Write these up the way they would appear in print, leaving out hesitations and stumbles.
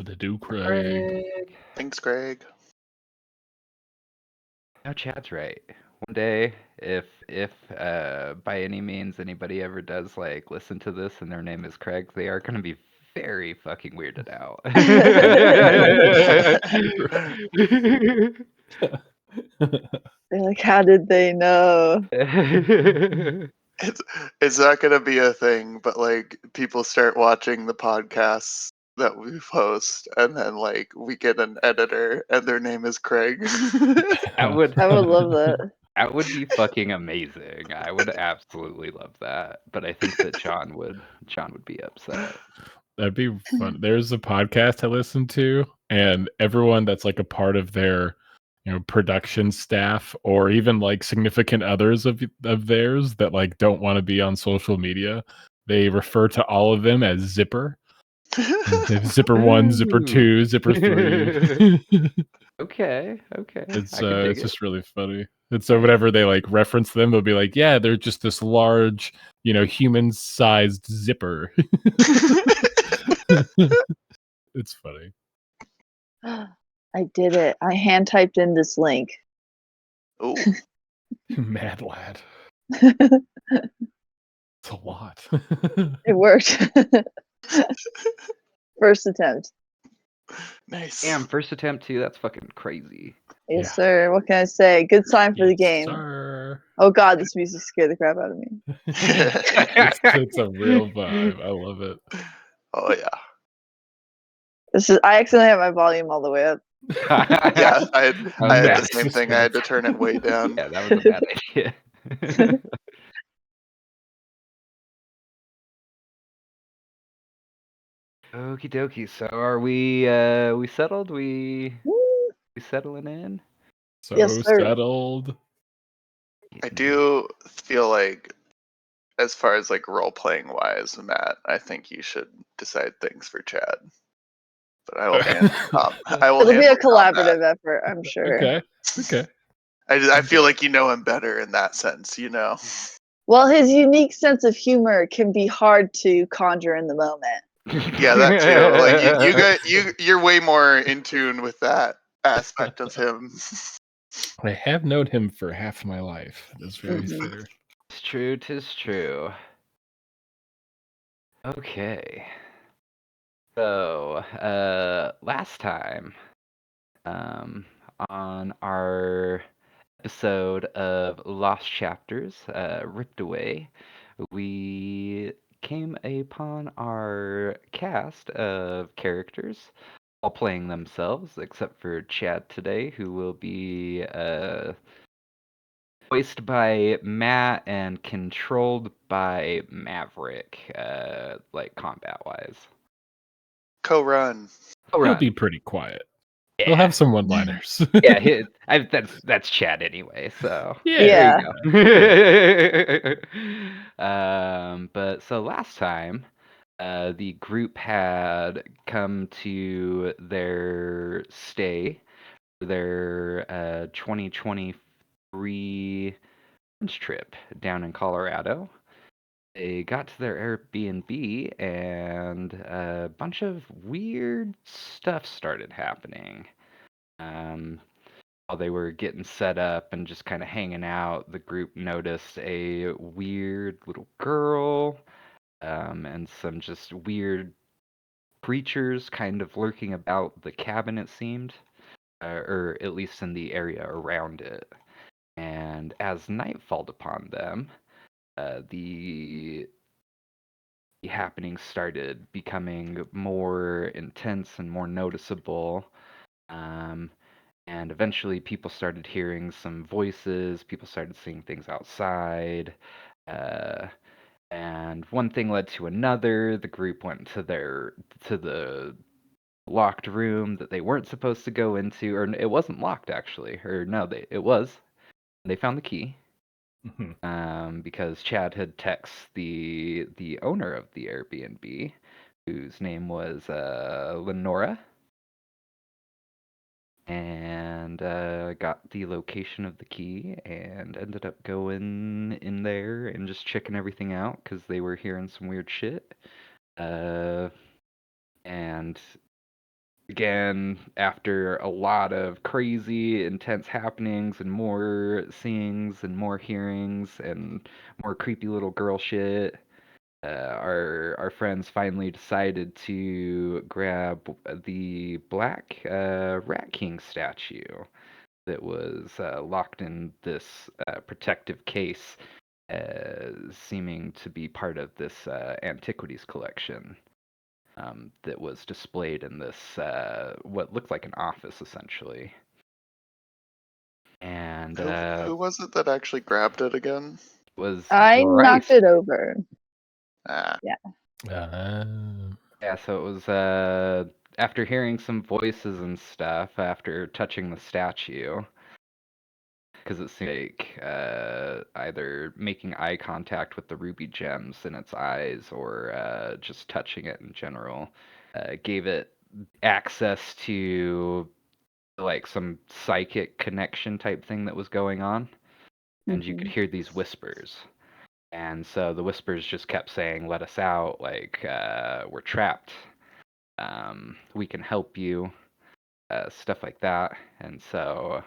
What to do, Craig? Craig. Thanks, Greg. No, Chad's right. One day, if by any means anybody ever does like listen to this and their name is Craig, they are gonna be very fucking weirded out. They're like, how did they know? It's not gonna be a thing, but like people start watching the podcasts that we post, and then like we get an editor, and their name is Craig. I would love that. That would be fucking amazing. I would absolutely love that. But I think that John would be upset. That'd be fun. There's a podcast I listen to, and everyone that's like a part of their, production staff, or even like significant others of theirs that like don't want to be on social media, they refer to all of them as Zipper. Zipper 1, Zipper 2, Zipper 3. Okay. It's I can dig it's just really funny. And so whenever they like reference them, they'll be like, "Yeah, they're just this large, human-sized zipper." It's funny. I did it. I hand typed in this link. Oh, Mad lad. It's a lot. It worked. First attempt. nice. Damn, first attempt too. That's fucking crazy. Yes, Yeah. sir. What can I say? Good sign for the Yes, game. sir. Oh god, this music scared the crap out of me. It's a real vibe. I love it. Oh yeah. I accidentally had my volume all the way up. Yeah, I had the bad. same thing. I had to turn it way down. Yeah, that was a bad idea. Okie dokie. So are we settled? We settling in? So Yes, sir. settled. I do feel like, as far as like role playing wise, Matt, I think you should decide things for Chad. But I will hand. It'll be a collaborative effort, I'm sure. Okay. I feel like you know him better in that sense, Well, his unique sense of humor can be hard to conjure in the moment. Yeah, that too. Like you're way more in tune with that aspect of him. I have known him for half my life. That's very fair. It's true, 'tis true. Okay. So, last time, on our episode of Lost Chapters, Ripped Away, we came upon our cast of characters, all playing themselves, except for Chad today, who will be voiced by Matt and controlled by Maverick, like combat-wise. Co-run. He'll be pretty quiet. Yeah. He'll have some one-liners. Yeah, that's Chad anyway. So Yeah. there you go. But so last time, the group had come to their stay for their 2023 trip down in Colorado. They got to their Airbnb and a bunch of weird stuff started happening. While they were getting set up and just kind of hanging out, the group noticed a weird little girl and some just weird creatures kind of lurking about the cabin, it seemed, or at least in the area around it. And as night fell upon them, the happenings started becoming more intense and more noticeable. And eventually people started hearing some voices, people started seeing things outside. And one thing led to another. The group went to the locked room that they weren't supposed to go into, or it wasn't locked actually, or no, it was. They found the key. Because Chad had texted the owner of the Airbnb, whose name was Lenora, and got the location of the key, and ended up going in there and just checking everything out because they were hearing some weird shit. And again, after a lot of crazy, intense happenings and more seeings and more hearings and more creepy little girl shit, our friends finally decided to grab the black Rat King statue that was locked in this protective case, seeming to be part of this antiquities collection. That was displayed in this what looked like an office, essentially. And Who was it that actually grabbed it again? was I knocked Bryce. it over. Ah, Yeah, so it was after hearing some voices and stuff, after touching the statue, because it seemed like either making eye contact with the ruby gems in its eyes or just touching it in general, gave it access to like some psychic connection type thing that was going on, and you could hear these whispers. And so the whispers just kept saying, "Let us out! Like we're trapped. We can help you." Stuff like that. And so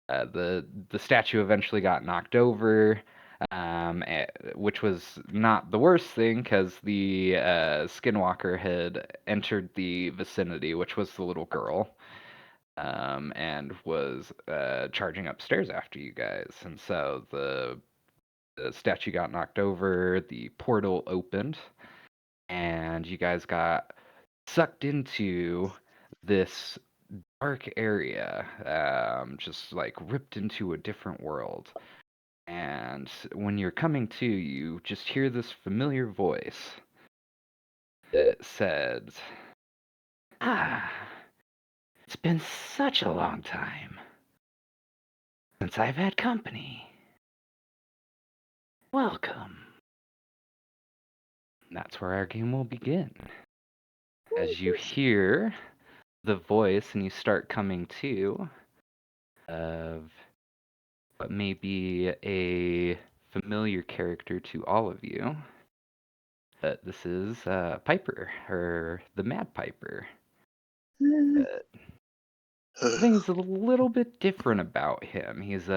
the statue eventually got knocked over, which was not the worst thing because the skinwalker had entered the vicinity, which was the little girl, and was charging upstairs after you guys. And so the statue got knocked over, the portal opened, and you guys got sucked into this dark area, just like ripped into a different world. And when you're coming to, you just hear this familiar voice that said, "Ah, it's been such a long time since I've had company. Welcome." And that's where our game will begin. As you hear the voice and you start coming to of what may be a familiar character to all of you. But this is Piper, or the Mad Piper. Something's a little bit different about him. He's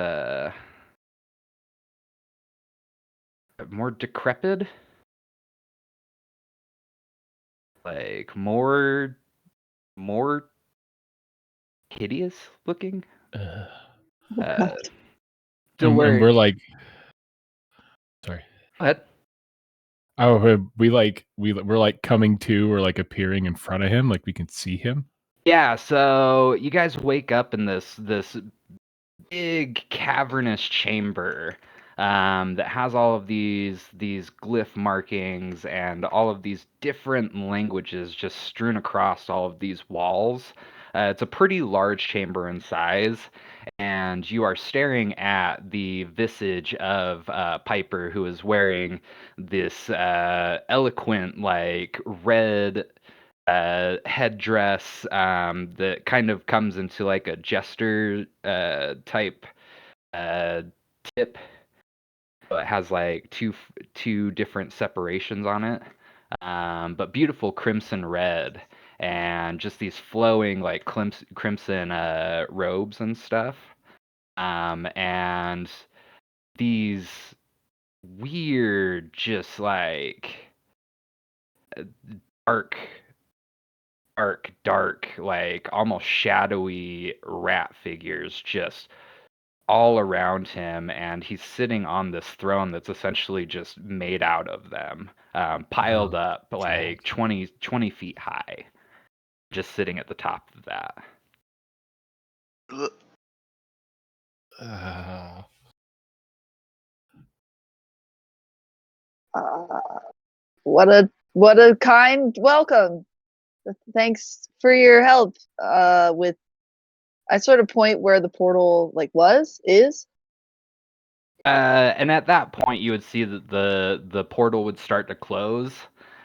more decrepit, like more hideous looking. Still and wearing. we're like, sorry. What? Oh, we're like coming to or like appearing in front of him, like we can see him. Yeah. So you guys wake up in this big cavernous chamber that has all of these glyph markings and all of these different languages just strewn across all of these walls. It's a pretty large chamber in size, and you are staring at the visage of Piper, who is wearing this eloquent, like red headdress that kind of comes into like a jester type uh, tip, but it has like two different separations on it. But beautiful crimson red and just these flowing like crimson robes and stuff. And these weird, just like dark dark, like almost shadowy rat figures just all around him, and he's sitting on this throne that's essentially just made out of them, piled up like 20 feet high, just sitting at the top of that. What a kind welcome. Thanks for your help. With I sort of point where the portal like is. And at that point, you would see that the portal would start to close.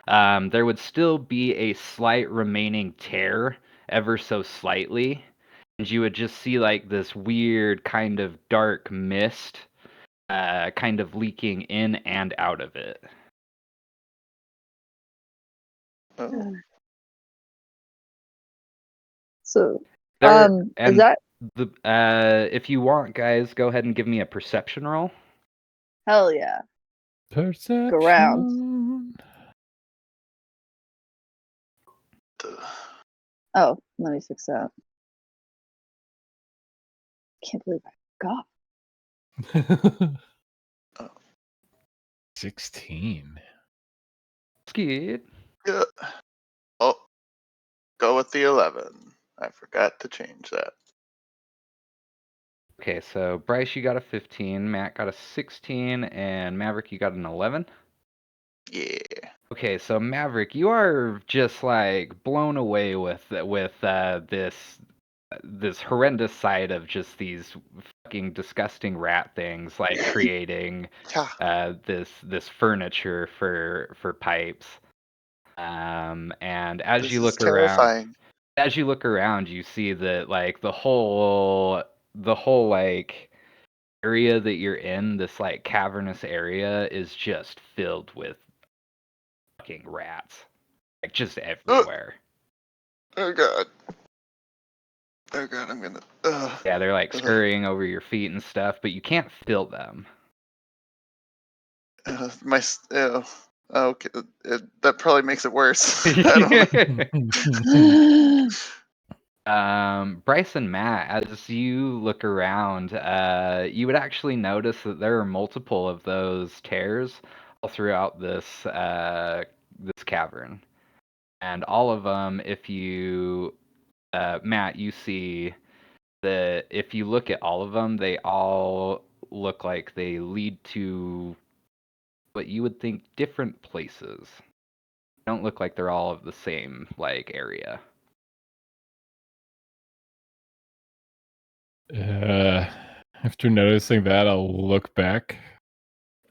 There would still be a slight remaining tear, ever so slightly, and you would just see like this weird kind of dark mist, kind of leaking in and out of it. Oh. So, There is and that if you want, guys, go ahead and give me a perception roll. hell yeah? Perception. Go round. Oh, let me fix that. Can't believe I forgot. 16. Skid. Yeah. Oh, go with the 11. I forgot to change that. Okay, so Bryce, you got a 15, Matt got a 16, and Maverick, you got an 11. Yeah. Okay, so Maverick, you are just like blown away with this horrendous sight of just these fucking disgusting rat things like creating this furniture for pipes. And as This you is look terrifying. around, you see that like the whole like area that you're in, this like cavernous area, is just filled with fucking rats, like just everywhere. Oh god. Oh god, I'm gonna. Yeah, they're like scurrying over your feet and stuff, but you can't feel them. Okay, that probably makes it worse. I don't know. Bryce and Matt, as you look around, you would actually notice that there are multiple of those tears all throughout this cavern, and all of them, if you Matt, you see that if you look at all of them, they all look like they lead to what you would think different places. Don't look like they're all of the same like area. After noticing that, I'll look back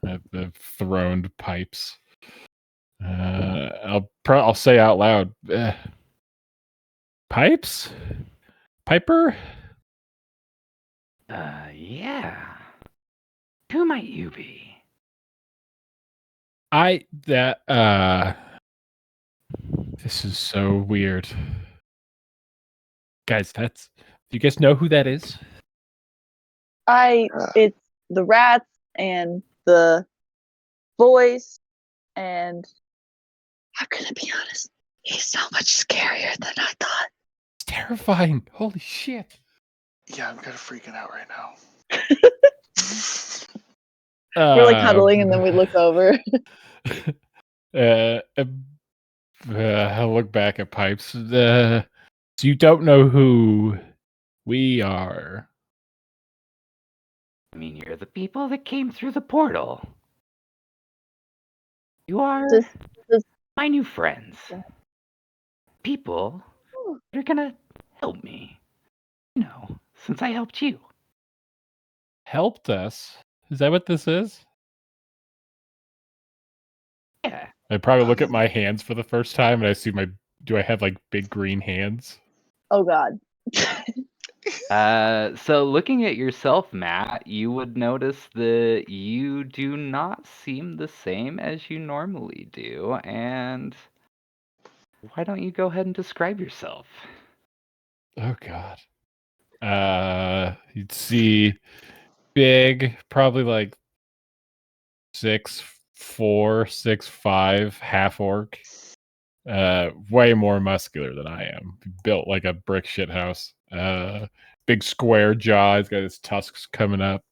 at the throned pipes. I'll say out loud, pipes? Piper? Yeah. Who might you be? This is so weird. Guys, do you guys know who that is? It's the rats and the voice, and I'm gonna be honest, he's so much scarier than I thought. It's terrifying. Holy shit. Yeah, I'm kind of freaking out right now. We're like cuddling, and then we look over. I'll look back at pipes. So you don't know who we are? I mean, you're the people that came through the portal. You are my new friends. People that are gonna help me. You know, since I helped you. Helped us? Is that what this is? Yeah. I probably look at my hands for the first time and I see do I have like big green hands? Oh god. So looking at yourself, Matt, you would notice that you do not seem the same as you normally do, and why don't you go ahead and describe yourself? Oh god. You'd see big, probably like 6'4", 6'5", half orc. Way more muscular than I am. Built like a brick shit house. Big square jaw. He's got his tusks coming up.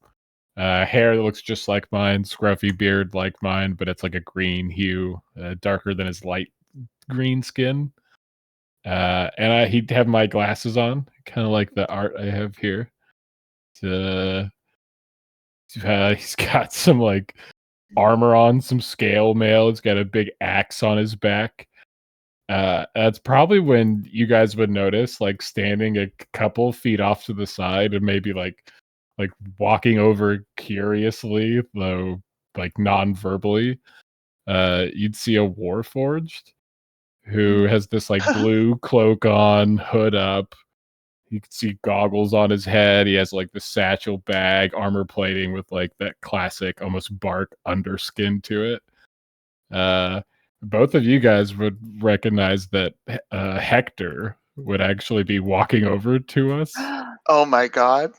Hair that looks just like mine. Scruffy beard like mine, but it's like a green hue, darker than his light green skin. And he'd have my glasses on, kind of like the art I have here. He's got some like armor on, some scale mail. He's got a big axe on his back. That's probably when you guys would notice, like standing a couple feet off to the side and maybe like walking over curiously, though like non-verbally. You'd see a Warforged who has this like blue cloak on, hood up. You can see goggles on his head. He has like the satchel bag, armor plating with like that classic almost bark underskin to it. Both of you guys would recognize that Hector would actually be walking over to us. Oh my god.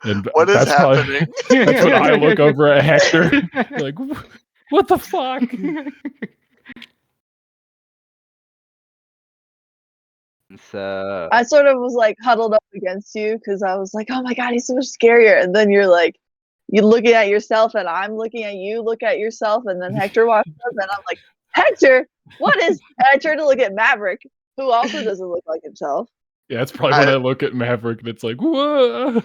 And What is that's happening? that's when I look over at Hector, like, what the fuck? So I sort of was like huddled up against you because I was like, oh my god, he's so much scarier. And then you're like, you looking at yourself, and I'm looking at you, look at yourself, and then Hector walks up, and I'm like, Hector, what is? And I turn to look at Maverick, who also doesn't look like himself. Yeah, it's probably when I look at Maverick and it's like, whoa.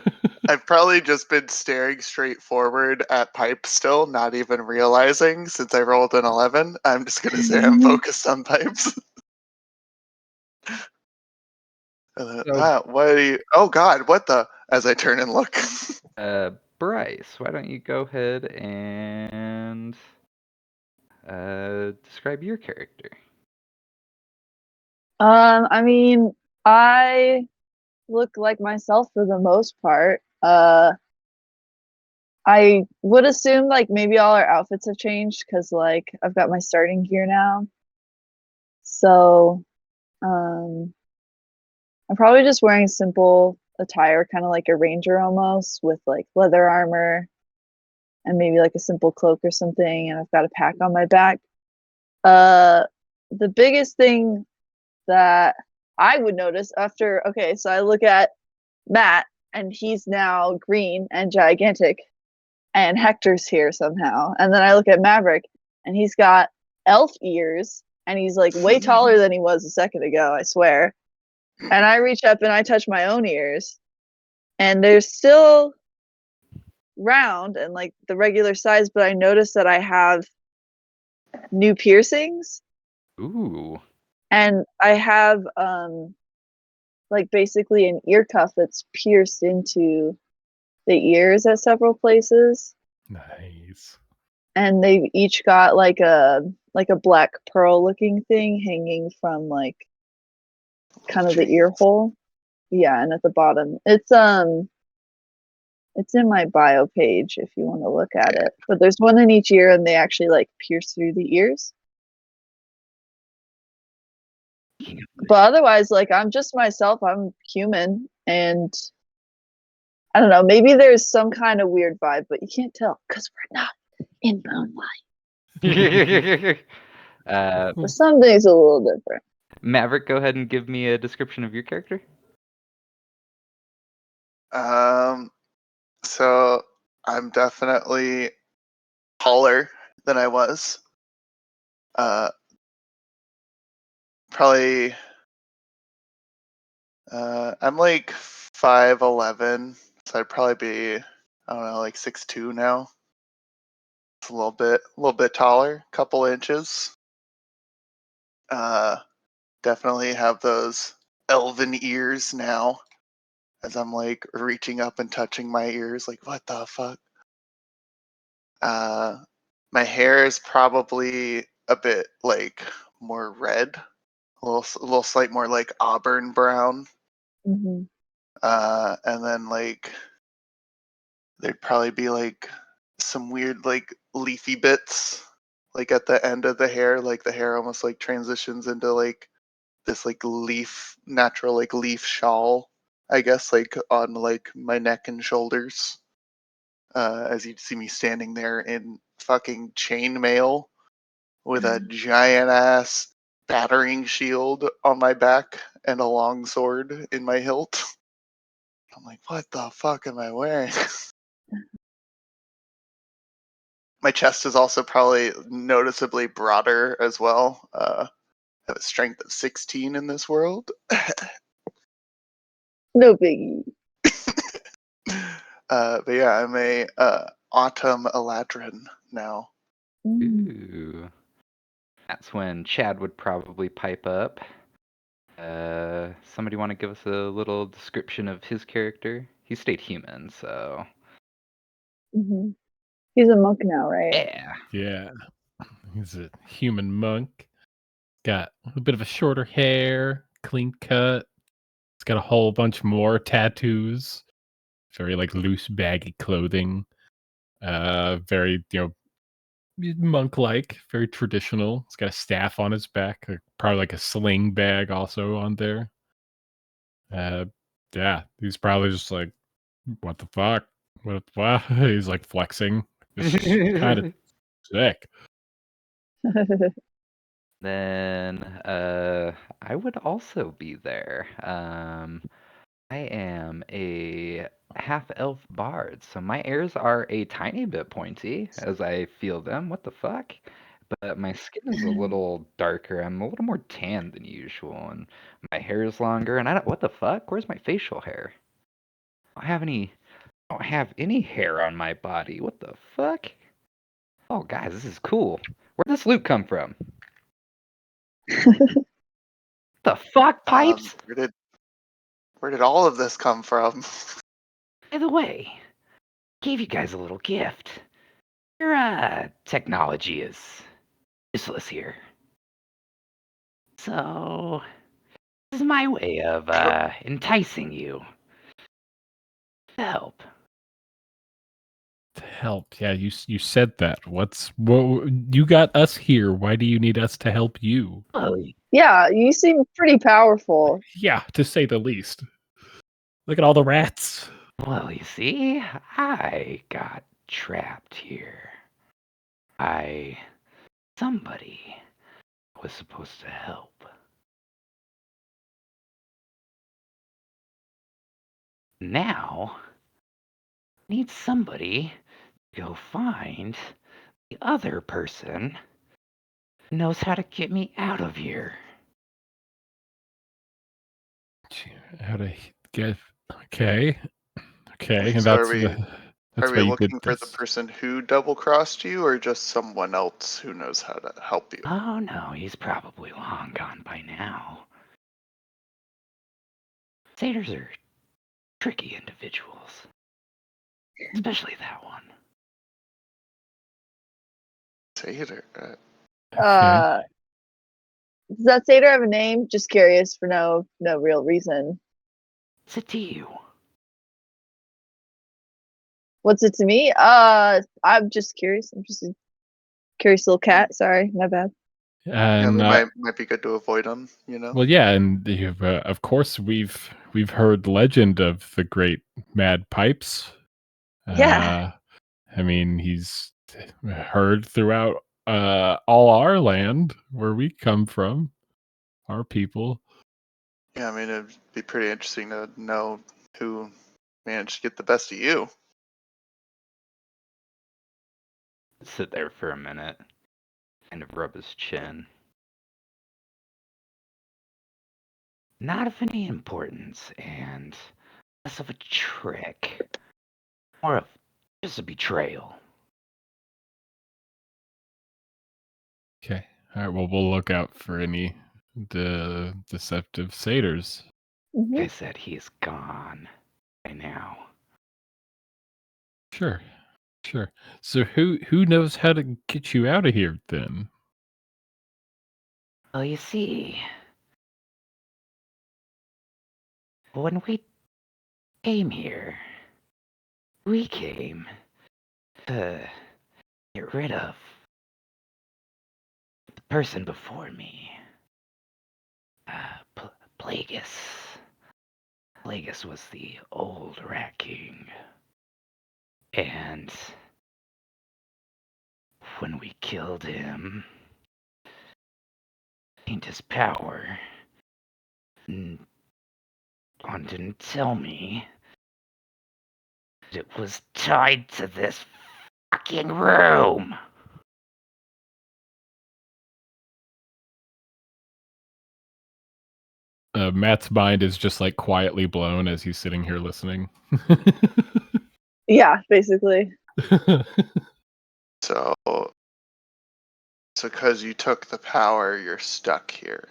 I've probably just been staring straight forward at Pipe still, not even realizing since I rolled an 11. I'm just going to say I'm focused on Pipes. What are you? Oh god, what the? As I turn and look. Bryce, why don't you go ahead and describe your character? I mean, I look like myself for the most part. I would assume like maybe all our outfits have changed because like I've got my starting gear now. So, I'm probably just wearing simple attire, kind of like a ranger almost, with like leather armor and maybe like a simple cloak or something, and I've got a pack on my back. The biggest thing that I would notice after, okay, so I look at Matt and he's now green and gigantic, and Hector's here somehow. And then I look at Maverick and he's got elf ears and he's like way taller than he was a second ago, I swear. And I reach up and I touch my own ears and they're still round and like the regular size, but I notice that I have new piercings. Ooh. And I have like basically an ear cuff that's pierced into the ears at several places. Nice. And they've each got like a black pearl looking thing hanging from like kind of the ear hole. Yeah, and at the bottom. It's in my bio page if you want to look at it. But there's one in each ear and they actually like pierce through the ears. But otherwise, like I'm just myself, I'm human, and I don't know, maybe there's some kind of weird vibe, but you can't tell because we're not in moonlight. But some days a little different. Maverick, go ahead and give me a description of your character. So I'm definitely taller than I was. Probably. I'm like 5'11", so I'd probably be, I don't know, like 6'2" now. It's a little bit taller, couple inches. Definitely have those elven ears now, as I'm like reaching up and touching my ears, like what the fuck. My hair is probably a bit like more red, a little slight more like auburn brown. Mm-hmm. And then like there'd probably be like some weird like leafy bits like at the end of the hair, like the hair almost like transitions into like this like natural like leaf shawl, I guess, like on like my neck and shoulders. As you'd see me standing there in fucking chainmail with a giant ass battering shield on my back and a long sword in my hilt. I'm like, what the fuck am I wearing? My chest is also probably noticeably broader as well. I have a strength of 16 in this world. No biggie. But yeah, I'm a autumn eladrin now. Ooh. That's when Chad would probably pipe up. Somebody want to give us a little description of his character? He stayed human, so. Mm-hmm. He's a monk now, right? Yeah. Yeah. He's a human monk. Got a bit of a shorter hair, clean cut. He's got a whole bunch more tattoos. Very like loose, baggy clothing. Very, monk-like, very traditional. He's got a staff on his back, probably like a sling bag also on there. Yeah, he's probably just like, what the fuck? What? He's like flexing. This is kind of sick. Then I would also be there. I am a half-elf bard, so my ears are a tiny bit pointy as I feel them. What the fuck? But my skin is a little darker. I'm a little more tan than usual, and my hair is longer. And I don't. What the fuck? Where's my facial hair? I don't have any hair on my body. What the fuck? Oh, guys, this is cool. Where'd this loot come from? The fuck, pipes? Where did all of this come from? By the way, gave you guys a little gift. Your technology is useless here. So this is my way of enticing you to help. To help. Yeah, you said that. You got us here. Why do you need us to help you? Well, Yeah, you seem pretty powerful. Yeah, to say the least. Look at all the rats. well, you see, I got trapped here. Somebody was supposed to help. Now, I need somebody to go find the other person who knows how to get me out of here. How to get okay. Okay, and So that's are why we you did looking for the this. person who double crossed you, or just someone else who knows how to help you? Oh no, he's probably long gone by now. Satyrs are tricky individuals, especially that one. Satyr. Okay. Does that satyr have a name? Just curious for no real reason. What's it to you? What's it to me? I'm just curious. I'm just a curious little cat. Sorry, my bad. Yeah, And they might be good to avoid them. You know. well, yeah, and of course we've heard legend of the great Mad Pipes. Yeah. I mean, he's heard throughout all our land where we come from, our people. Yeah, I mean it'd be pretty interesting to know who managed to get the best of you. Sit there for a minute, kind of rub his chin. Not of any importance, and less of a trick. More of just a betrayal. Okay. All right. Well, we'll look out for any deceptive satyrs. Mhm. Like I said, he is gone by now. Sure. Sure. So who knows how to get you out of here then? Well, you see, when we came here, we came to get rid of the person before me. Plagueis. Plagueis was the old Rat King. And when we killed him, gained his power, and one didn't tell me that it was tied to this fucking room. Matt's mind is just like quietly blown as he's sitting here listening. Yeah, basically. So because you took the power, you're stuck here.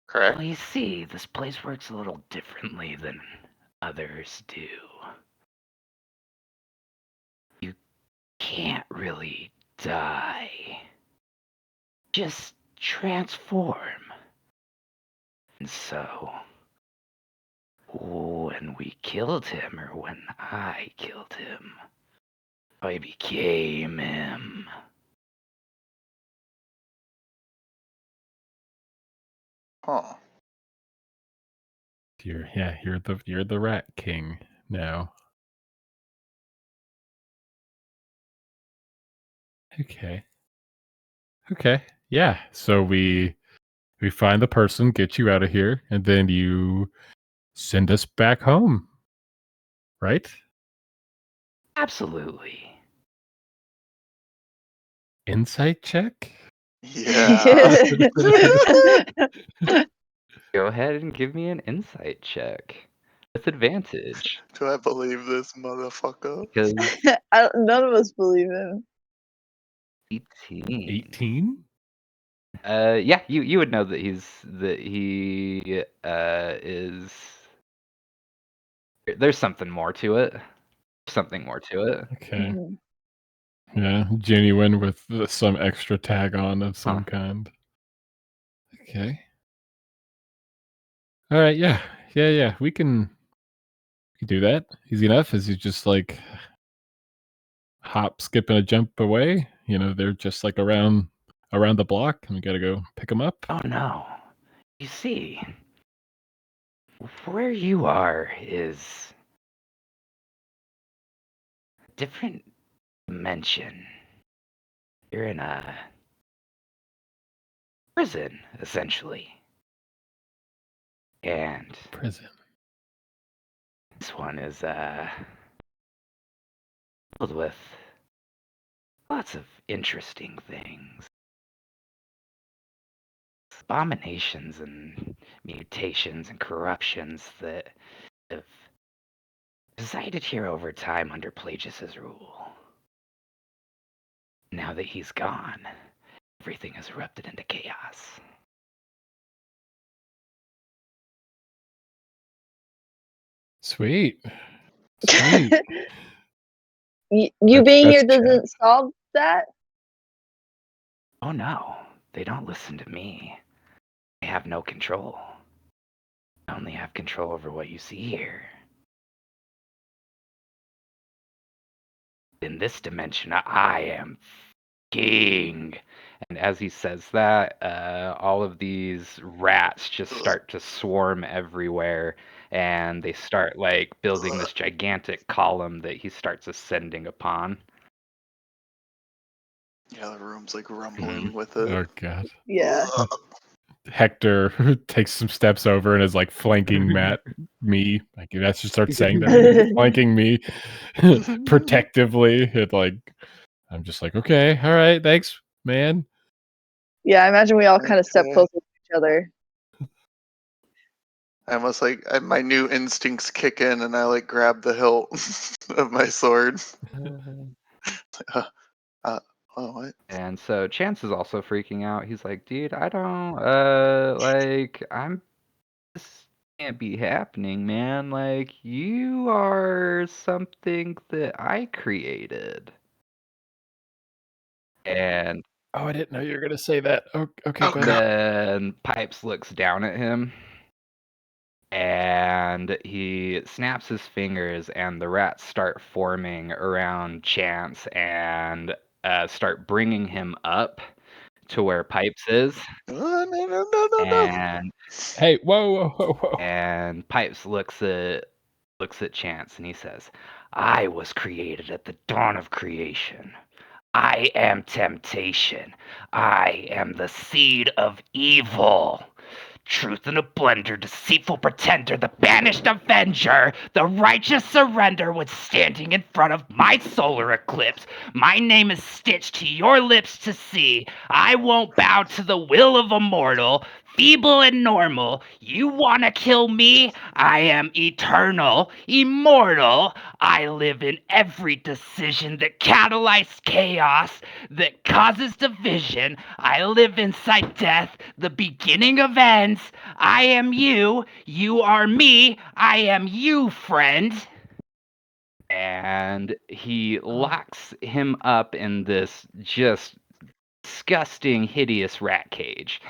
Correct? Well, you see, this place works a little differently than others do. You can't really die. Just transform. And so, when we killed him, or when I killed him, I became him. Huh. You're the Rat King now. Okay. Yeah. So we find the person, get you out of here, and then you send us back home. Right? Absolutely. Insight check? Yeah. Go ahead and give me an insight check with advantage. Do I believe this motherfucker? Because None of us believe him. 18. 18? Yeah, you would know that he is. There's something more to it. Something more to it. Okay. Mhm. Yeah, genuine with some extra tag on of some Huh. kind. Okay. All right, yeah. We can do that. Easy enough. Is he just like hop, skip, and a jump away? They're just like around the block, and we gotta go pick them up. Oh no. You see, where you are is a different dimension. You're in a prison, essentially. And Prison. this one is filled with lots of interesting things. Abominations and mutations and corruptions that have resided here over time under Plagueis' rule. Now that he's gone, everything has erupted into chaos. Sweet. You being here That's doesn't solve that? Oh no, they don't listen to me. They have no control. I only have control over what you see here. In this dimension, I am king. And as he says that, all of these rats just start to swarm everywhere, and they start like building this gigantic column that he starts ascending upon. Yeah, the room's like rumbling with it. Oh god. Yeah. Hector takes some steps over and is like flanking me. Like he has to start saying that. Flanking me protectively. I'm just like, okay, all right, thanks, man. Yeah, I imagine we all kind of step Okay. closer to each other. I almost my new instincts kick in and I like grab the hilt of my sword. Oh, what? And so Chance is also freaking out. He's like, dude, I don't this can't be happening, man. Like, you are something that I created. And Oh, I didn't know you were gonna say that. Oh, okay, Oh, go ahead. God. then Pipes looks down at him and he snaps his fingers, and the rats start forming around Chance and start bringing him up to where Pipes is. Oh, no. And Hey, whoa. And Pipes looks at Chance and he says, I was created at the dawn of creation. I am temptation. I am the seed of evil. Truth in a blender, deceitful pretender, the banished avenger, the righteous surrender when standing in front of my solar eclipse. My name is stitched to your lips to see. I won't bow to the will of a mortal. Feeble and normal, you wanna kill me? I am eternal, immortal. I live in every decision that catalyzes chaos, that causes division. I live inside death, the beginning of ends. I am you, you are me, I am you, friend. And he locks him up in this just disgusting, hideous rat cage.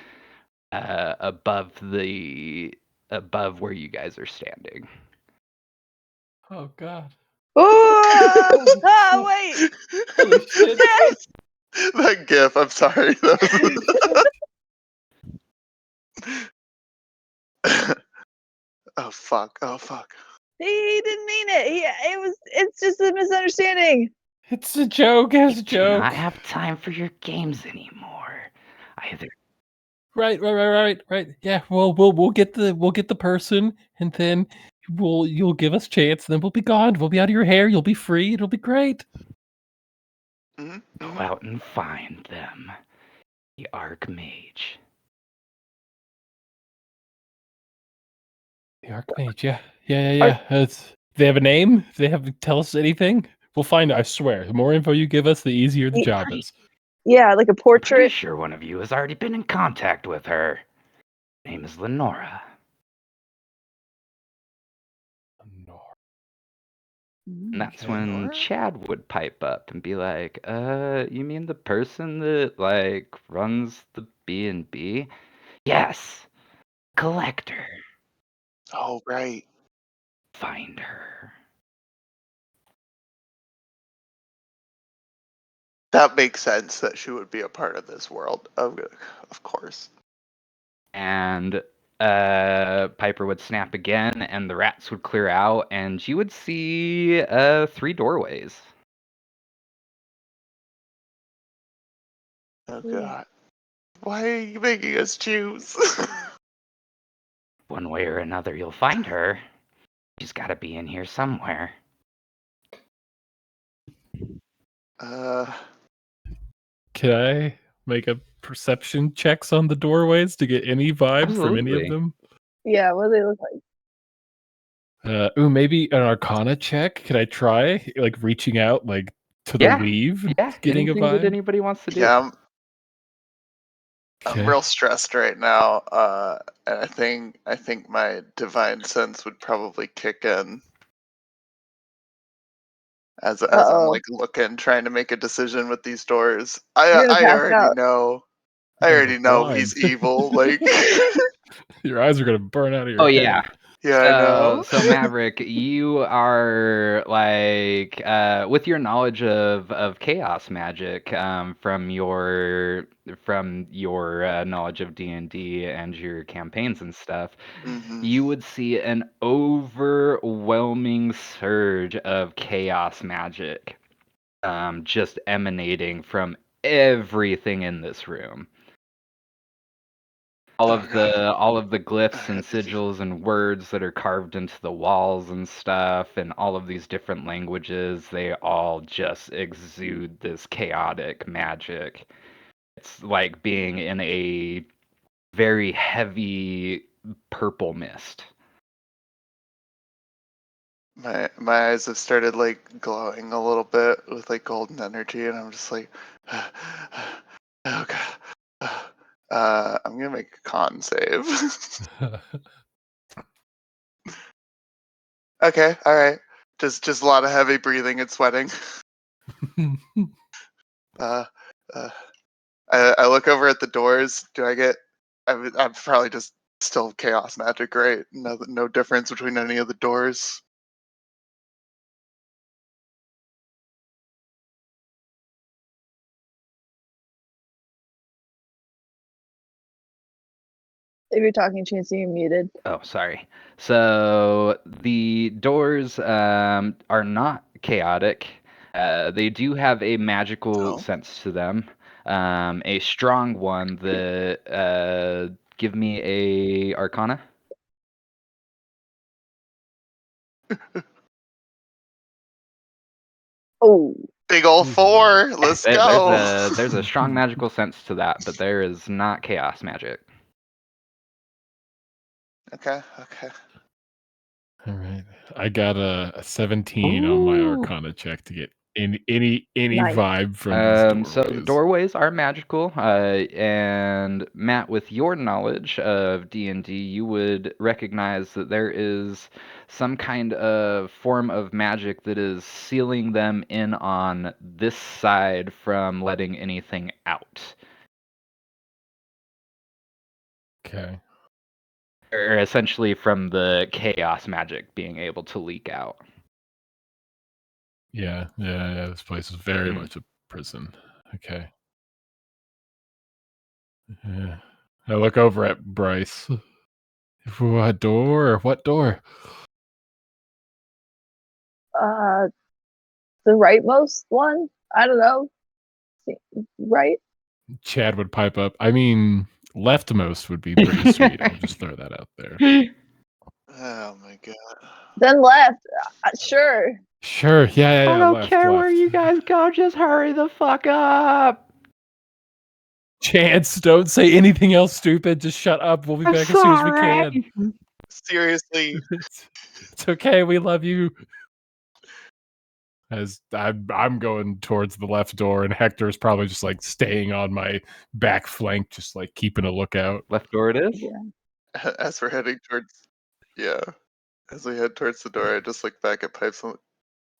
Above where you guys are standing. Oh god. Oh, wait. Holy shit. Yes. That gif, I'm sorry. That was... Oh fuck. He didn't mean it. It's just a misunderstanding. It's a joke. It's a Do not joke. have time for your games anymore. Either Right. Yeah. Well, we'll get the person, and then you'll give us chance, and then we'll be gone. We'll be out of your hair. You'll be free. It'll be great. go out and find them. The Archmage. The Archmage. Yeah. They have a name. They have to tell us anything. We'll find it. I swear. The more info you give us, the easier the job is. Yeah, like a I'm pretty portrait. sure one of you has already been in contact with her. Her name is Lenora. And that's Okay. when Lenora? Chad would pipe up and be like, you mean the person that, like, runs the B&B? Yes, collector. Oh, right. Find her. That makes sense that she would be a part of this world. Of course. And Piper would snap again, and the rats would clear out, and you would see 3 doorways. Oh god. Why are you making us choose? One way or another, you'll find her. She's got to be in here somewhere. Can I make a perception checks on the doorways to get any vibe from any of Absolutely. them? Yeah, what do they look like? Maybe an Arcana check. Can I try like reaching out like to the Yeah, weave, yeah. getting a Anything that vibe? anybody wants to do. Yeah, I'm Okay. real stressed right now, and I think my divine sense would probably kick in as I'm Uh-oh. like looking, trying to make a decision with these doors. You're gonna I pass already out. know. I You're gonna already go know blind. he's evil. Like, Your eyes are gonna burn out of your Oh head. yeah. yeah, I know. So Maverick, you are like with your knowledge of chaos magic from your knowledge of D&D and your campaigns and stuff, Hmm. you would see an overwhelming surge of chaos magic just emanating from everything in this room. All Oh of god. the glyphs and Alright. sigils and words that are carved into the walls and stuff, and all of these different languages, they all just exude this chaotic magic. It's like being in a very heavy purple mist. My eyes have started like glowing a little bit with like golden energy, and I'm just like, oh god. I'm gonna make a con save. Okay, all right. Just a lot of heavy breathing and sweating. Uh, uh, I look over at the doors. Do I get? I'm probably just still chaos magic, right? No difference between any of the doors. If you're talking Chancy, you're muted. Oh, sorry. So the doors are not chaotic. They do have a magical Oh. sense to them, a strong one. Give me a Arcana. Oh, Big ol' Ooh. 4. Let's go. There's a strong magical sense to that, but there is not chaos magic. Okay. All right. I got a 17 on my Ooh. Arcana check to get any nice. vibe from these So the doorways. doorways are magical, and Matt, with your knowledge of D&D, you would recognize that there is some kind of form of magic that is sealing them in on this side from letting anything out, Okay. or essentially from the chaos magic being able to leak out. Yeah. This place is very much a prison. Okay. Yeah. I look over at Bryce. What door? What door? The rightmost one. I don't know. Right. Chad would pipe up. I mean, leftmost would be pretty sweet. I'll just throw that out there. Oh my god. Then left. Sure. Sure. Yeah. I don't Left, care where left. you guys go. Just hurry the fuck up. Chance, don't say anything else stupid. Just shut up. We'll be I'm back as soon as we can. sorry. Seriously. It's okay. We love you. As I'm going towards the left door, and Hector's probably just like staying on my back flank, just like keeping a lookout. Left door it is. Yeah. As we're heading towards, yeah, as we head towards the door, I just look back at Pipes and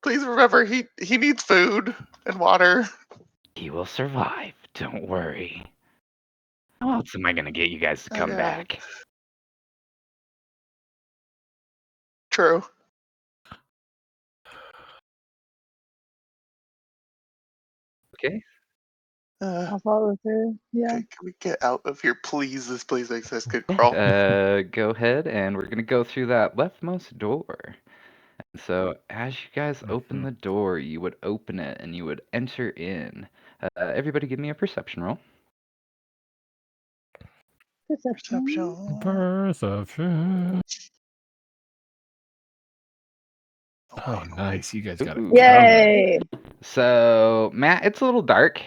please remember he needs food and water. He will survive. Don't worry. How else am I gonna get you guys to come Yeah. back? True. Okay. I'll follow through. Yeah. Can we get out of here, please? This place makes us good crawl. Go ahead, and we're gonna go through that leftmost door. So as you guys open the door, you would open it and you would enter in. Everybody, give me a perception roll. Perception. Perception. Oh, Oh, nice. You guys got it. Ooh. Yay. So Matt, it's a little dark.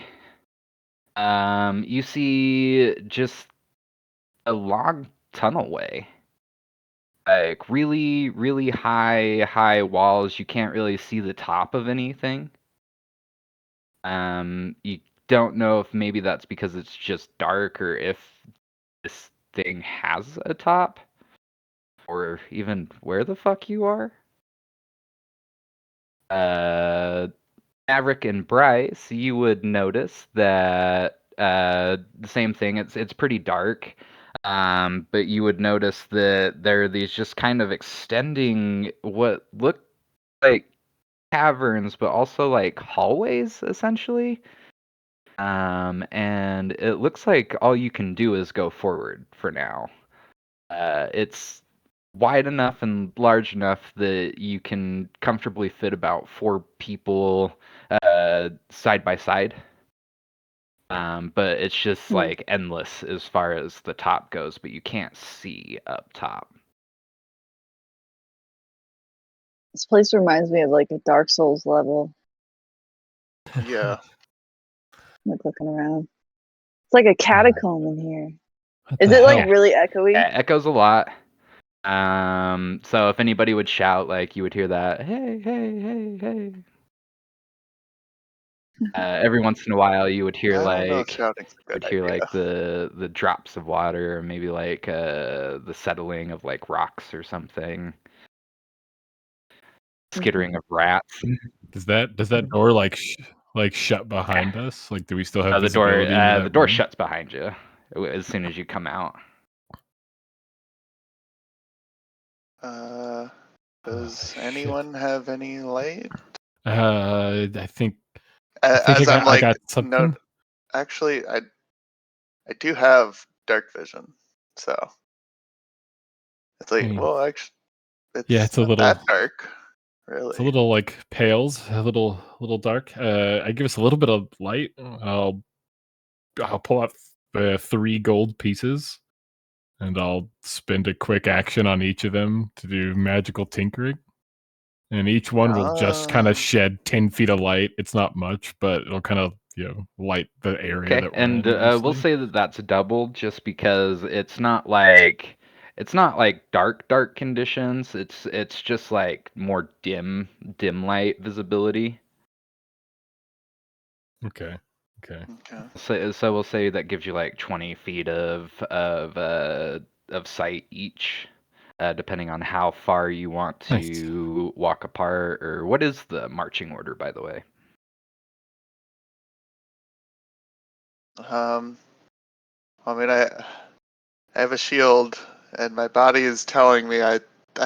You see just a long tunnelway. Like really, really high walls. You can't really see the top of anything. You don't know if maybe that's because it's just dark or if this thing has a top or even where the fuck you are. Maverick and Bryce, you would notice that the same thing. It's pretty dark. But you would notice that there are these just kind of extending what look like caverns, but also like hallways, essentially. And it looks like all you can do is go forward for now. It's wide enough and large enough that you can comfortably fit about 4 people side by side. But it's just like endless as far as the top goes, but you can't see up top. This place reminds me of like a Dark Souls level. yeah. I'm like looking around. It's like a catacomb in here. What Is the it like hell? really echoey? Yeah, it echoes a lot. So if anybody would shout, like you would hear that, hey, hey, hey, hey. Every once in a while, you would hear I don't know if like shouting's a good would hear idea. like the drops of water, or maybe like the settling of like rocks or something, skittering of rats. Does that door like shut behind us? Like, do we still have The door visibility into the that door room? shuts behind you as soon as you come out. Does Shit. anyone have any light? I think As I'm I like, got no, something. actually, I do have dark vision, so it's like, Hmm. well, actually, Yeah, it's not that dark, it's a really. little like pales, a little dark. I give us a little bit of light. I'll pull out 3 gold pieces, and I'll spend a quick action on each of them to do magical tinkering. And each one will just kind of Ah, shed 10 feet of light. It's not much, but it'll kind of, light the area Okay, that we're and in we'll mostly. say that that's doubled just because it's not like dark conditions. It's just like more dim light visibility. Okay. okay. So we'll say that gives you like 20 feet of sight each, depending on how far you want Nice. to walk apart. Or what is the marching order, by the way? I mean, I have a shield, and my body is telling me I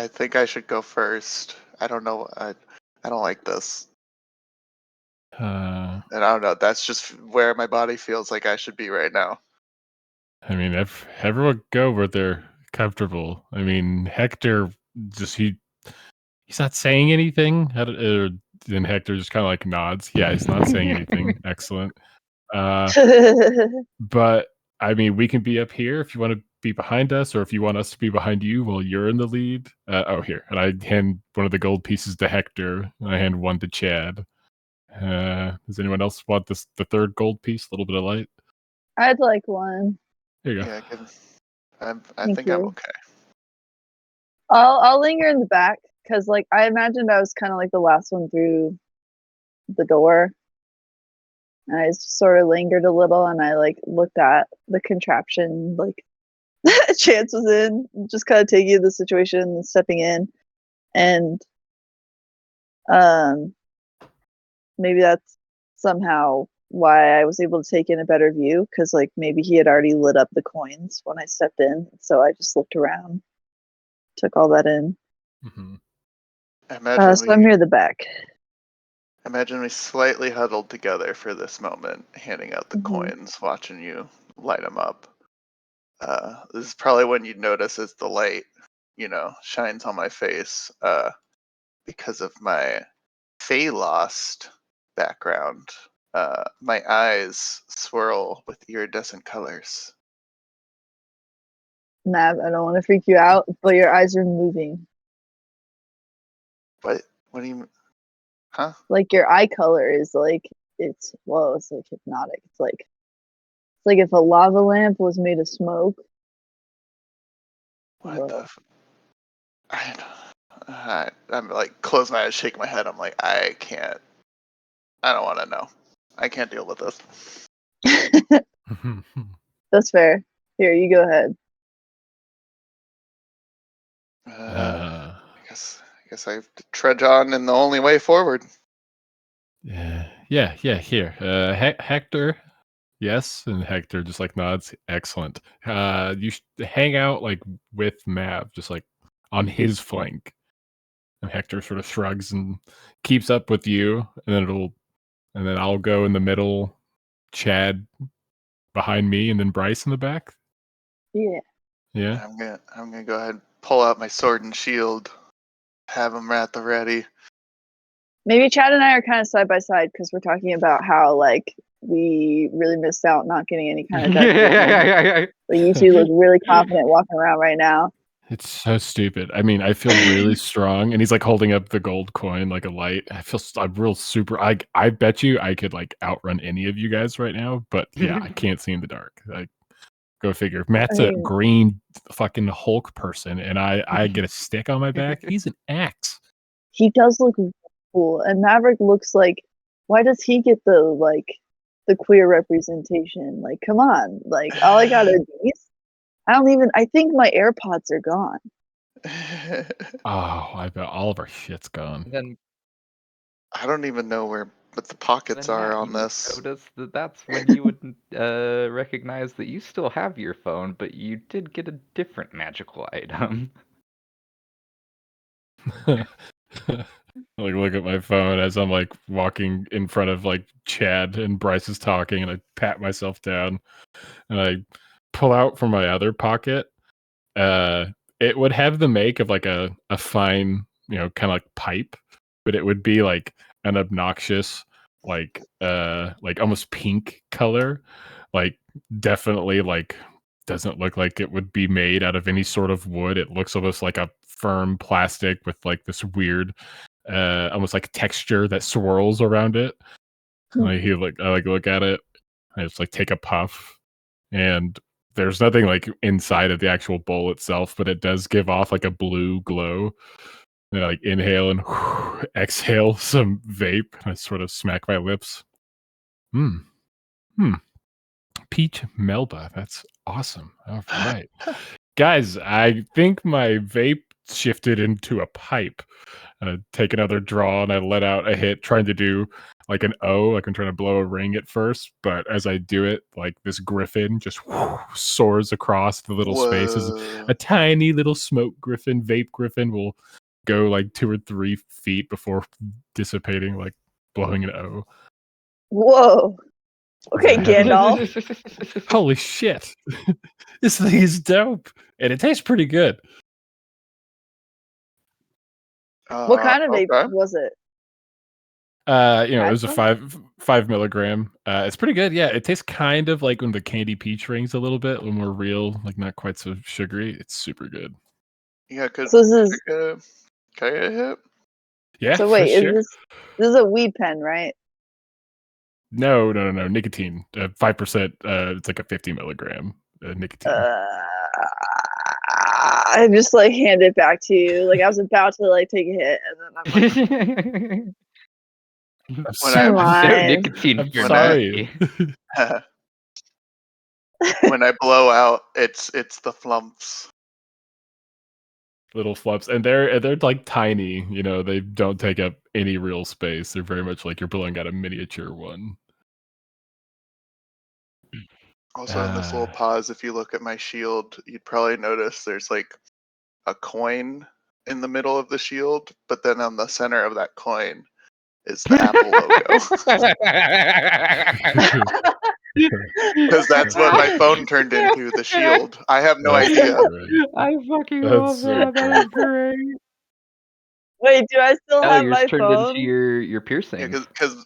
think I should go first. I don't know. I don't like this. And I don't know. That's just where my body feels like I should be right now. I mean, everyone go where they're comfortable. I mean, Hector he's not saying anything. Then Hector just kind of like nods. Yeah, he's not saying anything. Excellent. But I mean, we can be up here if you want to be behind us, or if you want us to be behind you while you're in the lead. Here, and I hand one of the gold pieces to Hector, and I hand one to Chad. Does anyone else want the third gold piece? A little bit of light. I'd like one. Here you go. Yeah, I Thank think I'm you. okay. I'll linger in the back because, like, I imagined I was kind of like the last one through the door. And I just sort of lingered a little, and I like looked at the contraption, like Chance was in, just kind of taking the situation and stepping in, and maybe that's somehow why I was able to take in a better view, because like maybe he had already lit up the coins when I stepped in, so I just looked around, took all that in. Mm-hmm. So I'm near the back. Imagine we slightly huddled together for this moment, handing out the coins, watching you light them up. This is probably when you'd notice as the light, shines on my face because of my Fey Lost background. My eyes swirl with iridescent colors. Mav, I don't want to freak you out, but your eyes are moving. What do you mean? Huh? Like your eye color is like it's like hypnotic. It's like if a lava lamp was made of smoke. What the? I'm like close my eyes, shake my head. I'm like I can't. I don't want to know. I can't deal with this. That's fair. Here, you go ahead. I guess I have to trudge on in the only way forward. Yeah. Here, Hector. Yes, and Hector just like nods. Excellent. You should hang out like with Mav, just like on his flank. And Hector sort of shrugs and keeps up with you, and then I'll go in the middle, Chad behind me, and then Bryce in the back. Yeah. Yeah. I'm gonna go ahead and pull out my sword and shield, have them at the ready. Maybe Chad and I are kind of side by side because we're talking about how like we really missed out not getting any kind of dark vision. Like you two look really confident walking around right now. It's so stupid. I mean, I feel really strong, and he's like holding up the gold coin like a light. I'm real super. I bet you I could like outrun any of you guys right now, but yeah, I can't see in the dark. Like, go figure. If Matt's a green fucking Hulk person, and I get a stick on my back, he's an axe. He does look cool, and Maverick looks like. Why does he get the queer representation? Like, come on! Like, all I got are these. I think my AirPods are gone. Oh, I bet all of our shit's gone. Then I don't even know what the pockets are on this. Notice that's when you would recognize that you still have your phone, but you did get a different magical item. Like look at my phone as I'm like walking in front of like Chad and Bryce is talking, and I pat myself down and I pull out from my other pocket. It would have the make of like a fine, kind of like pipe, but it would be like an obnoxious, like almost pink color, like definitely like doesn't look like it would be made out of any sort of wood. It looks almost like a firm plastic with like this weird almost like texture that swirls around it. I look at it, I just like take a puff, and there's nothing like inside of the actual bowl itself, but it does give off like a blue glow. And I like inhale and exhale some vape, and I sort of smack my lips. Peach Melba, that's awesome. All right. Guys, I think my vape shifted into a pipe. Take another draw, and I let out a hit trying to do like an O, like I'm trying to blow a ring at first, but as I do it, like this griffin just soars across the little spaces. A tiny little smoke griffin, vape griffin will go like 2 or 3 feet before dissipating, like blowing an O. Whoa. Okay, Gandalf. Holy shit. This thing is dope. And it tastes pretty good. What kind of vape Okay. was it? It was a Maximum? 5 milligram. It's pretty good. Yeah, it tastes kind of like when the candy peach rings a little bit, a little more real, like not quite so sugary. It's super good. Yeah, could So this is can I get a hit? Yeah, so for wait, sure. this is a weed pen, right? No. Nicotine. 5%. It's like a 50 milligram nicotine. I just like hand it back to you. Like I was about to like take a hit, and then I'm like, I'm When never I No mind. nicotine I'm for sorry. me. when I blow out, it's the flumps. Little flups, and they're like tiny. They don't take up any real space. They're very much like you're blowing out a miniature one. Also, in this little pause, if you look at my shield, you'd probably notice there's like a coin in the middle of the shield, but then on the center of that coin is the Apple logo. Because that's what my phone turned into, the shield. I have no That's idea. great. I fucking That's love so that. That is great. Wait, do I still Oh, have yours my turned into phone? your Yeah, piercings. because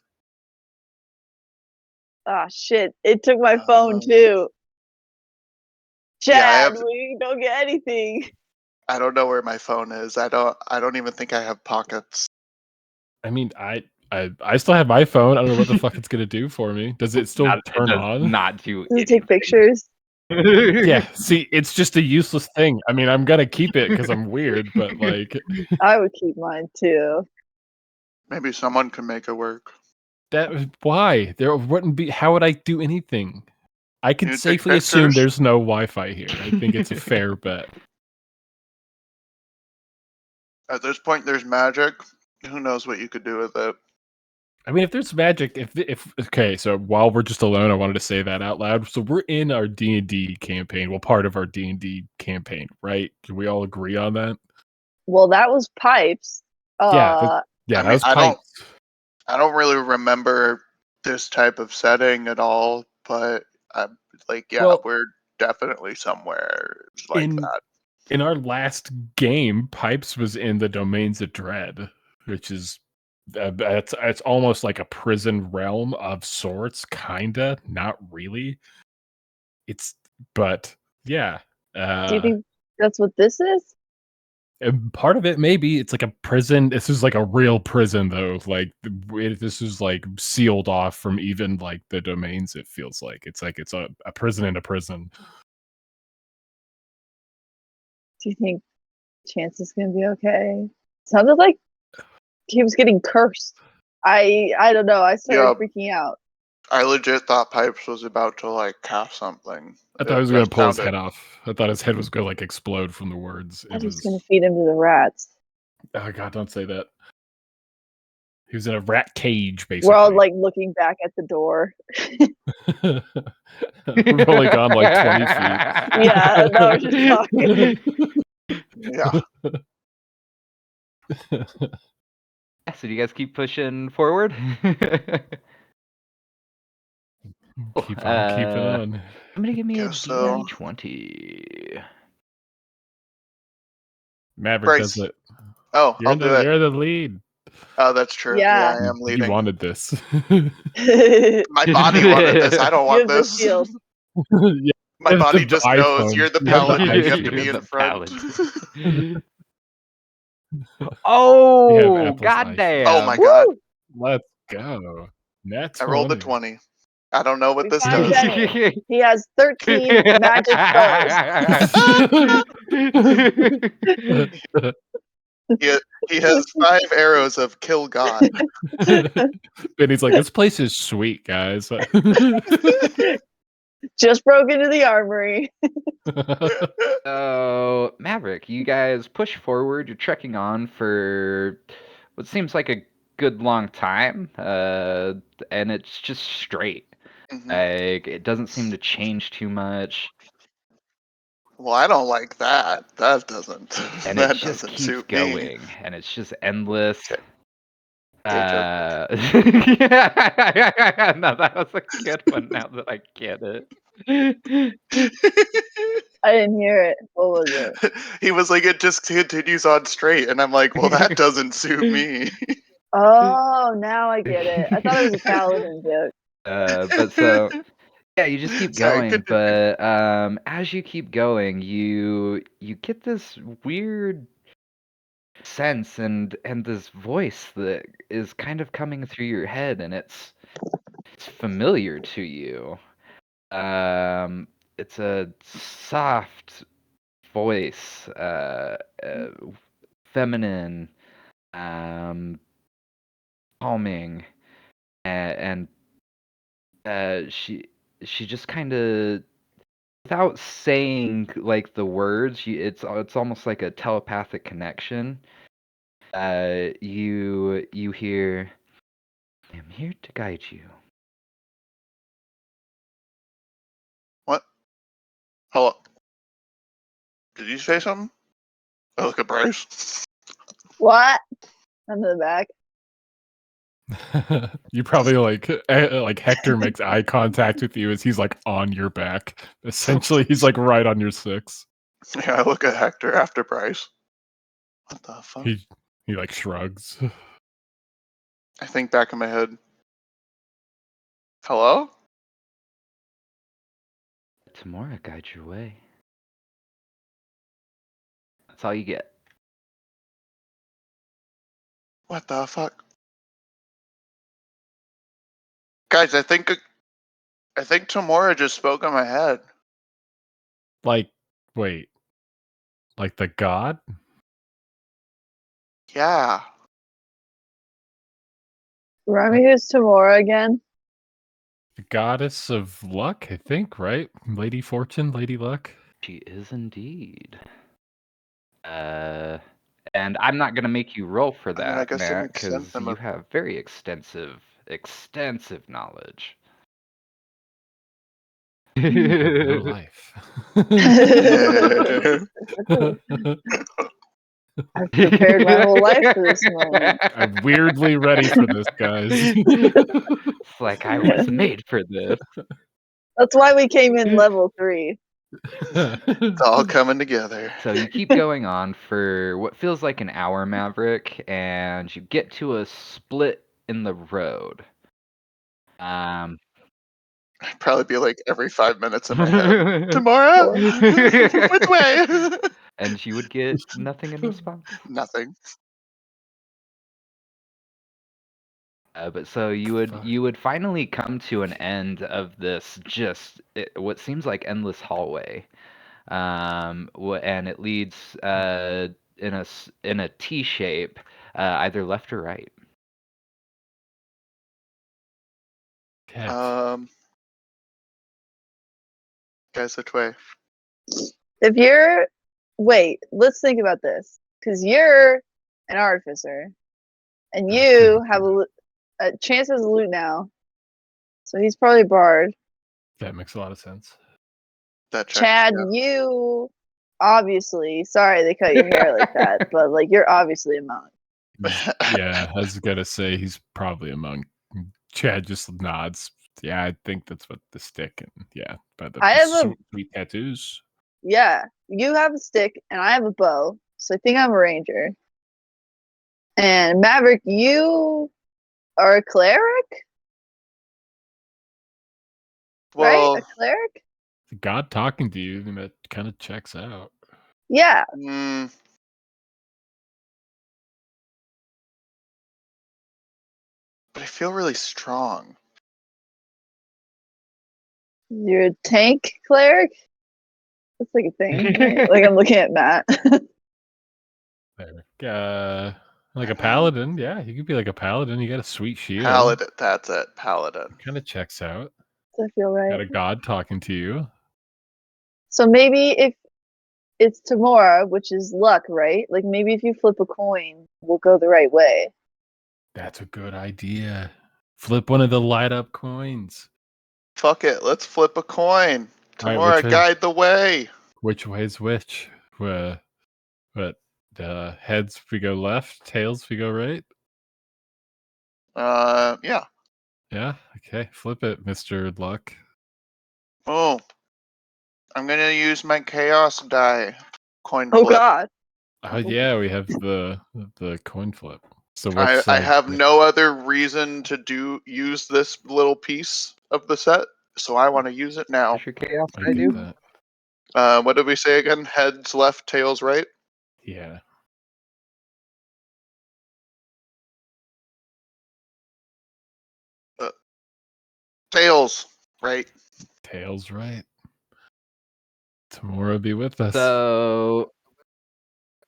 Ah, shit! It took my phone too. yeah, Chad, we don't get anything. I don't know where my phone is. I don't even think I have pockets. I mean, I still have my phone. I don't know what the fuck it's gonna do for me. Does it still It turn does on? not do Does it anything. take pictures? Yeah. See, it's just a useless thing. I mean, I'm gonna keep it because I'm weird, but like I would keep mine too. Maybe someone can make it work. that. Why? There wouldn't be. How would I do anything? I could You take safely assume pictures. there's no Wi-Fi here. I think it's a fair bet. At this point, there's magic. Who knows what you could do with it? I mean, if there's magic, if okay, so while we're just alone, I wanted to say that out loud. So we're in our D&D campaign. Well, part of our D&D campaign, right? Can we all agree on that? Well, that was pipes. Yeah, I that mean, was pipes. I don't really remember this type of setting at all, but I'm like, yeah, Well, we're definitely somewhere like in that. in our last game, pipes was in the Domains of Dread, which is it's almost like a prison realm of sorts, kinda, not really. It's but yeah. Do you think that's what this is? And part of it, maybe it's like a prison. This is like a real prison, though. Like this is like sealed off from even like the domains. It feels like it's a prison in a prison. Do you think Chance is gonna be okay? Sounded like he was getting cursed. I don't know. I started Yeah, freaking out. I legit thought Pipes was about to like cast something. I thought he was That gonna pull his sounded. head off. I thought his head was gonna like explode from the words. I It was gonna was. feed him to the rats. Oh God! Don't say that. He was in a rat cage, basically. We're all like looking back at the door. We've only gone like 20 feet. Yeah, no, we're just talking. Yeah. So do you guys keep pushing forward? Keep on keeping on. I'm gonna give me a Guess so. D20. Maverick Bryce. does it. Oh, I'll do it. You're the lead. Oh, that's true. Yeah. I am You leading. wanted this. My body wanted this. I don't You want have the this. shield. Yeah, My it's body the just knows iPhone. you're the You have the paladin. You have to iPhone. be You're in the front. paladin. You have Oh, Apple's iPhone. goddamn. Oh my god. Woo! Let's go. Nat 20. I rolled a 20. I don't know what We this find does. Benny. He has 13 magic bows. He has 5 arrows of kill God. Benny's like, this place is sweet, guys. Just broke into the armory. So, Maverick, you guys push forward. You're trekking on for what seems like a good long time, and it's just straight. Mhm. Like, it doesn't seem to change too much, Well, I don't like that. That doesn't. and That it just doesn't keeps suit me. going, and it's just endless. Okay. joke. Yeah, no, that was a good one. Now that I get it. I didn't hear it. What was it? He was like, it just continues on straight, and I'm like, well, that doesn't suit me. Oh, now I get it. I thought it was a paladin joke. But so yeah, you just keep Sorry, going. continue. But as you keep going, you get this weird sense and this voice that is kind of coming through your head, and it's familiar to you. It's a soft voice, feminine, um, calming, and she just kind of, without saying like the words, it's almost like a telepathic connection. You hear, "I'm here to guide you." What? Hello? Did you say something? I look at Bryce. What? I'm in the back. You probably like Hector makes eye contact with you as he's like on your back. Essentially, he's like right on your six. Yeah, I look at Hector after Bryce. What the fuck? He like shrugs. I think back in my head. Hello? Tamora, guide your way. That's all you get. What the fuck? Guys, I think Tamora just spoke in my head. Like, wait, like the god? Yeah. Remind me who's Tamora again? The goddess of luck, I think, right? Lady Fortune, Lady Luck. She is indeed. And I'm not gonna make you roll for I mean, I that, guess it Matt, makes sense. because you have very extensive knowledge. Real life. I've prepared my whole life for this moment. I'm weirdly ready for this, guys. It's like I was made for this. That's why we came in level 3. It's all coming together. So you keep going on for what feels like an hour, Maverick, and you get to a split in the road. I'd probably be like every 5 minutes in my head. Tomorrow? Which way? And you would get nothing in response. Nothing. But so you would finally come to an end of this what seems like endless hallway, and it leads in a T shape, either left or right. Guys, which way? If you're... Wait, let's think about this. Because you're an artificer. And you have a chance as a loot now. So he's probably a bard. That makes a lot of sense. That checks, Chad, yeah. you obviously... Sorry they cut your hair like that. But like you're obviously a monk. Yeah, I was gonna say he's probably a monk. Chad just nods. Yeah, I think that's what the stick and by the I have sweet tattoos. Yeah, you have a stick and I have a bow, so I think I'm a ranger. And Maverick, you are a cleric, Well, right? A cleric? The god talking to you, and that kind of checks out. Yeah. But I feel really strong. You're a tank cleric? That's like a thing, right? Like I'm looking at Matt. There. Like a paladin, yeah. You could be like a paladin. You got a sweet shield. Paladin, that's it. Paladin. Kind of checks out. Does that feel right? Got a god talking to you. So maybe if it's Tamora, which is luck, right? Like maybe if you flip a coin, we'll go the right way. That's a good idea. Flip one of the light up coins. Fuck it, let's flip a coin. All right, Tamora, guide the way. Which way's which? What? Heads we go left, tails we go right. Yeah. Yeah. Okay. Flip it, Mr. Luck. Oh, I'm gonna use my chaos die. Coin Oh flip. God. Oh yeah, we have the coin flip. So I what's have no other reason to use this little piece of the set, so I want to use it now. What's your chaos I I get do? that. What did we say again? Heads left, tails right. Yeah. Tails right. Tails right. Tamora be with us. So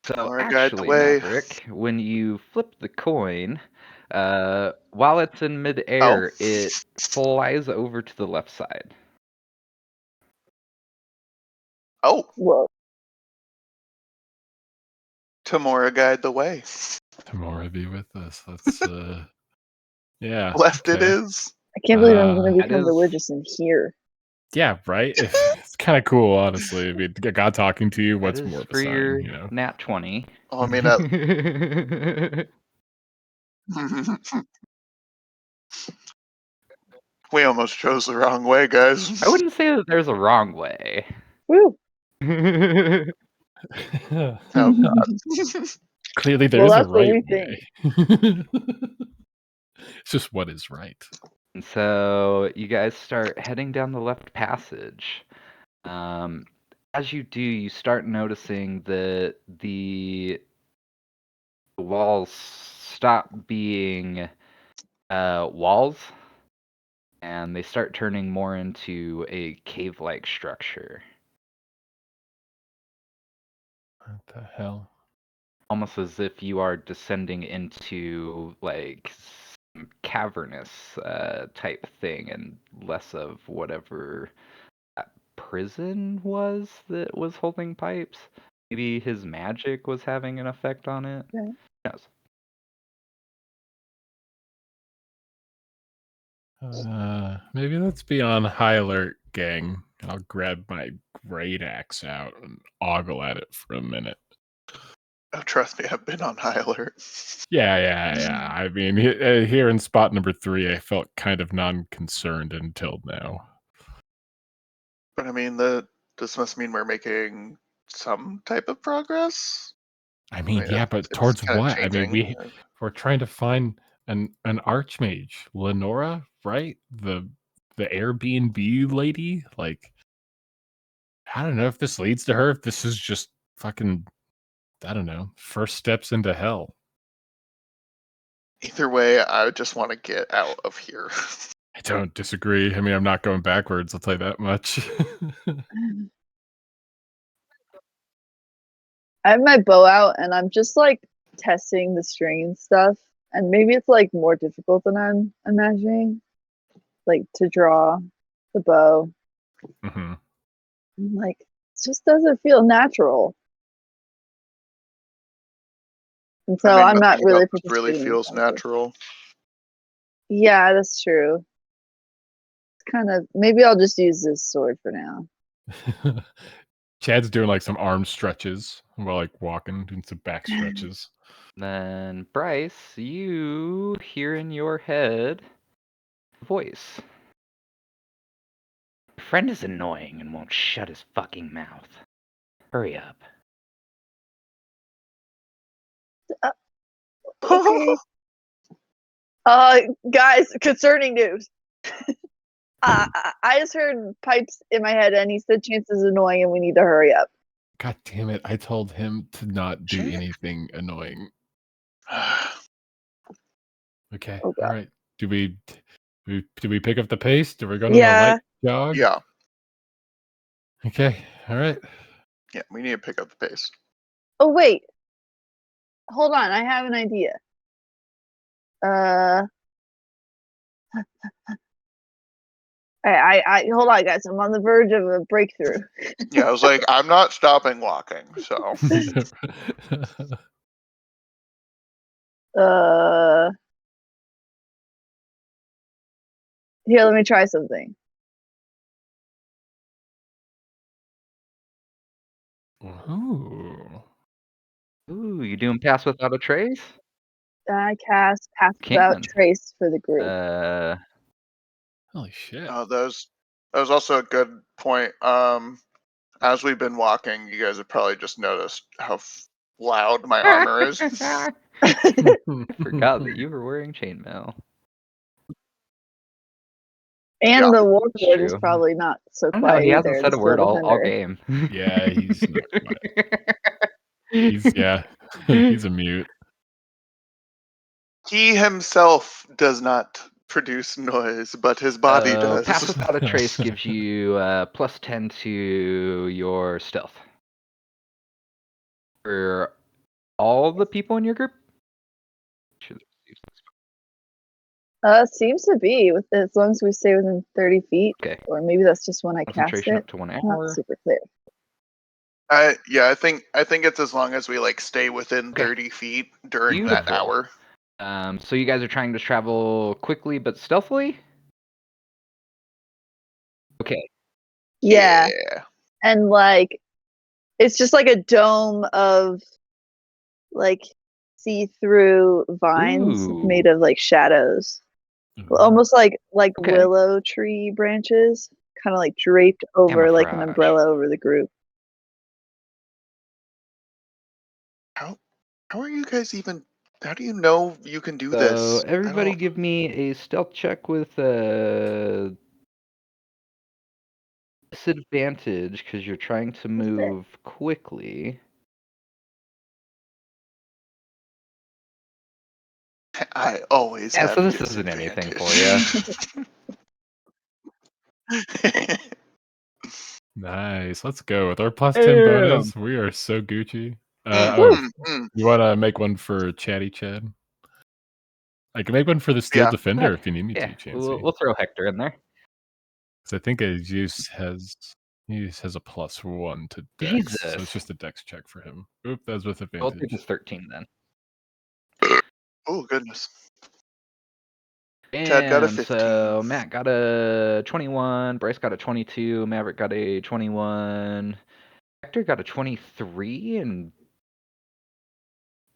Tamora guide the actually, way. Maverick, when you flip the coin, while it's in midair, it flies over to the left side. Oh, Whoa. Tamora guide the way. Tamora be with us. That's yeah. Left it okay. is. I can't believe I'm gonna That become is- religious in here. Yeah, right. It's kind of cool, honestly. I mean, God talking to you. That What's is more of a for your sign, you know? nat 20. Oh, I mean, we almost chose the wrong way, guys. I wouldn't say that there's a wrong way. Woo. Oh God. Clearly, Well, there's a that's what right we way. think. It's just what is right. And so you guys start heading down the left passage. As you do, you start noticing that the walls stop being walls, and they start turning more into a cave-like structure, What the hell? almost as if you are descending into like some cavernous type thing, and less of whatever that prison was that was holding pipes. Maybe his magic was having an effect on it. Okay. Who knows? Maybe let's be on high alert, gang. I'll grab my great axe out and ogle at it for a minute. Oh, trust me, I've been on high alert. Yeah. I mean, here in spot number 3, I felt kind of non-concerned until now. But I mean, this must mean we're making some type of progress. I mean, mean, yeah, but it's towards kinda what? I mean, changing. we're trying to find an archmage, Lenora, right? The Airbnb lady. Like, I don't know if this leads to her. If this is just fucking, I don't know, first steps into hell. Either way, I just want to get out of here. I don't disagree. I mean, I'm not going backwards. I'll tell you that much. I have my bow out and I'm just like testing the string and stuff. And maybe it's like more difficult than I'm imagining. Like to draw the bow. Mhm. I'm like, it just doesn't feel natural. And so I mean, I'm not nothing really about this really participating in the feels process. natural. Yeah, that's true. It's kind of maybe I'll just use this sword for now. Chad's doing like some arm stretches while like walking, doing some back stretches. Then Bryce, you hear in your head a voice. Your friend is annoying and won't shut his fucking mouth. Hurry up. Okay. Guys, concerning news. I just heard Pipes in my head and he said Chance is annoying and we need to hurry up. God damn it. I told him to not do Shit. anything annoying. Okay. Oh, God. All right. Do we pick up the pace? Do we go on Yeah. a light jog? Yeah, Okay. All right. yeah, we need to pick up the pace. Oh, wait. Hold on. I have an idea. I hold on, guys. I'm on the verge of a breakthrough. Yeah, I was like, I'm not stopping walking, so. Here, let me try something. Ooh. Ooh, you doing pass without a trace? I cast Pass Without Can. Trace for the group. Holy shit. Oh, that was also a good point. As we've been walking, you guys have probably just noticed how loud my armor is. I forgot that you were wearing chainmail. And Yeah. the warlord is True. probably not so I don't know. quiet He either. hasn't said the a word Steel all Defender. game. Yeah, he's not quiet. He's a mute. He himself does not produce noise, but his body does. Pass Without a Trace gives you plus 10 to your stealth. For all the people in your group? Seems to be with as long as we stay within 30 feet. Okay. Or maybe that's just when I cast Concentration it. up to 1 Not hour. super clear. Yeah, I think it's as long as we like stay within Okay. 30 feet during that Beautiful. hour. So you guys are trying to travel quickly but stealthily? Okay. Yeah. And like it's just like a dome of like see-through vines made of like shadows. Almost like Okay. willow tree branches, kind of like draped over like an Camouflage. umbrella over the group. How are you guys even? How do you know you can do So this? everybody give me a stealth check with disadvantage because you're trying to move quickly. I always have So this isn't anything for you. Nice. Let's go with our plus 10 bonus. We are so Gucci. You want to make one for Chatty Chad? I can make one for the Steel Defender if you need me to, Chancy. We'll throw Hector in there. Because I think Zeus has a +1 to Dex, so it's just a Dex check for him. Oop, that's with advantage. We'll take his 13 then. Oh goodness. Chad got a 15. So Matt got a 21, Bryce got a 22, Maverick got a 21, Hector got a 23, and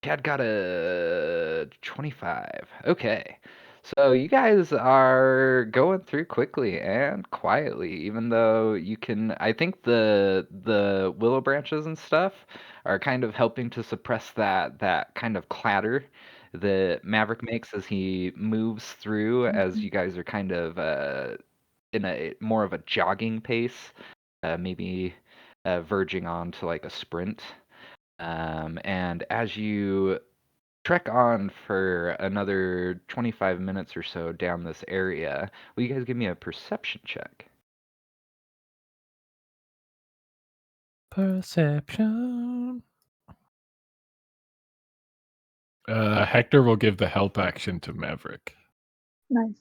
Chad got a 25. Okay. So you guys are going through quickly and quietly, even though you can. I think the willow branches and stuff are kind of helping to suppress that kind of clatter that Maverick makes as he moves through. As you guys are kind of in a more of a jogging pace, maybe verging on to like a sprint. And as you trek on for another 25 minutes or so down this area, will you guys give me a perception check? Perception. Hector will give the help action to Maverick. Nice.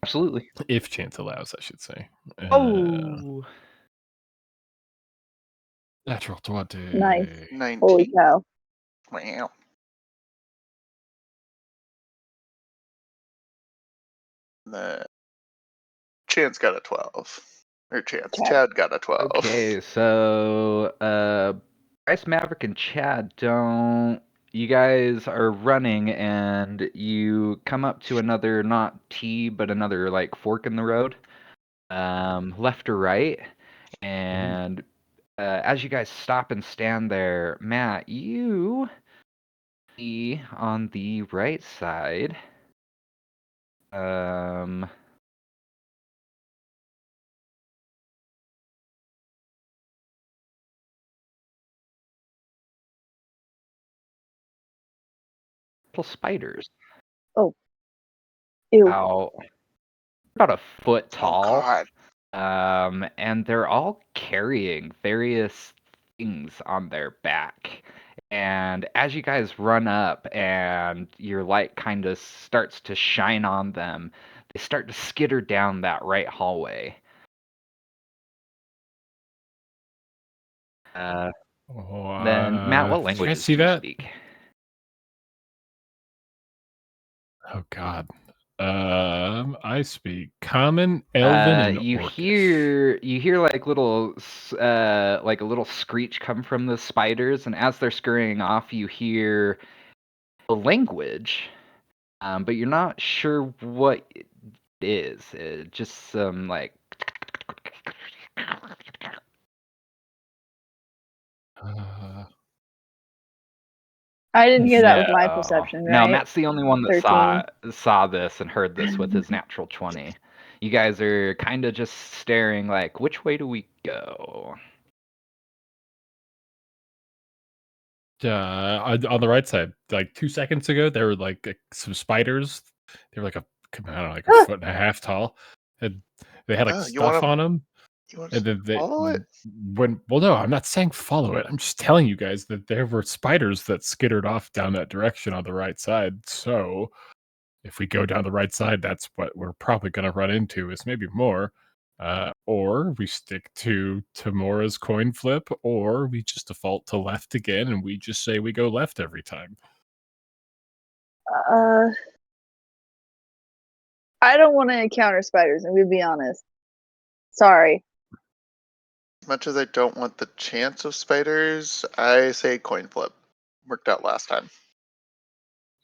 Absolutely. If chance allows, I should say. Natural 20. Nice. 19. Holy cow. Wow. Chance got a 12. Or Chad got a 12. Okay, so Bryce, Maverick, and Chad don't. You guys are running, and you come up to another not T, but another like fork in the road, left or right, and as you guys stop and stand there, Matt, you see on the right side, little spiders. Oh. Ew. About a foot tall. Oh God. And they're all carrying various things on their back. And as you guys run up and your light kind of starts to shine on them, they start to skitter down that right hallway. Then, Matt, what languages do you speak? Oh God. I speak Common, Elven, and you Orcish. hear like like a little screech come from the spiders, and as they're scurrying off, you hear a language, but you're not sure what it is. Just some like. I didn't hear that with my No. perception, No, right? Matt's the only one that 13. saw this and heard this with his natural 20. You guys are kind of just staring like, which way do we go? On the right side, like 2 seconds ago, there were like some spiders. They were like I don't know, like a foot and a half tall. And they had like Oh, stuff on them. You want And to then they follow it? well, no, I'm not saying follow it. I'm just telling you guys that there were spiders that skittered off down that direction on the right side. So if we go down the right side, that's what we're probably going to run into is maybe more. Or we stick to Tamora's coin flip, or we just default to left again and we just say we go left every time. I don't want to encounter spiders, I'm gonna be honest. Sorry. As much as I don't want the chance of spiders, I say coin flip. Worked out last time.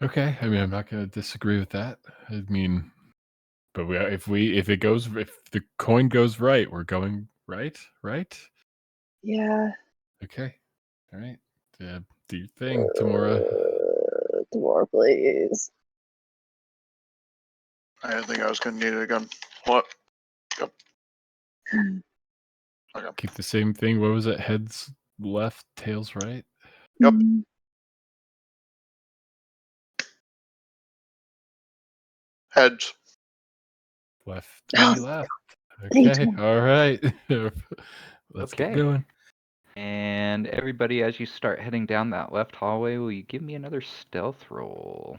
Okay, I mean, I'm not going to disagree with that. I mean, but if the coin goes right, we're going right, right? Yeah. Okay, all right. Do your thing, Tamora. Tamora, please. I didn't think I was going to need it again. What? Yep. Okay. Keep the same thing. What was it? Heads left, tails right. Yep. Heads. Left, Oh, left. thanks, Okay, Mom. all right. Let's Okay. get going. And everybody, as you start heading down that left hallway, will you give me another stealth roll?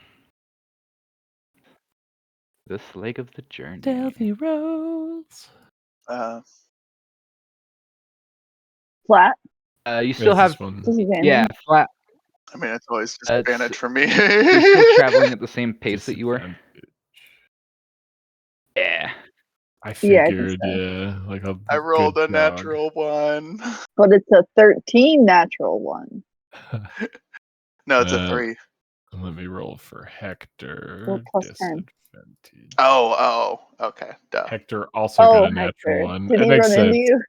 This leg of the journey. Stealthy rolls. Flat. You still have This one. Disadvantage. yeah, flat. I mean, it's always It's- disadvantage for me. You're still traveling at the same pace that you were. Disadvantage. Yeah. I Yeah, I think figured, so. yeah, like a I rolled good a dog. natural 1. But it's a 13 natural one. No, it's a 3. Let me roll for Hector. Well, plus 10. Disadvantage. Oh, okay. Duh. Hector also got a natural Hector. 1. Did It he makes run sense. into you?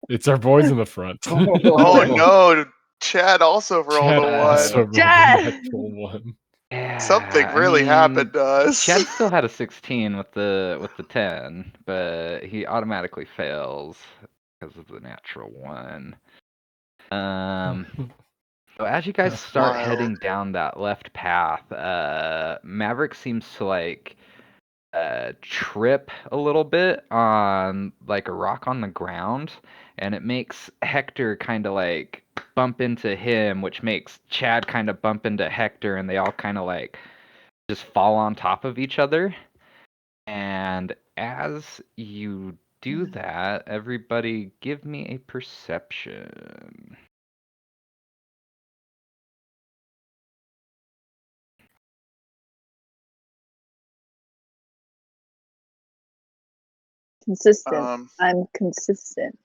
It's our boys in the front. Oh no, Chad also rolled Chad a 1. also rolled a Chad! natural 1. Yeah. Something really happened to us. Chad still had a 16 with the 10, but he automatically fails because of the natural 1. So as you guys start Wild. heading down that left path, Maverick seems to like trip a little bit on like a rock on the ground, and it makes Hector kind of like bump into him, which makes Chad kind of bump into Hector, and they all kind of like just fall on top of each other. And as you do that, everybody give me a perception. Consistent. I'm consistent.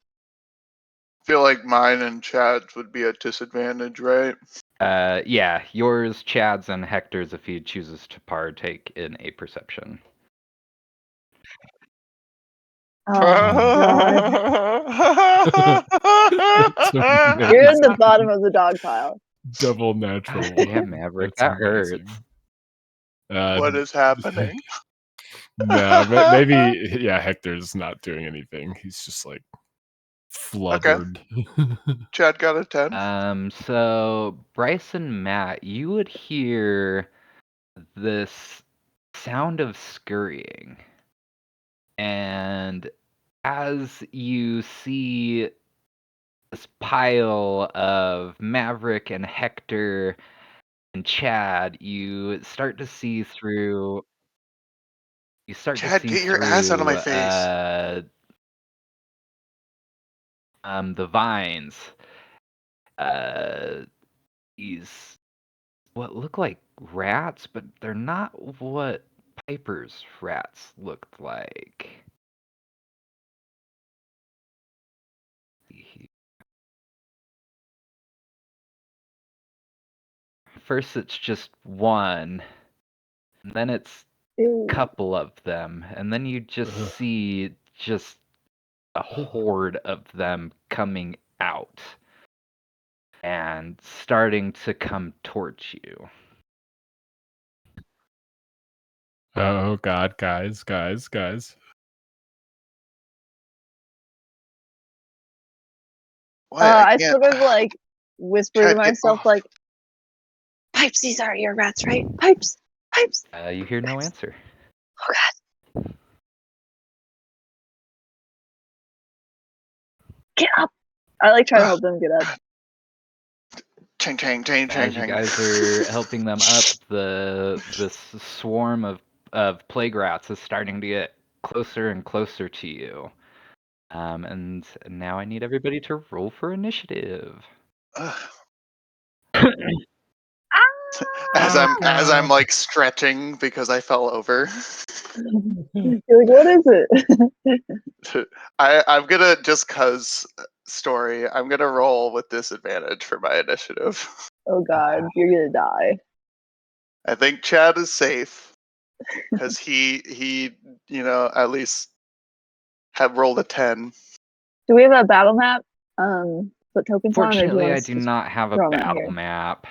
Feel like mine and Chad's would be a disadvantage, right? Yeah, yours, Chad's, and Hector's if he chooses to partake in a perception. Oh my god. You're in the bottom of the dog pile. Double natural 1. Damn, Maverick, That's that amazing. hurts. What is happening? No, maybe yeah, Hector's not doing anything. He's just like flubbered. Chad got a 10. So Bryce and Matt, you would hear this sound of scurrying. And as you see this pile of Maverick and Hector and Chad, you start to see through. You start Chad, to see get your ass out of my face. The vines. These what look like rats, but they're not what Piper's rats looked like. first it's just one, and then it's Ew. a couple of them, and then you just Ugh. see just a horde of them coming out and starting to come towards you. Oh God, guys. What? I I can't. sort of like whisper to Chad, get myself, off. like, Pipes, these are your rats, right? Pipes, Pipes. You hear no answer. Oh God. Get up. I like try to help them get up. Chang. As you guys are helping them up, this swarm of plague rats is starting to get closer and closer to you. And now I need everybody to roll for initiative. As Ah! I'm like stretching because I fell over. You're like, what is it? I'm gonna just cause story. I'm gonna roll with disadvantage for my initiative. Oh God, you're gonna die. I think Chad is safe because he at least have rolled a 10. Do we have a battle map? Put tokens on, or do you Fortunately, want I us do to not have a throw 'em out battle here? map.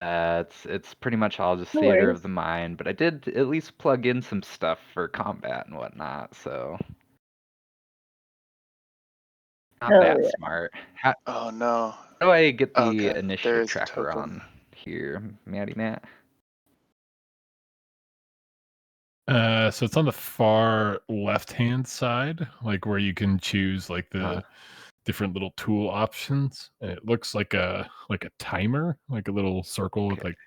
It's pretty much all just No theater worries. of the mind, but I did at least plug in some stuff for combat and whatnot, so not Hell that yeah. smart. How Oh no. do I get the Okay, there initiative is a tracker token. on here, Matt? So it's on the far left-hand side, like where you can choose like the different little tool options. And it looks like a timer, like a little circle with Okay. like,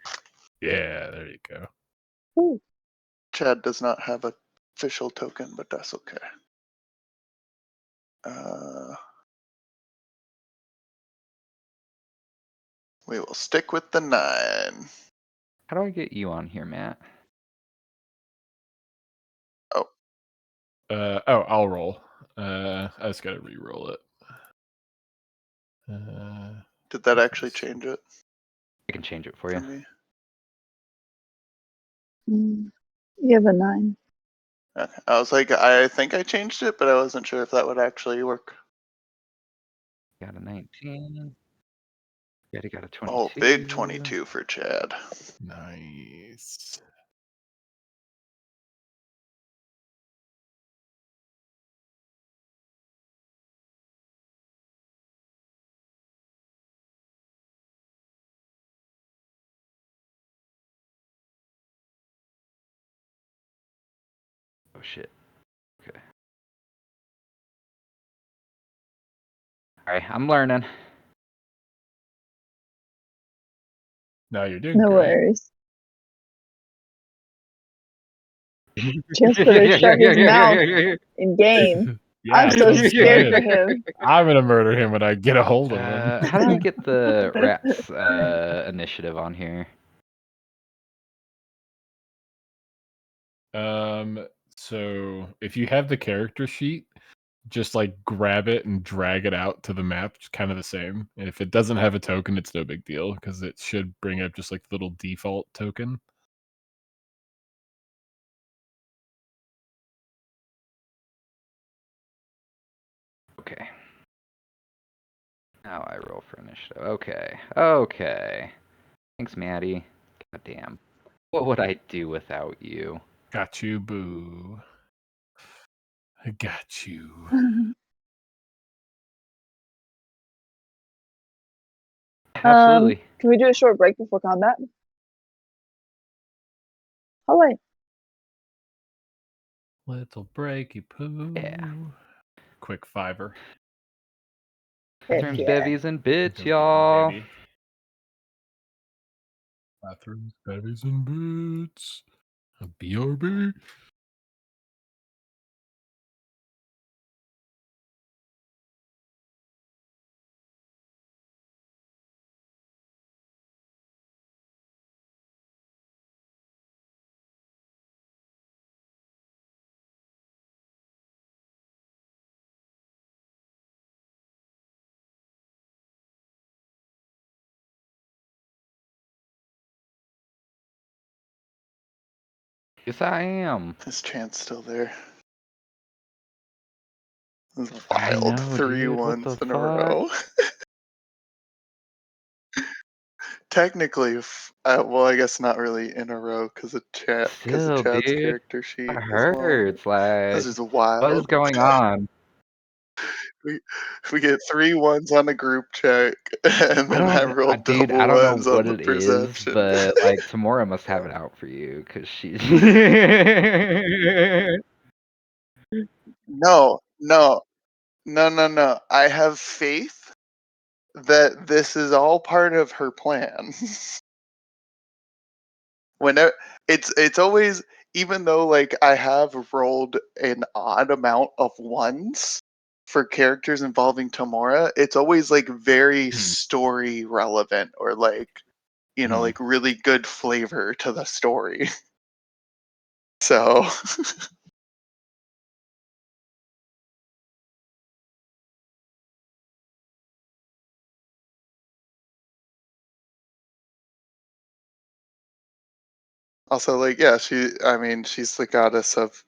yeah, there you go. Ooh. Chad does not have a official token, but that's okay. We will stick with the 9. How do I get you on here, Matt? I'll roll. I just gotta re-roll it. Did that actually change it I can change it for for you. me? You have a 9. Okay. I was like, I think I changed it, but I wasn't sure if that would actually work. Got a 19. Yeah, got a 22. Oh, big 22 for Chad. Nice. Oh shit. Okay. Alright, I'm learning. No, you're doing No great. worries. Just better shut his mouth in game. Yeah, I'm so I'm scared saying. for him. I'm gonna murder him when I get a hold of him. How do I get the rats initiative on here? So if you have the character sheet, just like grab it and drag it out to the map, it's kind of the same. And if it doesn't have a token, it's no big deal because it should bring up just like the little default token. Okay. Now I roll for initiative. Okay. Thanks, Maddie. God damn. What would I do without you? Got you, boo. I got you. Absolutely. Can we do a short break before combat? All right. Little breaky poo. Yeah. Quick $5. Heck Bathrooms, yeah. bevies, and bits, Go get 'em, y'all. baby. Bathrooms, bevies, and bits. BRB. Yes, I am. Is Chance still there? This is I wild. know, 3 dude. What ones the in a fuck? row. Technically, well, I guess not really in a row because of Still, Chad's dude. character sheet It as well. hurts. Like, This is what is wild. going on? We get 3 ones on a group check, and then I roll Dude, double I don't know ones on what the it is, perception. but like Tamora must have it out for you because she's. No. I have faith that this is all part of her plan. Whenever it's always, even though like I have rolled an odd amount of ones for characters involving Tamora, it's always like very story relevant or like like really good flavor to the story. So also like yeah, she's the goddess of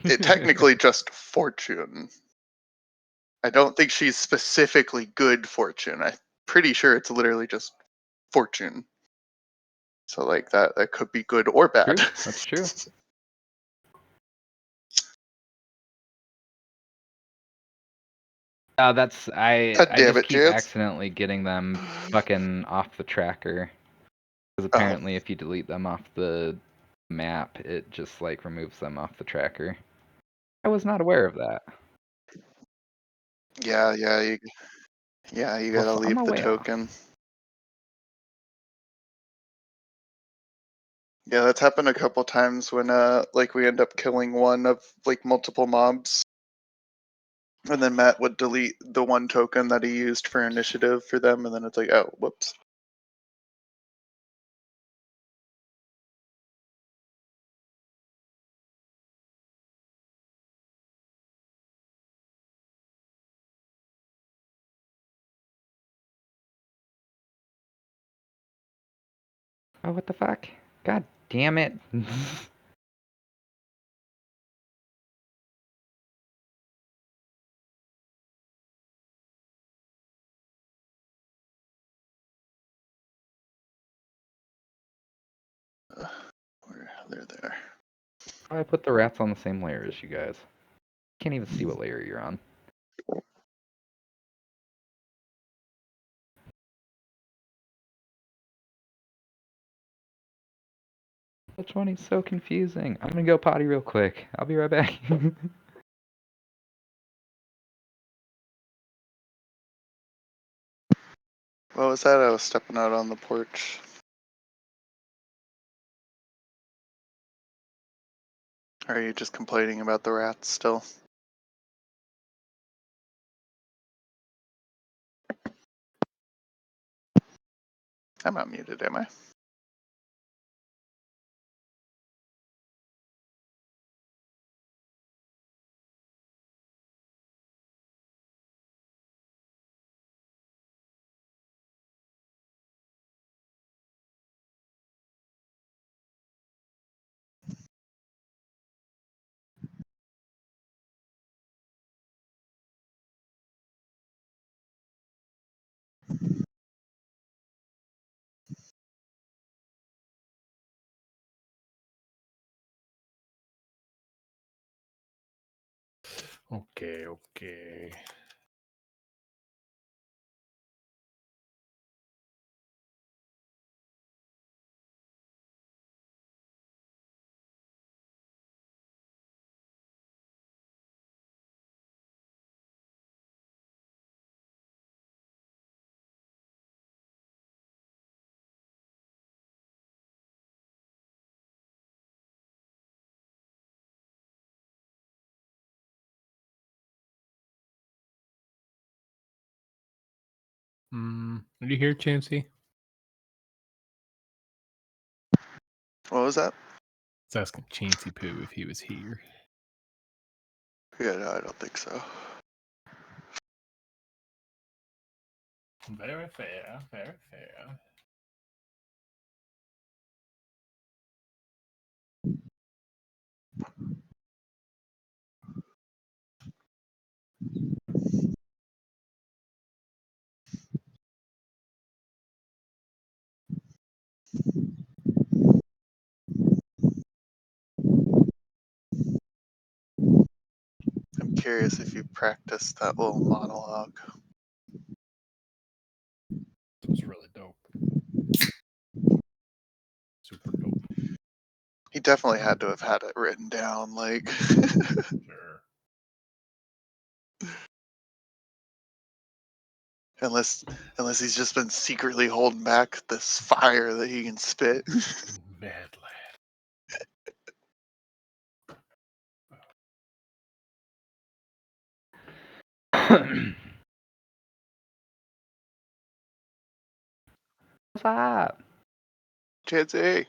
it, technically just fortune. I don't think she's specifically good fortune. I'm pretty sure it's literally just fortune. So like that could be good or bad. True. That's true. That's I God damn just it, keep Chance. accidentally getting them fucking off the tracker. Because apparently if you delete them off the map, it just like removes them off the tracker. I was not aware of that. Yeah, you Well, gotta so I'm leave the way off. token. Yeah, that's happened a couple times when like we end up killing one of like multiple mobs. And then Matt would delete the one token that he used for initiative for them, and then it's like, oh, whoops. Oh, what the fuck? God damn it. They're there. I put the rats on the same layer as you guys. Can't even see what layer you're on. Which one is so confusing? I'm gonna go potty real quick. I'll be right back. What was that? I was stepping out on the porch. Or are you just complaining about the rats still? I'm not muted, am I? Okay. Did you hear Chancy? What was that? It's asking Chancy Poo if he was here. Yeah, no, I don't think so. Very fair, very fair. curious if you practiced that little monologue. It was really dope. Super dope. He definitely had to have had it written down, like. Sure. unless he's just been secretly holding back this fire that he can spit. Mad lad. What's up? Chancy,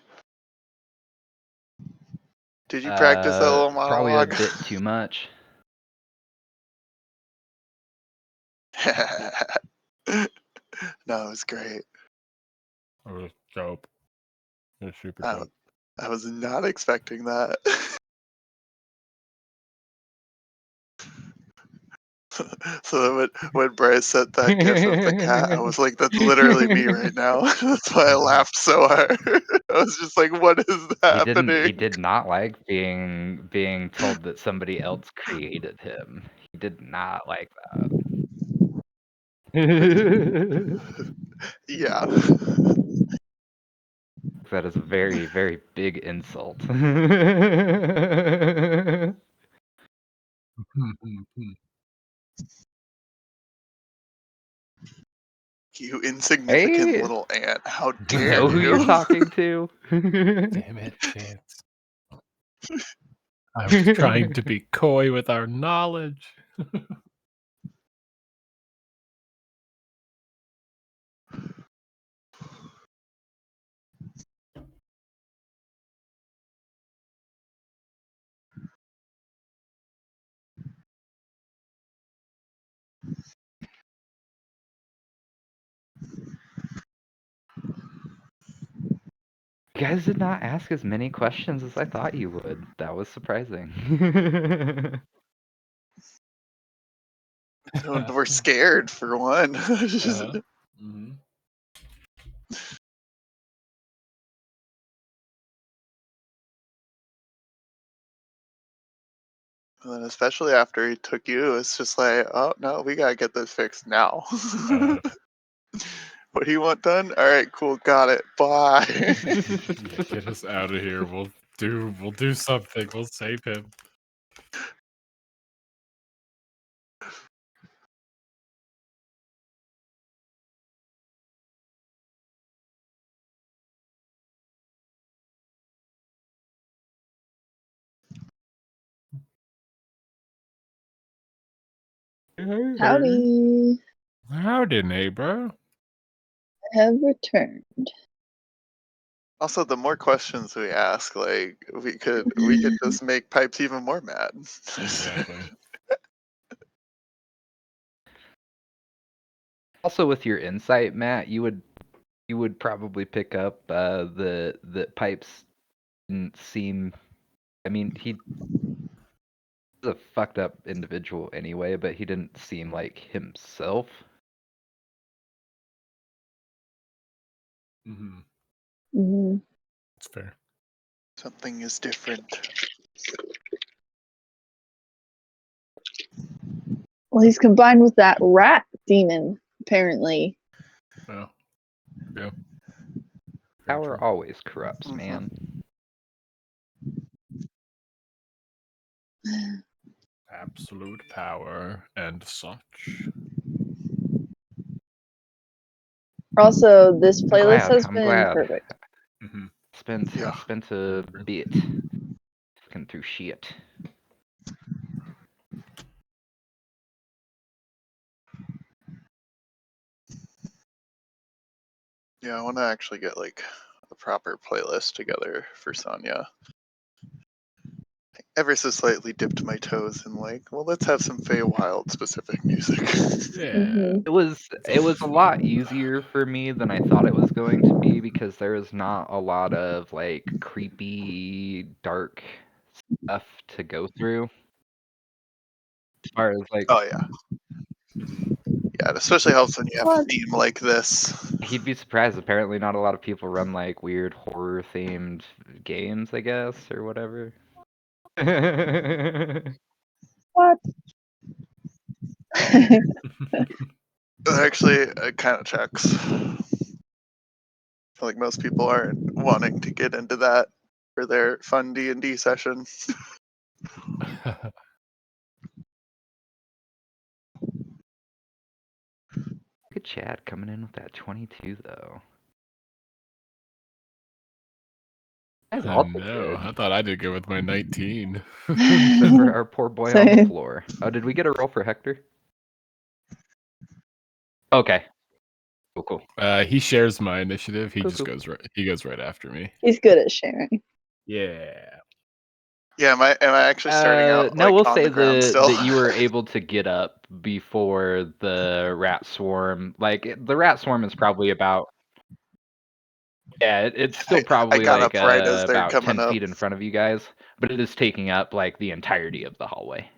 did you practice that little Probably a monologue? bit too much. No, it was great. It was dope. It was super I, dope. I was not expecting that. So when Bryce sent that gif of the cat, I was like, that's literally me right now. That's why I laughed so hard. I was just like, what is happening? He did not like being told that somebody else created him. He did not like that. Yeah. That is a very, very big insult. You insignificant Hey, little ant. How you dare know who you're you? talking to? Damn it, Chance. I was trying to be coy with our knowledge. You guys did not ask as many questions as I thought you would. That was surprising. We're scared for one. Mm-hmm. And then especially after he took you, it's just like, oh no, we gotta get this fixed now. What do you want done? All right, cool, got it. Bye. Yeah, get us out of here. We'll do something. We'll save him. Howdy. Howdy, neighbor. I have returned. Also, the more questions we ask, like we could just make Pipes even more mad. Exactly. Also, with your insight, Matt, you would probably pick up the Pipes didn't seem. I mean, he's a fucked up individual anyway, but he didn't seem like himself. Mm-hmm. Mm-hmm. It's fair. Something is different. Well, he's combined with that rat demon, apparently. Well, yeah. Very Power true. always corrupts, Mhm. man. Absolute power and such. Also, this I'm playlist glad. has I'm been glad. perfect. Mm-hmm. Yeah. Spent a bit looking through shit. Yeah, I want to actually get like a proper playlist together for Sonya. Ever so slightly dipped my toes in like, well, let's have some Feywild specific music. Yeah. Mm-hmm. It was a lot easier for me than I thought it was going to be because there is not a lot of like creepy, dark stuff to go through. As far as like Oh yeah, Mm-hmm. yeah. It especially helps when you have a What? theme like this. he'd be surprised. Apparently, not a lot of people run like weird horror themed games, I guess, or whatever. What? Actually, it kind of checks. I feel like most people aren't wanting to get into that for their fun D&D session. Look at Chad coming in with that 22, though. Guys I all did know. good. I thought I did good with my 19. Except for our poor boy on the Same. floor. Oh, did we get a roll for Hector? Okay. Cool. He shares my initiative. He Cool, just cool. goes right after me. He's good at sharing. Yeah. Yeah, am I actually starting out No, like we'll on say the ground still? that you were able to get up before the rat swarm. Like the rat swarm is probably about it's still I probably got like up right as they're about coming 10 up. feet in front of you guys, but it is taking up like the entirety of the hallway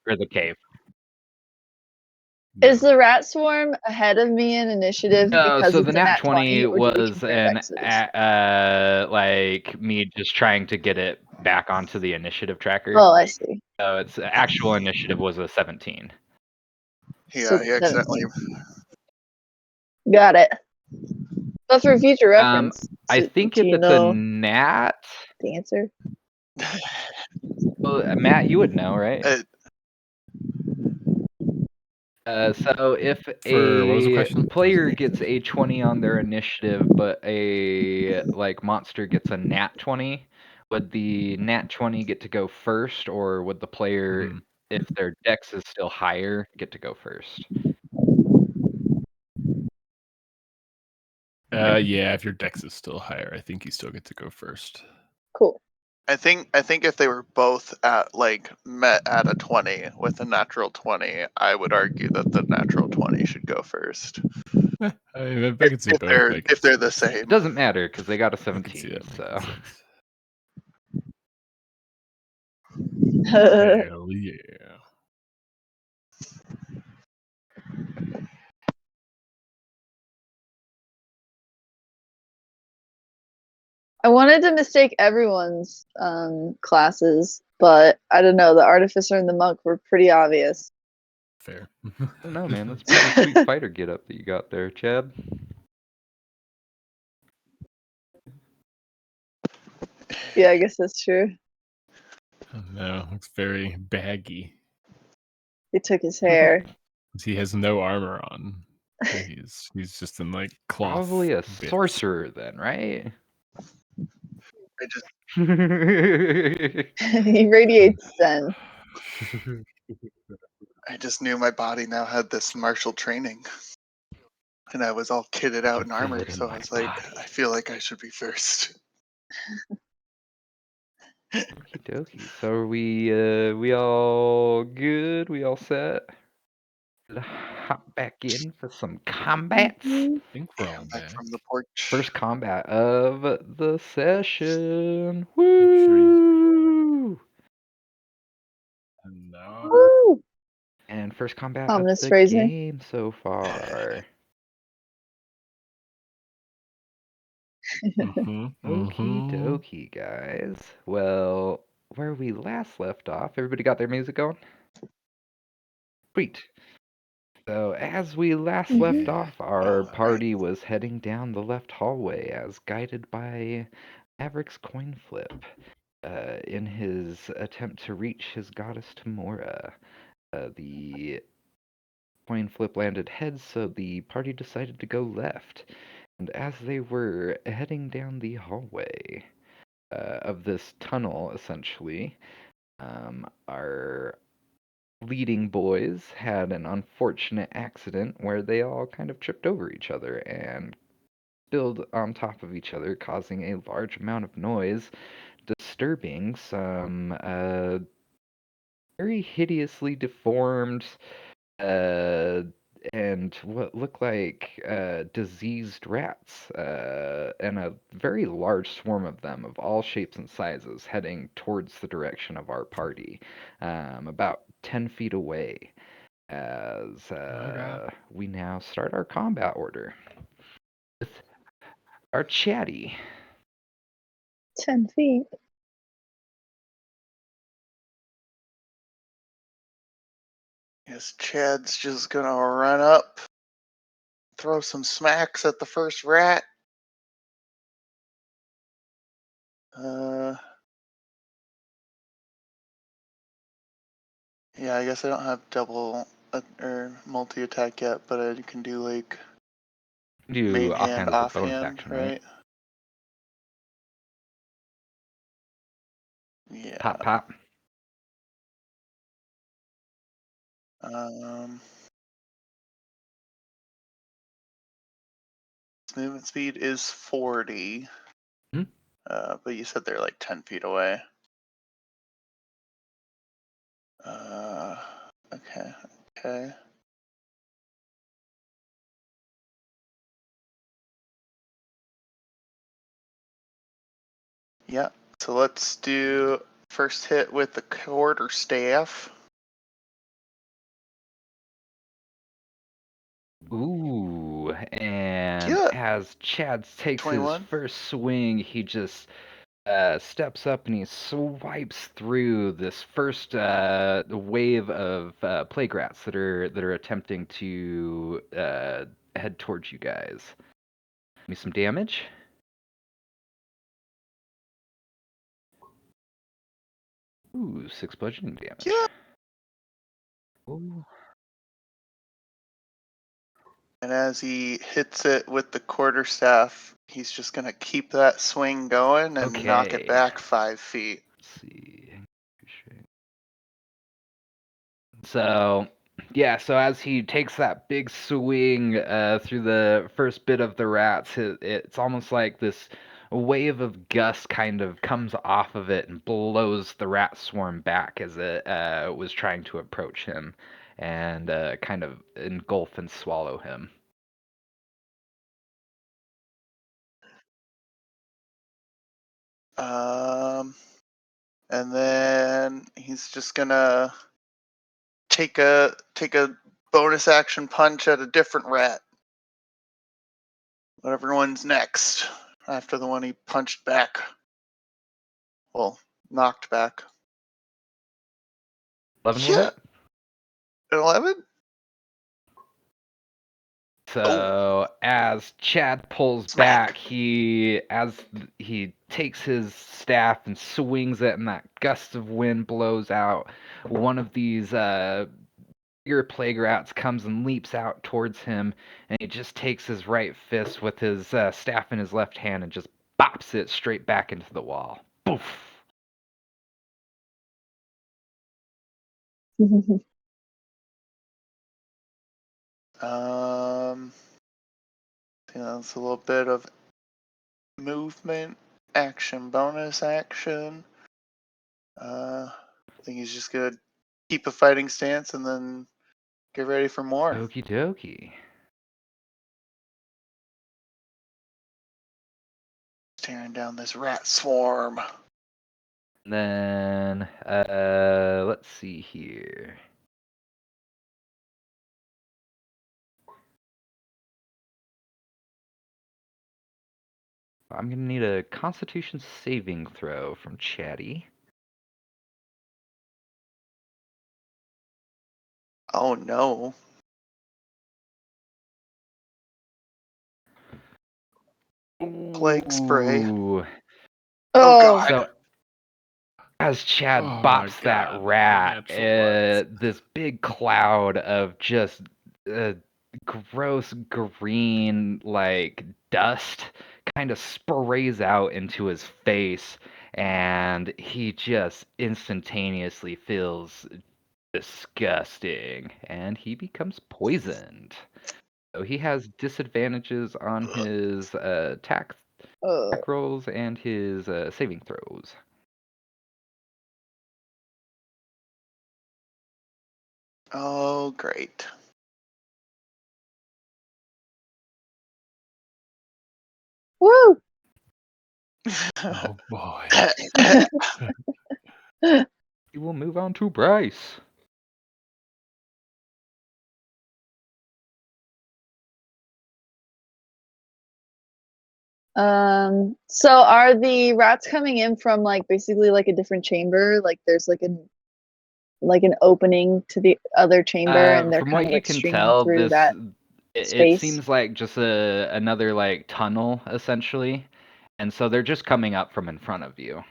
or the cave. Is the rat swarm ahead of me in initiative because So it's the a nat nat 20, or do we was compare an dexes? like me just trying to get it back onto the initiative tracker. Oh, I see. So its actual initiative was a 17. So Yeah, he accidentally. 17. Got it. But for future reference, I do think if you it's a know nat, the answer? well, Matt, you would know, right? So if For what was the a question? player gets a 20 on their initiative, but a like monster gets a nat 20, would the nat 20 get to go first, or would the player, Mhm. if their dex is still higher, get to go first? Yeah, if your dex is still higher, I think you still get to go first. Cool. I think if they were both at like met at a 20 with a natural 20, I would argue that the natural 20 should go first. I mean, I can see both making If they're the sense. same. It doesn't matter because they got a I can see 17. that So making sense. Hell yeah. I wanted to mistake everyone's classes, but I don't know. The artificer and the monk were pretty obvious. Fair. I don't know, man. That's a pretty sweet fighter get up that you got there, Chad. Yeah, I guess that's true. Oh, no, looks very baggy. He took his hair. He has no armor on. He's just in like cloth. Probably a bits. sorcerer then, right? I just He radiates Zen. knew my body now had this martial training. And I was all kitted out in Feel armor, it in so I my was like, body. I feel like I should be first. Okie dokie. So are we all good? We all set? Hop back in for some combats. Mhm. I think we're all Come back back. from the porch. First combat of the session. Sure Woo! No. Woo! And first combat Ominous of the phrasing. game so far. Okie dokie, guys. Well, where we last left off, everybody got their music going? Sweet. So, as we last left off, our All right. party was heading down the left hallway as guided by Maverick's coin flip in his attempt to reach his goddess Tamora. The coin flip landed heads, so the party decided to go left. And as they were heading down the hallway of this tunnel, essentially, our leading boys had an unfortunate accident where they all kind of tripped over each other and spilled on top of each other, causing a large amount of noise, disturbing some very hideously deformed and what looked like diseased rats, and a very large swarm of them of all shapes and sizes heading towards the direction of our party, about 10 feet away, as we now start our combat order with our chatty. 10 feet. Yeah, 10 feet. 10 Guess Chad's just gonna run up, throw some smacks at the first rat. Yeah, I guess I don't have double or multi attack yet, but I can do like Do main hand, offhand as a bonus offhand, action, right? right? Yeah. Pop, pop. Movement speed is 40. Hmm? But you said they're like 10 feet away. Okay. Yeah, so let's do first hit with the quarterstaff. Ooh, and Yeah. as Chad takes his 21. first swing, he just steps up and he swipes through this first wave of plague rats that are attempting to head towards you guys. Give me some damage. Ooh, 6 bludgeoning damage. Yeah. Ooh. And as he hits it with the quarterstaff, he's just gonna keep that swing going and knock it Okay. back 5 feet. Let's see. So, yeah, so as he takes that big swing through the first bit of the rats, it's almost like this wave of gust kind of comes off of it and blows the rat swarm back as it was trying to approach him and kind of engulf and swallow him. And then he's just gonna take a bonus action punch at a different rat. Whatever one's next after the one he punched back. Well, knocked back. 11 will Yeah. hit. 11? So as Chad pulls Smack. back, he takes his staff and swings it, and that gust of wind blows out. One of these bigger plague rats comes and leaps out towards him, and he just takes his right fist with his staff in his left hand and just bops it straight back into the wall. Boof. That's a little bit of movement, action, bonus action. I think he's just gonna keep a fighting stance and then get ready for more. Okie dokie. Tearing down this rat swarm. Then let's see here. I'm gonna need a Constitution saving throw from Chatty. Oh no. Plague spray. Ooh. Oh god. So as Chad Oh my bops that God, rat, natural this big cloud of just gross green like dust kind of sprays out into his face, and he just instantaneously feels disgusting, and he becomes poisoned. So he has disadvantages on his attack rolls and his saving throws. Oh great. Woo! Oh boy. We will move on to Bryce. So are the rats coming in from like basically like a different chamber? Like there's like like an opening to the other chamber, and they're From kind what of you like can streaming tell, through that it space. seems like just another like tunnel essentially, and so they're just coming up from in front of you.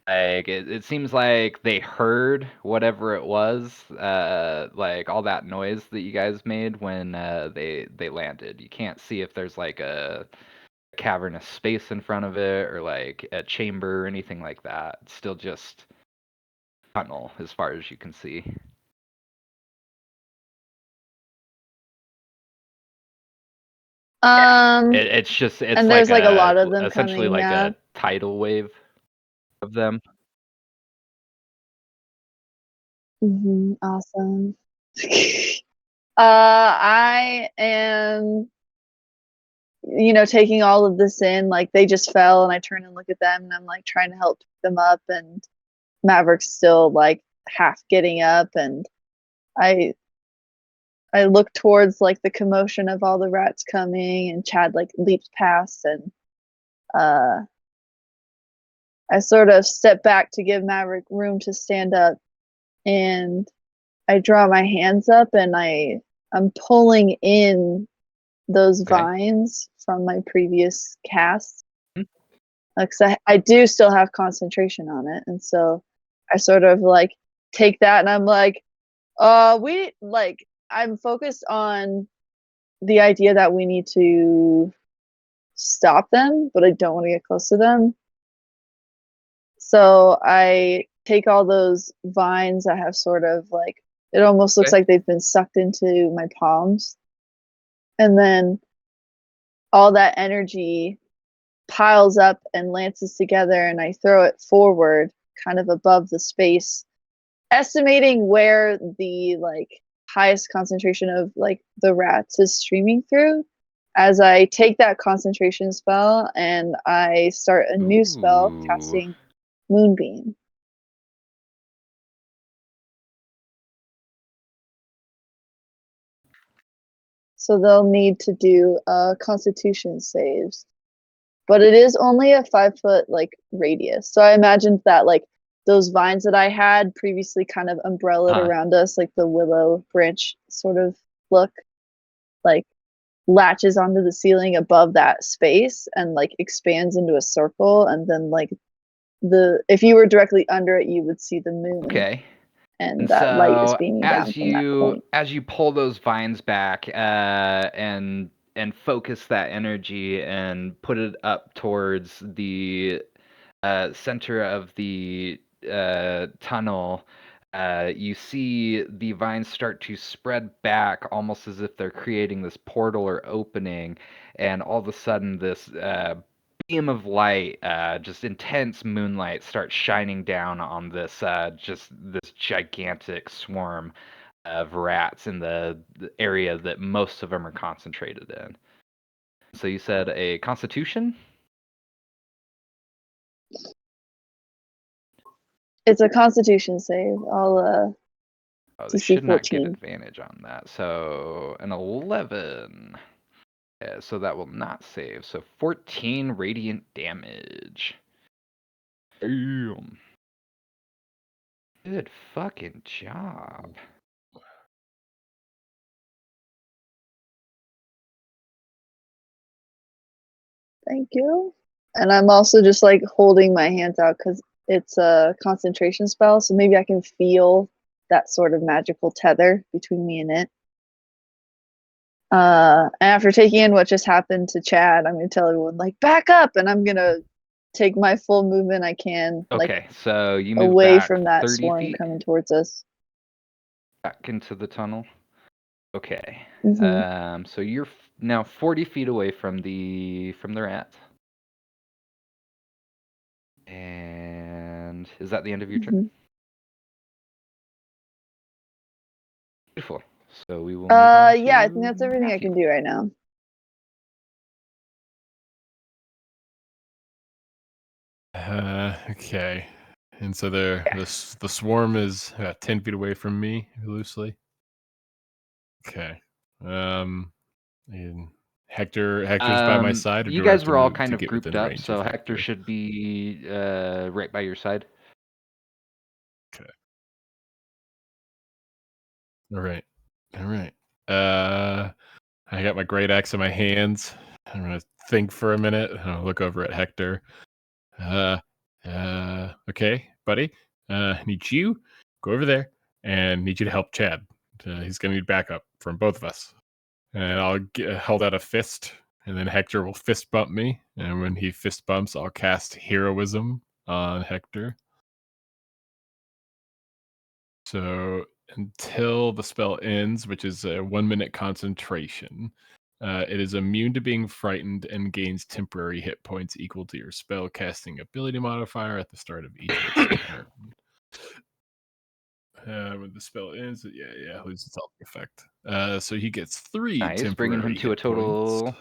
Like it seems like they heard whatever it was, like all that noise that you guys made when they landed. You can't see if there's like a cavernous space in front of it or like a chamber or anything like that. It's still just tunnel as far as you can see. It's just it's and like there's like a lot of them essentially coming like up. a tidal wave of them. Awesome. I am, taking all of this in. Like they just fell, and I turn and look at them, and I'm like trying to help pick them up, and Maverick's still like half getting up, and I look towards like the commotion of all the rats coming, and Chad like leaps past, and I sort of step back to give Maverick room to stand up, and I draw my hands up, and I'm pulling in those Okay. vines from my previous cast. Hmm. Because I do still have concentration on it, and so I sort of like take that, and I'm like, I'm focused on the idea that we need to stop them, but I don't want to get close to them. So I take all those vines that have sort of like, it almost looks Okay. like they've been sucked into my palms. And then all that energy piles up and lances together, and I throw it forward kind of above the space, estimating where the like highest concentration of like the rats is streaming through. As I take that concentration spell and I start a new spell Ooh. casting Moonbeam. So they'll need to do Constitution saves, but it is only a 5-foot like radius. So I imagined that like those vines that I had previously kind of umbrellaed around us, like the willow branch sort of look, like latches onto the ceiling above that space and like expands into a circle, and then like if you were directly under it, you would see the moon. Okay. And And that light is so beaming down from that point. as you pull those vines back and focus that energy and put it up towards the center of the tunnel, you see the vines start to spread back almost as if they're creating this portal or opening, and all of a sudden this beam of light, just intense moonlight, starts shining down on this just this gigantic swarm of rats in the area that most of them are concentrated in. So you said a Constitution? It's a Constitution save. I'll Oh, they DC should not get 14. advantage on that. So an 11. Yeah, so that will not save. So 14 radiant damage. Damn. Good fucking job. Thank you. And I'm also just like holding my hands out because it's a concentration spell, so maybe I can feel that sort of magical tether between me and it. And after taking in what just happened to Chad, I'm gonna tell everyone like back up, and I'm gonna take my full movement I can, like Okay, so you move away back from that 30 swarm feet coming towards us. back into the tunnel. Okay. Mhm. So you're now 40 feet away from the rat. And is that the end of your turn? Mhm. Beautiful. So we will move on Yeah, I to think that's everything I Matthew. can do right now. Okay. And so the swarm is 10 feet away from me, loosely. Okay. And Hector's by my side, or You do I have guys to were all move kind to of get grouped within up, range so of Hector Hector? should be right by your side. Okay. All right. I got my great axe in my hands. I'm gonna think for a minute. I'll look over at Hector. Okay, buddy. I need you go over there and need you to help Chad. He's gonna need backup from both of us. And I'll hold out a fist, and then Hector will fist bump me. And when he fist bumps, I'll cast heroism on Hector. So until the spell ends, which is a 1 minute concentration, it is immune to being frightened and gains temporary hit points equal to your spell casting ability modifier at the start of each of its turn. When the spell ends, it loses its health effect. So he gets 3 Nice, temporary bringing him to a hit points. total.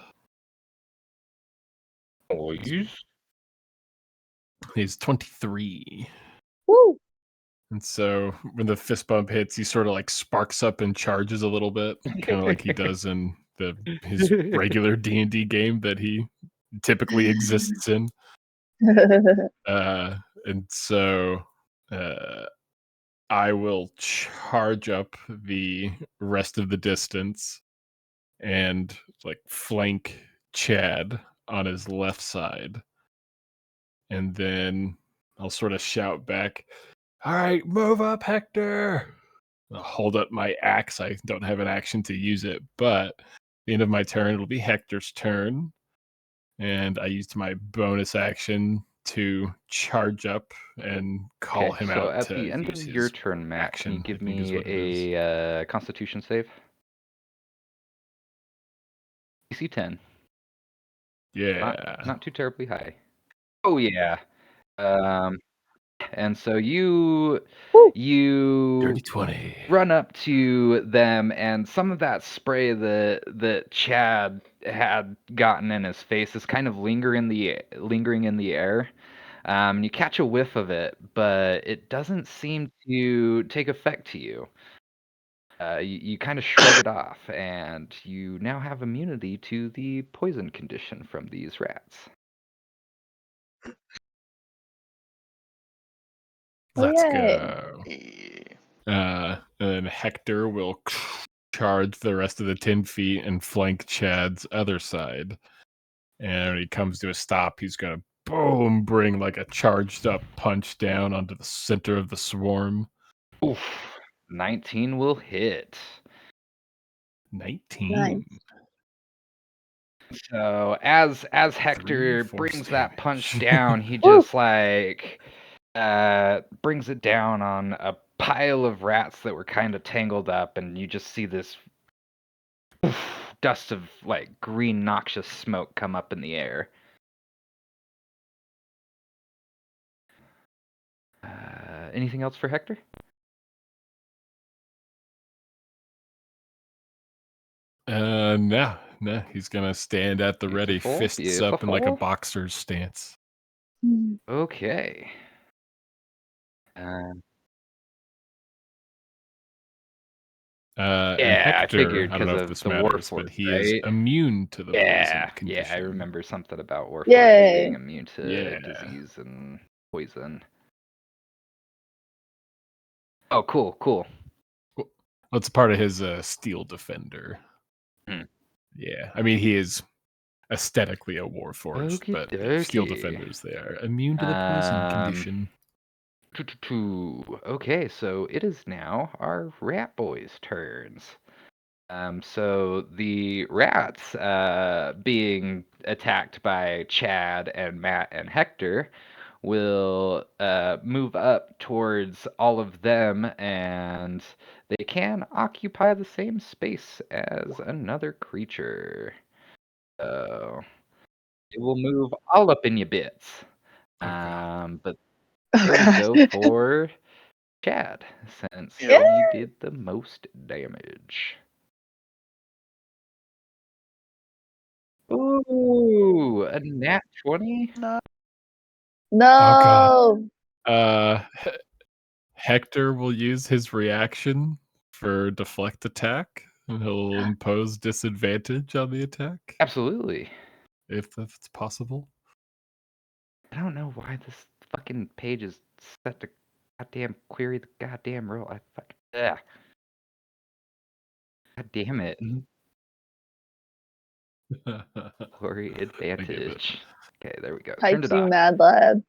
He's 23. Woo! And so when the fist bump hits, he sort of like sparks up and charges a little bit, kind of like he does in his regular D&D game that he typically exists in. And so I will charge up the rest of the distance and like flank Chad on his left side. And then I'll sort of shout back, "All right, move up, Hector." I'll hold up my axe. I don't have an action to use it, but at the end of my turn, it'll be Hector's turn. And I used my bonus action to charge up and call him so out at to the end of use your his turn, Matt, can you action, I give think is me what it is. a Constitution save? DC 10. Yeah. Not too terribly high. Oh yeah. And so you Dirty 20. run up to them, and some of that spray that Chad had gotten in his face is kind of lingering in the air. You catch a whiff of it, but it doesn't seem to take effect to you. You kind of shrug it off, and you now have immunity to the poison condition from these rats. Let's Yay. go. Yeah. And then Hector will charge the rest of the 10 feet and flank Chad's other side. And when he comes to a stop, he's going to boom, bring like a charged up punch down onto the center of the swarm. Oof. 19 will hit. 19. Nice. So as Hector 3 brings force that punch damage. down, he Woo! just like brings it down on a pile of rats that were kind of tangled up, and you just see this dust of like green noxious smoke come up in the air. Anything else for Hector? No, he's gonna stand at the ready, Beautiful, fists up in like a beautiful. boxer's stance. Okay. And Yeah, I Hector, figured I don't because know if of this the matters, but Warforged, he is right? immune to the poison Yeah, condition. I remember something about Warforged Yay. being immune to Yeah. disease and poison. Oh, cool. Well, it's part of his Steel Defender. Hmm. Yeah, I mean he is aesthetically a Warforged, but Steel Okey-dokey. Defenders, they are immune to the poison condition. Okay, so it is now our rat boys' turns. So the rats, being attacked by Chad and Matt and Hector, will move up towards all of them, and they can occupy the same space as another creature. So it will move all up in your bits. Oh, God. But Oh, they will God. go for Chad, since Yeah. he did the most damage. Ooh, a nat 20? No. Oh, God. No. Hector will use his reaction for deflect attack, and he'll impose disadvantage on the attack, Absolutely. if that's possible. I don't know why this fucking page is set to goddamn query the goddamn roll. God damn it. Glory I give it. advantage. Okay, there we go. Turned Pipes it you off. mad lad.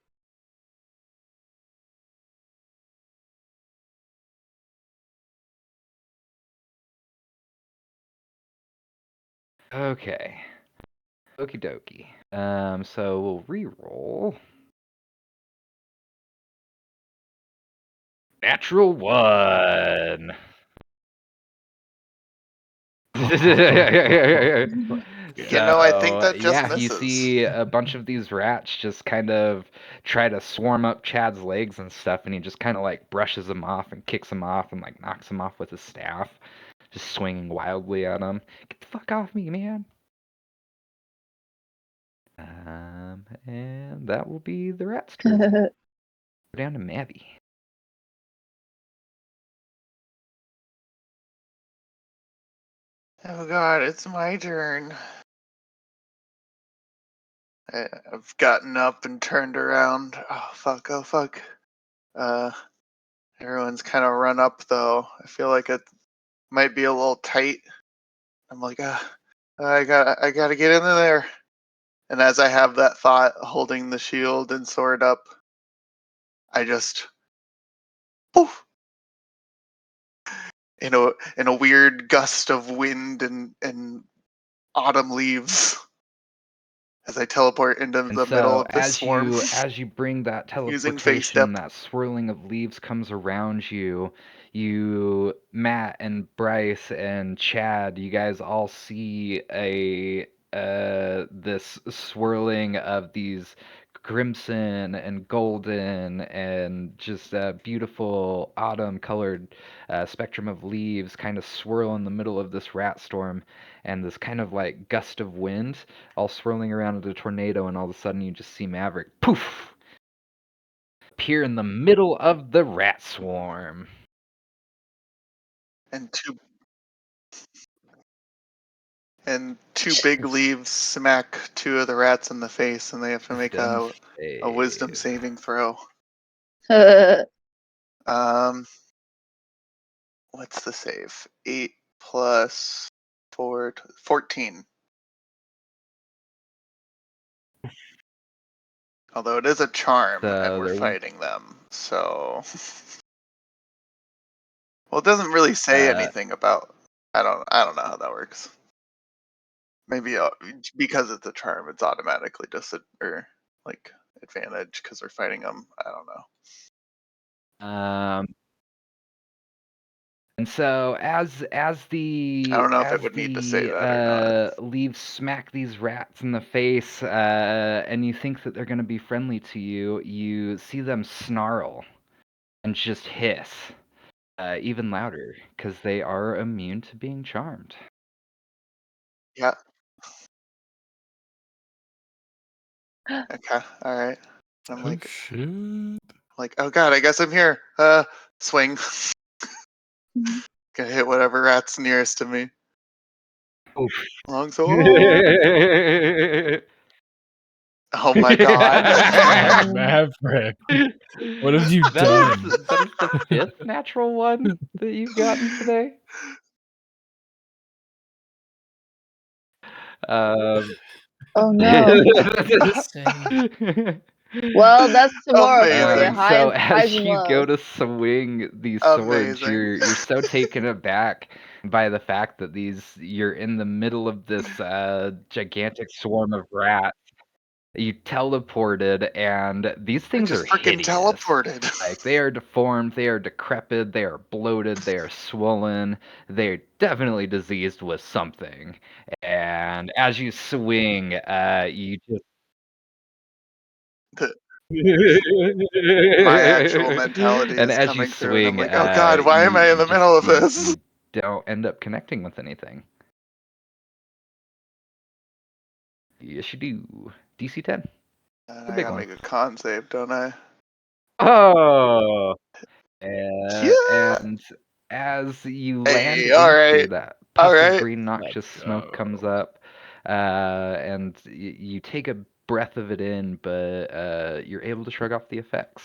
Okay. Okie dokie. So we'll re-roll. Natural 1. You know, I think So that just yeah, you misses. see a bunch of these rats just kind of try to swarm up Chad's legs and stuff, and he just kind of like brushes them off and kicks them off and like knocks them off with his staff, just swinging wildly at him. Get the fuck off me, man! And that will be the rat's turn. Go down to Mabby. Oh god, it's my turn. I've gotten up and turned around. Oh fuck, oh fuck. Everyone's kind of run up though. I feel like it might be a little tight. I'm like, I gotta get into there. And as I have that thought, holding the shield and sword up, I just poof in a weird gust of wind and autumn leaves as I teleport into And the middle so of the swarm as you bring that using face teleportation, step. that swirling of leaves comes around you. You, Matt and Bryce and Chad, you guys all see a this swirling of these crimson and golden and just beautiful autumn colored spectrum of leaves kind of swirl in the middle of this rat storm, and this kind of like gust of wind all swirling around in a tornado, and all of a sudden you just see Maverick poof appear in the middle of the rat swarm. And two big leaves smack two of the rats in the face, and they have to make Wisdom a wisdom save. saving throw. What's the save? 8 plus 4, 14. Although it is a charm, and So we're there will fighting them, so well, it doesn't really say anything about. I don't know how that works. Maybe because it's a charm, it's automatically just or like advantage because we're fighting them. I don't know. And so I don't know if it would need to say that or not. leaves smack these rats in the face, and you think that they're going to be friendly to you, you see them snarl and just hiss even louder because they are immune to being charmed. Yeah. Okay. All right. I'm Oh shit! oh god, I guess I'm here. Swing. Gonna hit whatever rat's nearest to me. Oof. Longsword. Oh my god. Maverick, what have you That is done? the fifth natural one that you've gotten today. Um, Oh no. Well, that's tomorrow for you. Amazing. So Highs as and you go lows. to swing these swords, Amazing. you're so taken aback by the fact that you're in the middle of this gigantic swarm of rats. You teleported, and these I things are just freaking hideous. teleported. Like, they are deformed, they are decrepit, they are bloated, they are swollen, they're definitely diseased with something. And as you swing, you just My actual mentality and is as you coming through, and I'm swing, like, oh god, why am I in the middle of this? you don't end up connecting with anything. Yes, you do. DC 10. The I big gotta one. make a con save, don't I? Oh! Yeah. And as you land Hey, into that all puff of right. green noxious smoke comes up, and you take a breath of it in, but you're able to shrug off the effects.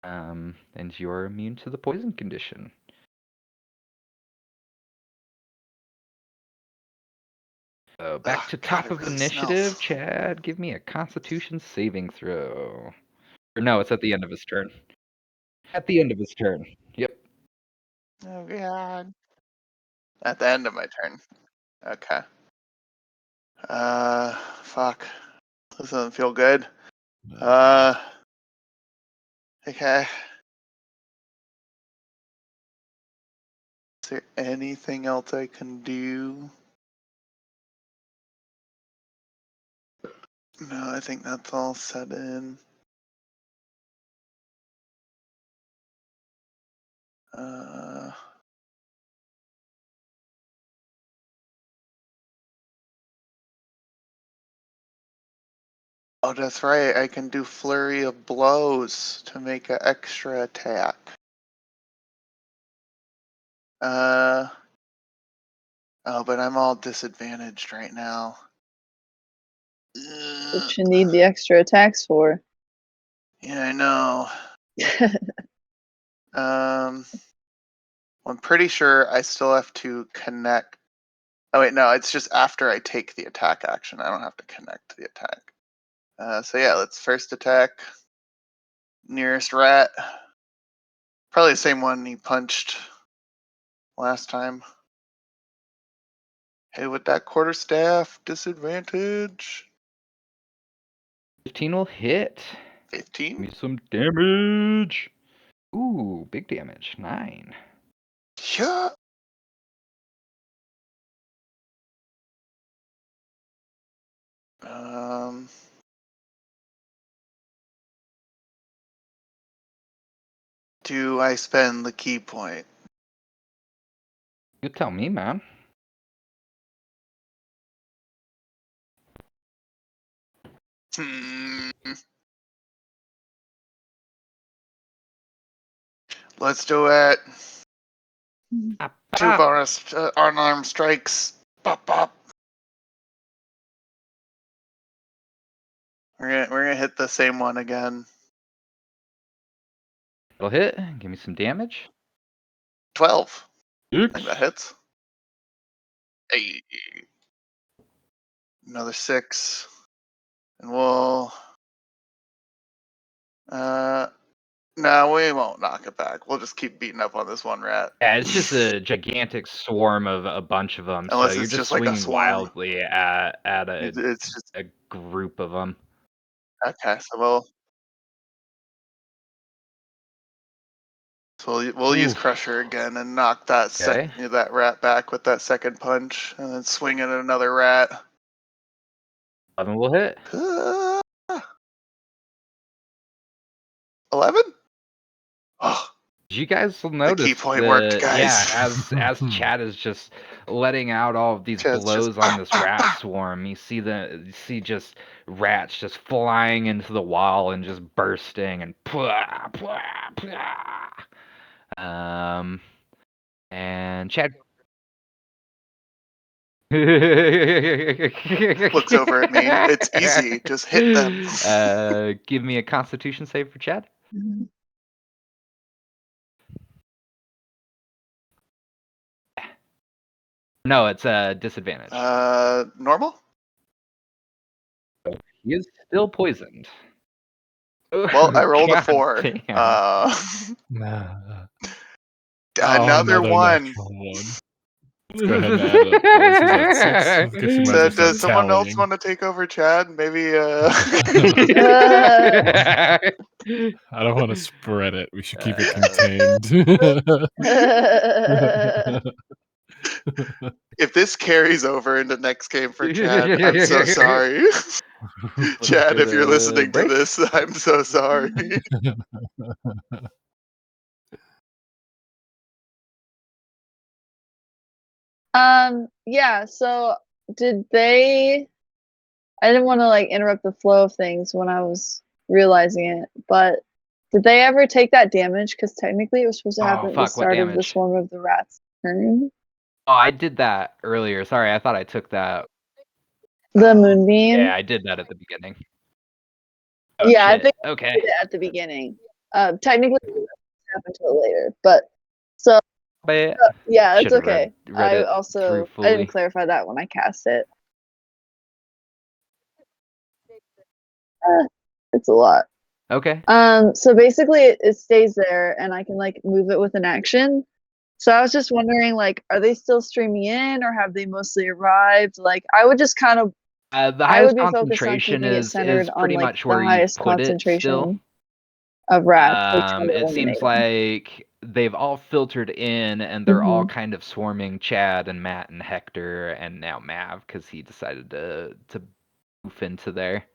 And you're immune to the poison condition. So back to God, top it of really initiative. smells. Chad, give me a Constitution saving throw. Or no, it's at the end of his turn. At the end of his turn. Yep. Oh God. At the end of my turn. Okay. Fuck. This doesn't feel good. Okay. Is there anything else I can do? No, I think that's all set in. Oh, that's right. I can do flurry of blows to make an extra attack. Oh, but I'm all disadvantaged right now. What you need the extra attacks for? Yeah, I know. I'm pretty sure I still have to connect. Oh wait, no, it's just after I take the attack action. I don't have to connect to the attack. So yeah, let's first attack nearest rat. Probably the same one he punched last time. Hey, with that quarterstaff, disadvantage. 15 will hit. 15. Give me some damage. Ooh, big damage. 9. Yeah. Do I spend the key point? You tell me, man. Let's do it. Pop, 2 pop. bonus unarmed strikes. Pop, pop. We're gonna hit the same one again. It'll hit. Give me some damage. 12. I Six. think that hits. Hey. Another 6. And we'll no, we won't knock it back. We'll just keep beating up on this one rat. Yeah, it's just a gigantic swarm of a bunch of them. So Unless you're it's just just like a swinging swarm. wildly at It's just a group of them. okay. So we'll use Oof. Crusher again and knock that Okay. that rat back with that second punch, and then swing at another rat. 11 will hit. 11. Oh, Did you guys the key notice point worked, guys. as Chad is just letting out all of these Chad's just blows on this rat swarm, you see just rats just flying into the wall and just bursting and pwah, pwah, pwah. And Chad looks over at me. It's easy. Just hit them. Give me a Constitution save for Chad. No, it's a disadvantage. Normal. He is still poisoned. Well, I rolled a God 4. damn. Another one. natural one. Let's go ahead and add it up, boys. Is that 6? I guess we might as well Does start someone else tallying. want to take over Chad? Maybe. I don't want to spread it. We should keep it contained. If this carries over into next game for Chad, I'm so sorry. Chad, if you're listening to this, I'm so sorry. Yeah, so did they I didn't want to like interrupt the flow of things when I was realizing it, but did they ever take that damage? Because technically it was supposed to happen at the Fuck, what start of the damage? swarm of the rats turn. Oh, I did that earlier. Sorry, I thought I took that. The moonbeam. Yeah, I did that at the beginning. Oh, yeah, shit. I think Okay. I did it at the beginning. Technically it happened to it later, but so But yeah, it's should've okay. read it through I fully. didn't clarify that when I cast it. It's a lot. Okay. So basically it stays there and I can like move it with an action. So I was just wondering, like, are they still streaming in or have they mostly arrived? Like, I would just kind of, The I would highest be focused on concentration keeping it is centered on pretty like much the where you highest put it still. concentration of rats, like trying to It eliminate seems them. like they've all filtered in and they're all Mhm. kind of swarming Chad and Matt and Hector and now Mav because he decided to poof into there.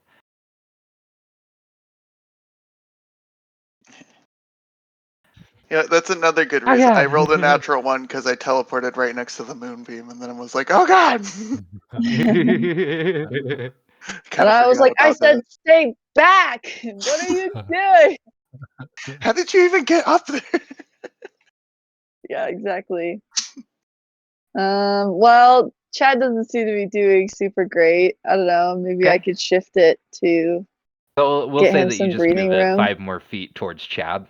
Yeah, that's another good Oh, reason. yeah. I rolled a natural one because I teleported right next to the moonbeam, and then I was like, "Oh God!" And Kind of I was forgot like, I about said, that. stay back. What are you doing? How did you even get up there? Yeah, exactly. Well, Chad doesn't seem to be doing super great. I don't know. Maybe I Okay. could shift it to So we'll get say him that you some just breathing move it room. 5 more feet towards Chad.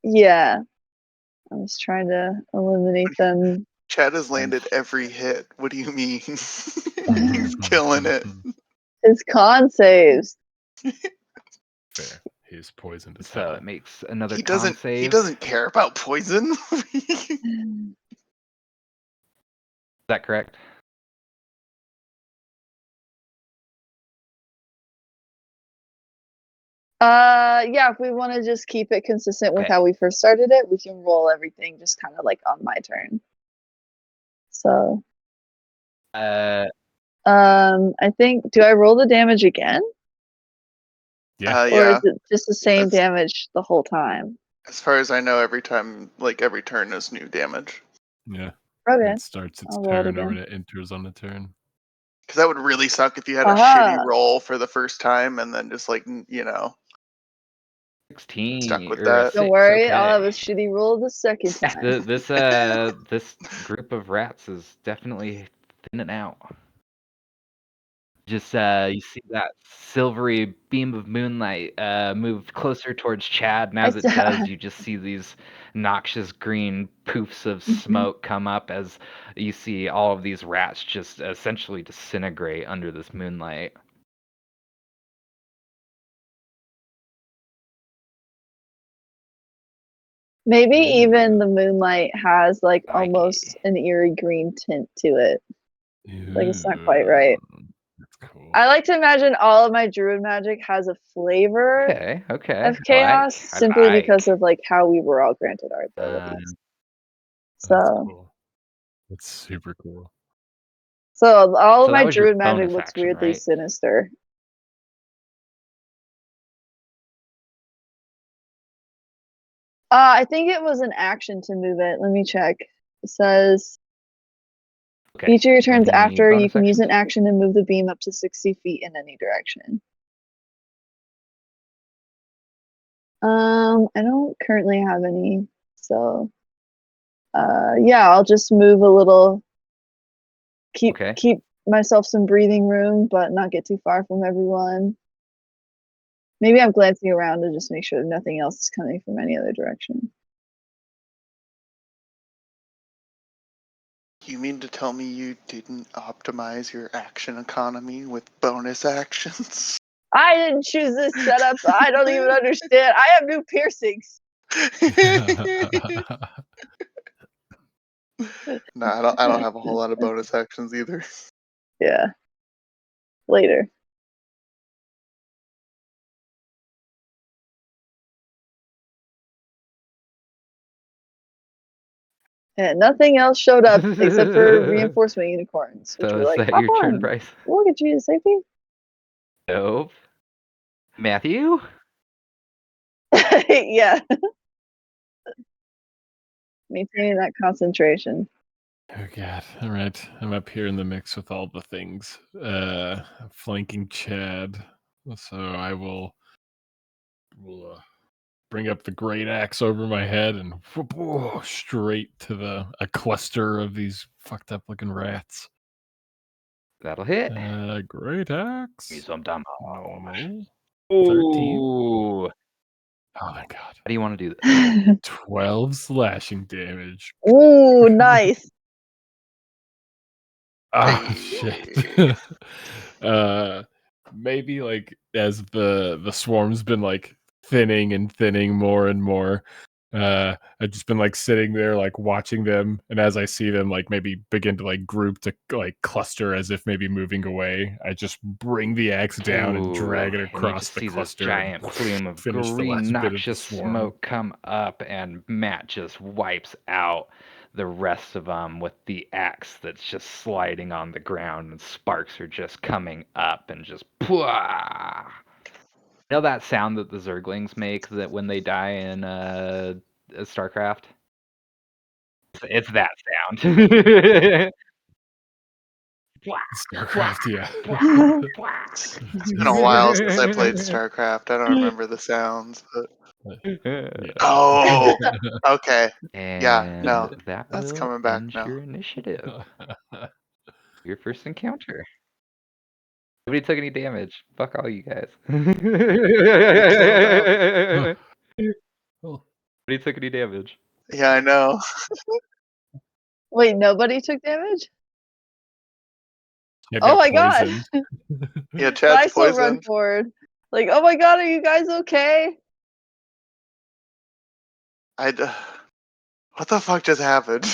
Yeah. I was trying to eliminate them. Chad has landed every hit. What do you mean? He's killing it. His con saves. Fair. He's poisoned as So hell. it makes another He con doesn't. save. He doesn't care about poison. Is that correct? Yeah, if we want to just keep it consistent with Okay. how we first started it, we can roll everything just kind of like on my turn. So, I think, do I roll the damage again? Yeah. Or Yeah. is it just the same That's- damage the whole time? As far as I know, every time, like every turn, is new damage. Yeah. Okay. It starts its I'll roll it turn or when again. it enters on a turn. Because that would really suck if you had a Haha. shitty roll for the first time and then just like you know 16 stuck with or that. a 6. Don't worry, Okay. I'll have a shitty roll the second time. This group of rats is definitely thinning out. Just you see that silvery beam of moonlight move closer towards Chad, and as it does, you just see these noxious green poofs of smoke come up as you see all of these rats just essentially disintegrate under this moonlight. Maybe Ooh. even the moonlight has like Spiky. almost an eerie green tint to it. Like it's not quite right. That's cool. I like to imagine all of my druid magic has a flavor Okay. of chaos simply because of like how we were all granted our abilities. That's So cool. That's super cool. So all of So that my was your druid magic bonus looks action, weirdly right? sinister. I think it was an action to move it. Let me check. It says Okay. each of your turns Any after, you bonus can use an actions? action to move the beam up to 60 feet in any direction. I don't currently have any, so yeah, I'll just move a little. Keep myself some breathing room, but not get too far from everyone. Maybe I'm glancing around to just make sure that nothing else is coming from any other direction. You mean to tell me you didn't optimize your action economy with bonus actions? I didn't choose this setup. I don't even understand. I have new piercings. No, I don't have a whole lot of bonus actions either. Yeah. Later. And nothing else showed up except for reinforcement unicorns, which So were is like, that hop your turn, on. Bryce? We'll get you to safety. Nope. Matthew? Yeah. Maintaining that concentration. Oh god. All right. I'm up here in the mix with all the things. Flanking Chad. So I will bring up the great axe over my head and straight to a cluster of these fucked up looking rats. That'll hit. Great axe. Give me some damage. Normal. Ooh. 13. Oh my god. How do you want to do this? 12 slashing damage. Ooh, nice. Oh shit. Maybe like as the swarm's been like thinning and thinning more and more. I've just been like sitting there like watching them, and as I see them like maybe begin to like group to like cluster as if maybe moving away, I just bring the axe down and drag it And you across just the see this cluster and giant plume of finish the green last bit of the noxious swarm. smoke come up, and Matt just wipes out the rest of them with the axe that's just sliding on the ground, and sparks are just coming up and just pwah! You know that sound that the Zerglings make that when they die in StarCraft? It's that sound. StarCraft, yeah. It's been a while since I played StarCraft. I don't remember the sounds, but oh, okay. Yeah, no, And that that's will coming back end now. your initiative. Your first encounter. Nobody took any damage. Fuck all you guys. Nobody took any damage. Yeah, I know. Wait, nobody took damage? Yeah, Oh got my god! poisoned. Yeah, But Chad's I still run poisoned. forward. Like, oh my god, are you guys okay? What the fuck just happened?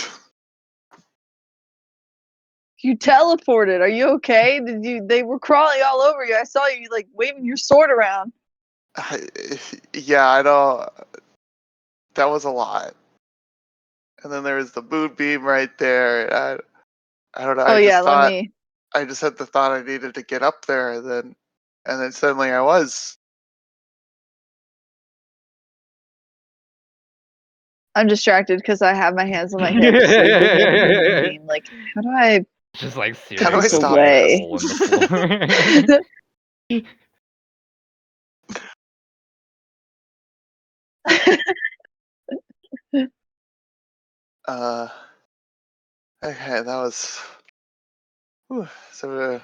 You teleported. Are you okay? They were crawling all over you. I saw you like waving your sword around. Yeah, I know. That was a lot. And then there was the moonbeam right there. I don't know. Oh I yeah, just let thought me. I just had the thought I needed to get up there, and then suddenly I was. I'm distracted because I have my hands on my hips, like looking at the moonbeam. Like, how do I Just like How do I searing a stop giant this? hole in the floor. Okay, that was. Whew, so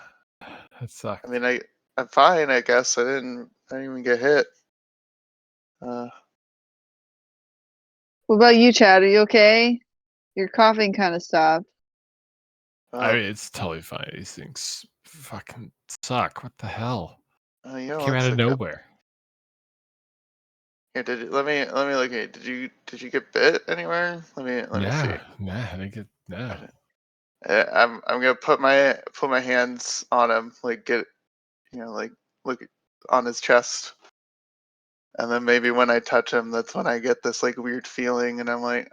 That sucked. I mean, I'm fine. I guess I didn't even get hit. What about you, Chad? Are you okay? Your coughing kind of stopped. I Oh, mean, it's totally fine. These things fucking suck. What the hell? you know, Came out it's of like nowhere. here. Let me look at. Did you get bit anywhere? Let me see. Nah, I didn't get no. I'm gonna put my hands on him, like get like look on his chest, and then maybe when I touch him, that's when I get this like weird feeling, and I'm like,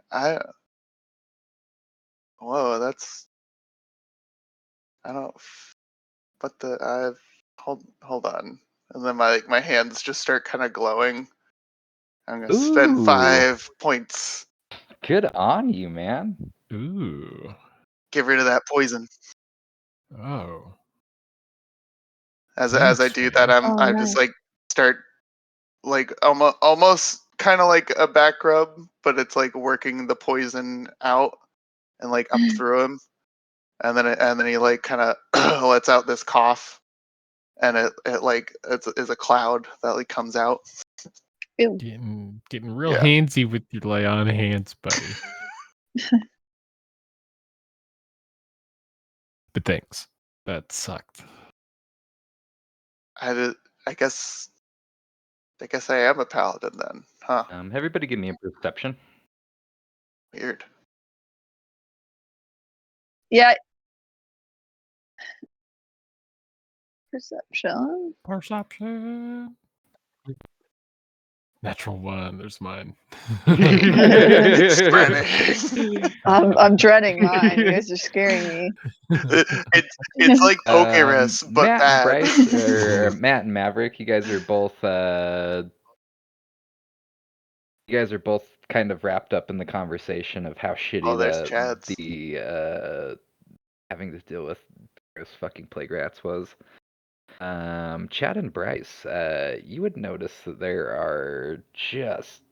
whoa, that's I don't. But hold on, and then my hands just start kind of glowing. I'm gonna spend Ooh, 5 points. good on you, man. Ooh. Get rid of that poison. Oh. As I Thanks, do that, man. Oh, I just nice. like start like almost kind of like a back rub, but it's like working the poison out and like up through him, and then he like kind of lets out this cough, and it like it's a cloud that like comes out. Ew. Getting real Yeah, handsy with your lay on hands, buddy. But thanks. That sucked. I did, I guess I am a paladin then, huh? Everybody give me a perception. Weird. Yeah. Perception. Perception. Natural 1. There's mine. Spreading. I'm dreading mine. You guys are scaring me. It's like Pokerus, but Matt and bad. Bryce, or Matt and Maverick, you guys are both kind of wrapped up in the conversation of how shitty Oh, there's Chad's. the having to deal with those fucking plague rats was. Chad and Bryce, you would notice that there are just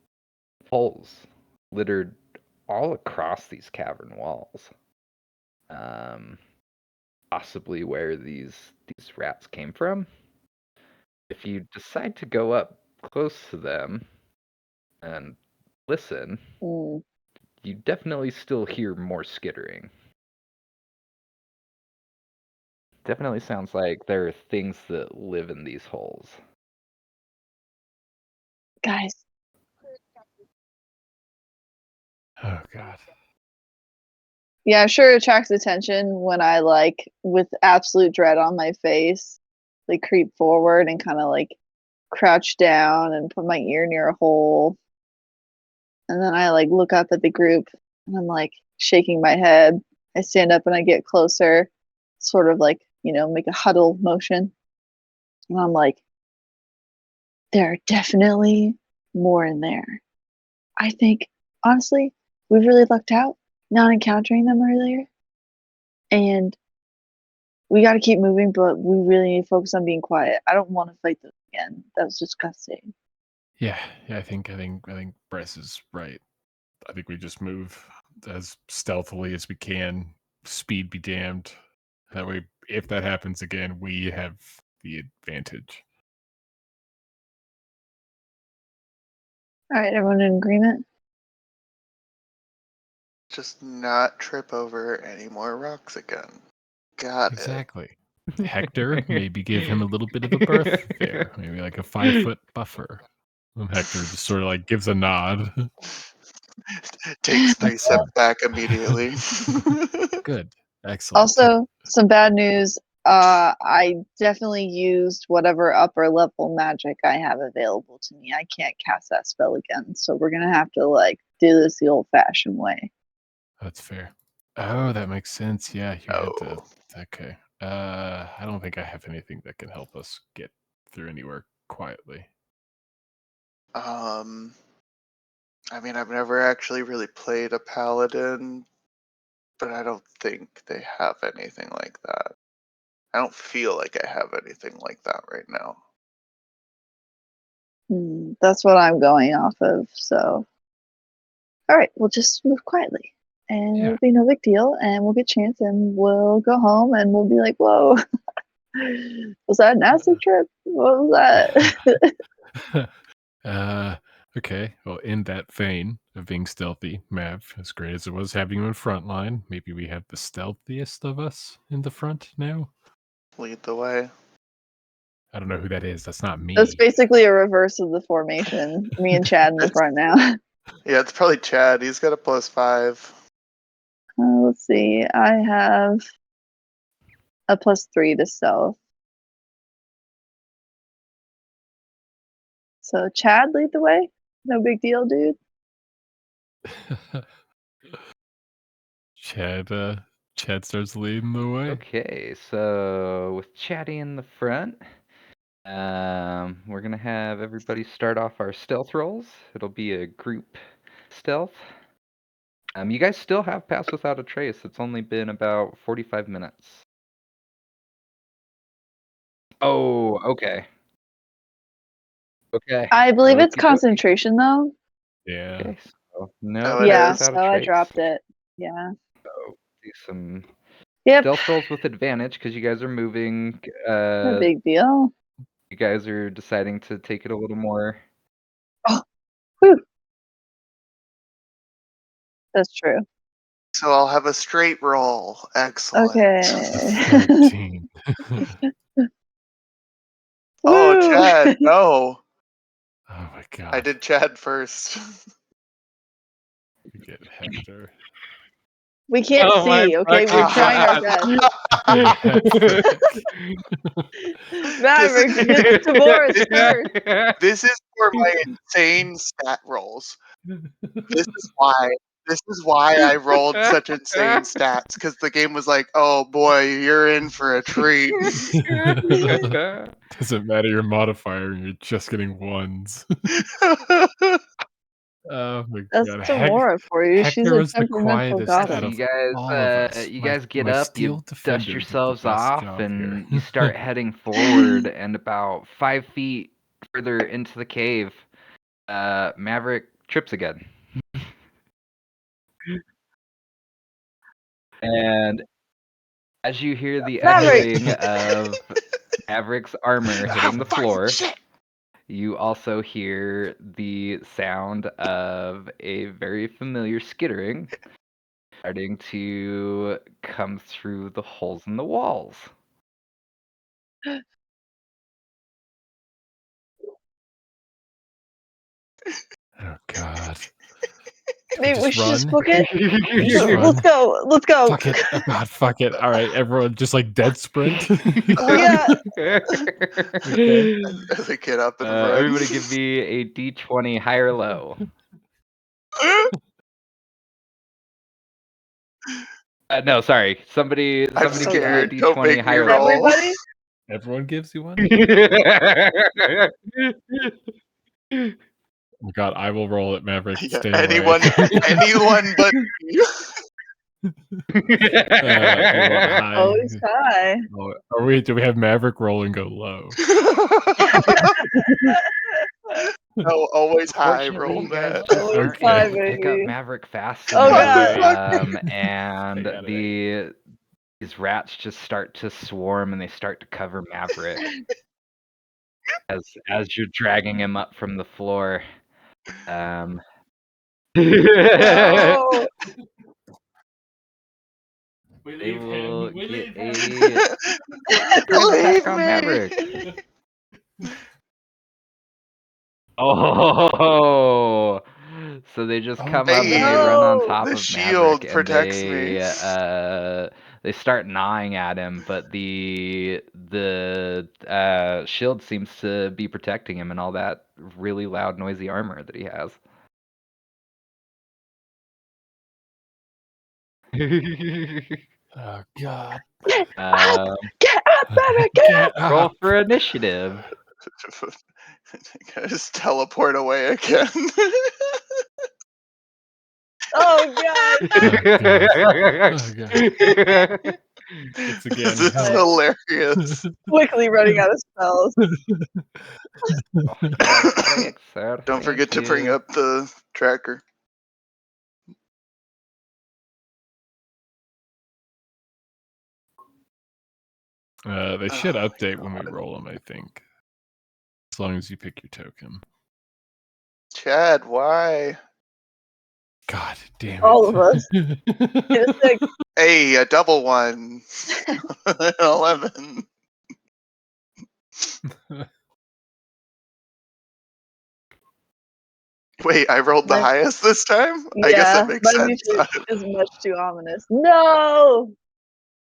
holes littered all across these cavern walls. Possibly where these rats came from. If you decide to go up close to them and listen, Mm. you definitely still hear more skittering. Definitely sounds like there are things that live in these holes. Guys, Oh God. yeah, sure attracts attention when I like with absolute dread on my face, like creep forward and kind of like crouch down and put my ear near a hole. And then I like look up at the group and I'm like shaking my head. I stand up and I get closer, sort of like, make a huddle motion. And I'm like, there are definitely more in there. I think, honestly, we really lucked out not encountering them earlier. And we got to keep moving, but we really need to focus on being quiet. I don't want to fight them again. That was disgusting. Yeah, I think Bryce is right. I think we just move as stealthily as we can. Speed be damned. That way, if that happens again, we have the advantage. All right, everyone in agreement? Just not trip over any more rocks again. Got Exactly. Hector, maybe give him a little bit of a berth there. Maybe like a 5-foot buffer. And Hector just sort of like gives a nod. it. Takes 3 steps back immediately. Good. Excellent. Also, some bad news. I definitely used whatever upper level magic I have available to me. I can't cast that spell again, so we're gonna have to like do this the old-fashioned way. That's fair. Oh, that makes sense. Yeah, you had to. Oh. Okay. I don't think I have anything that can help us get through anywhere quietly. I mean, I've never actually really played a paladin, but I don't think they have anything like that. I don't feel like I have anything like that right now. That's what I'm going off of. So, all right, we'll just move quietly, and Yeah. it'll be no big deal. And we'll get Chance, and we'll go home, and we'll be like, "Whoa, was that an acid trip? What was that?" Okay. Well, in that vein of being stealthy, Mav, as great as it was having you in front line, maybe we have the stealthiest of us in the front now. Lead the way. I don't know who that is. That's not me. That's basically a reverse of the formation. Me and Chad in the front now. Yeah, it's probably Chad. He's got a +5. Let's see. I have a +3 to stealth. So Chad, lead the way. No big deal, dude. Chad starts leading the way. Okay, so with Chatty in the front, we're gonna have everybody start off our stealth rolls. It'll be a group stealth. You guys still have Pass Without a Trace. It's only been about 45 minutes. Oh, okay. Okay. I believe it's Okey-dokey. concentration though. Yeah. Okay, so no Oh, it Yeah, Pass is. Without so a I Trace. dropped it. Yeah. So do some Yep. stealth rolls with advantage because you guys are moving. No big deal. You guys are deciding to take it a little more. Oh, whew. That's true. So I'll have a straight roll. Excellent. Okay. 13. Oh, Woo! Chad, no. Oh my god. I did Chad first. You get Hector. We can't Oh my see, okay? We're fucking trying our God. best. Maverick, get the Tavoris first. This is for my insane stat rolls. This is why I rolled such insane stats, because the game was like, oh boy, you're in for a treat. Doesn't matter your modifier, you're just getting ones. Oh my That's god. Tamora for you. She's Hector a was the temperamental quietest out goddess. So of you guys, all of us. you My- guys get my up, steel you defender dust did the yourselves best off, job and here. you start heading forward. And about 5 feet further into the cave, Maverick trips again. And as you hear the Maverick! echoing of Maverick's armor hitting the floor, you also hear the sound of a very familiar skittering starting to come through the holes in the walls. Oh God. Do Maybe we just should just run? book it. Just run. Let's go. Let's go. Fuck it. Oh God, fuck it. All right, everyone, just like dead sprint. Yeah. Okay. As I get up and run. Everybody give me a D20 high or low. No, sorry. Somebody I'm give me a scared. Don't D20 make high me or low. Everybody? Everyone gives you one? Oh God, I will roll it, Maverick. Yeah, Stay anyone but you. away. Do you want high? Always high. Oh, do we have Maverick roll and go low? No, always high. Unfortunately, Roll you guys that. just Always aren't high, able to pick up baby. Maverick fast Oh, enough. God. And I got these rats just start to swarm and they start to cover Maverick as you're dragging him up from the floor. No. They will get a surprise attack on Maverick. Oh, so they just come up and they run on No. top The of shield Maverick protects and me. they start gnawing at him, but the shield seems to be protecting him and all that really loud, noisy armor that he has. Oh God. Get up, Maverick, get up. Roll for initiative. I just teleport away again. Oh, God. Oh God. It's again. This is hilarious. Quickly running out of spells. Thanks, sir. Don't forget to bring up the tracker. They should Oh, update when we roll them, I think. As long as you pick your token. Chad, why? God damn it. All of us. Get a 6. Hey, a double one. 11. Wait, I rolled the My- highest this time? I guess that makes my sense. music is much too ominous. No.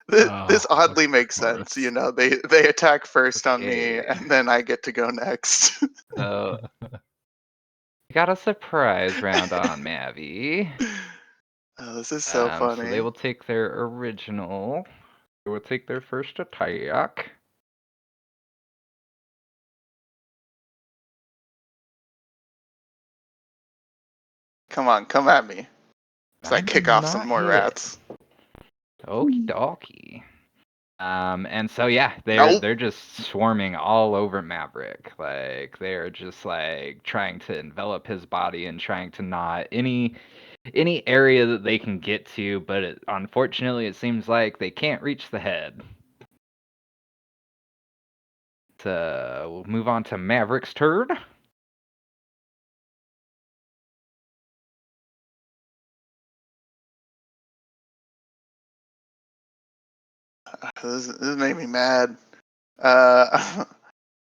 This oddly of makes course. sense. You know, they attack first on me, Okay. and then I get to go next. So, we got a surprise round on Mavi. Oh, this is so So funny. they will take their original. They will take their first attack. Come on, come at me. So I kick off some Not more hit. rats. Okie dokie. And so yeah, Nope. they're just swarming all over Maverick. Like they're just like trying to envelop his body and trying to gnaw any area that they can get to, but unfortunately it seems like they can't reach the head. So we'll move on to Maverick's turn. This made me mad. I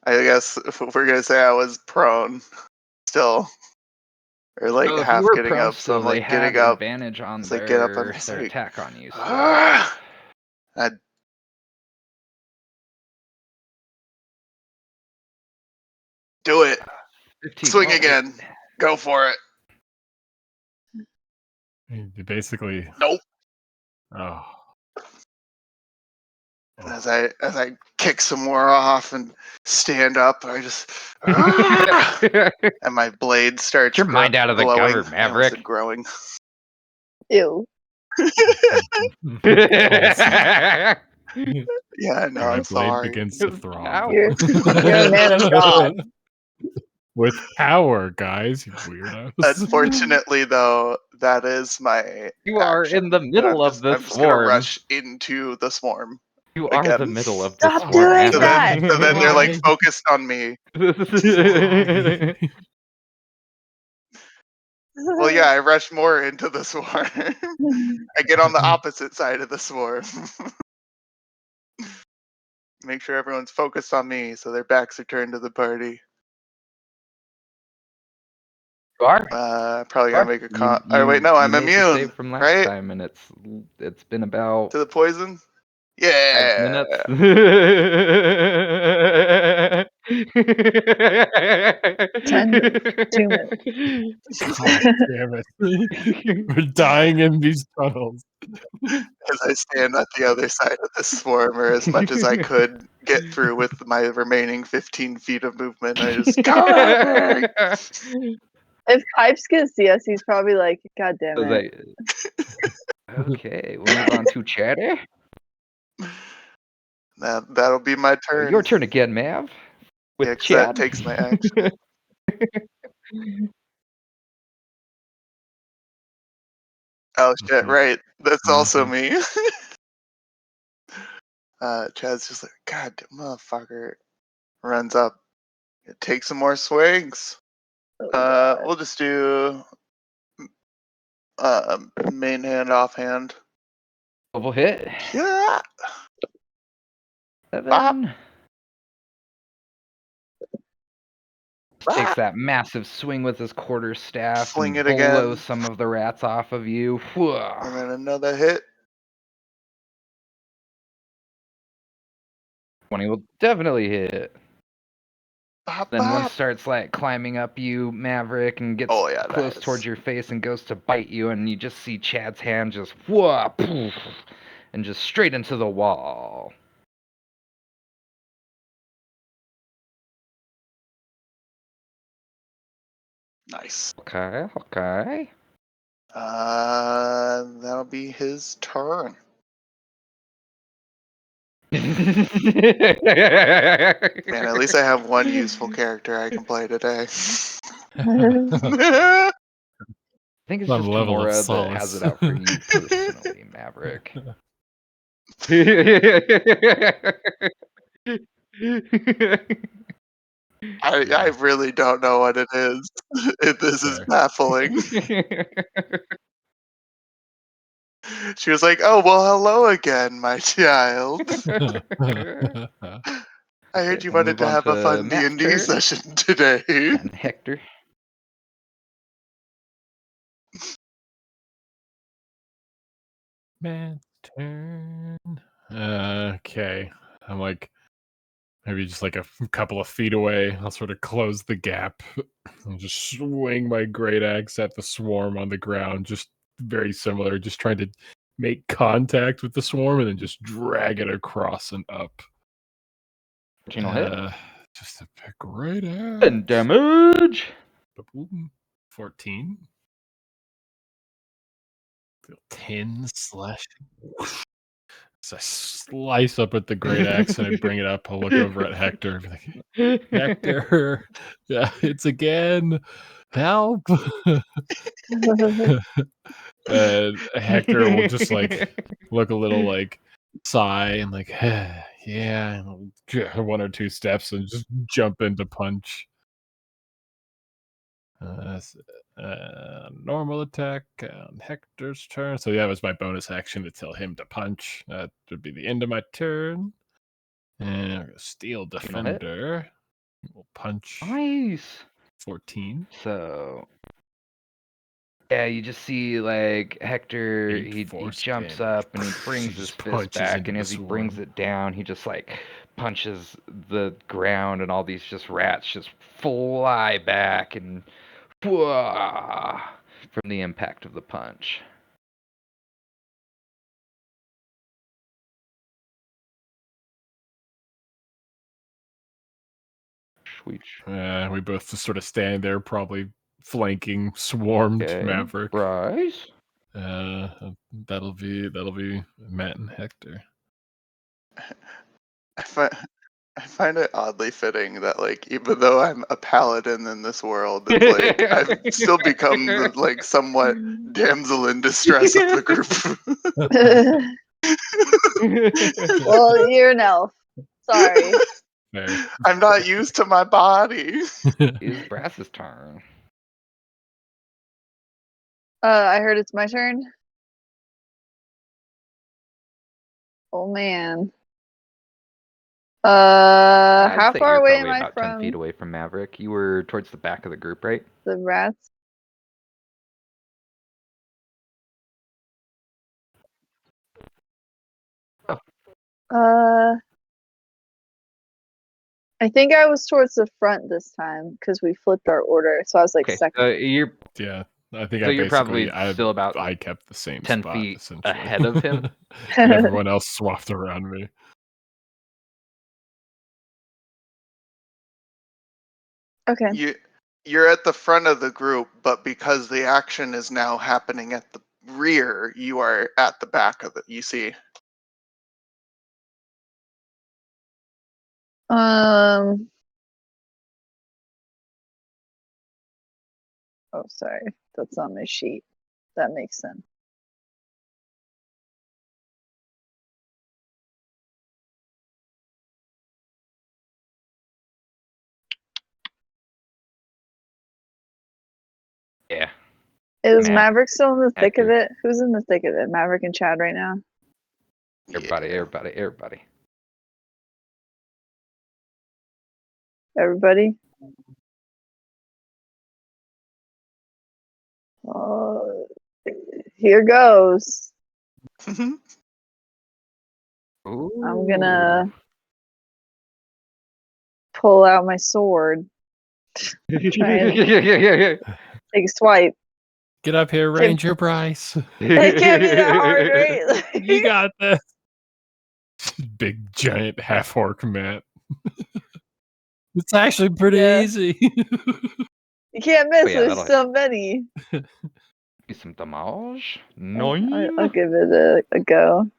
guess if we're gonna say I was prone still. Or like So if you half were getting prone up, so I'm still, they like had getting up. advantage on It's like get up, I'm just their like, attack on you. So. "Ah!" I'd do it. 15. Swing Oh, again. Go for it. You basically. Nope. Oh. As I kick some more off and stand up, I just "Ah!" and my blade starts Get your mind out of the glowing. gutter, I almost said Maverick. growing. Ew. Yeah, no, My I'm blade sorry. begins to throb. Power. You're a man of God. With power, guys, you weirdos. Unfortunately, though, that is my You are action. in the middle of the I'm just gonna swarm. rush into the swarm. You are again. the middle of the Stop swarm, doing So Maverick. then, so then they're like Why? focused on me. Why? Well, yeah, I rush more into the swarm. I get on the opposite side of the swarm. make sure everyone's focused on me, so their backs are turned to the party. You are. Probably gotta make a con. Or wait, no, You I'm made the immune, save from last right? time, and it's been about To the poison. 5 Yeah. minutes. 2 minutes. God damn it. We're dying in these tunnels. As I stand at the other side of the swarm, or as much as I could get through with my remaining 15 feet of movement, I just come at me. If Pipes can see us, he's probably like, God damn So it. okay, we'll move on to Chatter. That'll be my turn. Your turn again, Mav. With Yeah, 'cause Chad. that takes my action. Oh shit! Right, that's also me. Chad's just like, God, motherfucker. Runs up. Take some more swings. Oh, God. We'll just do main hand, offhand. Double hit. Yeah. 7. Takes Ah, that massive swing with his quarterstaff Fling and it again. blows some of the rats off of you. And then another hit. 20 will definitely hit. Bop, Then one bop. starts like climbing up you, Maverick, and gets Oh, yeah, close nice. towards your face and goes to bite you, and you just see Chad's hand just whoop, and just straight into the wall. Nice. Okay. That'll be his turn. Man, Man, at least I have one useful character I can play today. I think it's Some just level of Tamora that has solace. it out for you personally, Maverick. I really don't know what it is. This is Fair. baffling. She was like, "Oh well, hello again, my child. I heard you We'll wanted move to on have a to fun Matt's D&D turn. session today." And Hector. Man's turn. Okay. I'm like maybe just like a couple of feet away. I'll sort of close the gap. I'll just swing my great axe at the swarm on the ground. Just very similar. Just trying to make contact with the swarm and then just drag it across and up. 14 will hit. Just a great axe. And damage. 14. 10 slash. So I slice up at the great axe and I bring it up. I'll look over at Hector and be like, Hector, yeah, it's again. Help. And Hector will just like look a little like sigh and like, yeah, one or two steps and just jump into punch. Normal attack on Hector's turn. So that was my bonus action to tell him to punch. That would be the end of my turn. And Steel Defender will punch Nice. 14. So yeah, you just see like Hector, 8 he force jumps damage. up and he He brings his just fist punches back, into and the as he brings swarm. it down, he just like punches the ground, and all these just rats just fly back and whoa, from the impact of the punch. Sweet. We both just sort of stand there, probably flanking swarmed Okay. Maverick. Bryce. That'll be Matt and Hector. I find it oddly fitting that, like, even though I'm a paladin in this world, it's like I've still become the like somewhat damsel in distress of the group. Well, you're an elf. Sorry. Fair. I'm not used to my body. Is Brass's turn. I heard it's my turn. Oh man. I'd How say far you're away am probably I about 10 feet from away from Maverick. You were towards the back of the group, right? the rats? Uh, I think I was towards the front this time because we flipped our order, so I was like Okay, second. you're Yeah, I think So I you're basically probably still about I kept the same 10 spot feet essentially. ahead of him. And everyone else swapped around me. Okay. You're at the front of the group, but because the action is now happening at the rear, you are at the back of it. You see. Oh, sorry. That's on my sheet. That makes sense. Yeah. Is Matt, Maverick still in the thick of Hector. it? Who's in the thick of it? Maverick and Chad right now? Everybody, Yeah. everybody. Everybody? Oh, here goes. I'm gonna pull out my sword. Try and take a swipe. Get up here, Ranger Bryce. It can't be that hard, right? You got this. Big giant half orc Matt. It's actually pretty Yeah. easy. You can't miss. yeah, There's that'll so many. do some damage. I'll Nine. give it a go.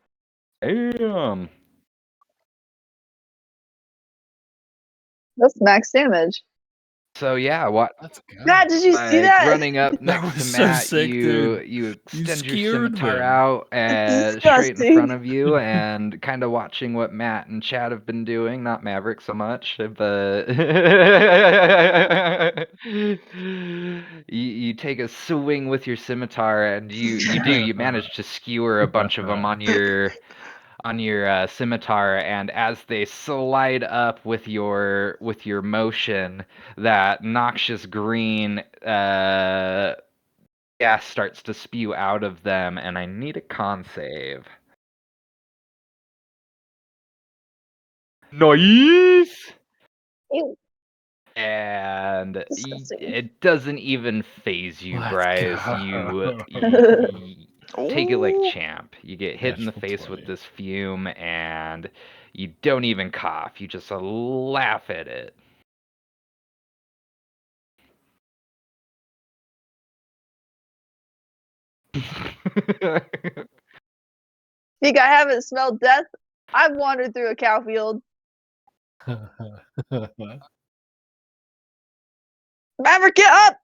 Damn. That's max damage. So yeah, what? Let's go. Matt, did you see that? Running up That next was to so Matt, sick, you dude. you You extend your skewered scimitar them. out It's straight in front disgusting. of you, and kind of watching what Matt and Chad have been doing. Not Maverick so much, but you take a swing with your scimitar, and you manage to skewer a bunch of them on your scimitar, and as they slide up with your motion, that noxious green gas starts to spew out of them, and I need a con save. Nice. Ew, And disgusting. it doesn't even phase you, Let's Bryce. go. You take it like Ooh. champ. You get hit in the Natural face 20. with this fume, and you don't even cough. You just laugh at it. Think I haven't smelled death? I've wandered through a cow field. Maverick, get up!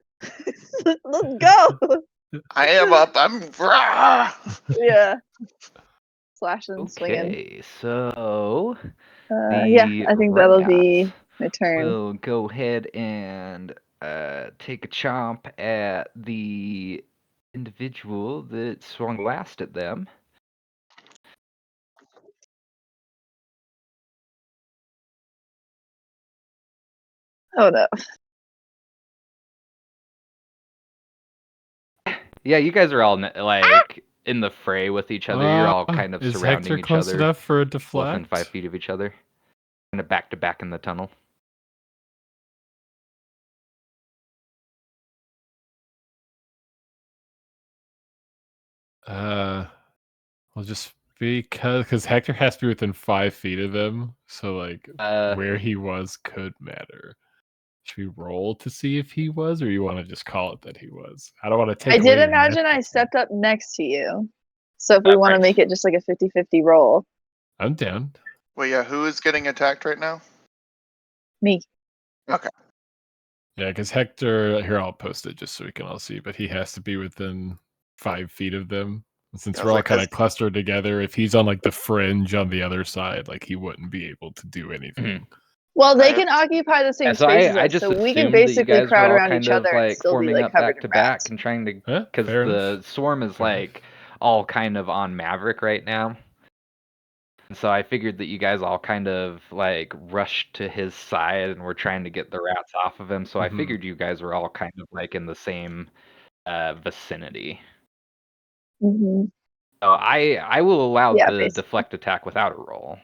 Let's go! I am up. I'm. Yeah. Slashing, swinging. Okay, so Yeah, the I think that'll rats be my turn. will go ahead and take a chomp at the individual that swung last at them. Oh no. Yeah, you guys are all like in the fray with each other. You're all kind of Is surrounding Hector each close other, enough for a within deflect? 5 feet of each other, kind of back to back in the tunnel. Well, just because Hector has to be within 5 feet of them, so like where he was could matter. Should we roll to see if he was, or you want to just call it that he was? I don't want to take. I away did your imagine I magic. stepped up next to you. So if we want to Nice. make it just like a 50-50 roll. I'm down. Well, yeah. Who is getting attacked right now? Me. Okay. Yeah, because Hector. Here, I'll post it just so we can all see. But he has to be within 5 feet of them. And since I we're was all like, kind of clustered together, if he's on like the fringe on the other side, like he wouldn't be able to do anything. Well, they I- can occupy the same Yeah, so space as I us, just so we can assumed that you basically guys were crowd all around kind each of other and like still be forming like up covered back in to back rats. and trying to, Yeah, because fair the enough. swarm is Fair like all kind of on Maverick right now. And so I figured that you guys all kind of like rushed to his side and were trying to get the rats off of him. So I Mhm. figured you guys were all kind of like in the same vicinity. Hmm. So I will allow Yeah, the basically. deflect attack without a roll.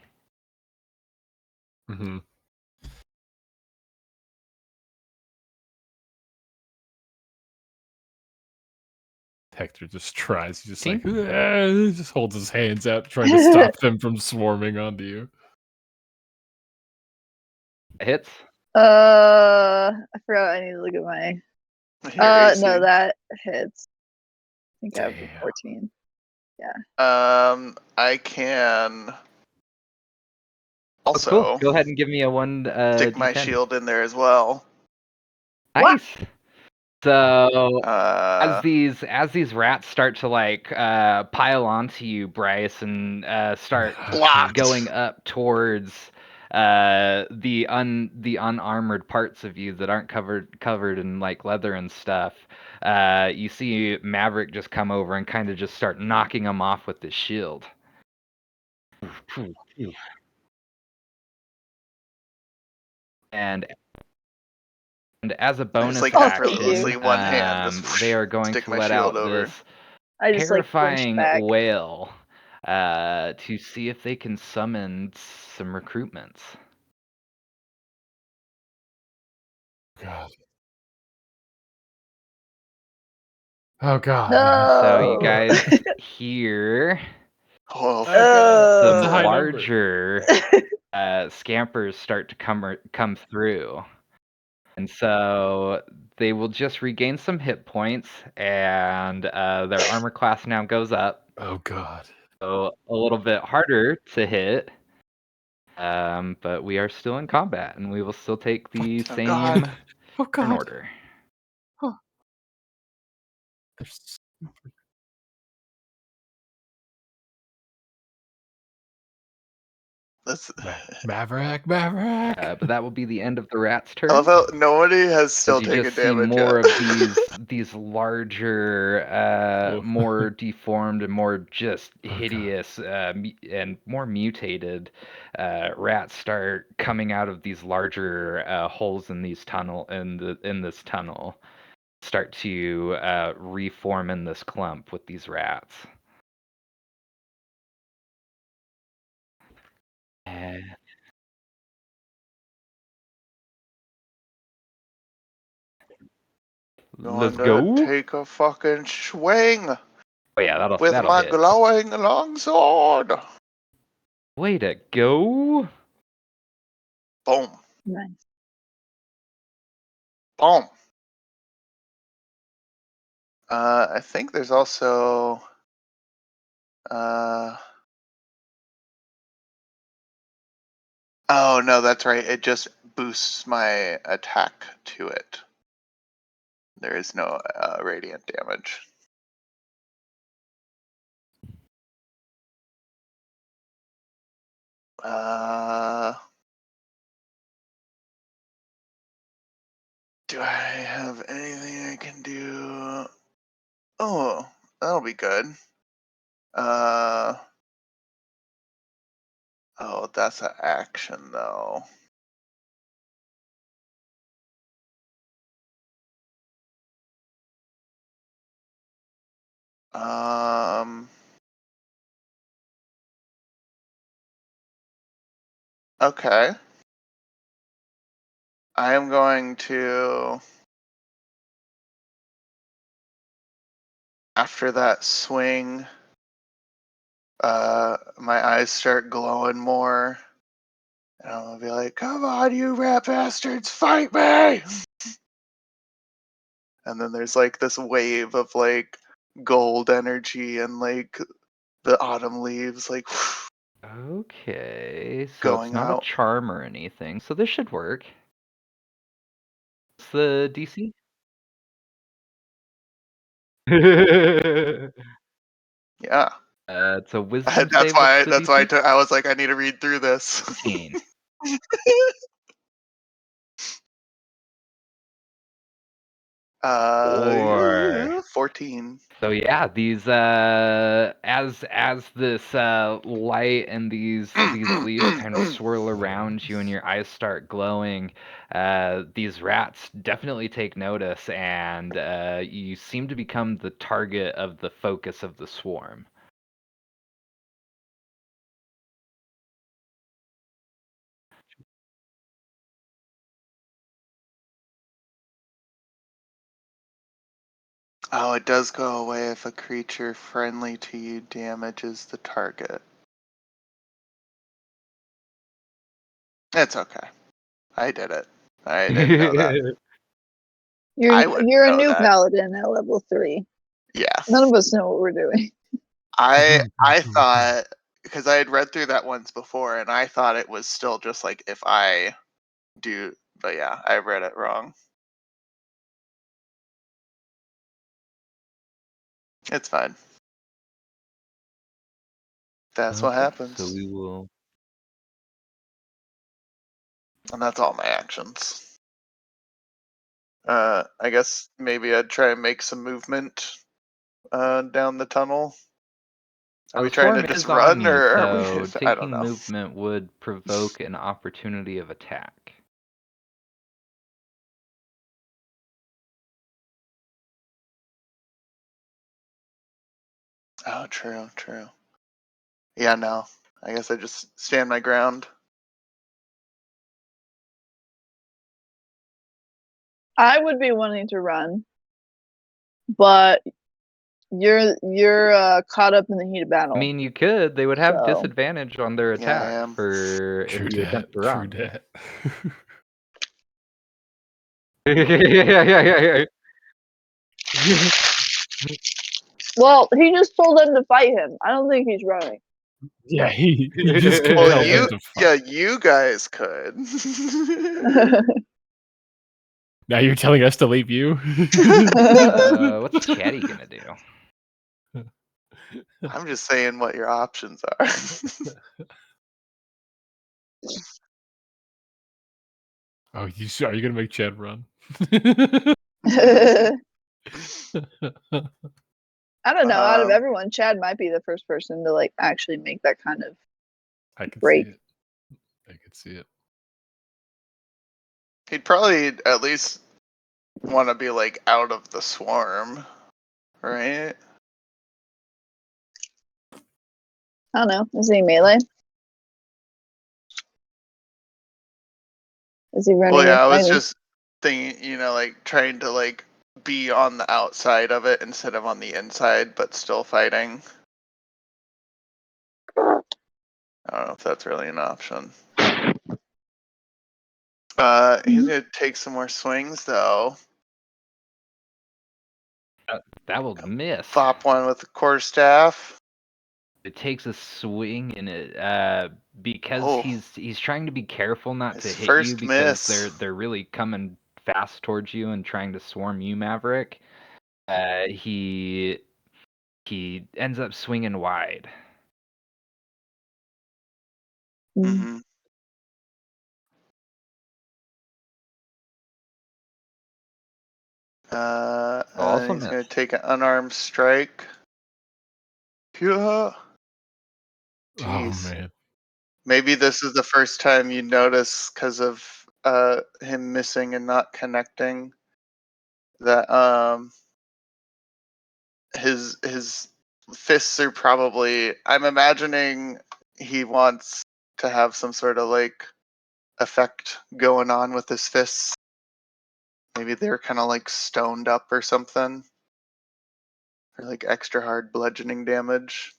Mhm. Hector just tries. He just like he just holds his hands out, trying to stop them from swarming onto you. Hits. I forgot I need to look at my. Your AC. No, that hits. I think I have Damn. 14. I can Oh, cool. also Go ahead and give me a one stick my d10. shield in there as well. Nice. So Uh, as these rats start to like pile onto you, Bryce, and start blocked. going up towards the unarmored parts of you that aren't covered in like leather and stuff, you see Maverick just come over and kind of just start knocking them off with his shield. And as a bonus like action, effortlessly one hand just they are going stick to my let shield out over. this I just like flinch terrifying back. wail to see if they can summon some recruitments. God. Oh God. No. So you guys hear Oh, That's a some high number. larger scampers start to come through. And so they will just regain some hit points, and their armor class now goes up. Oh God. So a little bit harder to hit. But we are still in combat, and we will still take the Oh, same God. Oh turn God. order. Oh. There's- That's. Maverick. But that will be the end of the rat's I love turn. how nobody has As still you taken just see damage more yet. of these larger, Oh. more deformed and more just Oh, God. hideous and more mutated rats start coming out of these larger holes in this tunnel. Start to reform in this clump with these rats. And let's Going to go. take a fucking swing Oh yeah, with that'll my hit. glowing longsword. Way to go. Boom. Nice. Boom. I think there's also. Oh no, that's right. It just boosts my attack to it. There is no radiant damage. Do I have anything I can do? Oh, that'll be good. Oh, that's an action though. Okay. I am going to, after that swing, my eyes start glowing more. And I'll be like, come on, you rat bastards, fight me! And then there's like this wave of like gold energy and like the autumn leaves like Okay, so it's going not a out. charm or anything, so this should work. What's the DC? Yeah. It's a wisdom That's save. What's why. the That's why DC? I was like, I need to read through this. 15. Or 14. So yeah, these as this light and these leaves kind of swirl around you and your eyes start glowing, these rats definitely take notice, and you seem to become the target of the focus of the swarm. Oh, it does go away if a creature friendly to you damages the target. It's okay. I did it. I didn't know that. I wouldn't You're a know new that. paladin at level 3. Yes. None of us know what we're doing. I thought, because I had read through that once before, and I thought it was still just like if I do, but yeah, I read it wrong. It's fine. That's what happens. So we will. And that's all my actions. I guess maybe I'd try and make some movement down the tunnel. Are we The trying to swarm just is on run, you, or are we? so I don't taking know. movement would provoke an opportunity of attack. Oh, true, true. Yeah, no. I guess I just stand my ground. I would be wanting to run, but you're caught up in the heat of battle. I mean, you could. They would have So- disadvantage on their Yeah, I attack am. for if True you attempt dat. to True run. dat. Yeah. Well, he just told them to fight him. I don't think he's running. Yeah, he just Well, compelled them to fight. you guys could. Now you're telling us to leave you? What's Chatty gonna do? I'm just saying what your options are. Oh, are you gonna make Chad run? I don't know. Out of everyone, Chad might be the first person to like actually make that kind of I could break. see it. I could see it. He'd probably at least want to be like out of the swarm, right? I don't know. Is he melee? Is he running? Well, yeah, I was fighting? just thinking, like trying to like be on the outside of it instead of on the inside, but still fighting. I don't know if that's really an option. He's gonna take some more swings though. That will miss. Pop one with the quarterstaff. It takes a swing, and it because Oh, he's trying to be careful not his to hit you first because miss. they're really coming fast towards you and trying to swarm you, Maverick. He ends up swinging wide. Mm-hmm. Also He's gonna missed. take an unarmed strike. Yeah. Oh Jeez. man. Maybe this is the first time you notice because of him missing and not connecting that his fists are probably, I'm imagining he wants to have some sort of like effect going on with his fists. Maybe they're kind of like stoned up or something. Or like extra hard bludgeoning damage.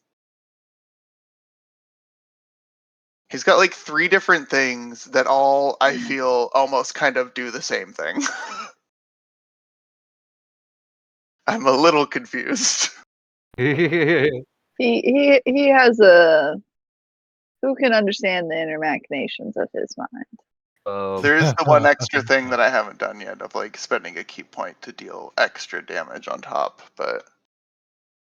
He's got like 3 different things that all I feel almost kind of do the same thing. I'm a little confused. He has a who can understand the inner machinations of his mind. There is the one extra thing that I haven't done yet of like spending a key point to deal extra damage on top, but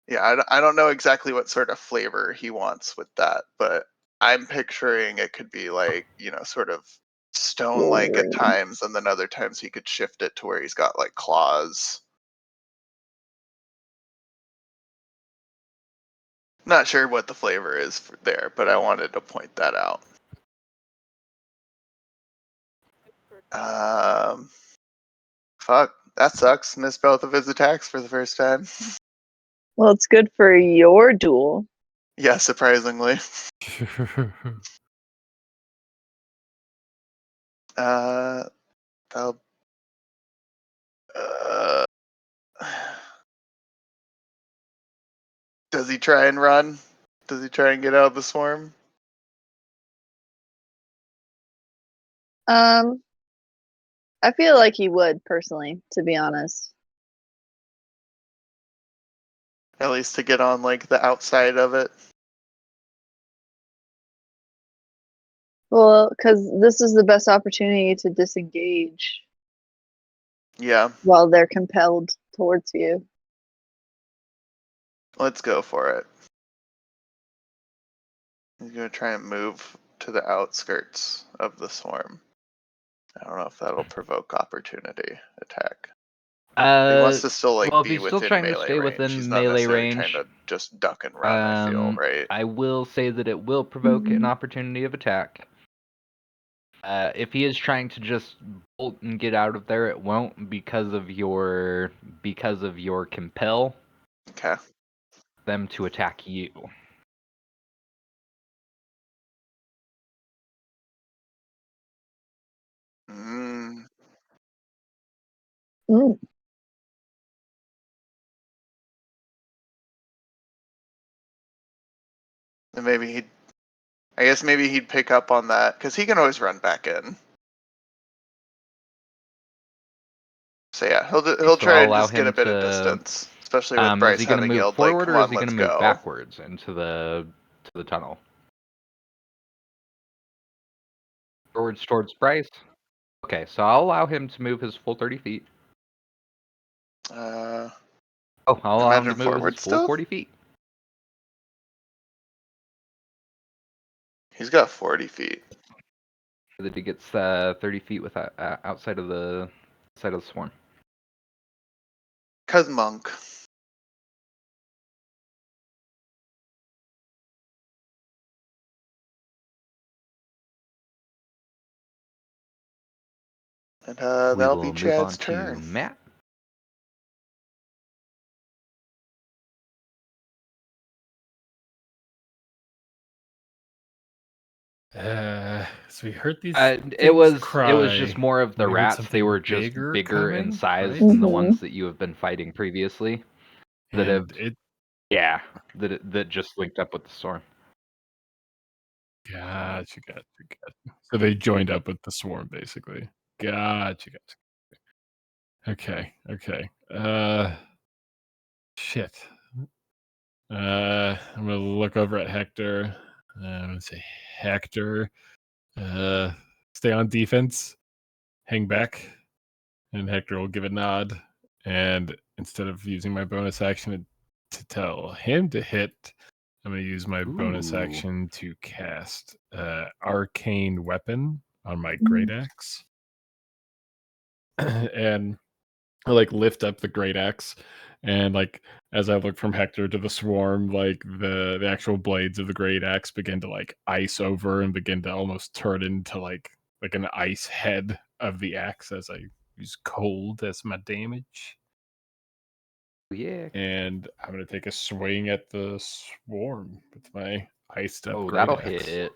yeah, I don't know exactly what sort of flavor he wants with that, but I'm picturing it could be like, sort of stone-like at Wolverine. times, and then other times he could shift it to where he's got like claws. Not sure what the flavor is there, but I wanted to point that out. Fuck, that sucks. Missed both of his attacks for the first time. Well, it's good for your duel. Yeah, surprisingly. That'll, does he try and run? Does he try and get out of the swarm? I feel like he would personally, to be honest. At least to get on like the outside of it. Well, because this is the best opportunity to disengage Yeah, while they're compelled towards you. let's go for it. He's gonna try and move to the outskirts of the swarm. I don't know if that'll provoke opportunity attack. He wants to still like well, if be he's still within trying to melee stay range. within He's not melee necessarily range, trying to just duck and run. I feel right. I will say that it will provoke an Mhm. opportunity of attack. If he is trying to just bolt and get out of there, it won't because of your compel Okay. them to attack you. Mm, Mm. and maybe he'd. I guess maybe he'd pick up on that because he can always run back in. So yeah, he'll So try I'll and allow just get a him bit of to. distance, especially with Is Bryce he going to having move yelled like, forward "Come or is on, he going let's to move go." backwards into the tunnel? Forwards towards Bryce. Okay, so I'll allow him to move his full 30 feet. Uh, Oh, I'll allow him to imagine move his forward full still. 40 feet. He's got 40 feet. So that he gets 30 feet with outside of the swarm. Cause monk. And We that'll will be move on Chad's to turn. Matt. So we heard these It things was cry. just more of the We heard rats. They something were just bigger in coming, size right? than the Mhm. ones that you have been fighting previously. That have And it that just linked up with the storm. gotcha. So they joined up with the swarm, basically. Gotcha. Okay. Shit. I'm gonna look over at Hector. I'm gonna say, Hector, stay on defense, hang back, and Hector will give a nod. And instead of using my bonus action to tell him to hit, I'm gonna use my bonus Ooh. action to cast Arcane Weapon on my Great Axe. And I like lift up the great axe, and like as I look from Hector to the swarm, like the actual blades of the great axe begin to like ice over and begin to almost turn into like an ice head of the axe as I use cold as my damage. Yeah. And I'm gonna take a swing at the swarm with my iced up great That'll axe. hit.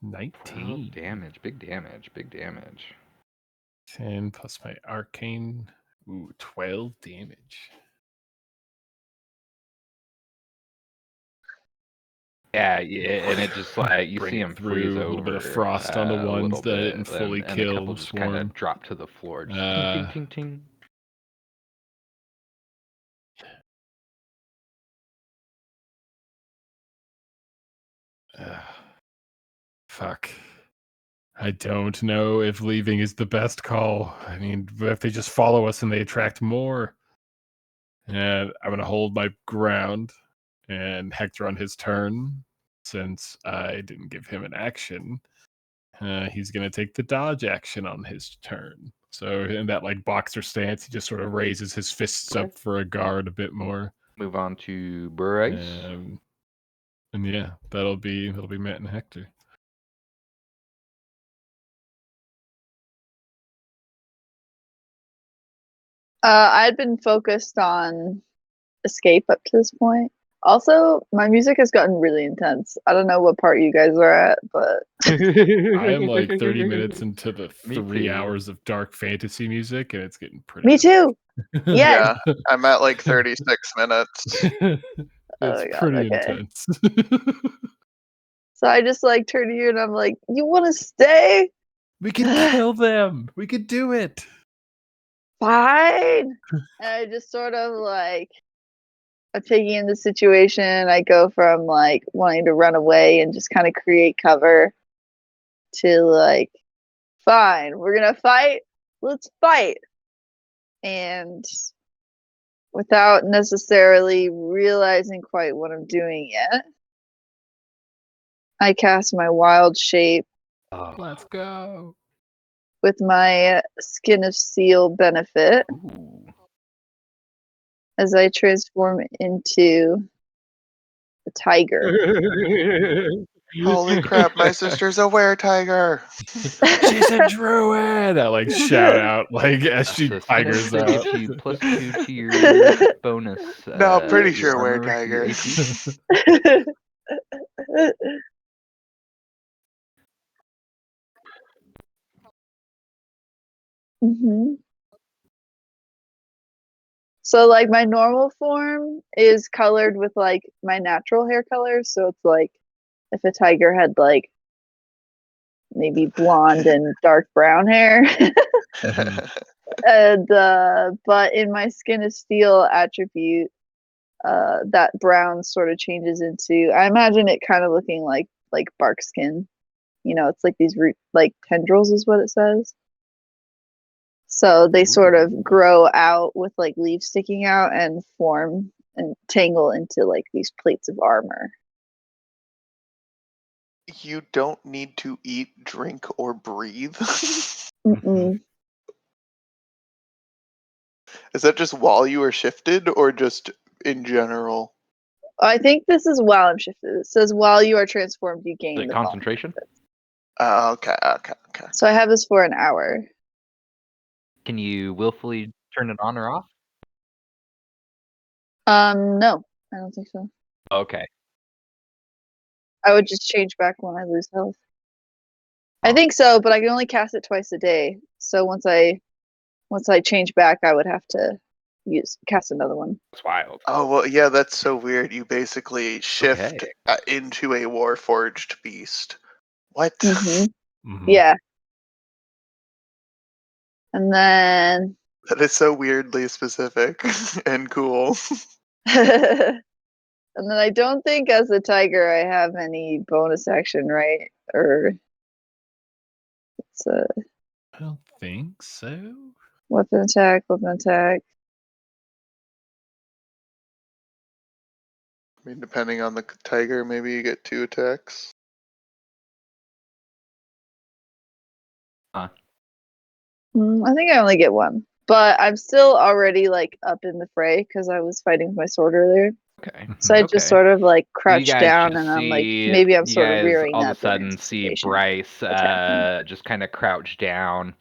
19 damage. Big damage. 10 plus my arcane. Ooh, 12 damage. Yeah, and it just like you Bring see it him freeze through, a over little bit of frost on the a ones little that bit, didn't fully and a kill couple the just kind swarm. of drop to the floor. Just ting, ting, ting, ting. Fuck. I don't know if leaving is the best call. I mean, if they just follow us and they attract more. And I'm going to hold my ground. And Hector on his turn, since I didn't give him an action, he's going to take the dodge action on his turn. So in that like boxer stance, he just sort of raises his fists up for a guard a bit more. Move on to Bryce. And yeah, that'll be Matt and Hector. I'd been focused on escape up to this point. Also, my music has gotten really intense. I don't know what part you guys are at, but I am like 30 minutes into the Me 3 too. hours of dark fantasy music, and it's getting pretty. me too. Yes. Yeah, I'm at like 36 minutes. It's my God, pretty okay. intense. So I just like turn to you and I'm like, "You want to stay? We can kill them. We could do it. Fine." And I just sort of like, I'm taking in the situation. I go from like wanting to run away and just kind of create cover to like, fine, we're gonna fight. Let's fight. And without necessarily realizing quite what I'm doing yet, I cast my wild shape Let's go. with my skin of seal benefit Ooh. as I transform into a tiger. Holy crap, my sister's a were-tiger. She's a druid. I like shout out like as she So tigers that out. gives you +2 to your bonus. No, I'm pretty your sure armor, were-tiger. your AC. hmm So like my normal form is colored with like my natural hair color. So it's like if a tiger had like maybe blonde and dark brown hair. And but in my skin of steel attribute, that brown sort of changes into, I imagine it kind of looking like bark skin. You know, it's like these root like tendrils is what it says. So they sort Ooh. of grow out with like leaves sticking out and form and tangle into like these plates of armor. You don't need to eat, drink, or breathe. Mm-mm. Is that just while you are shifted or just in general? I think this is while I'm shifted. It says while you are transformed, you gain Is it the concentration? Okay. So I have this for an hour. Can you willfully turn it on or off? No, I don't think so. Okay. I would just change back when I lose health. I Oh. think so, but I can only cast it twice a day. So once I change back, I would have to cast another one. That's wild. Oh, well, yeah, that's so weird. You basically shift Okay. into a warforged beast. What? Yeah. And then That is so weirdly specific and cool. and then I don't think as a tiger I have any bonus action, right? Or it's a I don't think so. weapon attack. I mean, depending on the tiger, maybe you get 2 attacks. Huh. I think I only get one, but I'm still already like up in the fray because I was fighting with my sword earlier. Okay. So I just sort of like So you crouch guys down just and I'm like, see- maybe I'm you sort of guys rearing all of up a sudden in see anticipation. Bryce attacking. just kind of crouch down,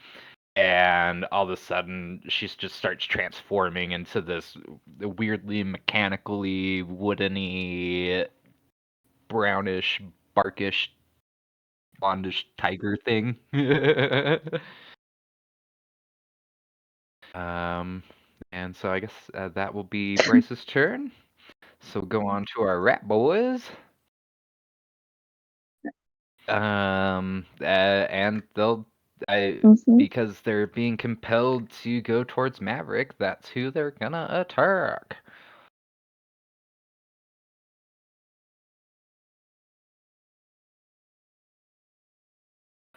and all of a sudden she just starts transforming into this weirdly mechanically woodeny brownish barkish blondish tiger thing. And so I guess that will be Bryce's turn. So go on to our rat boys. And they'll because they're being compelled to go towards Maverick, that's who they're gonna attack.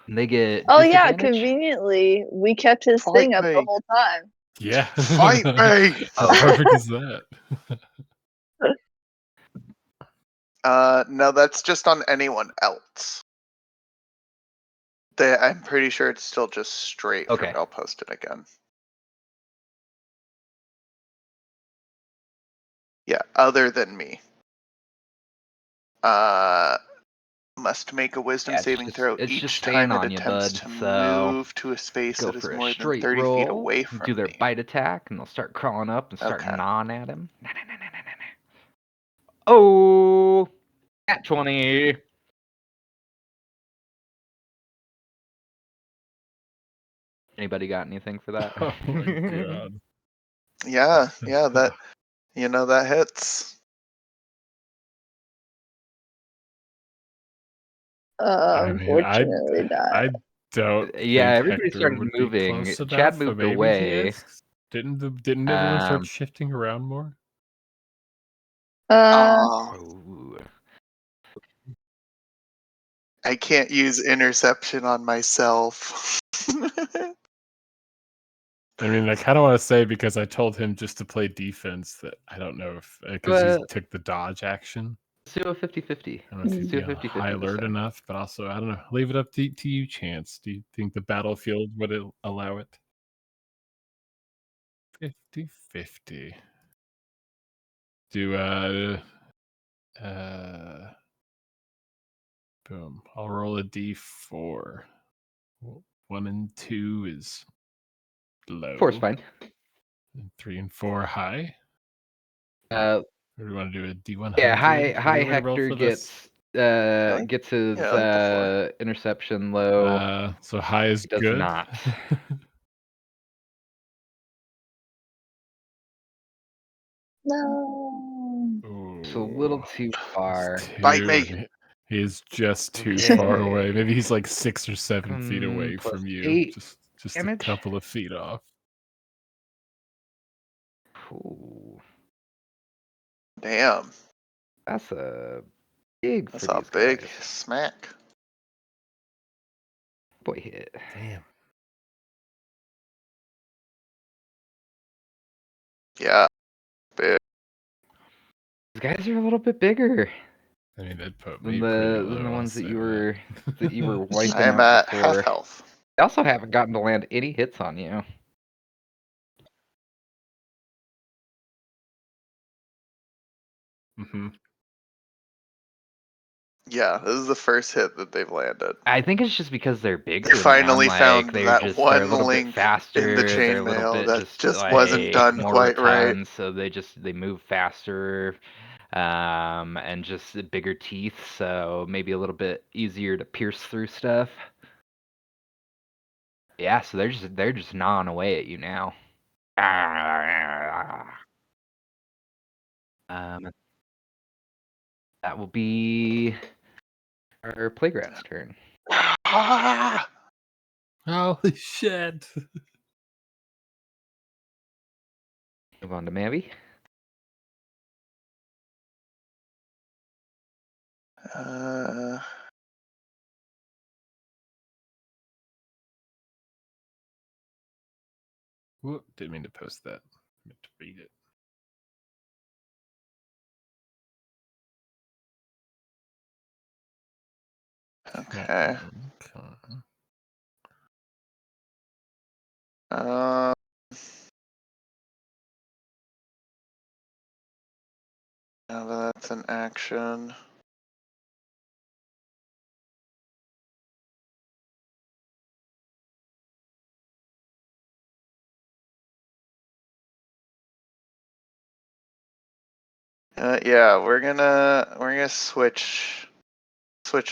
And they get Oh yeah, disadvantage? conveniently we kept his Fight thing up the me. whole time. Yeah. Fight me! How perfect is that? No, that's just on anyone else. I'm pretty sure it's still just straight Okay. for me. I'll post it again. Yeah, other than me. Must make a wisdom Yeah, saving throw it's just each staying time it on you, attempts bud. to So move to a space go that is for a more than straight 30 feet roll. away from Do their me. bite attack, and they'll start crawling up and start Okay. gnawing at him. Oh, at 20. Anybody got anything for that? Oh my god. Yeah, that that hits. I mean, Unfortunately not. I don't Yeah, think everybody Hector started would be moving. close Chad enough, but moved maybe he away. is. Didn't everyone start shifting around more? Oh, Ooh. I can't use interception on myself. I mean, I kind of want to say because I told him just to play defense that I don't know if because he took the dodge action. Let's do a 50-50. I don't know if he'd Do be a on 50-50 high this alert time. enough, but also I don't know. Leave it up to you, Chance. Do you think the battlefield would allow it? 50-50. Do boom. I'll roll a d4. 1 and 2 is low. 4's fine. And 3 and 4 high. Or do we want to do a d100? Yeah, high What do we roll Hector for this? gets his interception low. So high is He does good. not. No. It's a little too far. Bite me. He is just too Okay. far away. Maybe he's like 6 or 7 feet away Plus from you. 8 Just damage. a couple of feet off. Ooh, Damn. that's a big That's for a these big guys. smack. Boy hit. Damn. Yeah. Big. These guys are a little bit bigger I mean, that put than me pretty low. the I'll ones say that you were that. wiping I'm out at half before. health. They also haven't gotten to land any hits on you. Mm-hmm. Yeah, this is the first hit that they've landed. I think it's just because they're bigger, They finally man. found They're that they're one a little bit link faster. in the They're a little chainmail bit that just wasn't done more quite right. rotund, so they move faster, and just bigger teeth, so maybe a little bit easier to pierce through stuff. Yeah, so they're just gnawing away at you now. That will be our Playgrass turn. Ah! Holy shit. Move on to Mabby. Whoop, didn't mean to post that. I meant to read it. Okay. Okay. Now that's an action. Yeah, we're gonna switch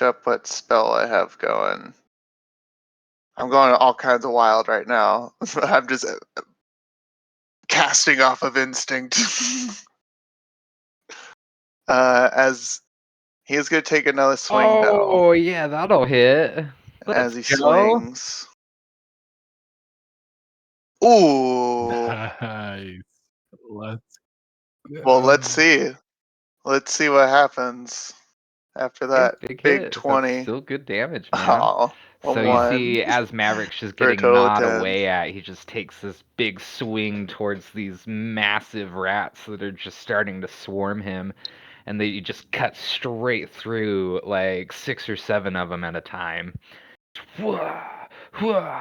up what spell I have going. I'm going all kinds of wild right now. I'm just casting off of instinct. As he is gonna take another swing now. Oh yeah, that'll hit. As Let's he go. swings. Ooh. Nice. Let's go. Well, let's see. Let's see what happens after that. Big Big hit. 20. That's still good damage, man. Oh, So you see, as Maverick's just For a getting total of gnawed 10. away at, he just takes this big swing towards these massive rats that are just starting to swarm him, and they just cut straight through like 6 or 7 of them at a time. Whoa, whoa.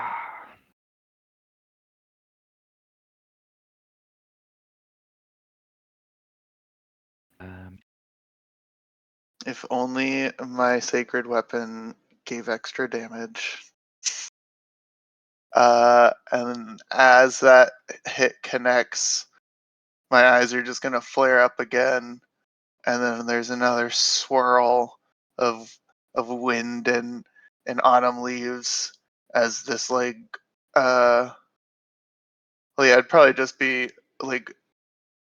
If only my sacred weapon gave extra damage. And as that hit connects, my eyes are just gonna flare up again, and then there's another swirl of wind and autumn leaves as this well, yeah, it'd probably just be like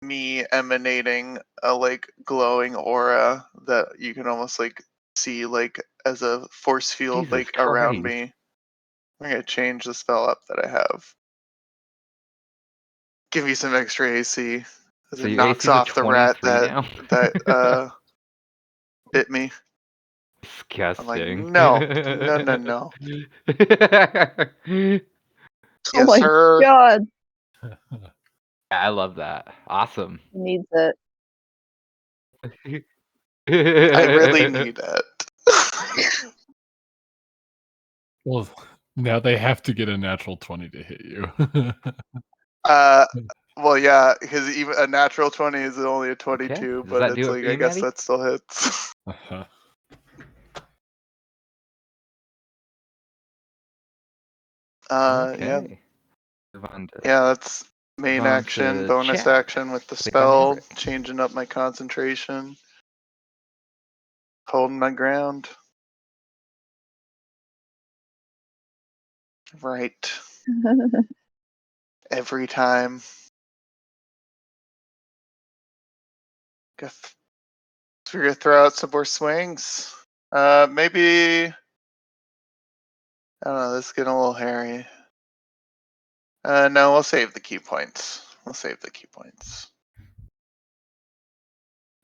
me emanating a glowing aura that you can almost see as a force field Jesus around Christ. me. I'm gonna change the spell up that I have. Give you some extra AC as So it your knocks AC's a off the rat 23 now? that bit me. I'm like, Disgusting. no. Oh Yes, my sir. god. I love that. Awesome. He needs it. I really need it. Well, now they have to get a natural 20 to hit you. Well, yeah, because even a natural 20 is only a 22, Does but that it's do it for I you, guess Maddie? that still hits. Uh-huh. Yeah, Okay. Move on to, yeah, that's main move on action, to bonus chat. action with the Played by spell, Maverick. changing up my concentration, holding my ground. Right. Every time. Guess we're gonna throw out some more swings. Maybe I don't know. This is getting a little hairy. No, we'll save the key points.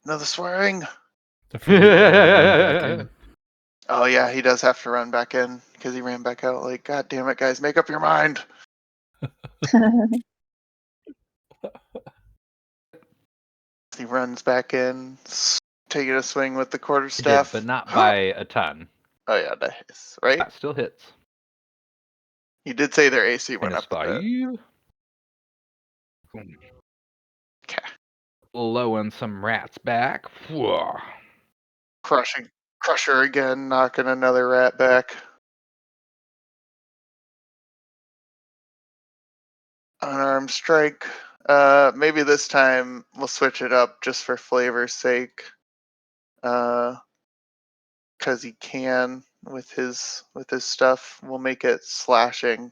Another swearing. Don't forget to run back in. Oh yeah, he does have to run back in because he ran back out. Like, God damn it, guys, make up your mind. He runs back in, taking a swing with the He did, quarterstaff. but not by a ton. Oh yeah, nice, right? That still hits. You did say their AC went Minus up a bit. 5. Okay. Blowing some rats back. Whoa. Crusher again, knocking another rat back. Unarmed strike. Maybe this time we'll switch it up just for flavor's sake. Because he can with his stuff. We'll make it slashing.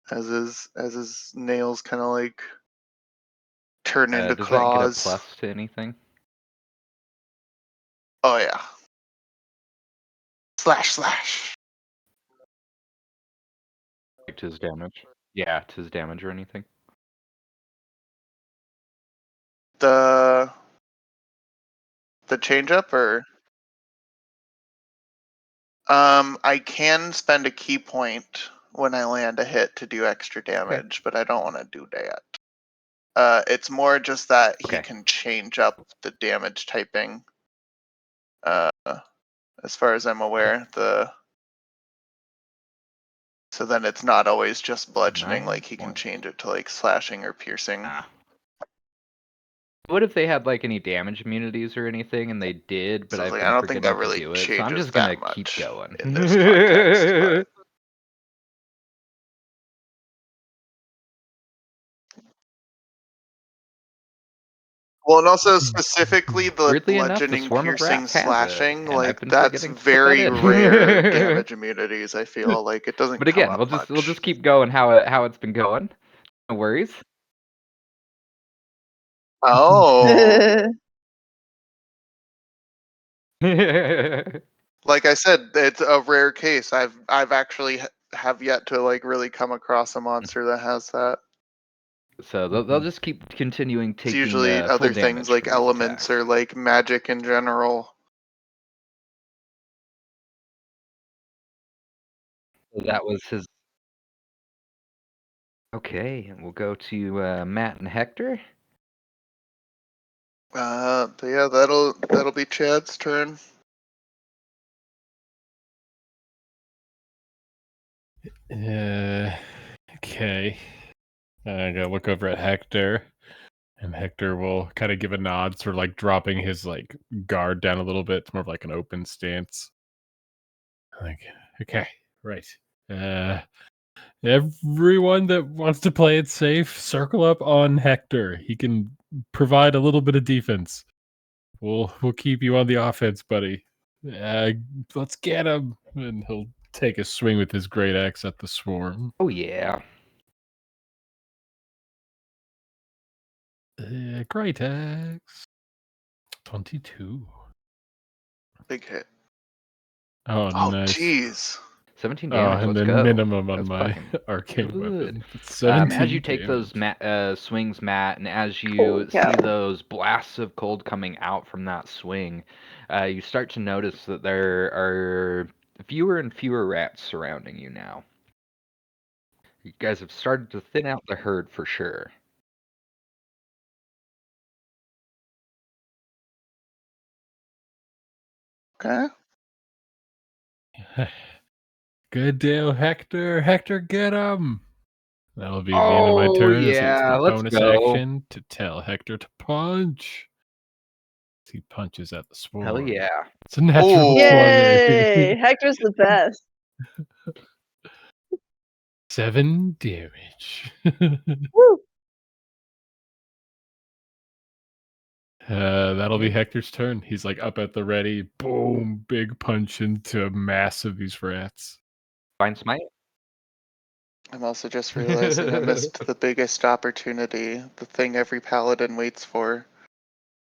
As his nails kind of turn into Does that get a claws. plus to anything? Oh yeah. Slash. Like to his damage? Yeah, to his damage or anything? The change up or I can spend a key point when I land a hit to do extra damage, but I don't want to do that. It's more just that he Okay. can change up the damage typing. As far as I'm aware, so then it's not always just bludgeoning. 9 Like he can points. change it to slashing or piercing. Ah. What if they had any damage immunities or anything, and they did, but So I've I been don't think that forgetting to really do it, so I'm changes just gonna that keep much going. in this context. Well, and also specifically the Weirdly enough, the bludgeoning, swarm of piercing, rats has it, slashing, and I've been that's forgetting to put that very in. rare damage immunities. I feel like it doesn't But come again, up we'll much. just keep going how it's been going. No worries. Oh, like I said, it's a rare case. I've actually have yet to really come across a monster that has that. So they'll just keep continuing It's taking usually full other things damage like for these elements attacks. or magic in general. So that was his. Okay, and we'll go to Matt and Hector. But yeah, that'll be Chad's turn. Okay. I'm gonna look over at Hector, and Hector will kind of give a nod, sort of like dropping his like guard down a little bit. It's more of like an open stance. Like, okay, right. Everyone that wants to play it safe, circle up on Hector. He can provide a little bit of defense. We'll keep you on the offense, buddy. Let's get him. And he'll take a swing with his great axe at the swarm. Oh yeah. Great axe. 22. Big hit. Oh, Oh, nice. jeez. 17 Oh, damage. and Let's then go. minimum on That's my fucking arcane good. weapon. It's 17 As you take damage. those swings, Matt, and as you Holy cow. see those blasts of cold coming out from that swing, you start to notice that there are fewer and fewer rats surrounding you now. You guys have started to thin out the herd for sure. Okay. Good deal, Hector. Hector, get him. That'll be the end of my Oh turn. As it's yeah, my let's bonus go. action to tell Hector to punch. He punches at the swarm. Hell yeah. It's a natural Ooh. 20. Yay! Hector's the best. 7 damage. Woo! That'll be Hector's turn. He's like up at the ready. Boom! Big punch into a mass of these rats. Fine smite. I'm also just realizing I missed the biggest opportunity, the thing every paladin waits for.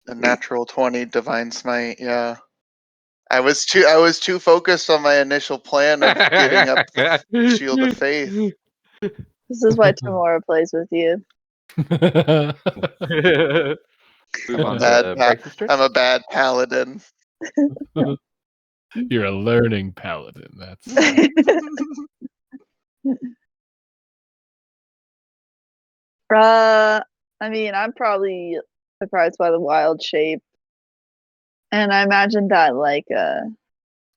A natural 20 divine smite, yeah. I was too focused on my initial plan of getting up the shield of faith. This is why Tamora plays with you. Move on Bad to pa- Bryce's turn. I'm a bad paladin. You're a learning paladin. That's I mean, I'm probably surprised by the wild shape. And I imagined that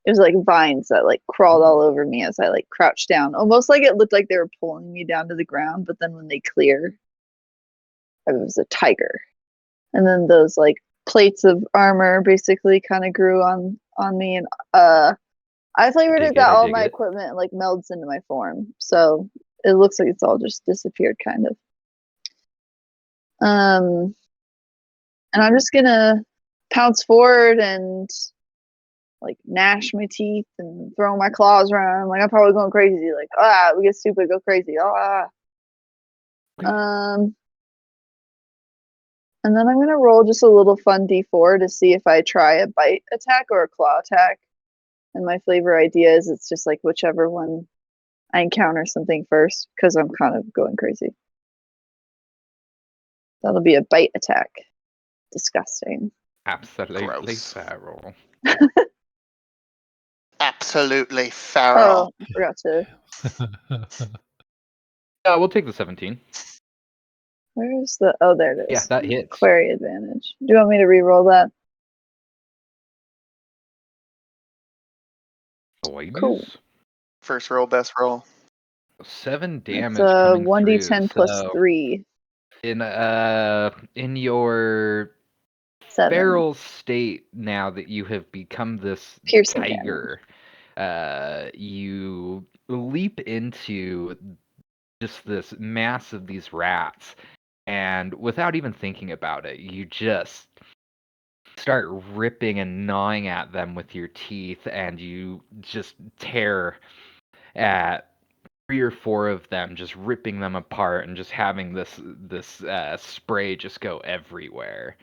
it was like vines that like crawled all over me as I like crouched down. Almost like it looked like they were pulling me down to the ground, but then when they clear, it was a tiger. And then those like plates of armor basically kind of grew on me, and I flavored Dig it it, that I all dig my it. equipment like melds into my form. So it looks like it's all just disappeared kind of. And I'm just gonna pounce forward and like gnash my teeth and throw my claws around. Like I'm probably going crazy. Like we get stupid, go crazy. Um, and then I'm gonna roll just a little fun d4 to see if I try a bite attack or a claw attack. And my flavor idea is it's just like whichever one I encounter something first because I'm kind of going crazy. That'll be a bite attack. Disgusting. Absolutely Gross. feral. Absolutely feral. Oh, I forgot to. Yeah, we'll take the 17. Where's the? Oh, there it Yeah, is. that hits. Query advantage. Do you want me to re-roll that? Boys. Cool. First roll, best roll. 7 It's damage coming 1d10 through. plus 3. In your 7. feral state now that you have become this Piercing tiger, you leap into just this mass of these rats, and without even thinking about it, you just start ripping and gnawing at them with your teeth, and you just tear at 3 or 4 of them, just ripping them apart and just having this spray just go everywhere.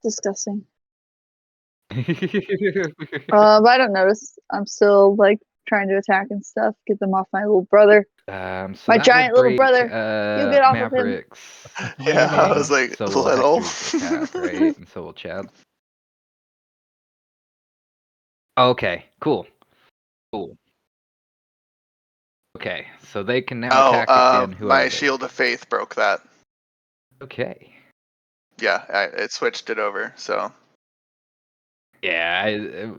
Disgusting. But I don't notice. I'm still like trying to attack and stuff. Get them off my little brother. So My that giant will little break brother. You get off of him. Maverick's Yeah, I was thing. like, So will little. Hector's attack, right? And so will Chad. Okay, cool. Okay, so they can now attack again. My Whoever they shield want. of faith broke that. Okay. Yeah, it switched it over. So Yeah,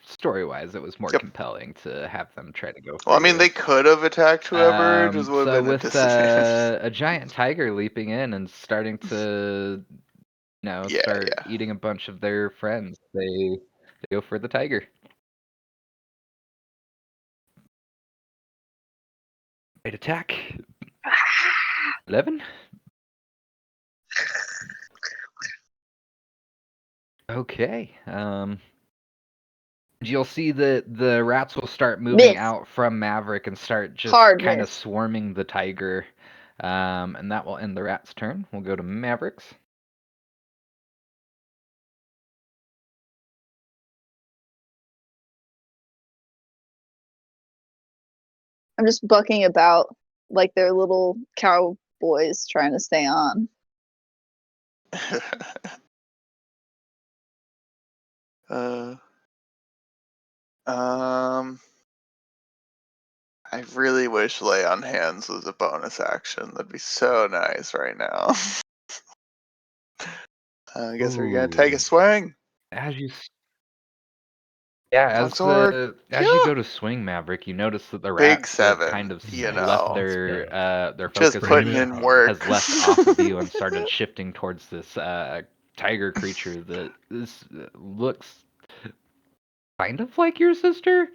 story-wise, it was more Yep. compelling to have them try to go for well, I mean, you. they could have attacked whoever. It just would So have been a with disadvantage. a giant tiger leaping in and starting to, Yeah, start yeah. eating a bunch of their friends, they go for the tiger. Great attack. 11. Okay. You'll see that the rats will start moving Miss. out from Maverick and start just Hard kind of miss. swarming the tiger. And that will end the rat's turn. We'll go to Mavericks. I'm just bucking about like they're little cowboys trying to stay on. I really wish lay on hands was a bonus action. That'd be so nice right now. I guess we're gonna take a Ooh. swing. As you as Longsword. you go to swing Maverick, you notice that the Big rats have 7. kind of You left know, their just focus Bringing putting it in home. work. has left off of you and started shifting towards this tiger creature that looks kind of like your sister.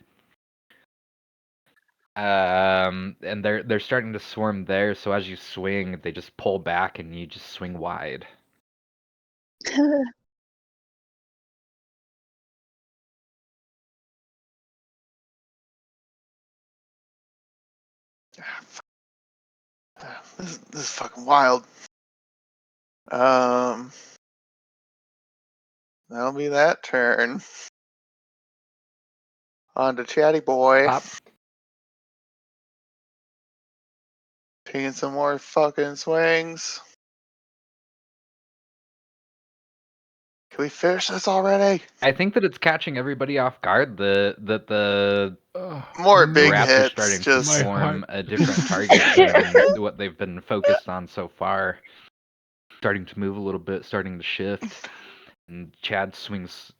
And they're starting to swarm there, so as you swing, they just pull back and you just swing wide. This is fucking wild. That'll be that turn. On to Chatty Boy. Pop. Taking some more fucking swings. Can we finish this already? I think that it's catching everybody off guard that the More big rats are hits. starting to Just My swarm heart. a different target than what they've been focused on so far. Starting to move a little bit, starting to shift, and Chad swings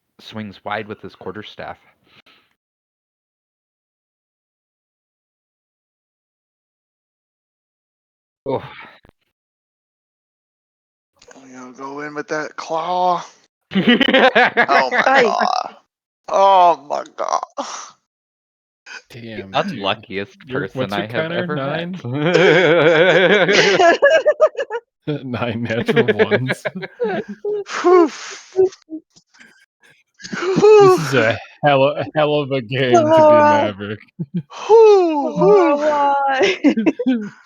wide with his quarterstaff. Oh, I'm gonna go in with that claw. oh Oh my Ay. god. Oh my god. Damn, dude. Unluckiest person What's your I have counter? ever 9? met. 9 natural ones. Whew. This is a hell of a game to be Maverick. Why?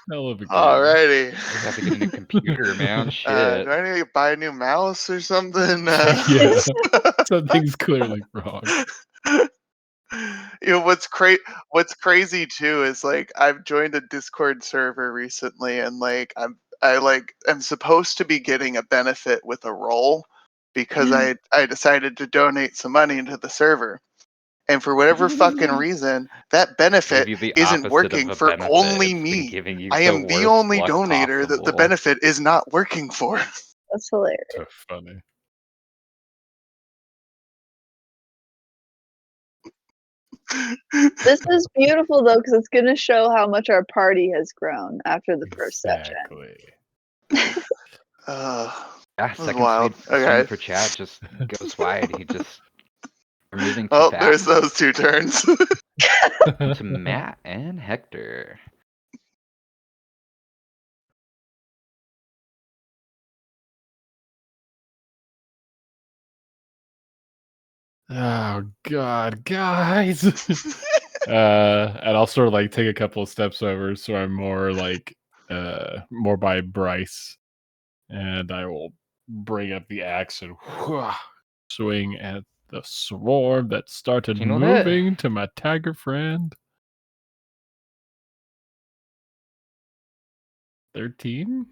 Hell of a game. Alrighty. You have to get a new computer, man. Shit. Do I need to buy a new mouse or something? Yeah, something's clearly wrong. What's crazy too is like I've joined a Discord server recently, and like I'm supposed to be getting a benefit with a roll because I decided to donate some money into the server. And for whatever fucking reason, that benefit Gave you the isn't opposite of working a for benefit. only It's been me. giving you I the am the worst only luck donator that the possible. benefit is not working for. That's hilarious. So funny. This is beautiful though, because it's gonna show how much our party has grown after the first session. Exactly. Yeah, This is second wild. swing Okay. for Chad just goes wide. He just are moving too Oh, fast. there's those 2 turns. To Matt and Hector. Oh god, guys. And I'll sort of like take a couple of steps over so I'm more like more by Bryce. And I will bring up the axe and swing at the swarm that started 13 will hit. moving to my tiger friend. 13?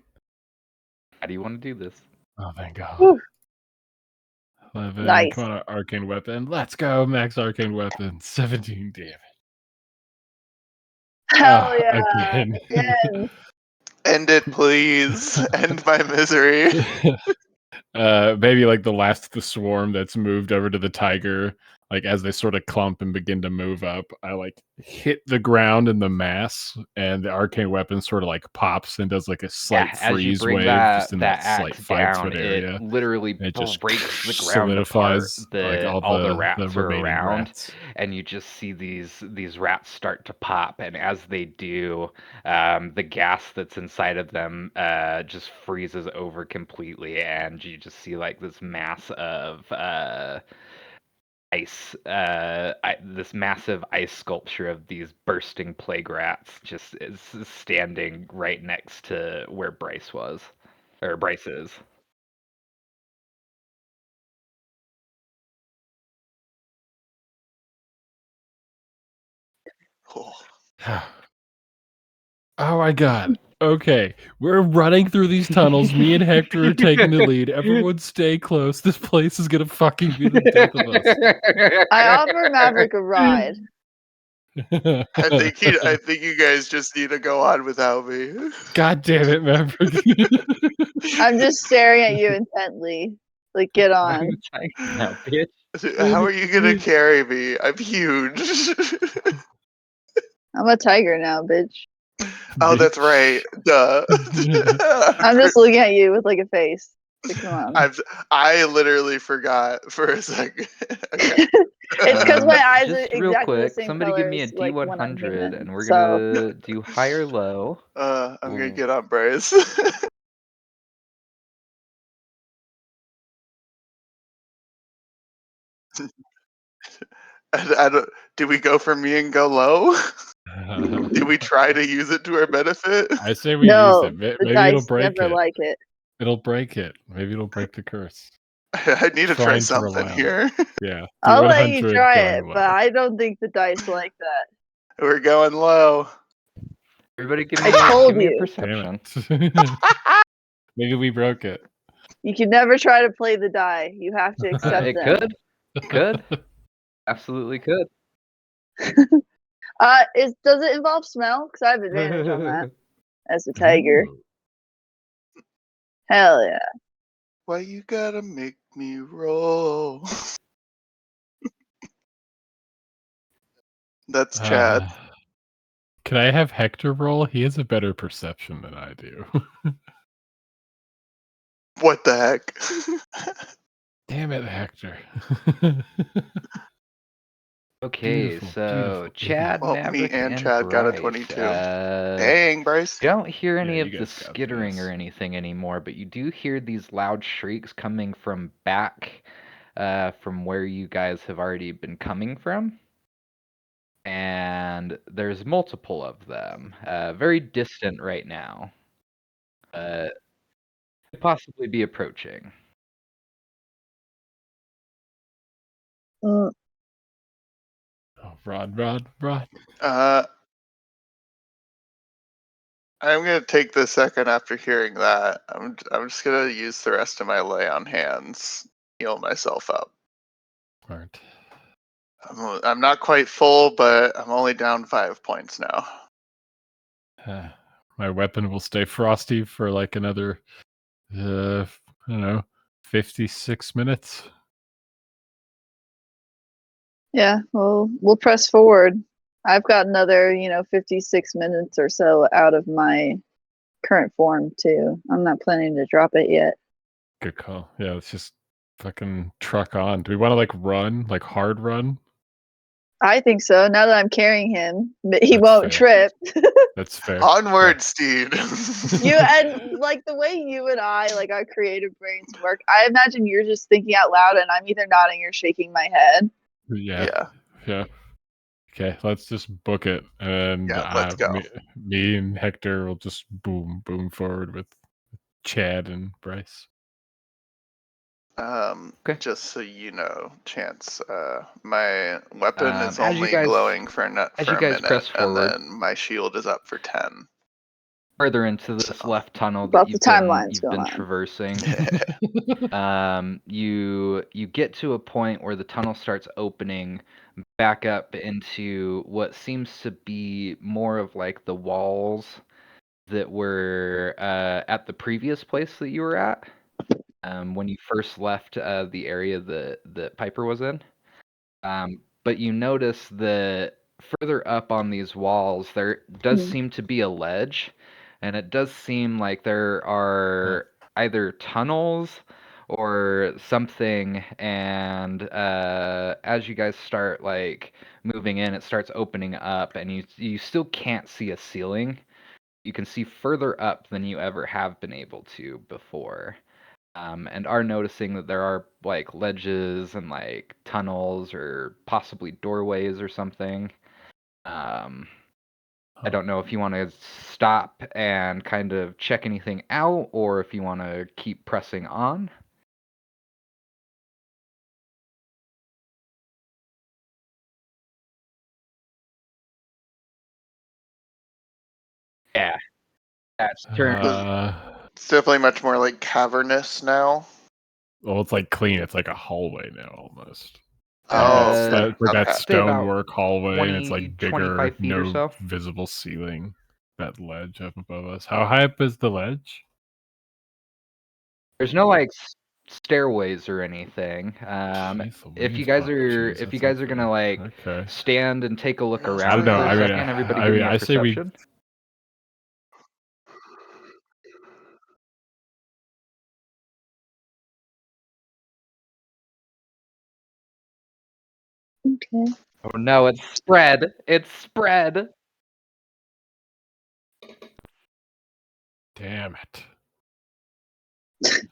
How do you want to do this? Oh, thank God. Whew. 11. Nice. Come on, arcane weapon. Let's go, max arcane weapon. 17 damage. Hell yeah. Again. Again. End it, please. End my misery. Maybe like the last of the swarm that's moved over to the tiger, like as they sort of clump and begin to move up, I like hit the ground in the mass, and the arcane weapon sort of like pops and does like a slight as you freeze bring wave just in that axe slight down, 5-foot it area. literally It just breaks the ground apart. solidifies like all the the rats are remaining around, rats. and you just see these rats start to pop, and as they do, the gas that's inside of them just freezes over completely, and you just see like this mass of ice, this massive ice sculpture of these bursting plague rats just is standing right next to where Bryce was, or Bryce is. Oh. Oh my god. Okay. We're running through these tunnels. Me and Hector are taking the lead. Everyone stay close. This place is gonna fucking be the death of us. I offer Maverick a ride. I think you guys just need to go on without me. God damn it, Maverick. I'm just staring at you intently. Like, get on. Now, bitch. How are you gonna carry me? I'm huge. I'm a tiger now, bitch. Oh, that's right. Duh. I'm just looking at you with like a face. Like, come on. I literally forgot for a second. Okay. It's because my eyes just are real exactly the quick, same somebody give me a colors, like when I'm D100, human. and we're So gonna do high or low. I'm gonna get on Bryce. I don't. Did we go for me and go low? Did we try to use it to our benefit? I say we use no, it. the Maybe it'll dice break never it. like it. It'll break it. Maybe it'll break the curse. I need to try Trying to something rely on it. here. Yeah. I'll let you D100 try going it, low. but I don't think the dice like that. We're going low. Everybody give I me, told give me a you. perception. Damn it. Maybe we broke it. You can never try to play the die. You have to accept It them. could. Absolutely could. Does it involve smell? Because I have advantage on that as a tiger. Ooh. Hell yeah. Why you gotta make me roll? That's Chad. Can I have Hector roll? He has a better perception than I do. What the heck? Damn it, Hector. Okay, Beautiful, so beautiful. Chad, Well, me Maverick, and and Chad got a Bryce. 22. Dang, Bryce. You don't hear any Yeah, of you the guys got skittering this. or anything anymore, but you do hear these loud shrieks coming from back from where you guys have already been coming from. And there's multiple of them, very distant right now. Could possibly be approaching. Mm, Oh, Rod. I'm gonna take the second after hearing that. I'm just gonna use the rest of my lay on hands, heal myself up. Smart. I'm not quite full, but I'm only down 5 points now. My weapon will stay frosty for like another, I don't know, 56 minutes. yeah, well, we'll press forward. I've got another, 56 minutes or so out of my current form, too. I'm not planning to drop it yet. Good call. Yeah, let's just fucking truck on. Do we want to like run, like hard run? I think so. Now that I'm carrying him, but he That's won't fair. trip. That's fair. Onward, Steed. And like the way you and I, like our creative brains work, I imagine you're just thinking out loud and I'm either nodding or shaking my head. Yeah. Okay, let's just book it, and Yeah, let's go. Me and Hector will just boom forward with Chad and Bryce. Okay. Just so you know, Chance, my weapon is as you only guys- glowing for a as you minute, guys press and forward- then my shield is up for 10. Further into this So. left tunnel About that you've the timelines been going on. traversing, you get to a point where the tunnel starts opening back up into what seems to be more of like the walls that were at the previous place that you were at when you first left the area that Piper was in. But you notice that further up on these walls, there does seem to be a ledge, and it does seem like there are either tunnels or something. And as you guys start like moving in, it starts opening up, and you still can't see a ceiling. You can see further up than you ever have been able to before. And are noticing that there are like ledges and like tunnels or possibly doorways or something. I don't know if you want to stop and kind of check anything out or if you want to keep pressing on. Yeah, that's turn. It's definitely much more like cavernous now. Well, it's like clean. It's like a hallway now almost. Oh, It's okay. like that Okay. Stay about stonework hallway, and it's 20, like bigger, 25 feet or no so. visible ceiling. That ledge up above us. How high up is the ledge? There's no like stairways or anything. Jeez If you Louise, guys Buck. are Jeez, if you that's guys are gonna like okay. stand and take a look No, I don't around know. for a I mean, second, everybody give me a I say we. perception. Okay. Oh no, it's spread. It's spread. Damn it.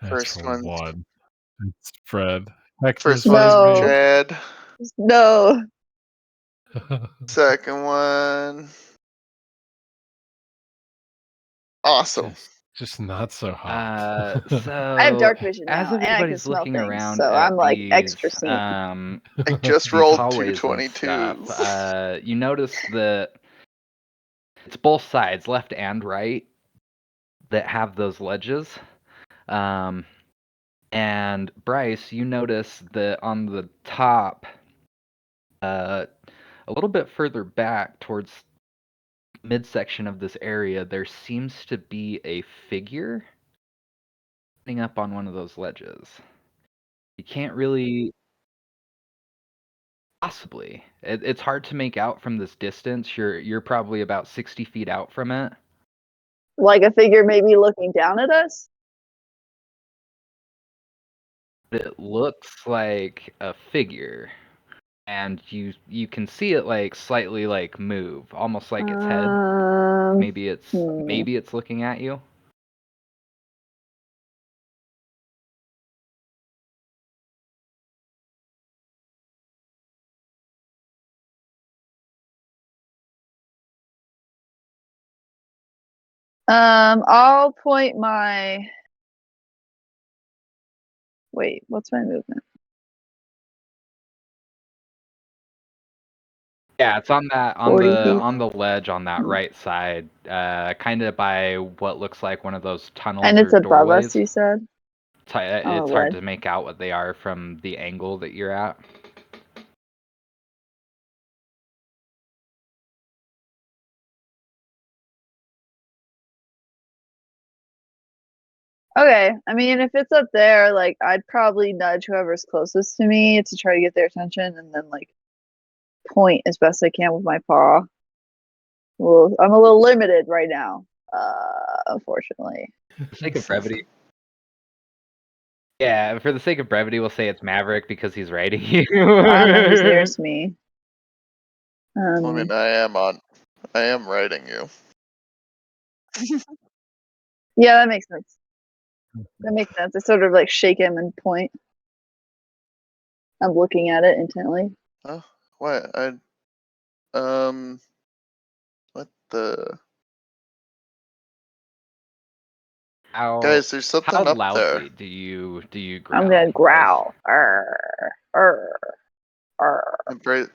First Natural one. one. It's Fred. Hector's First one's No. Dread. No. Second one. Awesome. just not so hot. So I have dark vision as now, and I can everybody's smell looking things, around so I'm at like these extra seen. I just these rolled hallways and 222s. stuff, you notice that it's both sides, left and right, that have those ledges. And Bryce, you notice that on the top, a little bit further back towards midsection of this area, there seems to be a figure sitting up on one of those ledges. You can't really. Possibly. It's hard to make out from this distance. You're probably about 60 feet out from it. Like a figure maybe looking down at us? It looks like a figure, and you can see it like slightly like move, almost like its head. Maybe it's looking at you. I'll point my. Wait, what's my movement? Yeah, it's on that 40 feet. on the ledge on that right side, kind of by what looks like one of those tunnels And it's or above doorways. us, you said? It's hard to make out what they are from the angle that you're at. Okay, I mean, if it's up there, like, I'd probably nudge whoever's closest to me to try to get their attention and then, like, point as best I can with my paw. Well, I'm a little limited right now, unfortunately. For the sake of brevity. Yeah, for the sake of brevity, we'll say it's Maverick because he's riding you. I don't know who's nearest me. I mean, I am writing you. Yeah, that makes sense. That makes sense. I sort of like shake him and point. I'm looking at it intently. Oh, what? What the? Guys, there's How something up loudly there. do you growl? I'm gonna Bryce? growl. Arr, arr, arr. And Bryce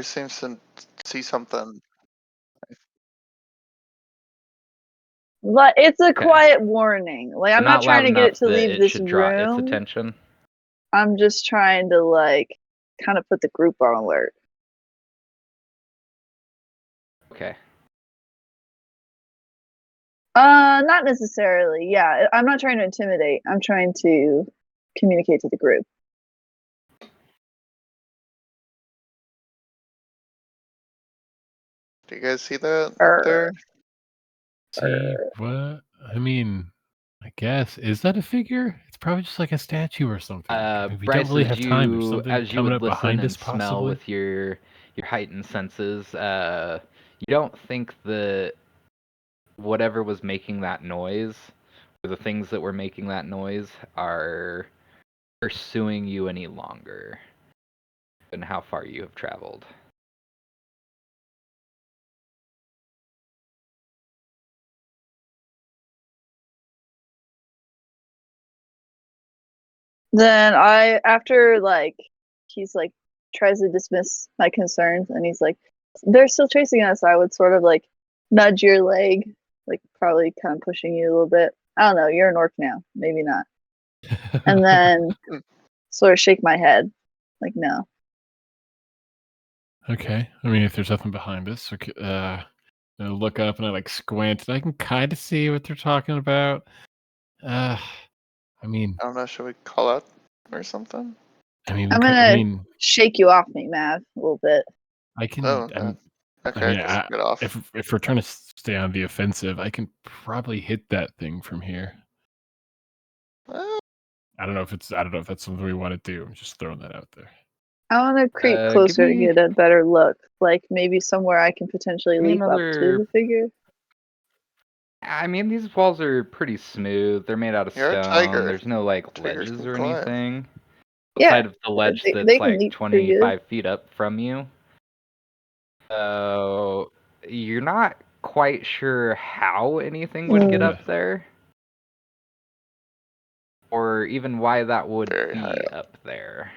seems to see something. But it's a Okay. quiet warning. Like, So I'm not trying loud to get it enough to that leave it this should draw its room. attention. I'm just trying to like kind of put the group on alert. Okay. Not necessarily. Yeah, I'm not trying to intimidate. I'm trying to communicate to the group. Do you guys see that up there? See what? I mean, I guess is that a figure? It's probably just like a statue or something. I mean, we don't Bryce, really have time. There's something as you coming would up listen behind and us, smell possibly. with your heightened senses, you don't think that whatever was making that noise, or the things that were making that noise, are pursuing you any longer than how far you have traveled. Then after like he's like tries to dismiss my concerns, and he's like, "They're still chasing us." I would sort of like nudge your leg, like probably kind of pushing you a little bit. I don't know. You're an orc now, maybe not. And then sort of shake my head, like no. Okay. I mean, if there's nothing behind us, okay, I look up and I like squint, and I can kind of see what they're talking about. I mean, I don't know. Should we call out or something? I I'm gonna mean, shake you off me, Mav, a little bit. I can. Oh, okay. I Okay, mean, just get off. if we're trying to stay on the offensive, I can probably hit that thing from here. Eh, I don't know if that's something we want to do. I'm just throwing that out there. I want to creep Give closer to me get a better look, like maybe somewhere I can potentially Give me leap up to another. the figure. I mean, these walls are pretty smooth. They're made out of You're a stone. tiger. There's no like Tigers ledges can or climb. anything. Yeah, Outside of the ledge they that's can like leap pretty good. 25 feet up from you. So you're not quite sure how anything would get up there, or even why that would Very high be up. up there.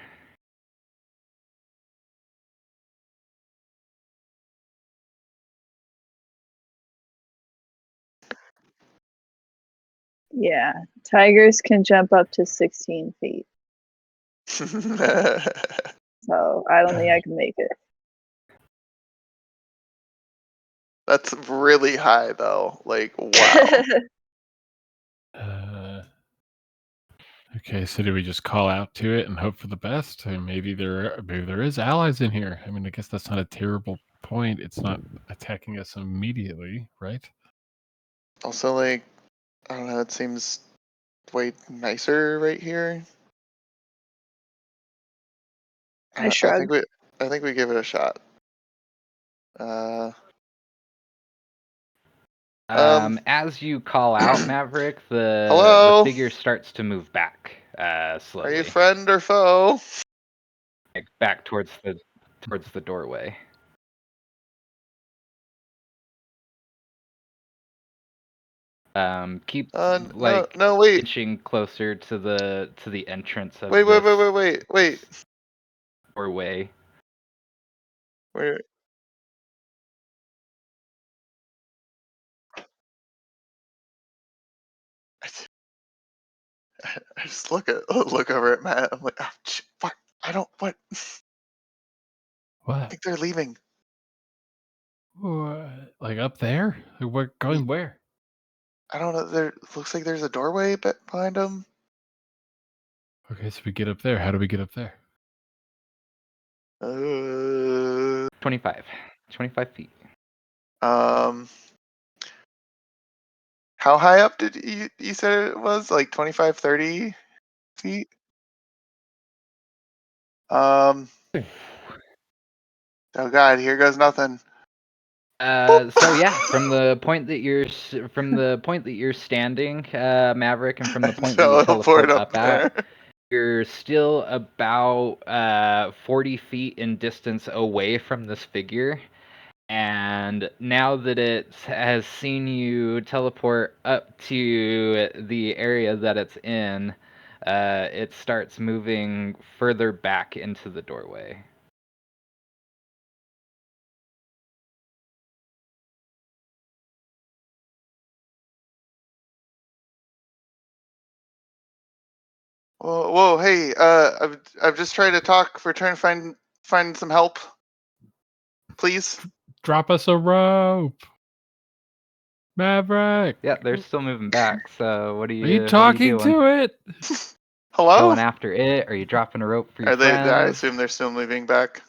Yeah, tigers can jump up to 16 feet. So I don't think I can make it. That's really high, though. Like, wow. Okay, so do we just call out to it and hope for the best? And maybe there is allies in here. I mean, I guess that's not a terrible point. It's not attacking us immediately, right? Also, like, I don't know. It seems way nicer right here. I I shrug. think we give it a shot. Um, As you call out, Maverick, the hello? figure starts to move back slowly. Are you friend or foe? Like, back towards the doorway. Keep like No, wait. inching closer to the entrance of Wait. this doorway. Wait. I just look over at Matt. I'm like, oh, fuck. I don't. What? I What? think they're leaving. What? Like up there? Like, we're going where? I don't know. There looks like there's a doorway behind them. Okay, so we get up there. How do we get up there? 25 feet. How high up did you said it was? Like 25, 30 feet? Oh god, here goes nothing. So yeah, from the point that you're standing, Maverick, and from the point that you Teleport teleport up up at, there. you're still about 40 feet in distance away from this figure. And now that it has seen you teleport up to the area that it's in, it starts moving further back into the doorway. Whoa, hey, I've just tried to talk. We're trying to find some help. Please. Drop us a rope. Maverick. Yeah, they're still moving back. So what are Are you you talking doing? to it? Hello? Going after it? Are you dropping a rope for your Are they? I friends? assume they're still moving back.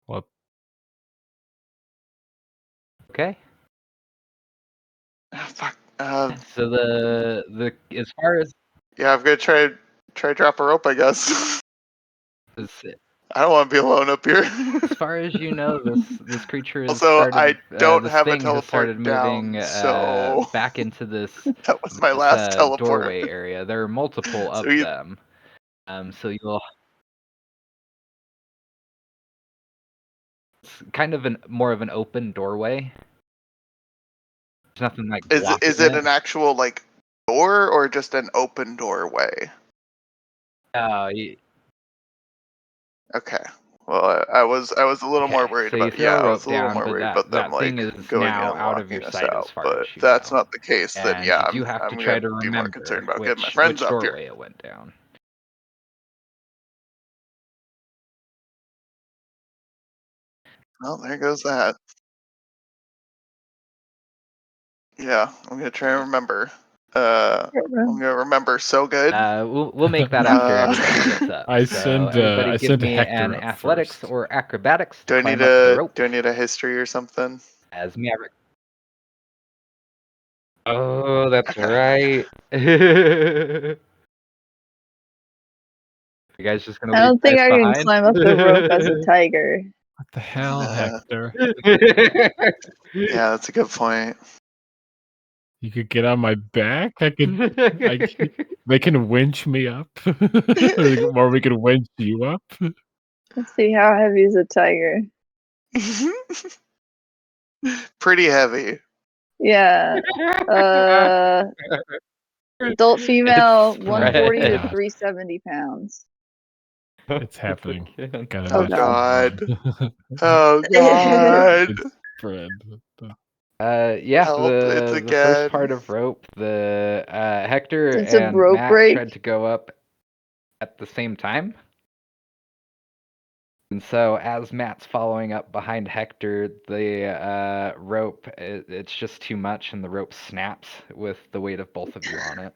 What? Okay. Fuck. So the as far as Yeah, I'm gonna try drop a rope, I guess. as I don't want to be alone up here. far as you know, this creature has Also, I started. don't This have a thing has started teleport moving down, so back into this that was my last teleport. doorway area. There are multiple So of them. So you'll. It's kind of more of an open doorway. There's nothing like blocking Is it an actual like door or just an open doorway? Okay. Well, I was a little more worried so you about. throw Yeah, a I was rope a little down, more but worried about them that thing like is going in now and out of locking your us sight out. as far But as if you that's know. not the case, then And yeah, you do have I'm to gonna try to be more remember concerned about getting my friends which up here. doorway it went down. Well, there goes that. Yeah, I'm gonna try and remember. I'm gonna remember so good. We'll make that after everybody gets up. I So send everybody give send me Hector an up athletics first. or acrobatics to Do I need climb up the rope. a history or something? As Maverick. Oh, that's Okay. right. You guys just gonna I leave don't think guys I can behind? climb up the rope as a tiger. What the hell, Hector? Yeah, that's a good point. You could get on my back. They can winch me up, or we can winch you up. Let's see, how heavy is a tiger? Pretty heavy. Yeah. Adult female, It's 140 to God. 370 pounds. It's happening. Again. Gotta Oh, not God. fall. Oh God. It's Fred. Yeah, Help, it's the first again. part of rope, the Hector It's a and rope Matt break. tried to go up at the same time. And so as Matt's following up behind Hector, the rope, it's just too much and the rope snaps with the weight of both of you on it.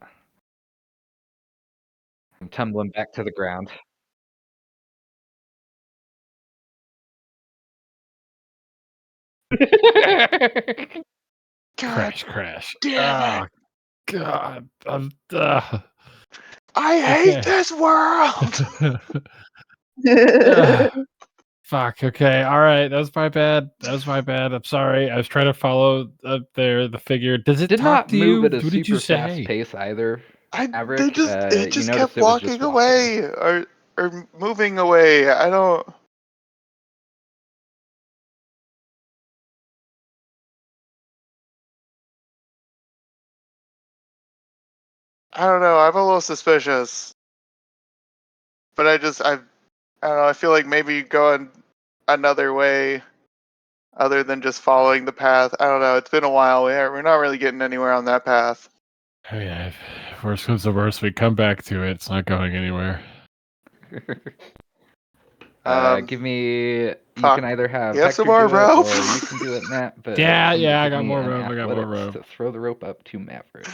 I'm tumbling back to the ground. God Crash. damn it. Oh, God. I hate this world. Fuck. Okay. All right. That was my bad. I'm sorry. I was trying to follow up there the figure. Does it Did talk not to move you? at a What did you super fast say? pace either. It Maverick, you just noticed kept it was just walking walking. away or moving away. I don't know. I'm a little suspicious. But I don't know, I feel like maybe going another way other than just following the path. I don't know. It's been a while. We're not really getting anywhere on that path. Oh, yeah. If worst comes to worst, we come back to it. It's not going anywhere. Give me. You Fuck. can either have You have some Hector more do it rope? or you can do it, Matt. But Yeah, somebody I give got me more an rope. I got more athletics rope. to throw the rope up to Maverick.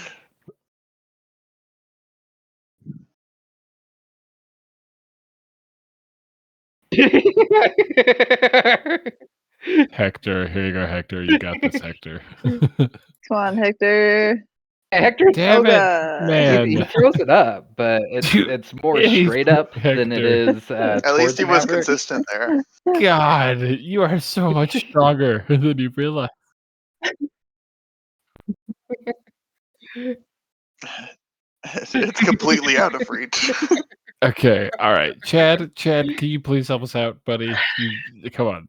Hector, here you go, Hector. You got this, Hector. Come on, Hector. Hector, Damn Oh it, god. man. he throws it up, but it's more straight up than it Hector. is At least towards he was Maverick. consistent there. God, you are so much stronger than you realize. It's completely out of reach. Okay, all right, Chad, can you please help us out, buddy? You come on.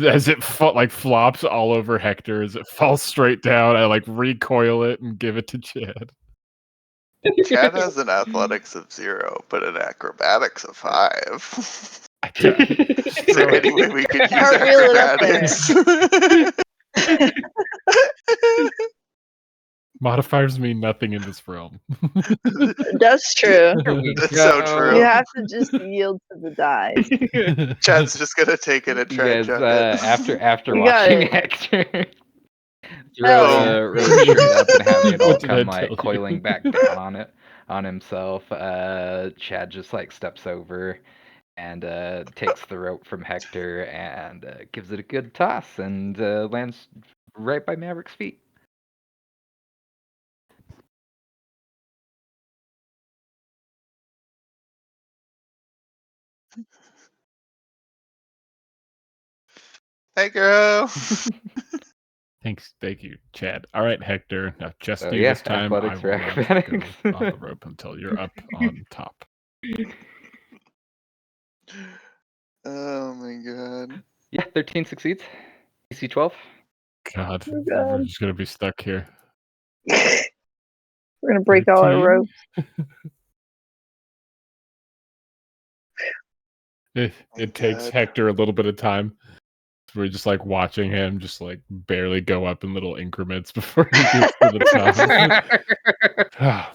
As it flops all over Hector, as it falls straight down, I recoil it and give it to Chad. Chad has an athletics of 0, but an acrobatics of 5. Is there any way we could use Cartwheel it up there. acrobatics? Modifiers mean nothing in this realm. That's true. Here we That's so go. true. You have to just yield to the dice. Chad's just gonna take it and You try and guys, chuck it. after You got watching it. Hector Hell throw yeah. the rope straight up and having it all What did I come tell like you? coiling back down on himself, Chad just like steps over and takes the rope from Hector and gives it a good toss and lands right by Maverick's feet. Hey, girl. Thank you, Chad. All right, Hector. Now just So you yeah, this time. I athletics will or not acrobatics. go on the rope until you're up on top. Oh my god. Yeah, 13 succeeds. DC 12. God, Oh, we're God. just gonna be stuck here. We're gonna break all our 13? ropes. It My takes God. Hector a little bit of time. We're just like watching him just like barely go up in little increments before he gets to the top. Ah,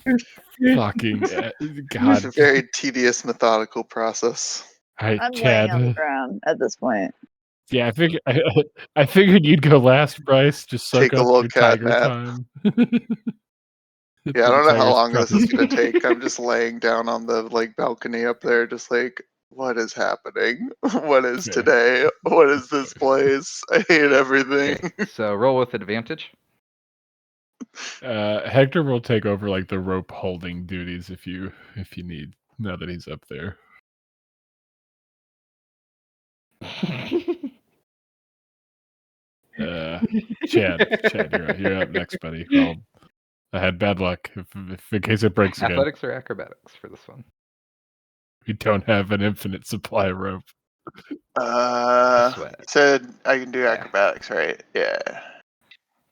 fucking It's God. a very tedious, methodical process. Hi, I'm laying on the Chad. ground at this point. Yeah, I figured you'd go last, Bryce. Just soak Take a up little your cat tiger nap. time. Yeah, I don't know how Tiger's long this is gonna probably- take. I'm just laying down on the like balcony up there, just like, what is happening? What is Fair. today? What is this place? I hate everything. Okay, so roll with advantage. Hector will take over like the rope holding duties if you need. Now that he's up there. Chad, you're up next, buddy. Well, I had bad luck. If in case it breaks again, Athletics or acrobatics for this one? we don't have an infinite supply of rope. Sweat. Said I can do Yeah. acrobatics, right? Yeah.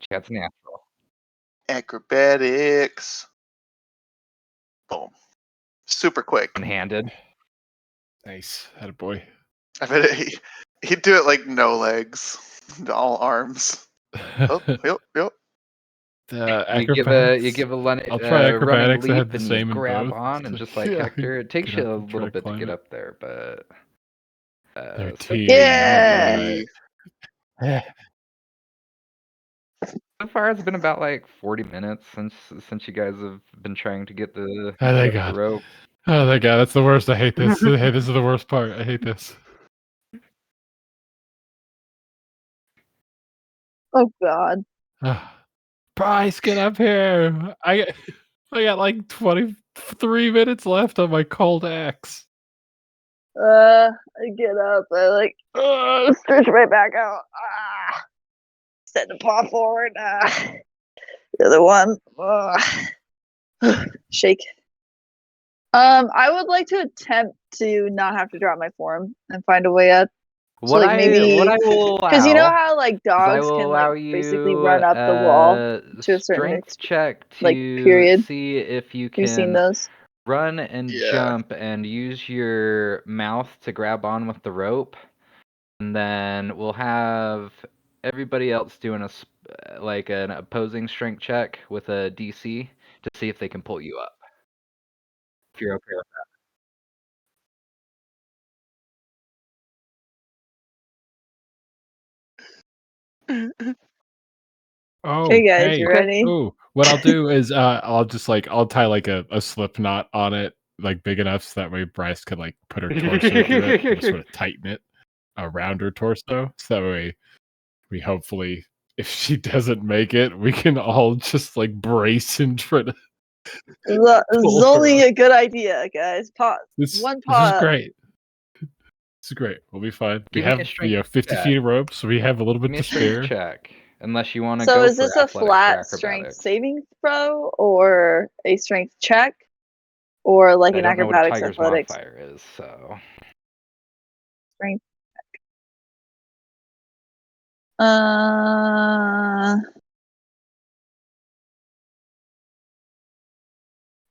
Chad's natural. Acrobatics. Boom. Super quick. One-handed. Nice, had a boy. I bet he'd do it like no legs, all arms. Oh, yep. You give a I'll try running acrobatics. I leap had the and same you in grab both. on, and just like Yeah, Hector, it takes get you up a and try little to bit to climb get it. up there, but 13. Yeah. Alright. so far it's been about like 40 minutes since you guys have been trying to get Oh, get thank up the God. rope. Oh, thank God. That's the worst. I hate this. Hey, this is the worst part. I hate this. Oh God. Bryce, get up here. I got like 23 minutes left on my cold axe. I get up. I like stretch right back out. Set the paw forward. The other one. Shake. I would like to attempt to not have to drop my form and find a way up. So, What like, maybe I will allow, because you know how like is I dogs will can allow like basically you run up the wall to a certain strength check to like, period. see if you Have you seen can those? run and Yeah. jump and use your mouth to grab on with the rope, and then we'll have everybody else doing like an opposing strength check with a DC to see if they can pull you up. If you're okay with Oh, Hey guys, hey. you ready? Oh, what I'll do is I'll tie like a slip knot on it, like big enough so that way Bryce could like put her torso through it and sort of tighten it around her torso. So that way we hopefully, if she doesn't make it, we can all just like brace and try to It's pull her only up. a good idea, guys. Pause. One This is paw. great. This is great. We'll be fine. Give We me a have strength 50 check. feet of rope, so we have a little Give bit me to a strength spare. check, unless you want to So go is for this a athletics or flat strength acrobatics. saving throw or a strength check or like I an don't know what a acrobatics tiger's athletics modifier is, so strength check?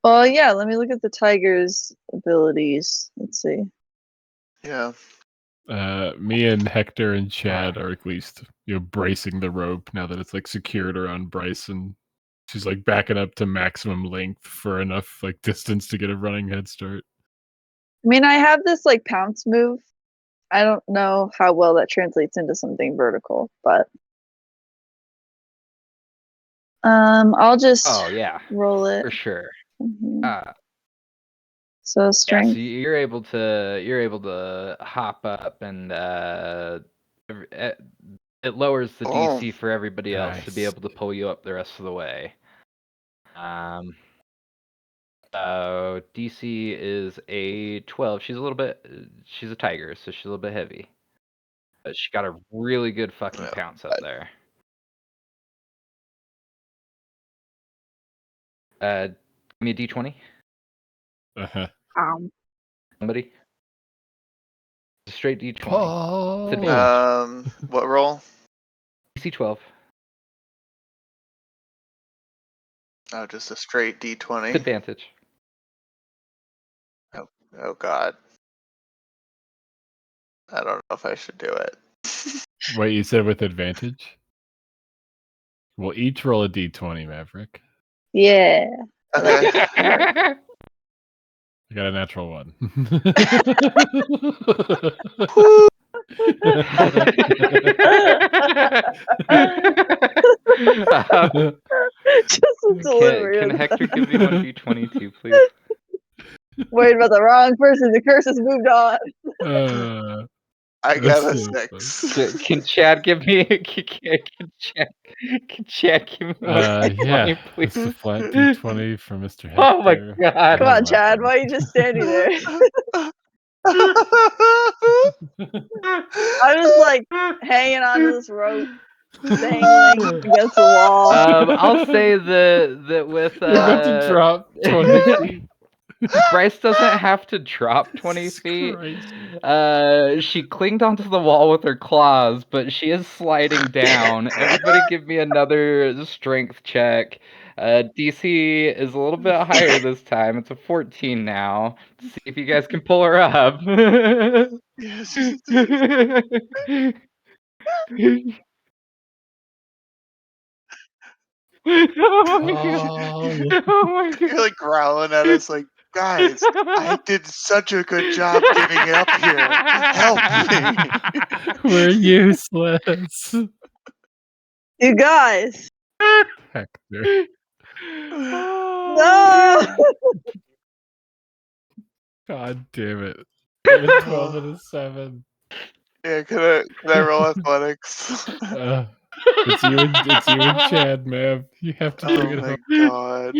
Well, yeah, let me look at the tiger's abilities. Let's see. Yeah. Me and Hector and Chad are at least bracing the rope now that it's like secured around Bryce and She's like backing up to maximum length for enough like distance to get a running head start. I mean, I have this like pounce move. I don't know how well that translates into something vertical, but I'll just roll it for sure. So Yeah, strength. so you're able to hop up, and it lowers the DC for everybody else to be able to pull you up the rest of the way. So DC is a 12. She's a tiger, so she's a little bit heavy. But she got a really good fucking pounce up there. Give me a D20. Somebody? A straight D20. What roll? DC 12. Oh, just a straight D20. Advantage. Oh God. I don't know if I should do it. Wait, you said with advantage? We'll each roll a D20, Maverick. Yeah. Okay. I got a natural 1. Just the delivery. Can Hector give me one D22, please? Worried about the wrong person. The curse has moved on. I got a 6. Can Chad give me? Can Chad give me one D20, please? It's a flat D20 for Mr. Hector. Oh my God! Come on, Chad. Why are you just standing there? I was like hanging onto this rope, dangling against the wall. I'll say that with You're about to drop 20 feet. Bryce doesn't have to drop 20 feet. She clinged onto the wall with her claws, but she is sliding down. Everybody give me another strength check. DC is a little bit higher this time. It's a 14 now. See if you guys can pull her up. Yes. Oh my God. Oh my God. You're like growling at us like, guys, I did such a good job getting up here. Help me. We're useless. You guys. Hector. No. God damn it. A 12 and a 7. Yeah, can I roll athletics? It's you and Chad, man. You have to bring it home. God.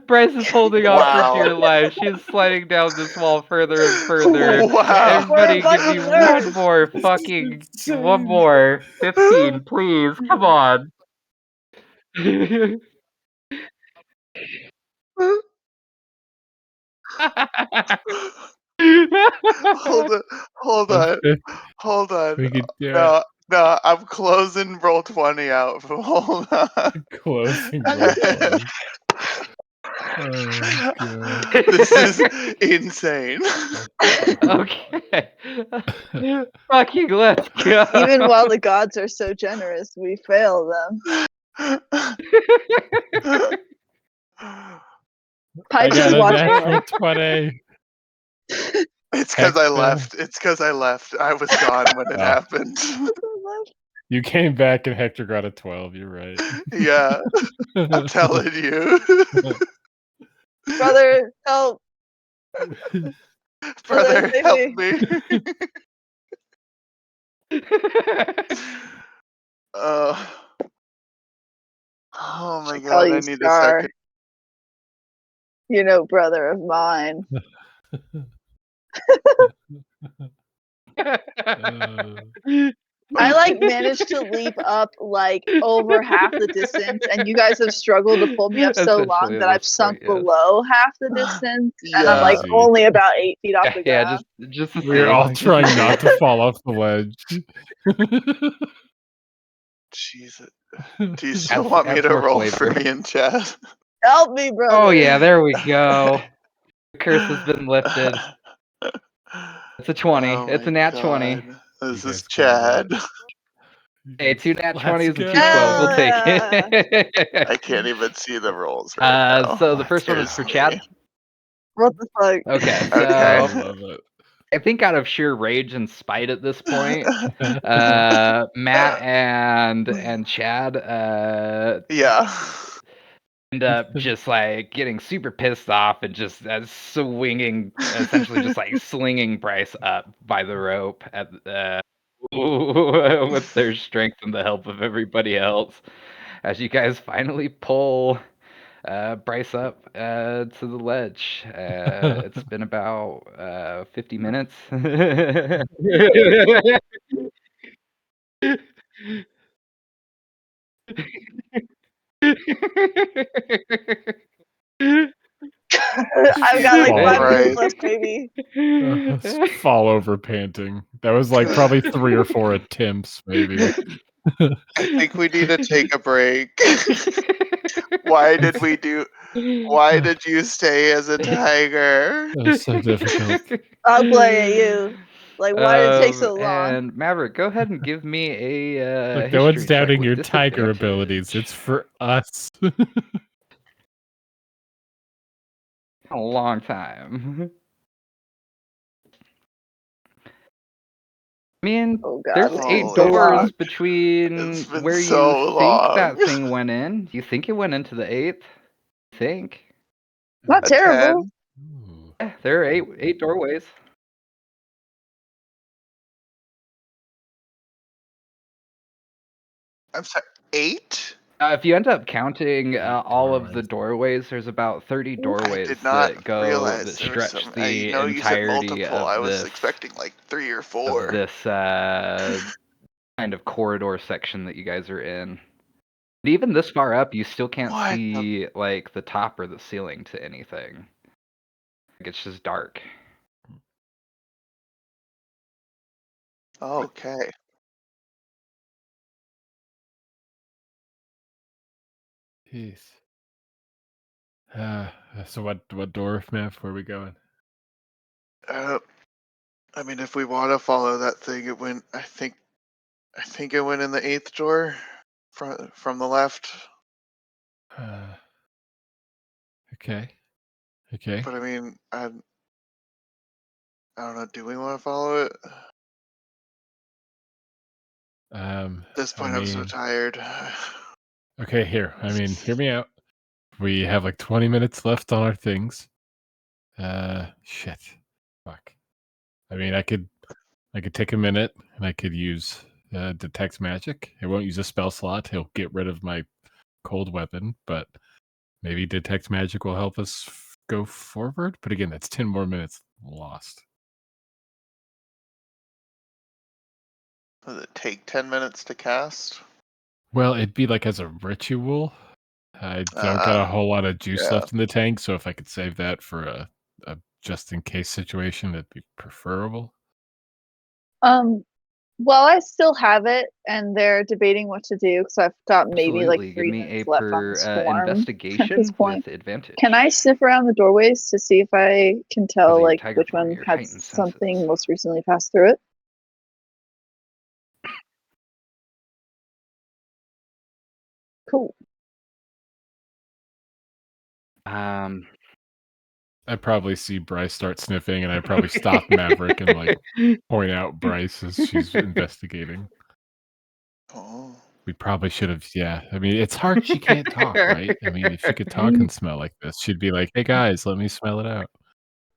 Bryce is holding on for dear life. She's sliding down this wall further and further. Wow. Everybody give me one more 15, please. Come on. Hold on. We could do it. No, I'm closing roll 20 out. Hold on. Closing roll 20. Oh, God. This is insane. Okay. Fucking let's go. Even while the gods are so generous, we fail them. I Pipe got is a watching. natural 20. It's because I left. I was gone when it happened. You came back and Hector got a 12. You're right. Yeah. I'm telling you. Brother, help. Brother, help me. Oh my God, I need a second. You know, brother of mine. I like managed to leap up like over half the distance, and you guys have struggled to pull me up so long that I've sunk below half the distance, and I'm like only about 8 feet off the ground. Just we're all trying not to fall off the ledge. Jesus. Do you still want me to roll for me in chat? Help me, brother. Oh yeah, there we go. The curse has been lifted. It's a 20. It's a nat 20. This is Chad. Hey, 2 nat Let's 20s and 2 go. 12s. We'll take it. I can't even see the rolls right now. So the first one is for Here's Chad. me. What the fuck? Okay, Okay. I so love it. I think out of sheer rage and spite at this point, Matt and Chad Yeah. end up just like getting super pissed off and just swinging, essentially just like slinging Bryce up by the rope at with their strength and the help of everybody else, as you guys finally pull Bryce up to the ledge. It's been about 50 minutes. I've got like Fall 5 minutes Right. left, baby. Fall over panting. That was like probably 3 or 4 attempts, maybe. I think we need to take a break. Why did you stay as a tiger? That was so difficult. I'll play at you. Like, why did it take so long? And Maverick, go ahead and give me a Look, no one's history check doubting with your tiger disadvantage. abilities. It's for us. A long time. I mean, Oh god, there's it's 8 been so doors long. between It's been where so you think long. that thing went in. You think it went into the 8th? Think. Not A terrible. 10. Ooh. Yeah, there are eight doorways. I'm sorry. 8? If you end up counting all of the Doorways. doorways, there's about 30 I doorways did not that realize there was stretch some. the You said entirety multiple. I was expecting like 3 or 4. kind of corridor section that you guys are in. And even this far up, you still can't What the- see like the top or the ceiling to anything. Like, it's just dark. Okay. Jeez. So what door, Matt? Where are we going? I mean, if we want to follow that thing, it went. I think it went in the 8th door, from the left. Okay. Okay. But I mean, I don't know. Do we want to follow it? At this I point, I'm so mean, tired. okay, here. I mean, hear me out. We have like 20 minutes left on our things. Shit. Fuck. I mean, I could take a minute and I could use detect magic. It won't use a spell slot. He'll get rid of my cold weapon, but maybe detect magic will help us go forward. But again, that's 10 more minutes lost. Does it take 10 minutes to cast? Well, it'd be like as a ritual. I don't got a whole lot of juice yeah. left in the tank, so if I could save that for a just in case situation, that'd be preferable. Well, I still have it, and they're debating what to do, so I've got maybe like Absolutely. Give 3 me a minutes left on the swarm at this investigation point. with advantage. Can I sniff around the doorways to see if I can tell your like tiger which form, one your had heightened something senses. most recently passed through it? Cool. I probably see Bryce start sniffing, and I probably stop Maverick and like point out Bryce as she's investigating. Oh. We probably should have. Yeah, I mean, it's hard. She can't talk, right? I mean, if she could talk and smell like this, she'd be like, "Hey guys, let me smell it out."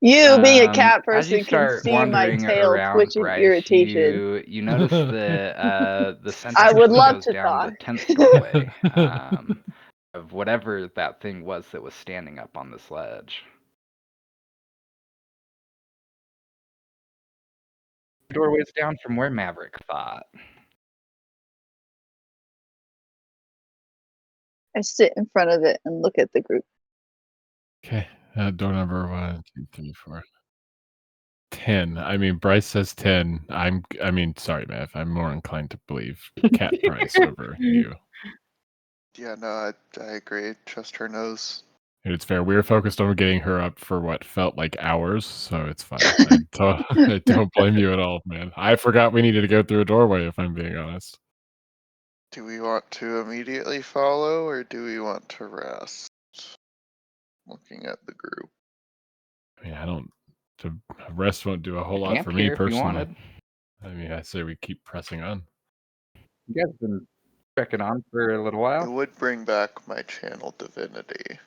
You, being a cat As you person, can start see my wandering tail around, twitch in Bryce, irritation. you notice the center I would love goes to down the talk. 10th doorway of whatever that thing was that was standing up on this ledge. Doorways down from where Maverick thought. I sit in front of it and look at the group. Okay, door number 1, 2, 3, 4. 10. I mean, Bryce says 10. I mean, sorry, Mav. I'm more inclined to believe Cat Bryce over you. Yeah, no, I agree. Trust her nose. It's fair. We were focused on getting her up for what felt like hours, so it's fine. I don't blame you at all, man. I forgot we needed to go through a doorway, if I'm being honest. Do we want to immediately follow, or do we want to rest? Looking at the group. I mean, the rest won't do a whole lot Camp for me here if you personally. wanted. I mean, I say we keep pressing on. You guys have been trekking on for a little It while. would bring back my channel divinity.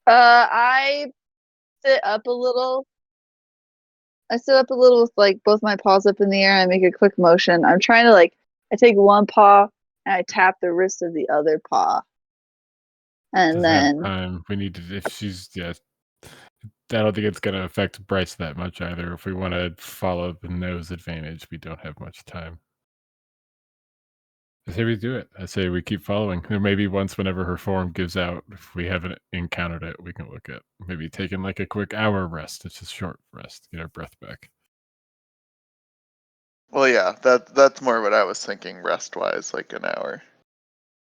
I sit up a little. I sit up a little with like both my paws up in the air and I make a quick motion. I'm trying to I take one paw and I tap the wrist of the other paw. And Doesn't then have time. We need to, if she's, yeah, I don't think it's going to affect Bryce that much either. If we want to follow the nose advantage, we don't have much time. I say we do it. I say we keep following. Or maybe once, whenever her form gives out, if we haven't encountered it, we can look at maybe taking like a quick hour rest. It's just short rest, get our breath back. Well, yeah, that's more what I was thinking, rest-wise, like an hour.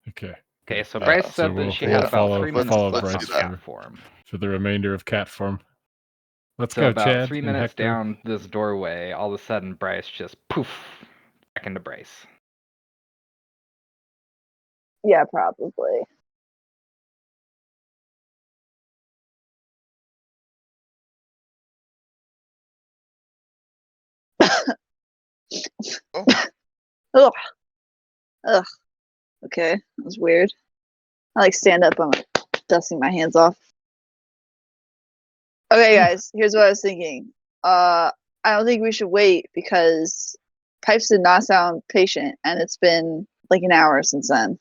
Okay. Okay, so Yeah, Bryce so said we'll that she had about follow 3 minutes follow left Bryce on cat form. for the remainder of cat form. Let's So go, about Chad 3 and minutes Hector. down this doorway, all of a sudden Bryce just poof back into Bryce. yeah, probably. Oh. Ugh. Ugh. Okay, that was weird. I stand up. I'm dusting my hands off. Okay, guys. Here's what I was thinking. I don't think we should wait because Pipes did not sound patient, and it's been like an hour since then.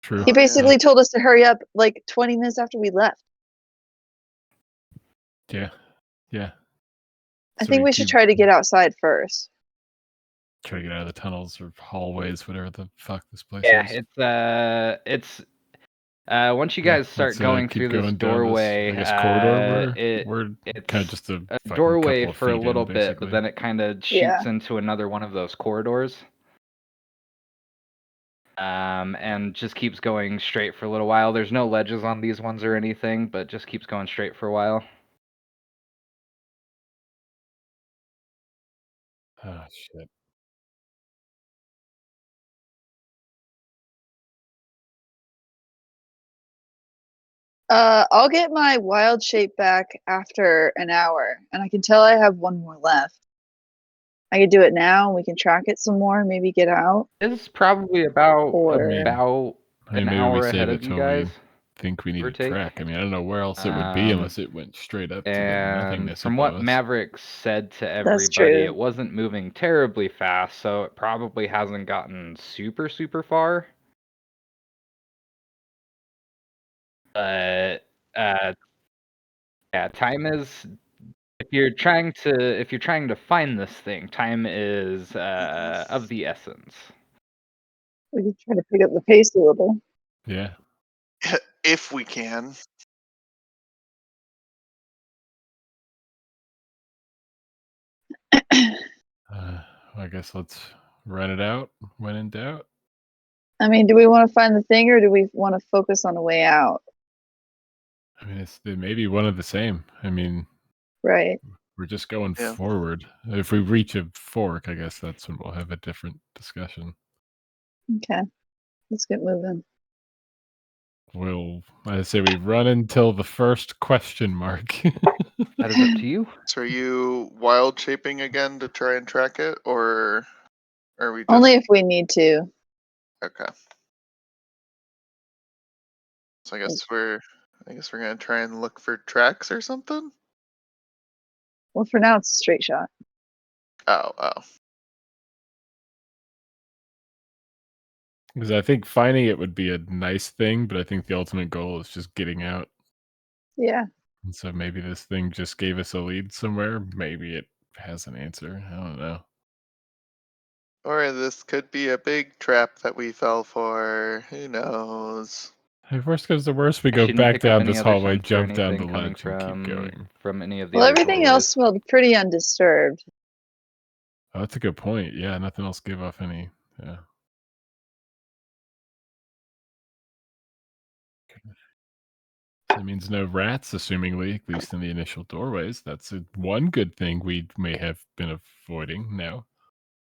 True. He basically told us to hurry up like 20 minutes after we left. Yeah. I So think we should try to get outside first. Try to get out of the tunnels or hallways, whatever the fuck this place Yeah, is. it's once you guys start going keep through this going doorway, down this, I guess, corridor. We're it's kind of just a doorway couple of for a feet little in, bit, basically. but then it kind of shoots into another one of those corridors. And just keeps going straight for a little while. There's no ledges on these ones or anything, but just keeps going straight for a while. Oh shit. I'll get my wild shape back after an hour, and I can tell I have one more left. I could do it now, and we can track it some more, maybe get out. It's probably about an maybe hour we ahead save of it you till guys. we think we need or to take. track. I mean, I don't know where else it would be unless it went straight up to the And nothingness from above what us. Maverick said to That's everybody, true. it wasn't moving terribly fast, so it probably hasn't gotten super, super far. But yeah, time is if you're trying to find this thing, time is of the essence. We could try to pick up the pace a little. Yeah. If we can. I guess let's run it out when in doubt. I mean, do we want to find the thing or do we want to focus on the way out? I mean, it may be one of the same. I mean, right. We're just going forward. If we reach a fork, I guess that's when we'll have a different discussion. Okay. Let's get moving. I say we run until the first question mark. That is up to you. So are you wild shaping again to try and track it, or are we just... Only if we need to. Okay. So I guess we're gonna try and look for tracks or something? Well, for now it's a straight shot. Oh. Because I think finding it would be a nice thing, but I think the ultimate goal is just getting out. Yeah. And so maybe this thing just gave us a lead somewhere. Maybe it has an answer. I don't know. Or this could be a big trap that we fell for. Who knows? If worst comes to worst, we I go shouldn't back pick up down any this other hallway, scents or jump down the anything coming ledge, and keep going. from any of the Well, other everything doorways. else smelled pretty undisturbed. Oh, that's a good point. Yeah, nothing else gave off any. Yeah. That means no rats, assumingly, at least in the initial doorways. That's one good thing we may have been avoiding now.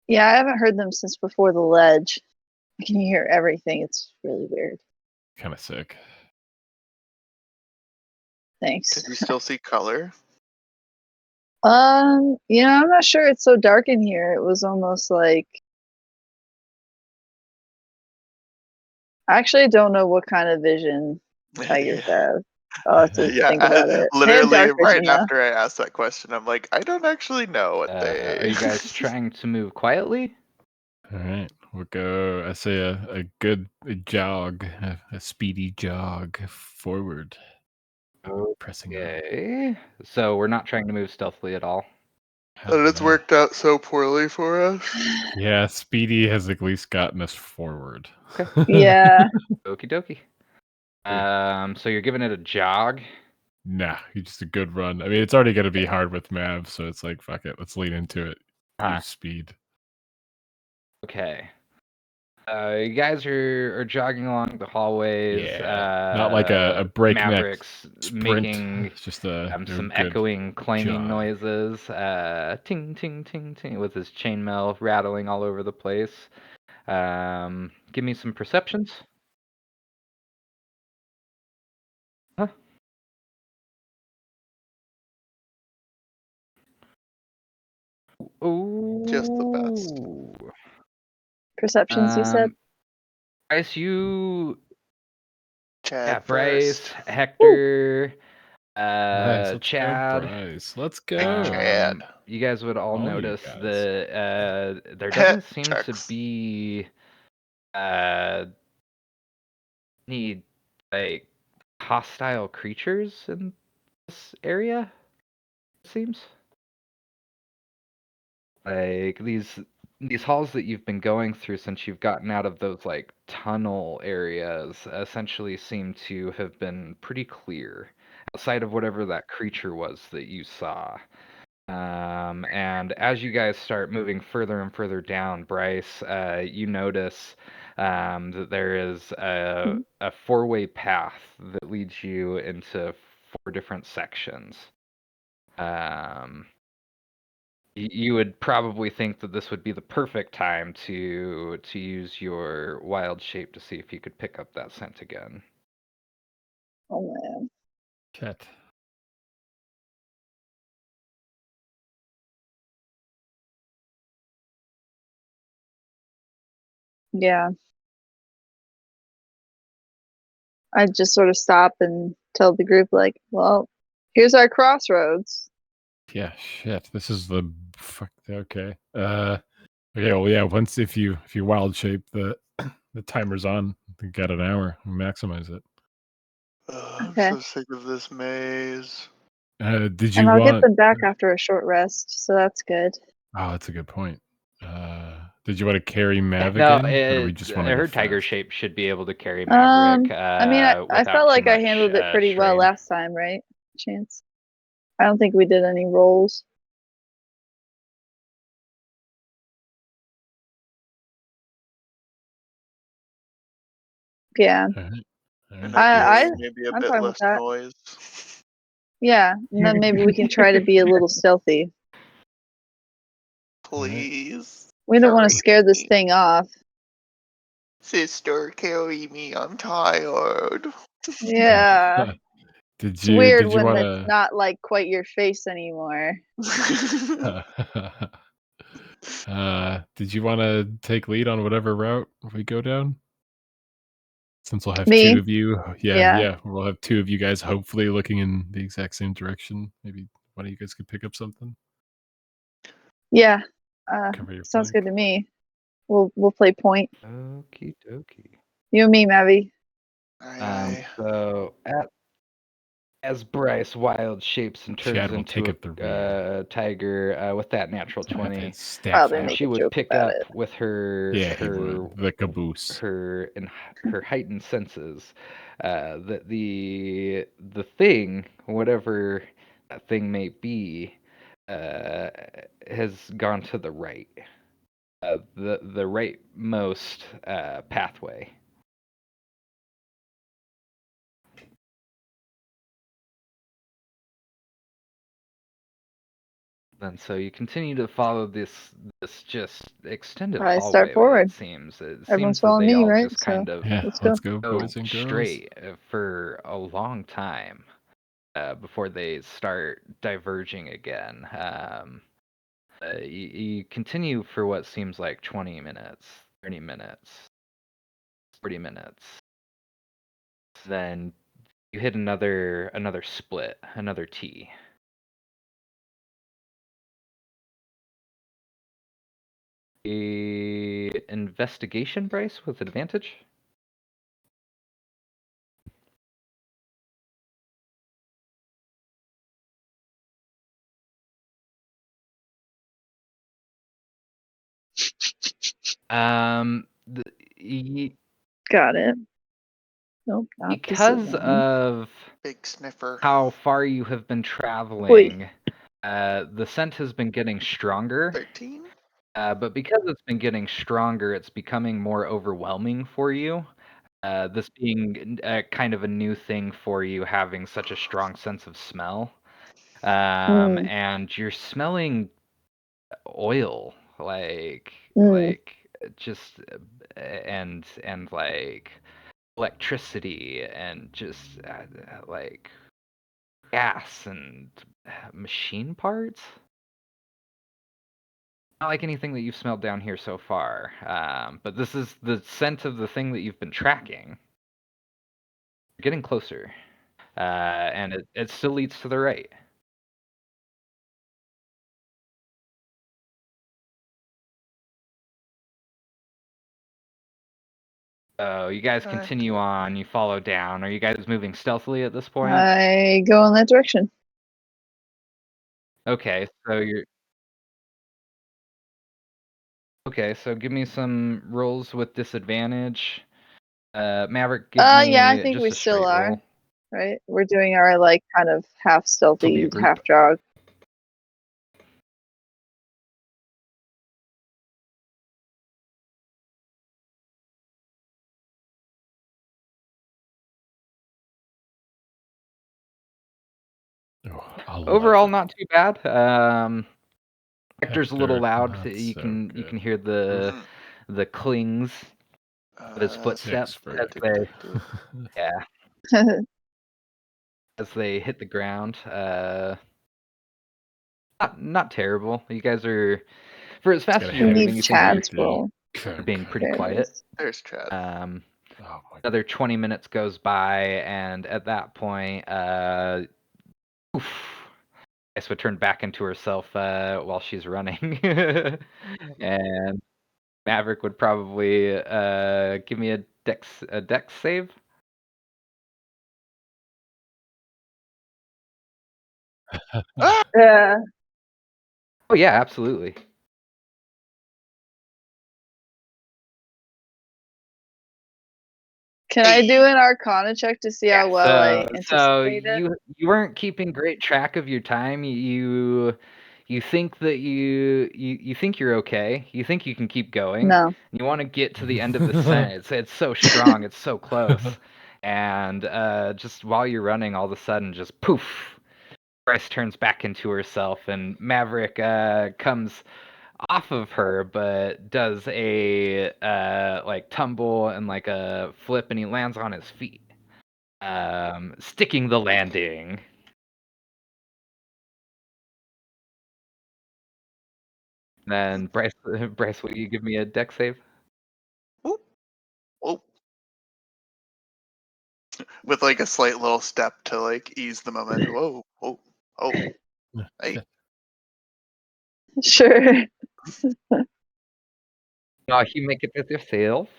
Yeah, I haven't heard them since before the ledge. I can hear everything. It's really weird. Kind of sick. Thanks. Can you still see color? I'm not sure. It's so dark in here. It was almost like I actually don't know what kind of vision tigers have. I'll have to Yeah, think about it. They have literally dark vision, right though. after I asked that question, I'm like, I don't actually know what they. Are you guys trying to move quietly? All right, we'll go. I say a good jog, a speedy jog forward. Pressing on. Okay. So we're not trying to move stealthily at all. And it's worked out so poorly for us. Yeah, speedy has at least gotten us forward. Okay. Yeah. Okie dokie. So you're giving it a jog? Nah, just a good run. I mean, it's already going to be hard with Mav, so it's like, fuck it, let's lean into it. Use speed. Okay. You guys are jogging along the hallways. Yeah, not like a breakneck Maverick's sprint. making It's just a some good echoing, clanging jog. noises. Ting, ting, ting, ting, with his chainmail rattling all over the place. Give me some perceptions. Huh? Ooh. Just the best. Perceptions, you said? Bryce, you... Chad Yeah, Bryce, first. Hector, Nice, let's Chad. go, Bryce. Let's go. Big Chad. You guys would all All you notice guys. that there doesn't seem to Checks. be any like hostile creatures in this area. It seems like these halls that you've been going through since you've gotten out of those like tunnel areas essentially seem to have been pretty clear outside of whatever that creature was that you saw. And as you guys start moving further and further down, Bryce, you notice that there is a four-way path that leads you into four different sections. You would probably think that this would be the perfect time to use your wild shape to see if you could pick up that scent again. Oh, man. Chet. Yeah. I'd just sort of stop and tell the group, like, well, here's our crossroads. Yeah, shit. This is the fuck. Okay. Okay. Well, yeah. Once if you wild shape the timer's on, you got an hour. Maximize it. I'm Okay. so sick of this maze. Did you And I'll get want? them back after a short rest, so that's good. Oh, that's a good point. Did you want to carry Mav No, again, or do we just want to go her tiger fast? shape should be able to carry Maverick. I mean, I without felt too like I much, handled it pretty well strain. last time, right, Chance? I don't think we did any rolls. Yeah. All right. All And right. ideally, maybe a I'm bit fine with less that. noise. Yeah, and then maybe we can try to be a little stealthy. Please. We don't want to carry scare this me. thing off. Sister, carry me. I'm tired. Yeah. Did It's you weird did you when want it's not like quite your face anymore. to? Did you want to take lead on whatever route we go down? Since we'll have two Me? of you, Yeah. yeah, we'll have two of you guys hopefully looking in the exact same direction. Maybe one of you guys could pick up something. Yeah. Cover your Sounds flank. good to me. We'll play point. Okie dokie. You and me, Mavi. Aye, So as Bryce wild shapes and turns Chad will take into up the rear. a tiger with that natural With 20, that staff Probably out. make she a would joke pick about up it. with her Yeah, he would. The caboose. her heightened senses that the thing, whatever that thing may be, has gone to the right, the rightmost pathway. Then so you continue to follow this just extended I start hallway. forward. It seems Everyone's that following they me, all right? just So kind of Yeah, let's go. let's go, go boys and girls. straight for a long time before they start diverging again. You continue for what seems like 20 minutes, 30 minutes, 40 minutes. Then you hit another split, another T. A investigation, Bryce, with advantage. Got it. Nope, not Because disadvantage. of Big sniffer. how far you have been traveling, the scent has been getting stronger. 13? But because it's been getting stronger, it's becoming more overwhelming for you. This being kind of a new thing for you, having such a strong sense of smell. And you're smelling oil, like just and like electricity and just like gas and machine parts. Not like anything that you've smelled down here so far, but this is the scent of the thing that you've been tracking. You're getting closer, and it still leads to the right. So you guys continue on. You follow down. Are you guys moving stealthily at this point? I go in that direction. Okay, so you're. Okay, so give me some rolls with disadvantage. Maverick, give Yeah, I me think just we a still straight are. roll. Right? We're doing our like kind of half This will be a stealthy, group. half jog. Oh, Overall, not too bad. Hector's a little Hector, loud. not You so can good. hear the clings of his footsteps for as you. as they hit the ground. Not terrible. You guys are, for as fast as Got a you're Who heavy moving, you needs think Chad's duty. roll? you're being pretty There it quiet. is. There's Chad. Oh my Another 20 minutes goes by, and at that point, Ice would turn back into herself while she's running, and Maverick would probably give me a dex save. Ah! Yeah. Oh yeah, absolutely. Can I do an Arcana check to see how well I So anticipate it? you weren't keeping great track of your time. You think that you think you're okay. You think you can keep going. No. You want to get to the end of the sentence. It's so strong. It's so close. And just while you're running, all of a sudden, just poof, Bryce turns back into herself, and Maverick comes off of her, but does a like tumble and like a flip, and he lands on his feet, sticking the landing. Then Bryce, will you give me a deck save? Whoop. Whoop. With like a slight little step to like ease the momentum. Whoa, whoa, oh, hey. Sure. No, you make it with yourself.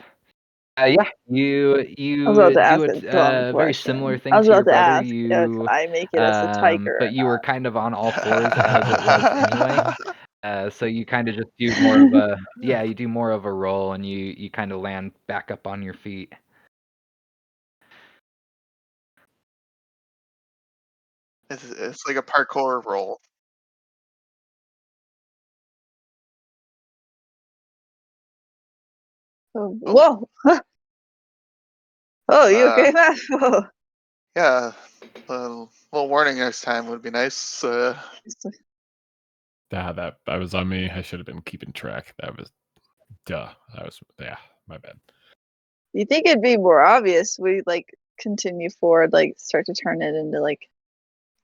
Yeah, you I was about to do ask a dumb a very similar question. I thing was to your about to brother. ask if You I make it as a tiger but or you were not. kind of on all fours as it was anyway. So you kind of just do more of a you do more of a roll, and you kind of land back up on your feet. It's like a parkour roll. Oh, whoa! Oh, you okay, Matt? Oh. Yeah, a little warning next time would be nice. That was on me. I should have been keeping track. That was my bad. You think it'd be more obvious? We like continue forward, like start to turn it into like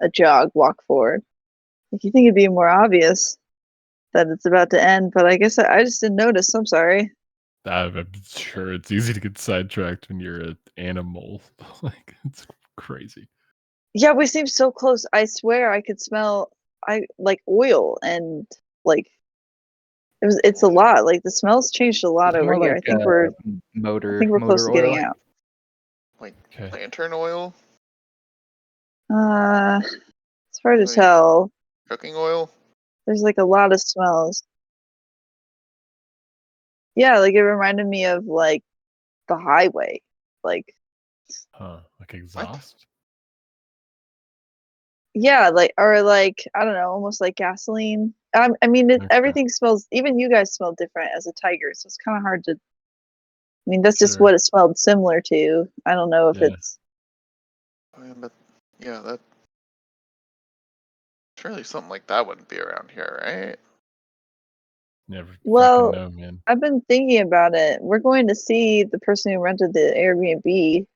a jog, walk forward. Like you think it'd be more obvious that it's about to end, but I guess I just didn't notice. I'm sorry. I'm sure it's easy to get sidetracked when you're an animal. Like it's crazy. Yeah, we seem so close. I swear I could smell like oil and like it's a lot. Like the smells changed a lot It's over more here. like I think we're close motor to getting oil. out. Like Okay. lantern oil, It's hard to Like- tell. cooking oil. There's like a lot of smells. Yeah, like it reminded me of like the highway. Like Like exhaust? yeah, like or like I don't know, almost like gasoline. I mean, Okay. everything smells. Even you guys smell different as a tiger, so it's kind of hard to. I mean, that's just Sure. what it smelled similar to. I don't know if Yeah. it's. But yeah, that surely something like that wouldn't be around here, right? Never Well, fucking know, man. I've been thinking about it. We're going to see the person who rented the Airbnb.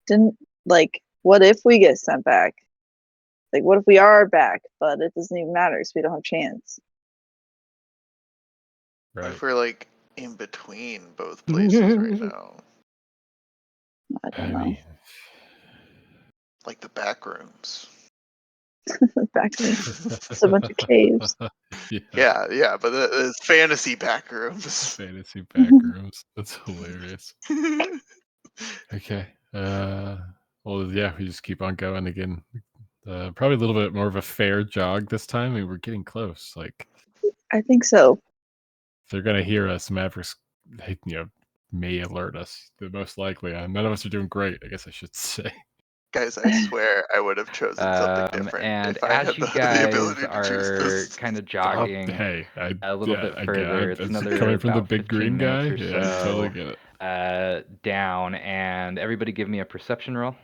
Didn't like. What if we get sent back? Like, what if we are back, but it doesn't even matter because we don't have chance. What Right. if we're like in between both places right now? I I don't know. mean, Like the back rooms. Back it's a bunch of caves. Yeah, but it's fantasy back rooms. Fantasy back rooms. That's hilarious. Okay. Well, yeah, we just keep on going again. Probably a little bit more of a fair jog this time. I mean, we're getting close. Like, I think so. if they're gonna hear us, Mavericks, may alert us. The most likely. None of us are doing great. I guess I should say. Guys, I swear I would have chosen something different And if I as had you the guys ability to choose are this. kind of Oh, jogging hey, a little bit further, it's it's another coming from the about big 15 green guy. minutes or Yeah, I totally so get it. down, and everybody give me a perception roll.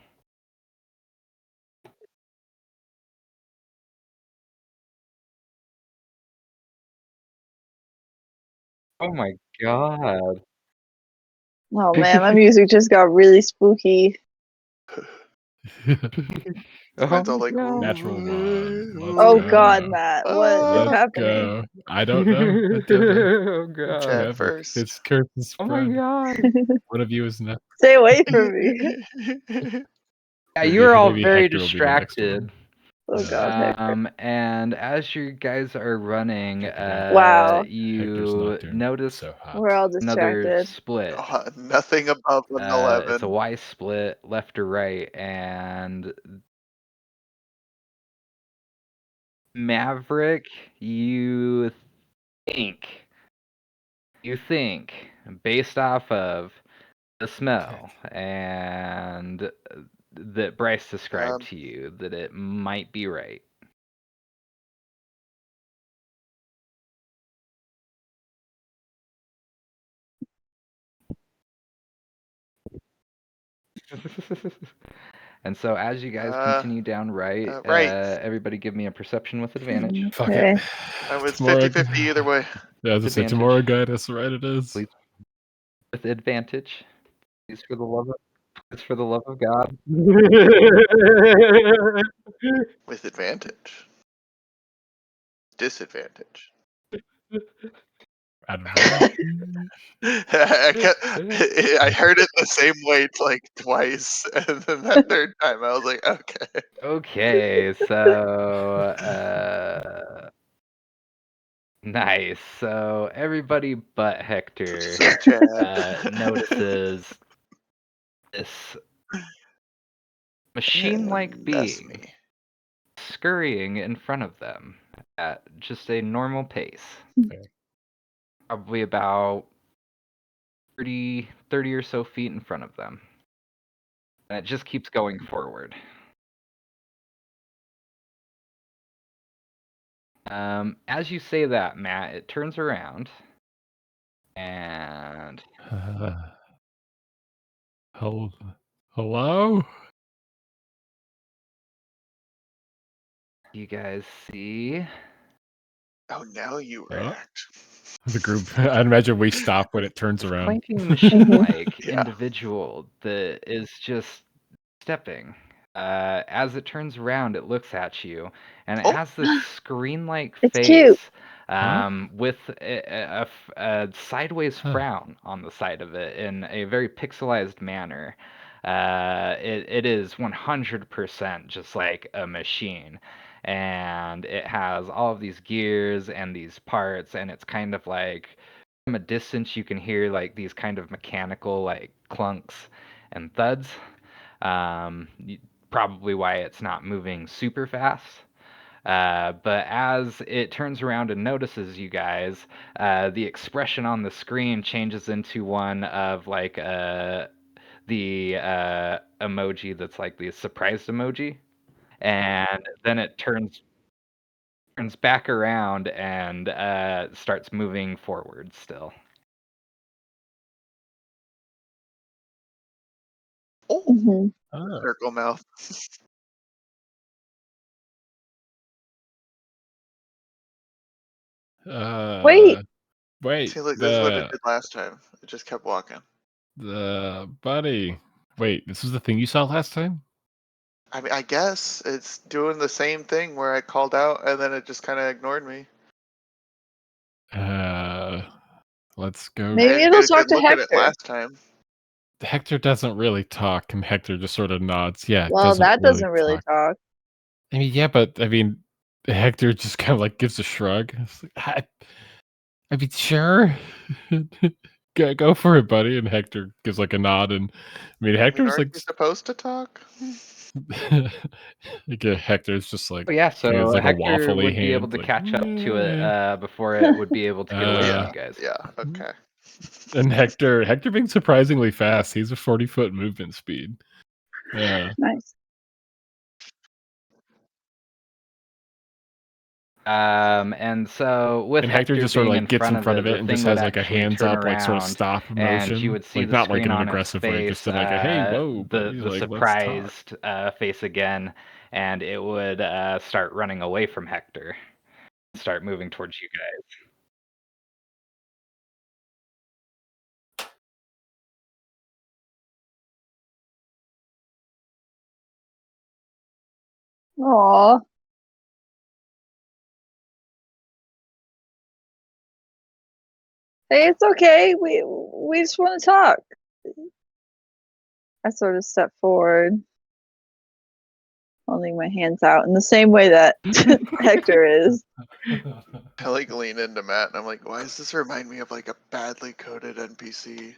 Oh my god. Oh man, my music just got really spooky. Mine's all my like god. Natural one. Let's Oh go. god, Matt, what is Let's happening? go. I don't know. It don't know. Oh It's god. Chad Maverick. first. It's curse and Oh my spread. god. One of you is not. Stay away from me. Yeah, you were all very Hector will be the next distracted. one. Oh god, Hector. And as you guys are running, Wow. Hector's you not doing notice so hot. We're all another distracted. split. Nothing above an It's a 11. Y split, left or right, and Maverick, you think, based off of the smell and that Bryce described to you, that it might be right. And so as you guys continue down right, right. everybody give me a perception with advantage. Fuck Okay. it. It's Tomorrow- 50-50 either way. Yeah, as I said, Advantage. tomorrow guide us right it is. Please. With advantage. Please, for the love of God. With advantage. Disadvantage. Advantage. I heard it the same way like twice, and then that third time I was like, okay. Okay, so nice. So everybody but Hector Chad. notices this machine-like That's being me. scurrying in front of them at just a normal pace. Fair. Probably about 30 or so feet in front of them. And it just keeps going forward. As you say that, Matt, it turns around and Hello? You guys see Oh, now you react. The group. I'd imagine we stop when it turns this around. clanking machine-like Yeah. individual that is just stepping. As it turns around, it looks at you, and it Oh. has this screen-like It's face cute. with a sideways Huh. frown on the side of it in a very pixelized manner. It is 100% just like a machine, and it has all of these gears and these parts, and it's kind of like from a distance you can hear like these kind of mechanical like clunks and thuds. Probably why it's not moving super fast. But as it turns around and notices you guys, the expression on the screen changes into one of like the emoji that's like the surprised emoji, and then it turns back around and starts moving forward still. Oh, Mhm. Oh. circle mouth. Wait. Wait. See, look, this is what it The did last time. It just kept walking. buddy. Wait, this is the thing you saw last time? I mean, I guess it's doing the same thing where I called out and then it just kind of ignored me. Let's go. Maybe I didn't it'll get a talk good to look at it Hector. last time. Hector doesn't really talk, and Hector just sort of nods. Yeah, it Well, doesn't that really doesn't really talk. talk. I mean, yeah, but I mean, Hector just kind of like gives a shrug. It's like, I mean, sure, go for it, buddy. And Hector gives like a nod, and I mean, I mean, Hector's aren't like, you supposed to talk? Hector's just like, Oh yeah, he has so like a Hector waffly would be able hand, to like, catch up to it "Meh." before it would be able to get away from Yeah, you guys. yeah, okay. And Hector being surprisingly fast. He's a 40-foot movement speed. Nice. And so with And Hector Hector just sort of being in like gets in front of front it, of the it and just thing would has like a actually hands turn up, like sort of around, stop and you motion, would see like the not like screen in an on its aggressive way, just face, in like a hey, whoa, buddy, the like let's talk. surprised face again, and it would start running away from Hector, start moving towards you guys. Aw. Hey, it's okay. We just want to talk. I sort of step forward, holding my hands out in the same way that Hector is. I like lean into Matt and I'm like, why does this remind me of like a badly coded NPC?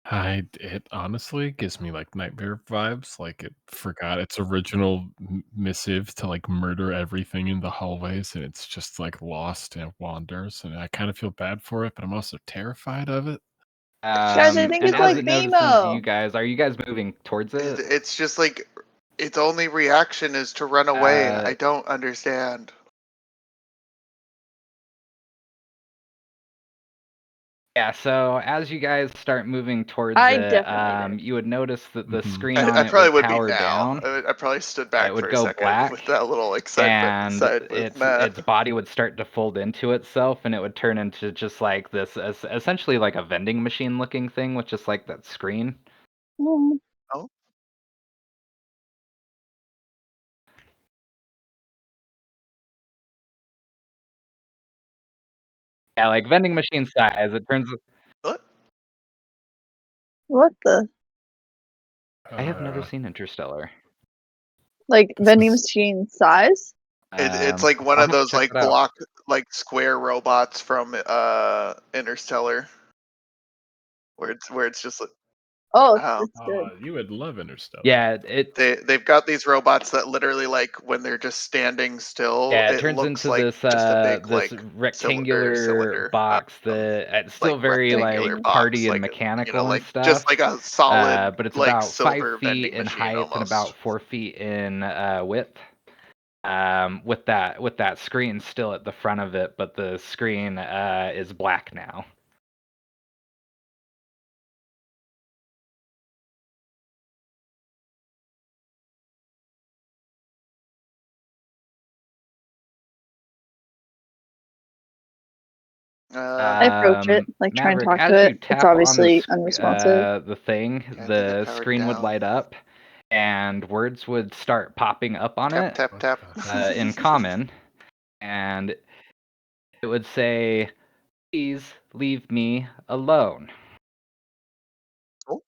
It honestly gives me like nightmare vibes. Like it forgot its original missive to like murder everything in the hallways, and it's just like lost and wanders. And I kind of feel bad for it, but I'm also terrified of it. Guys, I think And it's as like it notices you Nemo. guys, are you guys moving towards it? It's just like its only reaction is to run away. I don't understand. Yeah, so as you guys start moving towards I it, definitely do. you would notice that the Mhm. screen on I it probably would would be power now. down. I probably stood It back would for a go second black, with that little excitement and side with Matt. its body would start to fold into itself, and it would turn into just like this, essentially like a vending machine looking thing with just like that screen. Mm. Oh, Yeah, like vending machine size. It turns. what? What the? I have never Uh, seen Interstellar. Like this vending is machine size? It's like one I'll of have to those check like it out. like square robots from Interstellar, where it's just like, Oh, oh, it's good. you would love Interstellar. Yeah, they've got these robots that literally like when they're just standing still, it it turns looks into like just a big this like rectangular cylinder, box that it's like still very rectangular like Mm. party box, and like mechanical and like just stuff. like a solid But it's like about silver 5 feet vending in machine height and almost. about 4 feet in width. With that screen still at the front of it, but the screen is black now. I approach it, like try and Maverick, talk as to you it. It's tap on obviously unresponsive. the thing, I think I the powered screen would down. light up, and words would start popping up on Tap it tap What tap. the heck? in common, and it would say, "Please leave me alone." Oh.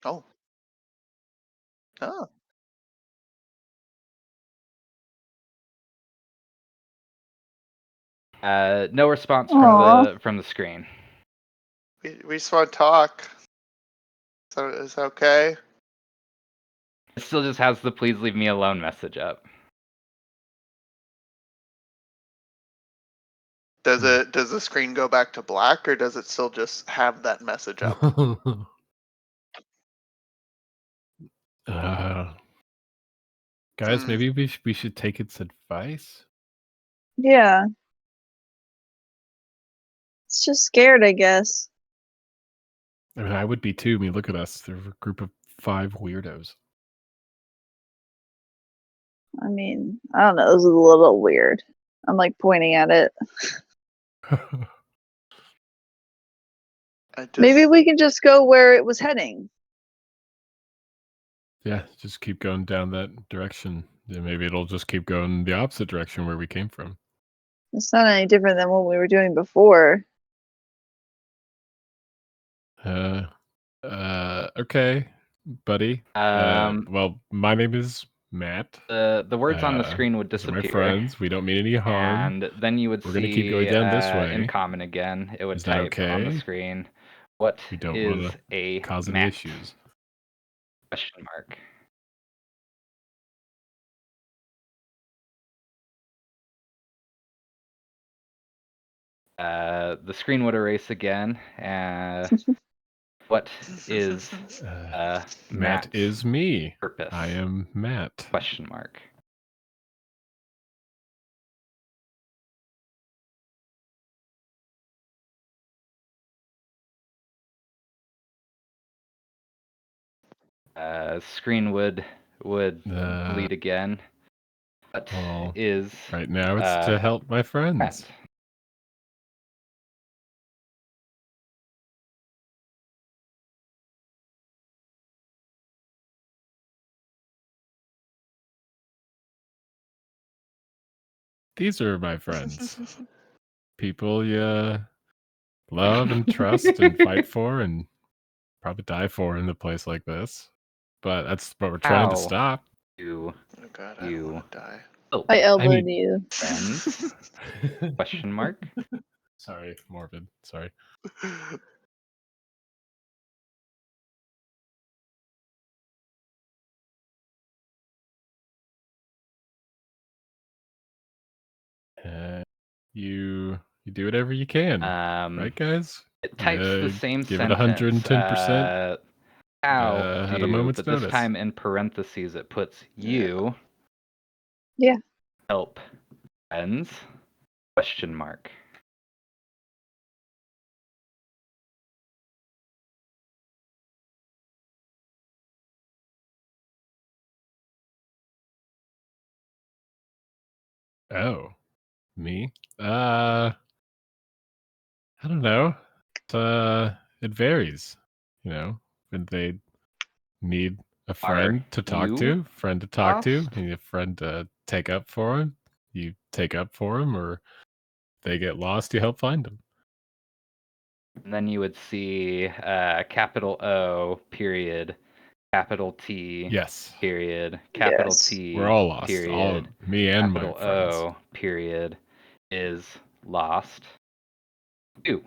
Oh. Oh. No response Aw. from the screen. We just want to talk. So is that okay? It still just has the "Please leave me alone" message up. Does the screen go back to black, or does it still just have that message up? Guys, maybe we should take its advice. Yeah. It's just scared, I guess. I mean, I would be too. I mean, look at us. There's a group of 5 weirdos. I mean, I don't know. This is a little weird. I'm like pointing at it. Maybe we can just go where it was heading. Yeah, just keep going down that direction. Yeah, maybe it'll just keep going the opposite direction where we came from. It's not any different than what we were doing before. Okay, buddy. Well, my name is Matt. The words on the screen would These are disappear. my friends. We don't mean any harm. And then you would We're see gonna keep going down this way. in common again. It would Is that type on the okay? screen, "What We don't is want to a cause any mat?" issues. Question mark. The screen would erase again. What is Matt Matt's is me. purpose? I am Matt. Question mark. Screen would delete again. What Well, is right now it's to help my friends. Matt? These are my friends. People you love and trust and fight for and probably die for in a place like this. But that's what we're trying to How stop. do Oh God, I don't want to die. I elbowed mean- you. friends? Question mark. Sorry, morbid. Sorry. You do whatever you can, right, guys? It types the same give it sentence. 110%. How at a do, moment's but this notice. time in parentheses it puts you. Yeah. Help friends? Question mark. Oh, me? I don't know. It varies. You know, when they need a friend to talk to, and a friend to take up for them, you take up for them, or they get lost, you help find them. And then you would see capital O period, capital T Yes. period, capital Yes. T We're all lost. period, Me and capital my friends. O period is lost. You.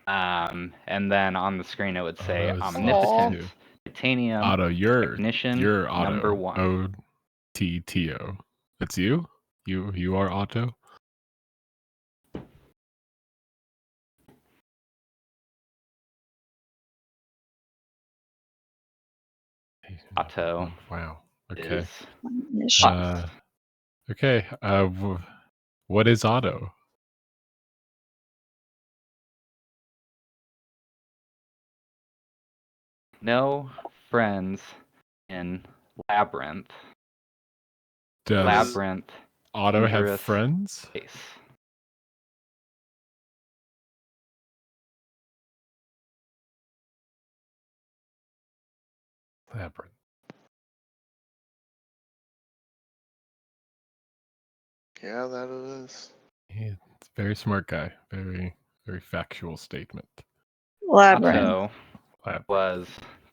And then on the screen it would say omnipotent, titanium, Otto, technician, you're Otto. number 1. OTTO. That's you? You are Otto? Otto. Wow. Okay. Is okay. What is Otto? no friends in Labyrinth. Does Labyrinth. Otto have dangerous friends? place. Labyrinth. Yeah, that it is. He's a very smart guy. Very, very factual statement. Labyrinth. Otto Labyrinth. was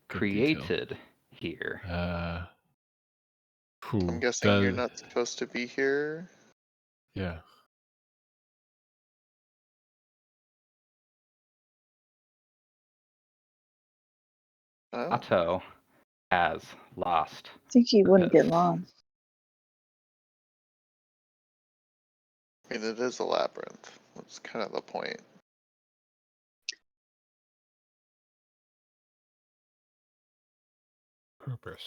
Good detail. created here. I'm guessing you're not supposed to be here. Yeah. Oh, Otto has lost. I think he wouldn't get purpose. lost. I mean, it is a labyrinth. That's kind of the point. Purpose.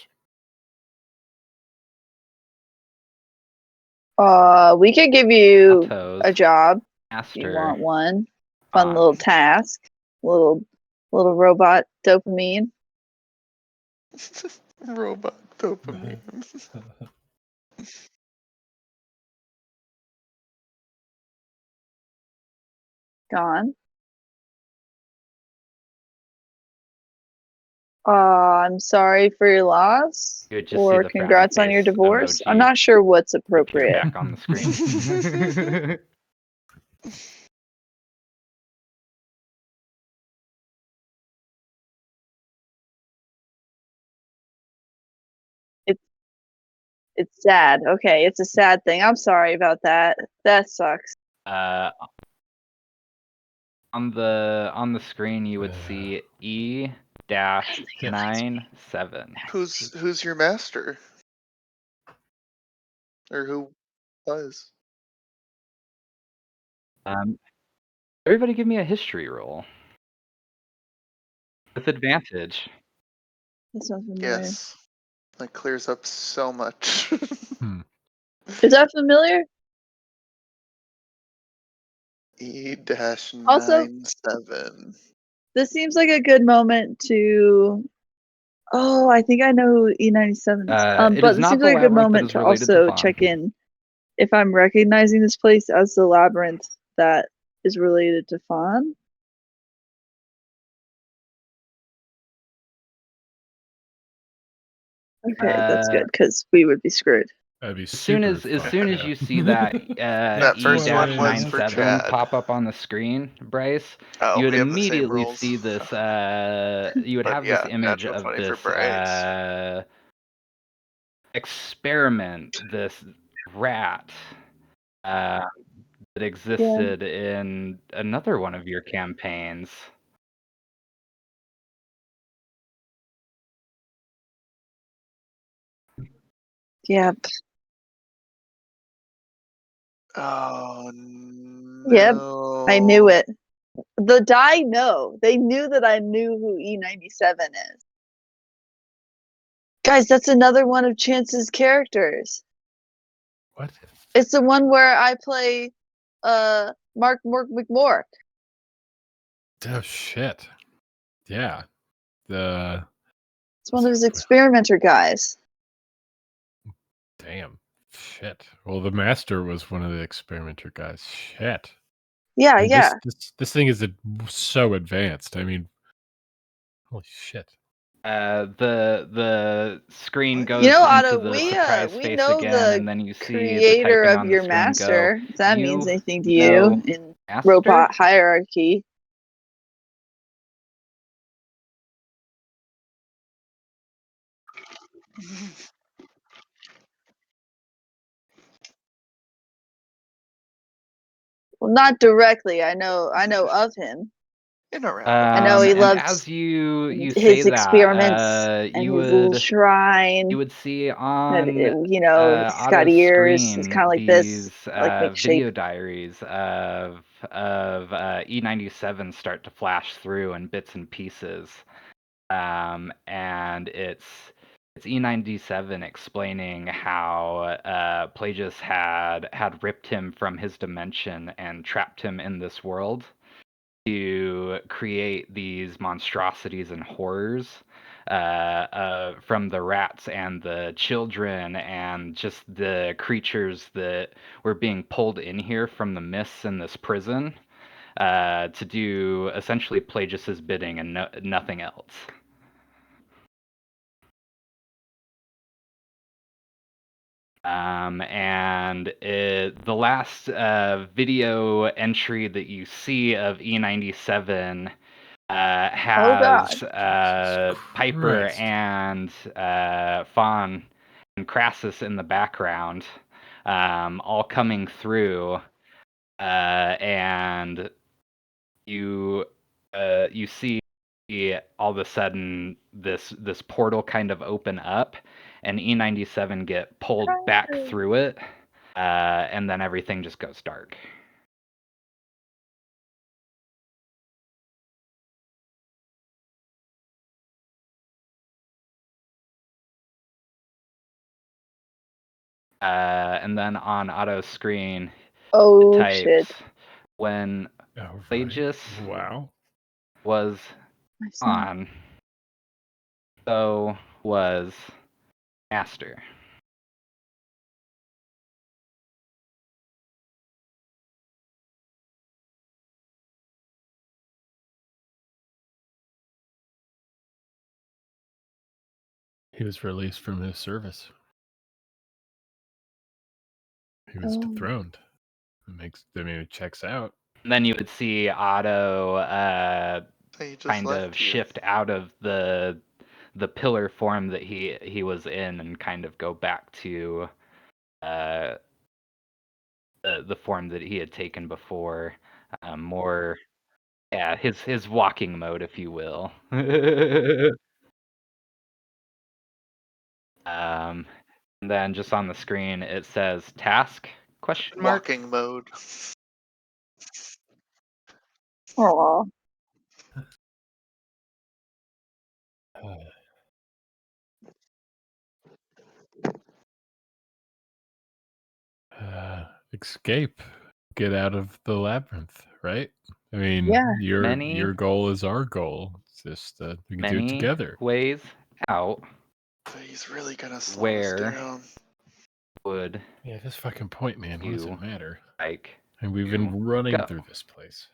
We could give you Otto's a job if you master want one. Fun on little task. Little robot dopamine. Robot dopamine. Gone. I'm sorry for your loss. You would just see Or the frowny congrats on your face divorce. I'm emoji not sure what's appear appropriate. back on the screen. It's sad. Okay, it's a sad thing. I'm sorry about that. That sucks. On the screen, you would see E-97. Who's your master? Or who was? Everybody, give me a history roll with advantage. That sounds familiar. Yes. That clears up so much. Is that familiar? E-97. This seems like a good moment to. Oh, I think I know who E97 is. It But is it not seems the like a good labyrinth that moment is to related to also Fawn. check in if I'm recognizing this place as the labyrinth that is related to Fawn. Okay, that's good because we would be screwed. That'd be As soon as you see that That first one was for E-97 Chad. pop up on the screen, Bryce, Oh, you would we have the same immediately rules. see this. You would But have yeah, this image natural of 20 this for Bryce. experiment, this rat that existed in another one of your campaigns. Yep. Oh no. Yep. I knew it. The die know. They knew that I knew who E97 is. Guys, that's another one of Chance's characters. What? It's the one where I play Mark McMork. Oh shit. Yeah. It's one of his experimenter guys. Damn. Shit. Well, the master was one of the experimenter guys. Shit. Yeah, I mean, yeah. This thing is so advanced. I mean, holy shit. The screen goes You know, into Otto, the surprise we face know again, the and then you see the creator typing of on your the screen master. go. If that You means anything to know you in master? robot hierarchy. Well, not directly. I know of him. In a roundabout. I know he and loves as you say his that, experiments and you his little would shrine. see That on he's got Otto's ears. It's screen kind of like these this, like make video shape. diaries of E97 start to flash through in bits and pieces, and it's E97 explaining how Plagius had ripped him from his dimension and trapped him in this world to create these monstrosities and horrors from the rats and the children and just the creatures that were being pulled in here from the mists in this prison to do essentially Plagueis' bidding and nothing else. And the last video entry that you see of E97 has Piper Christ. and Fawn and Crassus in the background, all coming through, and you see all of a sudden this portal kind of open up, and E97 get pulled back through it, and then everything just goes dark. And then on Otto's screen, Oh, it types, shit. when Plagueis Wow. was on, so was Master. He was released from his service. He was dethroned. It checks out. And then you would see Otto kind of shift out of the pillar form that he was in and kind of go back to the form that he had taken before, more his walking mode, if you will. And then just on the screen it says task ? Walking mode. Aw. Escape. Get out of the labyrinth, right? I mean, Yeah. your goal is our goal. It's just we can do it together. Ways out. He's really gonna slow us down. Would this fucking point, man. What does it matter? Like, and we've been running through this place.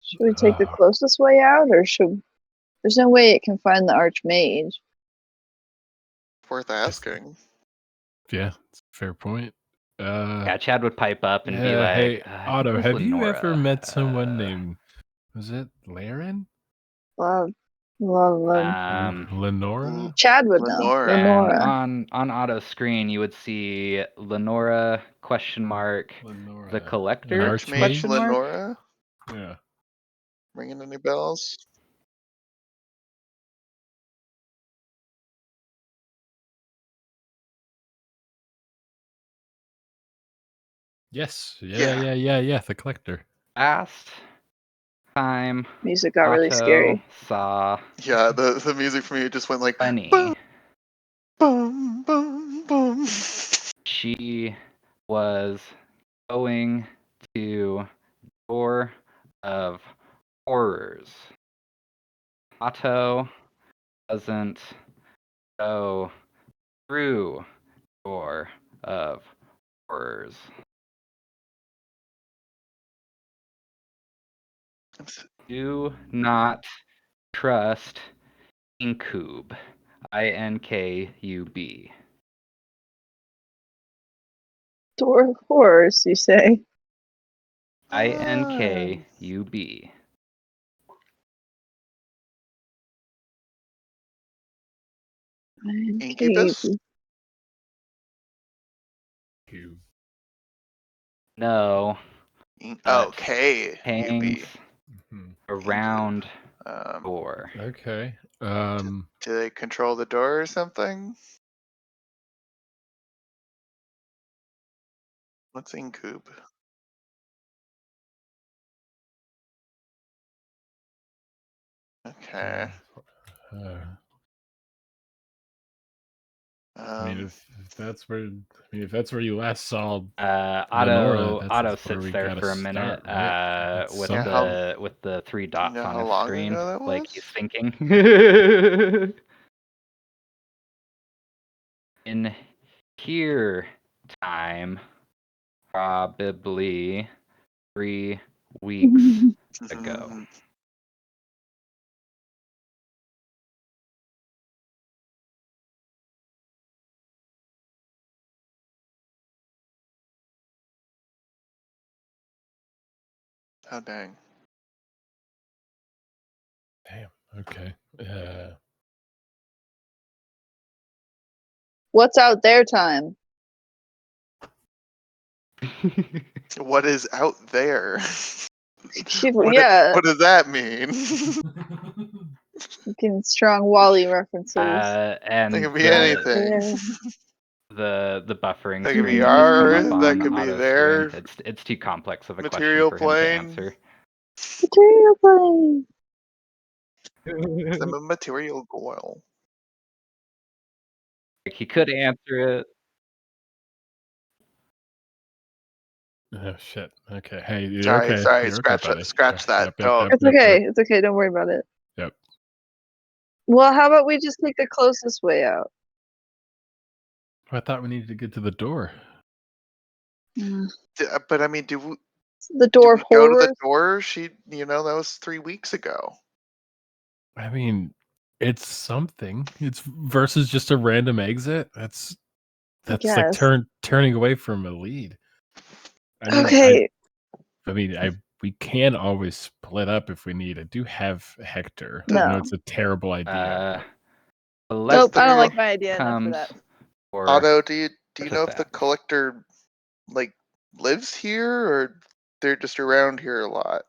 Should we take the closest way out, or should... There's no way it can find the Archmage. Worth asking. Yeah, it's a fair point. Chad would pipe up and be like, "Hey, Otto, have you Lenora, ever met someone named, was it Laren? Lenora? Chad would know. Lenora. And on Otto's screen, you would see Lenora ? The Collector ? Archmage Lenora? Yeah. Ringing any bells? Yes. Yeah. The Collector. Last time Music got really scary. Saw Yeah, the music for me just went like Bunny. boom, boom, boom, boom. She was going to Door of Horrors. Otto doesn't go through Door of Horrors. Do not trust Inkub. Inkub. Door of Horrors, you say? Inkub. Incubus? No. Okay. Hangs around door. Okay. Do they control the door or something? What's Incub? Okay. I mean, if that's where you last saw Otto that's where sits we there gotta for a minute, start, right? It's with something. with the 3 Do you dots know on how his long screen, ago that like was? he's thinking. In here time, probably 3 weeks ago. Oh dang. Damn. Okay. What's out there time? What is out there? Yeah, What does that mean? getting strong Wally references. And It could be anything. the buffering That could be screen will just come up ours, that on could be Otto's their screen. It's too complex of a question material for him to plane. answer. Material plane. I'm a material goyle. Like, he could answer it. Oh shit. Okay. Hey, you're Sorry, okay. sorry, You're okay, buddy. scratch that. Don't. It's okay. It's okay. Don't worry about it. Yep. Well, how about we just take the closest way out? I thought we needed to get to the door. But I mean, do The door of we go to the horrors? door? That was 3 weeks ago. I mean, it's something. It's versus just a random exit. That's like Yes. turning away from a lead. I mean, Okay. we can always split up if we need. I do have Hector. I know No. it's a terrible idea. Nope, I don't like Collector my idea enough for comes that. for Otto, do you know if the artifacts. collector like lives here or they're just around here a lot?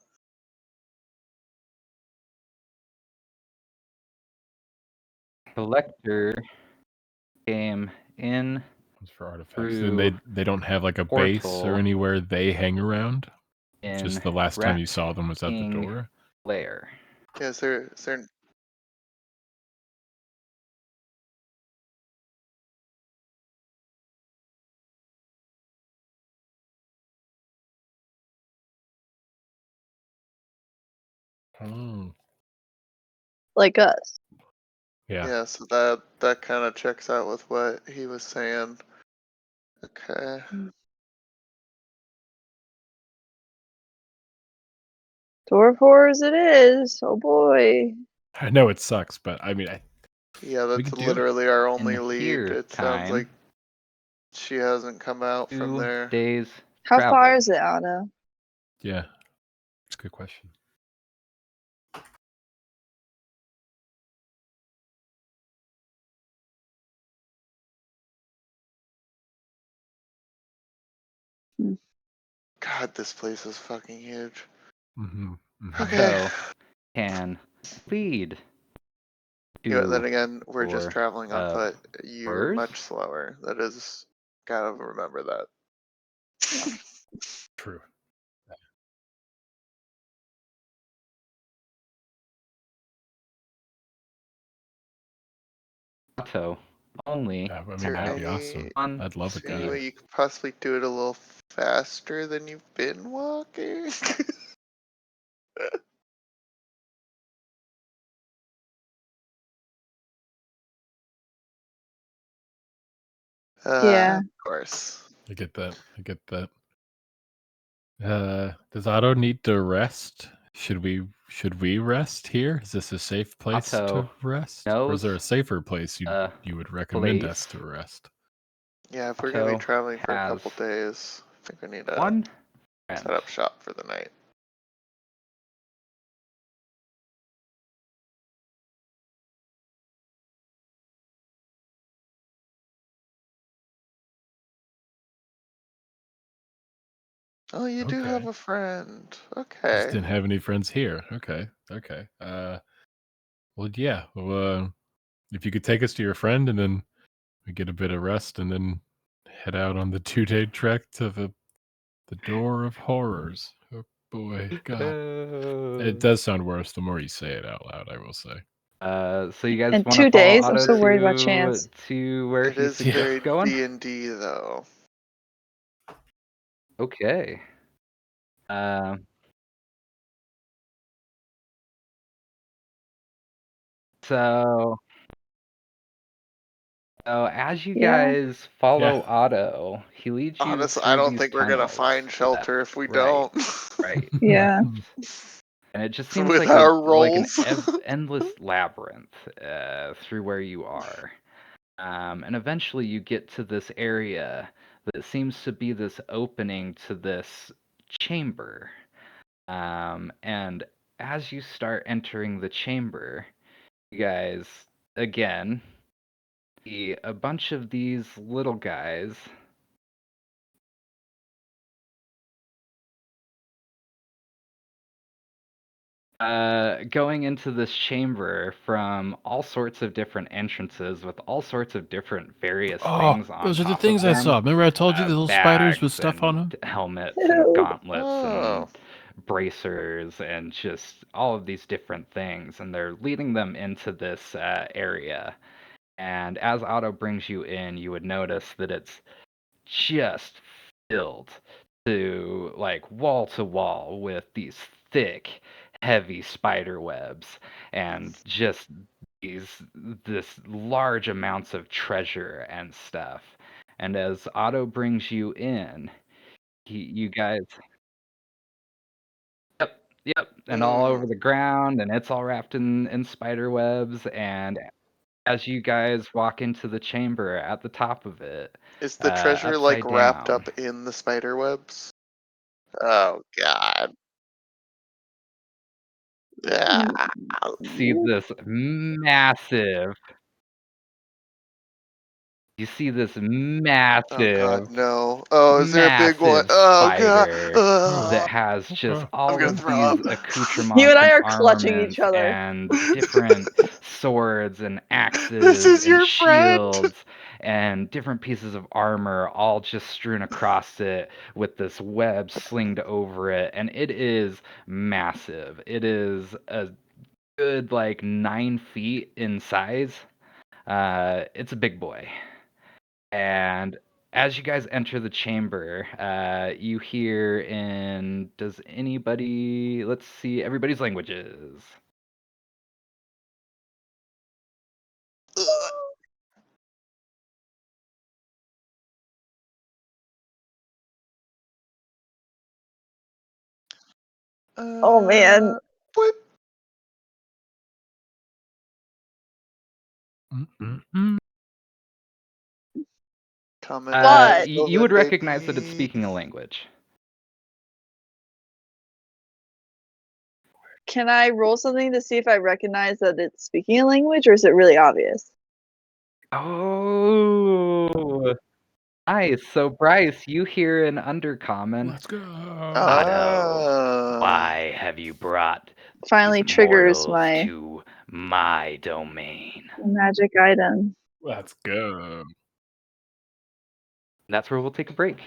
Collector came in It's for artifacts. through And they don't have like a base or portal anywhere they hang around. in Just the last time you saw them was at the King door. Lair. Yeah, is there Oh. Like us. Yeah. so that kind of checks out with what he was saying. Okay. Door of horrors it is. Oh boy. I know it sucks, but I mean, Yeah, we that's could do it. literally our only In lead. here It sounds time, like she hasn't come out from 2 there. days How travel. far is it, Otto? Yeah. That's a good question. God, this place is fucking huge. Mm-hmm. Otto can lead Yeah, then to again, we're just door traveling on of foot. You're horrors. much slower. That is, gotta remember that. True. Otto only Yeah, I Is mean, there that'd has be awesome. one I'd love a any guide. way you could possibly do it a little faster than you've been walking? Yeah. Of course. I get that. Does Otto need to rest? Should we rest here? Is this a safe place Otto to rest? Or knows is there a safer place you would recommend us to place. rest? Yeah, if we're gonna be Otto traveling for a has couple days, I think we need to one set friend. up shop for the night. Oh, you do have Okay. a friend. Just Okay. didn't have any friends here. Okay. Well, yeah. Well, if you could take us to your friend and then we get a bit of rest and then head out on the 2-day trek to the door of horrors. Oh boy, God. It does sound worse the more you say it out loud, I will say. So you guys In want 2 to follow days, I'm Otto so worried about Chance. to where It he is suggests very going? D&D though. Okay. So as you Yeah. guys follow Otto, he leads you Honestly, I through don't these think we're gonna tunnels. find shelter if we Right, don't. right. Yeah. And it just seems With like our an rolls. endless labyrinth through where you are. And eventually you get to this area that seems to be this opening to this chamber. And as you start entering the chamber, you guys, again, see a bunch of these little guys. Going into this chamber from all sorts of different entrances with all sorts of different various Oh, things on those are the top of things I them. saw. Remember I told you the little spiders with Bags stuff on and them? helmets and Ew. gauntlets Oh. and bracers and just all of these different things. And they're leading them into this area. And as Otto brings you in, you would notice that it's just filled to like wall to wall with these thick, heavy spider webs and just this large amounts of treasure and stuff. And as Otto brings you in, you guys, yep, and all over the ground, and it's all wrapped in spider webs. And as you guys walk into the chamber at the top of it, Is the treasure like upside wrapped down, up in the spider webs? Oh god. Ah. see this massive you see this Oh god, massive, no. Oh, is there a big one? massive Oh god. spider Oh, that has just okay. I'm all gonna of throw these up. You and accoutrements I and are clutching each armaments other. and different swords and This axes is and your friend. shields and different pieces of armor all just strewn across it with this web slinged over it. And it is massive. It is a good like 9 feet in size. It's a big boy. And as you guys enter the chamber, you hear in does anybody let's see everybody's languages. Oh man. What? Mm-mm-mm. Common, But- You would Sylvan, recognize that it's baby. speaking a language. Can I roll something to see if I recognize that it's speaking a language, or is it really obvious? Oh, nice. So Bryce, you hear an undercommon. Let's go. Otto, why have you brought Finally these triggers mortals my to my domain? magic item. Let's go. That's where we'll take a break.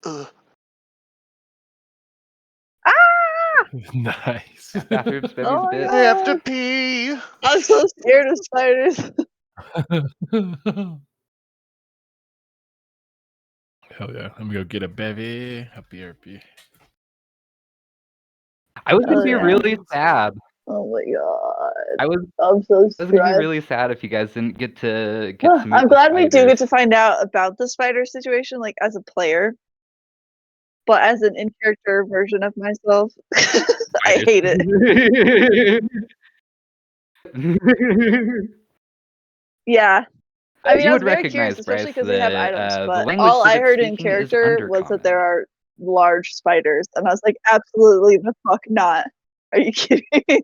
Ugh. Ah! Nice. Bathrooms, babies, Oh my bit. I have to God. pee. I'm so scared of spiders. Hell yeah. I'm gonna go get a bevy. Happy herpy. I was gonna Oh be yeah. really sad. Oh my God. I was I'm so I was gonna be stressed. really sad if you guys didn't get to meet I'm the glad we do get spiders. to find out about the spider situation, like as a player, but as an in-character version of myself, I Spiders. hate it. Yeah. I mean, You I was would very curious, recognize, especially Bryce, because they have that items, the but language all that I it's heard in speaking is character was that undercommon. there are large spiders, and I was like, absolutely the fuck not. Are you kidding me?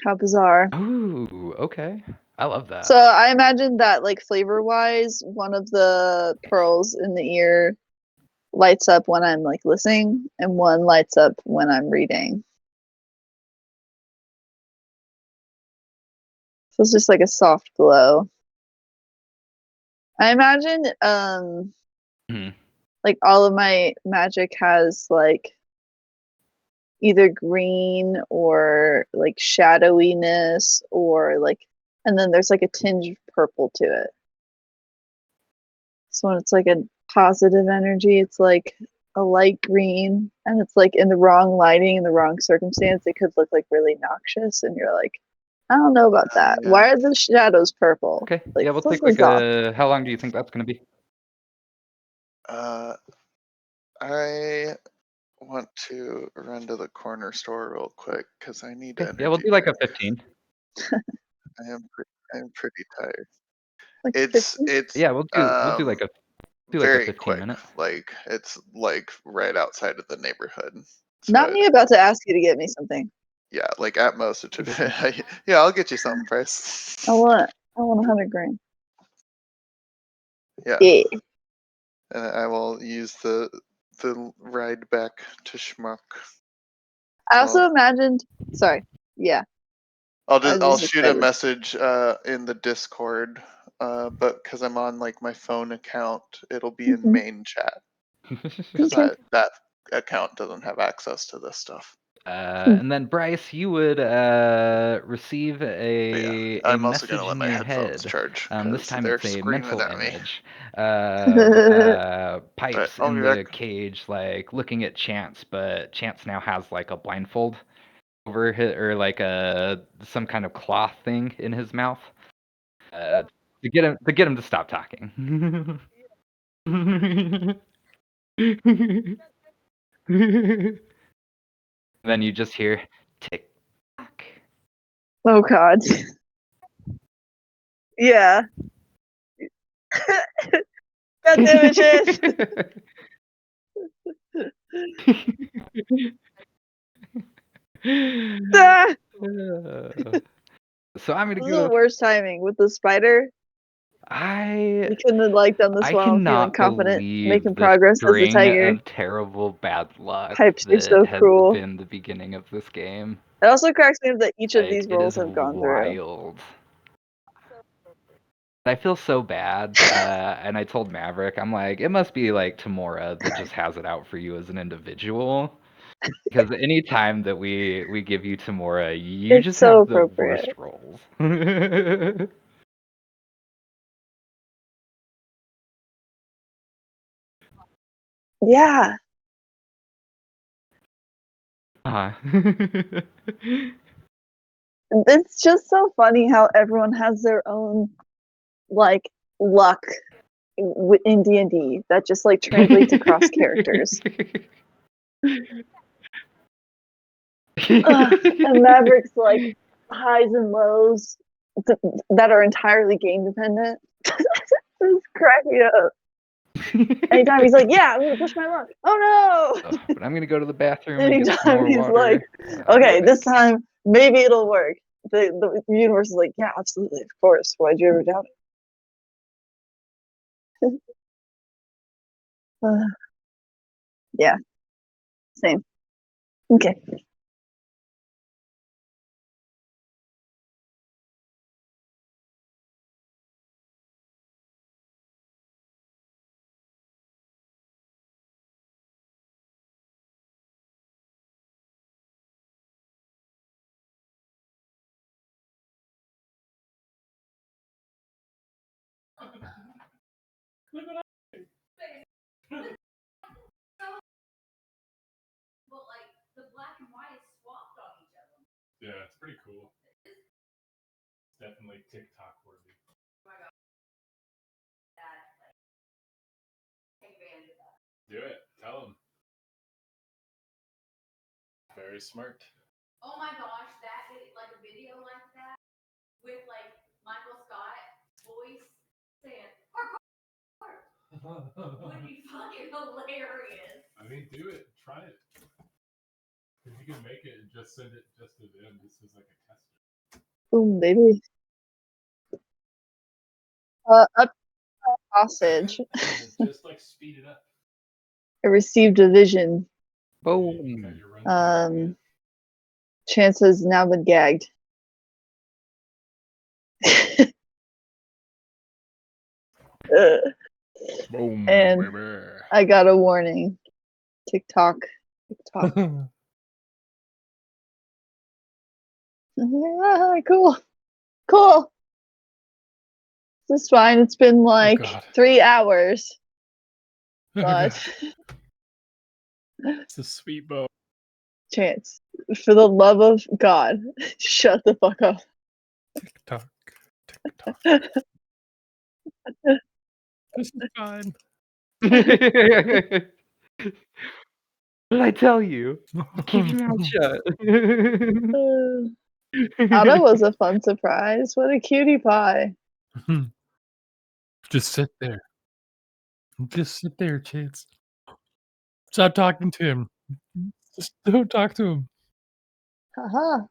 How bizarre. Ooh, okay. I love that. So I imagine that, like, flavor-wise, one of the pearls in the ear lights up when I'm like listening, and one lights up when I'm reading. So it's just like a soft glow. I imagine Mhm. like all of my magic has like either green or like shadowiness or like, and then there's like a tinge of purple to it. So when it's like a positive energy, it's like a light green, and it's like in the wrong lighting, in the wrong circumstance, it could look like really noxious, and you're like, I don't know about that. Yeah. Why are the shadows purple? Okay. Like, Yeah, we'll take something's like off. a. How long do you think that's gonna be? I want to run to the corner store real quick because I need Okay. energy. Yeah, we'll do like a drink. 15. I am pretty tired. Like It's 50? Yeah, we'll do like a very 15 quick. minute. Like it's like right outside of the neighborhood. So Not me about to ask you to get me something. yeah, like at most it should. Yeah, I'll get you something, Price. I want 100 grand. Yeah, Yeah. and I will use the ride back to Schmuck. I also Well, imagined. Sorry. Yeah. I'll just shoot a excited. message in the Discord, but because I'm on like my phone account, it'll be in Mhm. main chat because Okay. that account doesn't have access to this stuff. And then Bryce, you would receive But a yeah, I'm also message gonna let in my your headphones head. charge This because time they're it's a screaming mental at me. image of But Pipes I'll in be the back. cage, like looking at Chance, but Chance now has like a blindfold over his, or like some kind of cloth thing in his mouth to get him to stop talking. Then you just hear tick tock. Oh God. Yeah. God damn it, Chance. Ah, So I'm gonna this is the go. worst timing with the spider. I You couldn't have like done this I while feeling cannot confident, making believe the progress as a string tiger. of terrible bad luck Pipes, you're that so has cruel. been the beginning of this game. It also cracks me up that each of Like these it rolls is have gone through. wild. I feel so bad, and I told Maverick, I'm like, it must be like Tamora that just has it out for you as an individual. Because any time that we give you Tamora, you It's just so have the appropriate. worst rolls. Yeah. uh It's just so funny how everyone has their own like luck in D&D that just like translates across characters. And Maverick's like highs and lows that are entirely game dependent. It's cracking up. Anytime he's like, "Yeah, I'm gonna push my luck." Oh no! But I'm gonna go to the bathroom and get some Anytime more he's water. like, I'll be "Okay, back. this time maybe it'll work." The universe is like, "Yeah, absolutely, of course. Why'd you ever doubt it?" Yeah, same. Okay. Yeah, it's pretty cool. Definitely TikTok worthy. Do it. Tell them. Very smart. Oh my gosh, that like a video like that with like Michael Scott voice saying parkour would be fucking hilarious. I mean, do it. Try it. If you can make it, just send it just to them. This is like a tester. Boom, baby. Up hostage. Just like speed it up. I received a vision. Boom. Chance has now been gagged. Boom, And baby. I got a warning. TikTok. Cool. Cool. This is fine. It's been like God. 3 hours. Oh, But God. It's a sweet bow. Chance, for the love of God, shut the fuck up. TikTok. TikTok. This is fine. What did I tell you? Keep your mouth shut. Otto was a fun surprise. What a cutie pie. Just sit there. Just sit there, Chance. Stop talking to him. Just don't talk to him. Haha.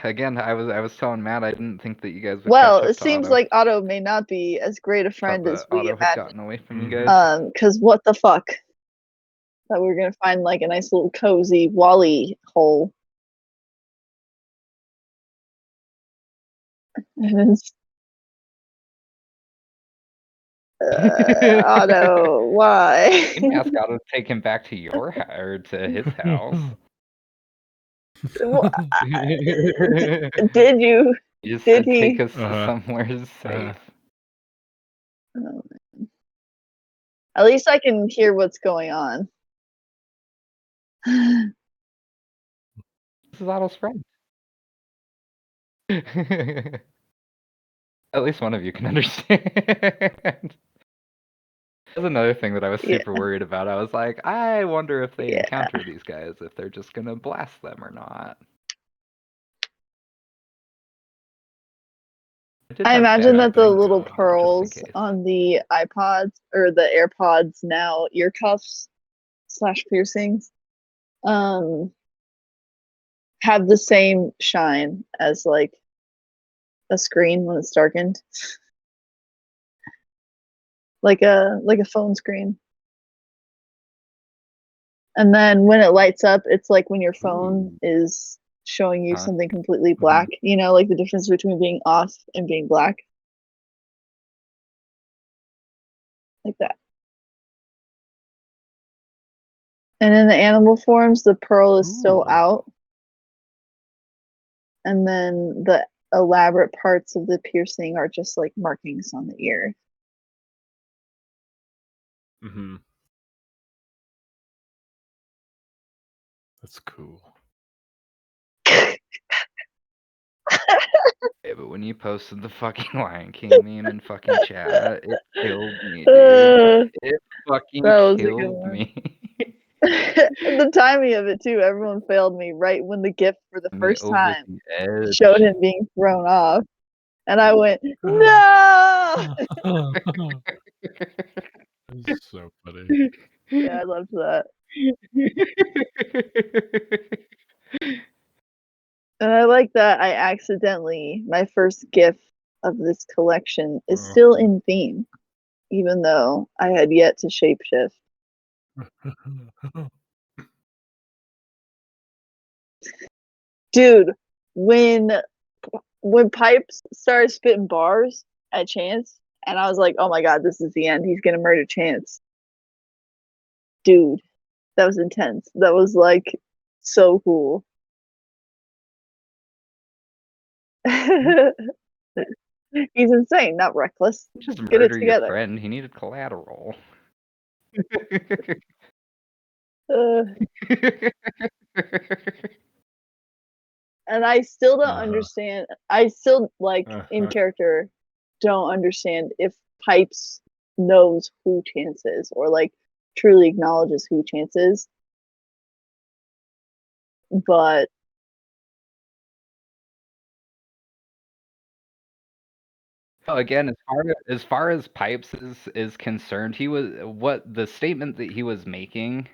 Again, I was telling Matt I didn't think that you guys would Well, catch up it to seems Otto. like Otto may not be as great a Thought friend as that we Otto had imagined. gotten away from you guys. Because what the fuck? That we're gonna find like a nice little cozy Wally hole. And it's, Otto, why? You asked Otto to take him back to your house or to his house. Did you? You just Did said take he? us somewhere safe. Oh, at least I can hear what's going on. This is Otto's friend. At least one of you can understand. That's another thing that I was super worried about. I was like, I wonder if they encounter these guys, if they're just gonna blast them or not. I imagine that the little just in pearls case. on the iPods or the AirPods now ear cuffs / piercings have the same shine as like a screen when it's darkened. like a phone screen. And then when it lights up, it's like when your phone is showing you something completely black. You know, like the difference between being off and being black. Like that. And in the animal forms, the pearl is still out. And then the elaborate parts of the piercing are just like markings on the ear. Mm-hmm. That's cool. Yeah, but when you posted the fucking Lion King meme in fucking chat, it killed me, dude. It fucking killed me. The timing of it too, everyone failed me right when the gift for the first over time the edge. showed him being thrown off. And I went, no! That's so funny. Yeah, I loved that. And I like that I accidentally, my first gift of this collection is still in theme, even though I had yet to shapeshift. Dude, when Pipes started spitting bars at Chance, and I was like, oh my god, this is the end. He's gonna murder Chance. Dude, that was intense. That was like so cool. He's insane, not reckless. Just Get it murder your together. friend. He needed collateral. And I still don't understand. I still like in character don't understand if Pipes knows who Chance is or like truly acknowledges who Chance is. But again, as far as Pipes is concerned, he was what the statement that he was making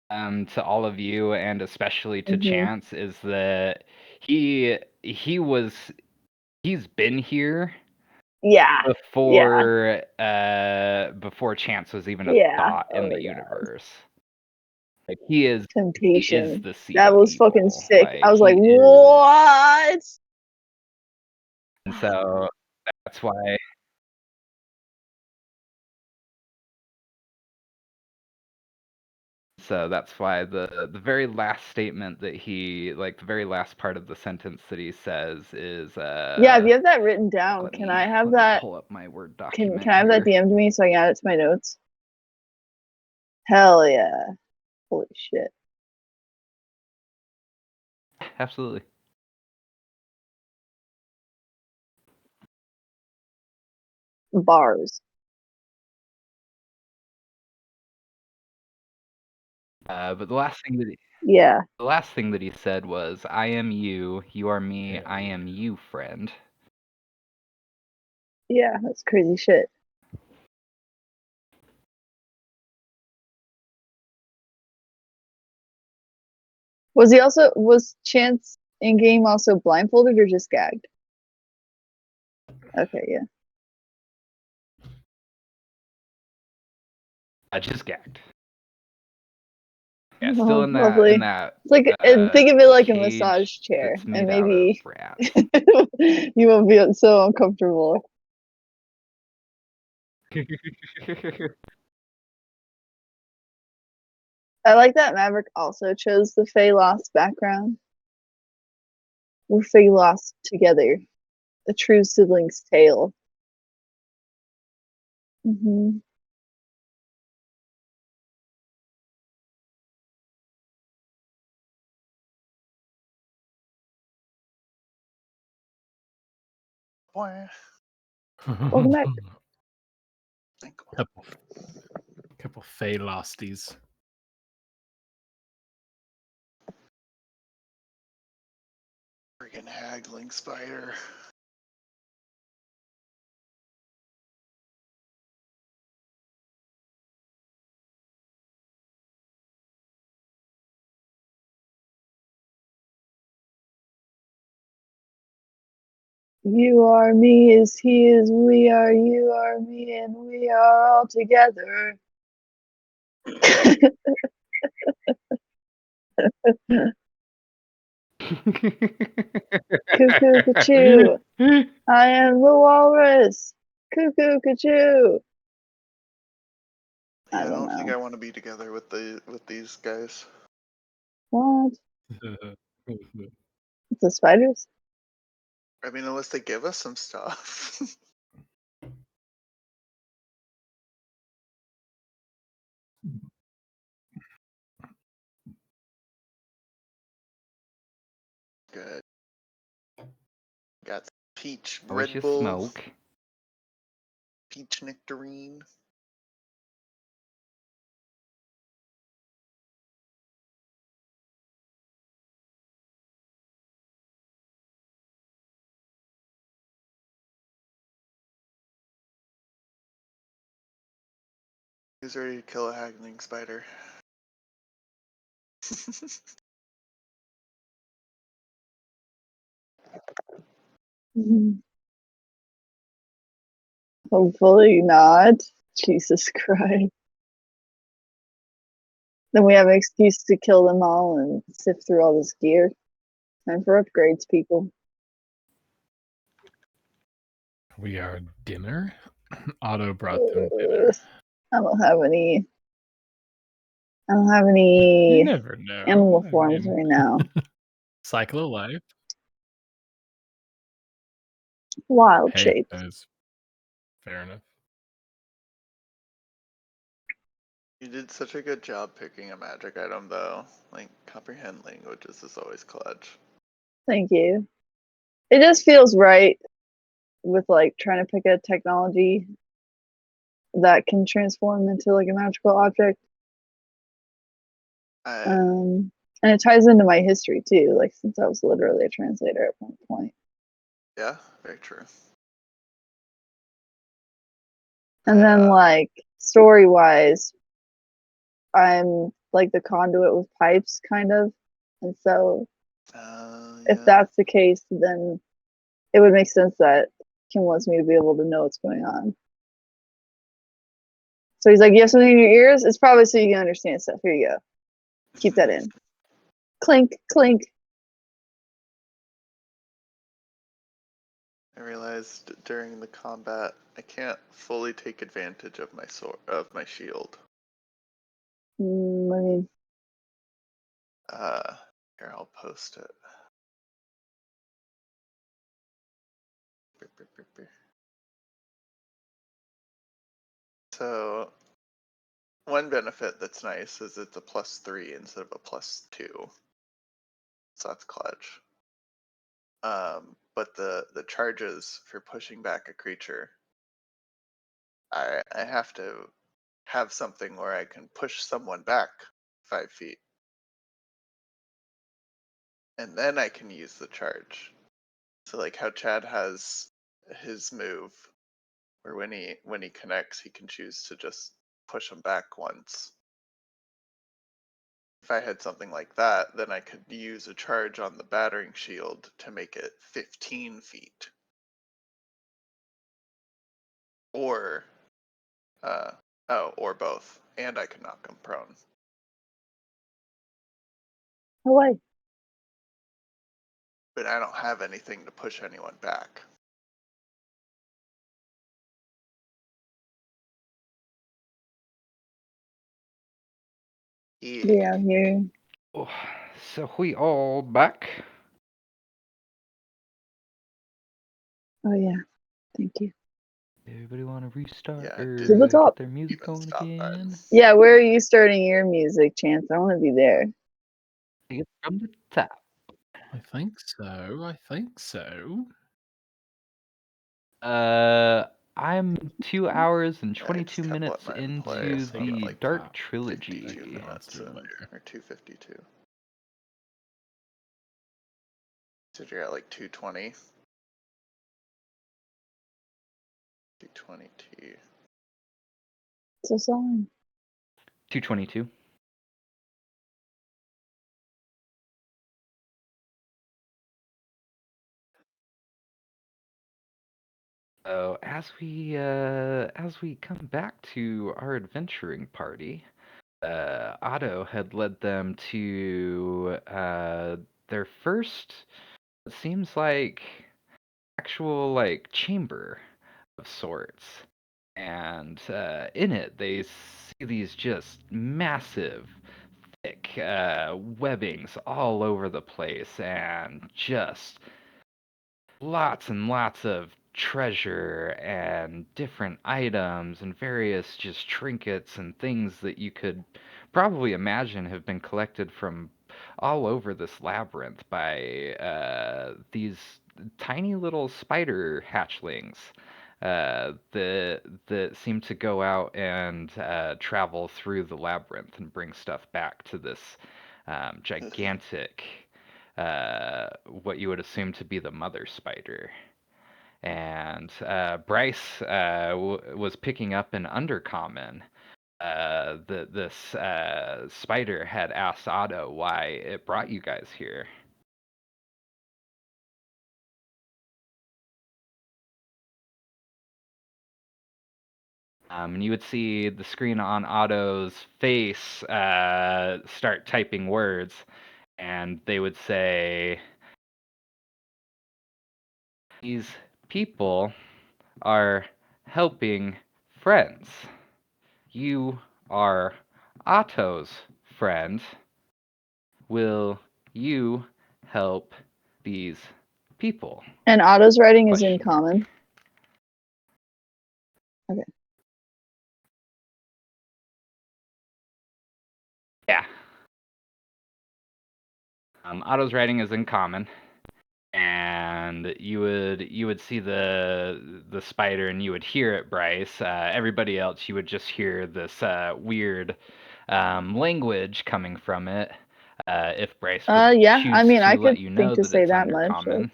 to all of you and especially to Chance is that he's been here before before Chance was even a thought in the universe. Like he is Temptation. He is the seed that of was evil. fucking sick. Like, I was like, he is- what? And so that's why. So that's why the very last statement that he, like the very last part of the sentence that he says is Yeah, if you have that written down, let can me- I have let me that? pull up my Word Can document I have that here. DM'd to me so I can add it to my notes? Hell yeah. Holy shit. Absolutely. Bars. But the last thing that Yeah. the last thing that he said was, "I am you, you are me, I am you, friend." Yeah, that's crazy shit. Was Chance in game also blindfolded or just gagged? Okay, yeah. I just gagged. Yeah, still in that Lovely. in that. It's like think of it like a cage massage chair, that's and made out of maybe rats. you won't be so uncomfortable. I like that Maverick also chose the Fey Lost background. We're Fey Lost together. A true sibling's tale. Mm-hmm. Boy. Welcome back. Couple Fey losties. Freaking haggling spider. You are me, is he, is we are, you are me, and we are all together. Cuckoo, cuckoo. I am the walrus. Cuckoo, cuckoo. Yeah, I I don't don't think know. I want to be together with these guys. What? The spiders? I mean, unless they give us some stuff. Good. Got peach I wish Red you Bull, smoke. peach nectarine. Who's ready to kill a haggling spider? Mhm. Hopefully not. Jesus Christ. Then we have an excuse to kill them all and sift through all this gear. Time for upgrades, people. We are dinner. Otto brought them dinner. I don't have any. I don't have You any never know. animal I forms mean, right now. cycle of life. Wild Hey, shapes. that is fair enough. You did such a good job picking a magic item, though. Like, comprehend languages is always clutch. Thank you. It just feels right with like trying to pick a technology that can transform into like a magical object. And it ties into my history too, like since I was literally a translator at one point. Yeah, very true. And then like story wise, I'm like the conduit with pipes kind of. And so if yeah. that's the case, then it would make sense that Kim wants me to be able to know what's going on. So he's like, you have something in your ears? It's probably so you can understand stuff. Here you go. Keep that in. Clink, clink. I realized during the combat I can't fully take advantage of my shield. I mean, Here, I'll post it. So one benefit that's nice is it's a +3 instead of a +2. So that's clutch. But the charges for pushing back a creature, I have to have something where I can push someone back 5 feet. And then I can use the charge. So like how Chad has his move, where when he connects, he can choose to just push him back once. If I had something like that, then I could use a charge on the battering shield to make it 15 feet. Or, or both. And I could knock him prone. no way. But I don't have anything to push anyone back. Yeah, here. Oh, so we all back? Oh yeah, thank you. Everybody want to restart Yeah, or To the top. get their music Even going stop again? button. Yeah, where are you starting your music, Chance? I want to be there. Take it from the top. I think so. I think so. I'm 2 hours and I 22 just kept minutes let mine into play, so I'm at the like Dark 52 Trilogy. minutes Monster in, layer. or 252. So you're at like 220. 222. So song. 222. So as we come back to our adventuring party, Otto had led them to their first, it seems like, actual like chamber of sorts, and in it they see these just massive, thick webbings all over the place, and just lots and lots of treasure and different items and various just trinkets and things that you could probably imagine have been collected from all over this labyrinth by these tiny little spider hatchlings that seem to go out and travel through the labyrinth and bring stuff back to this gigantic, what you would assume to be the mother spider. And Bryce was picking up an undercommon. This spider had asked Otto why it brought you guys here. And you would see the screen on Otto's face start typing words, and they would say, "These people are helping friends. You are Otto's friend. Will you help these people?" And Otto's writing is in Question mark. common. Okay. Yeah. Otto's writing is in common, and you would see the spider, and you would hear it, Bryce. Everybody else, you would just hear this weird language coming from it. If Bryce would Yeah. I choose mean, I to let could you think know to that say it's that much. undercommon,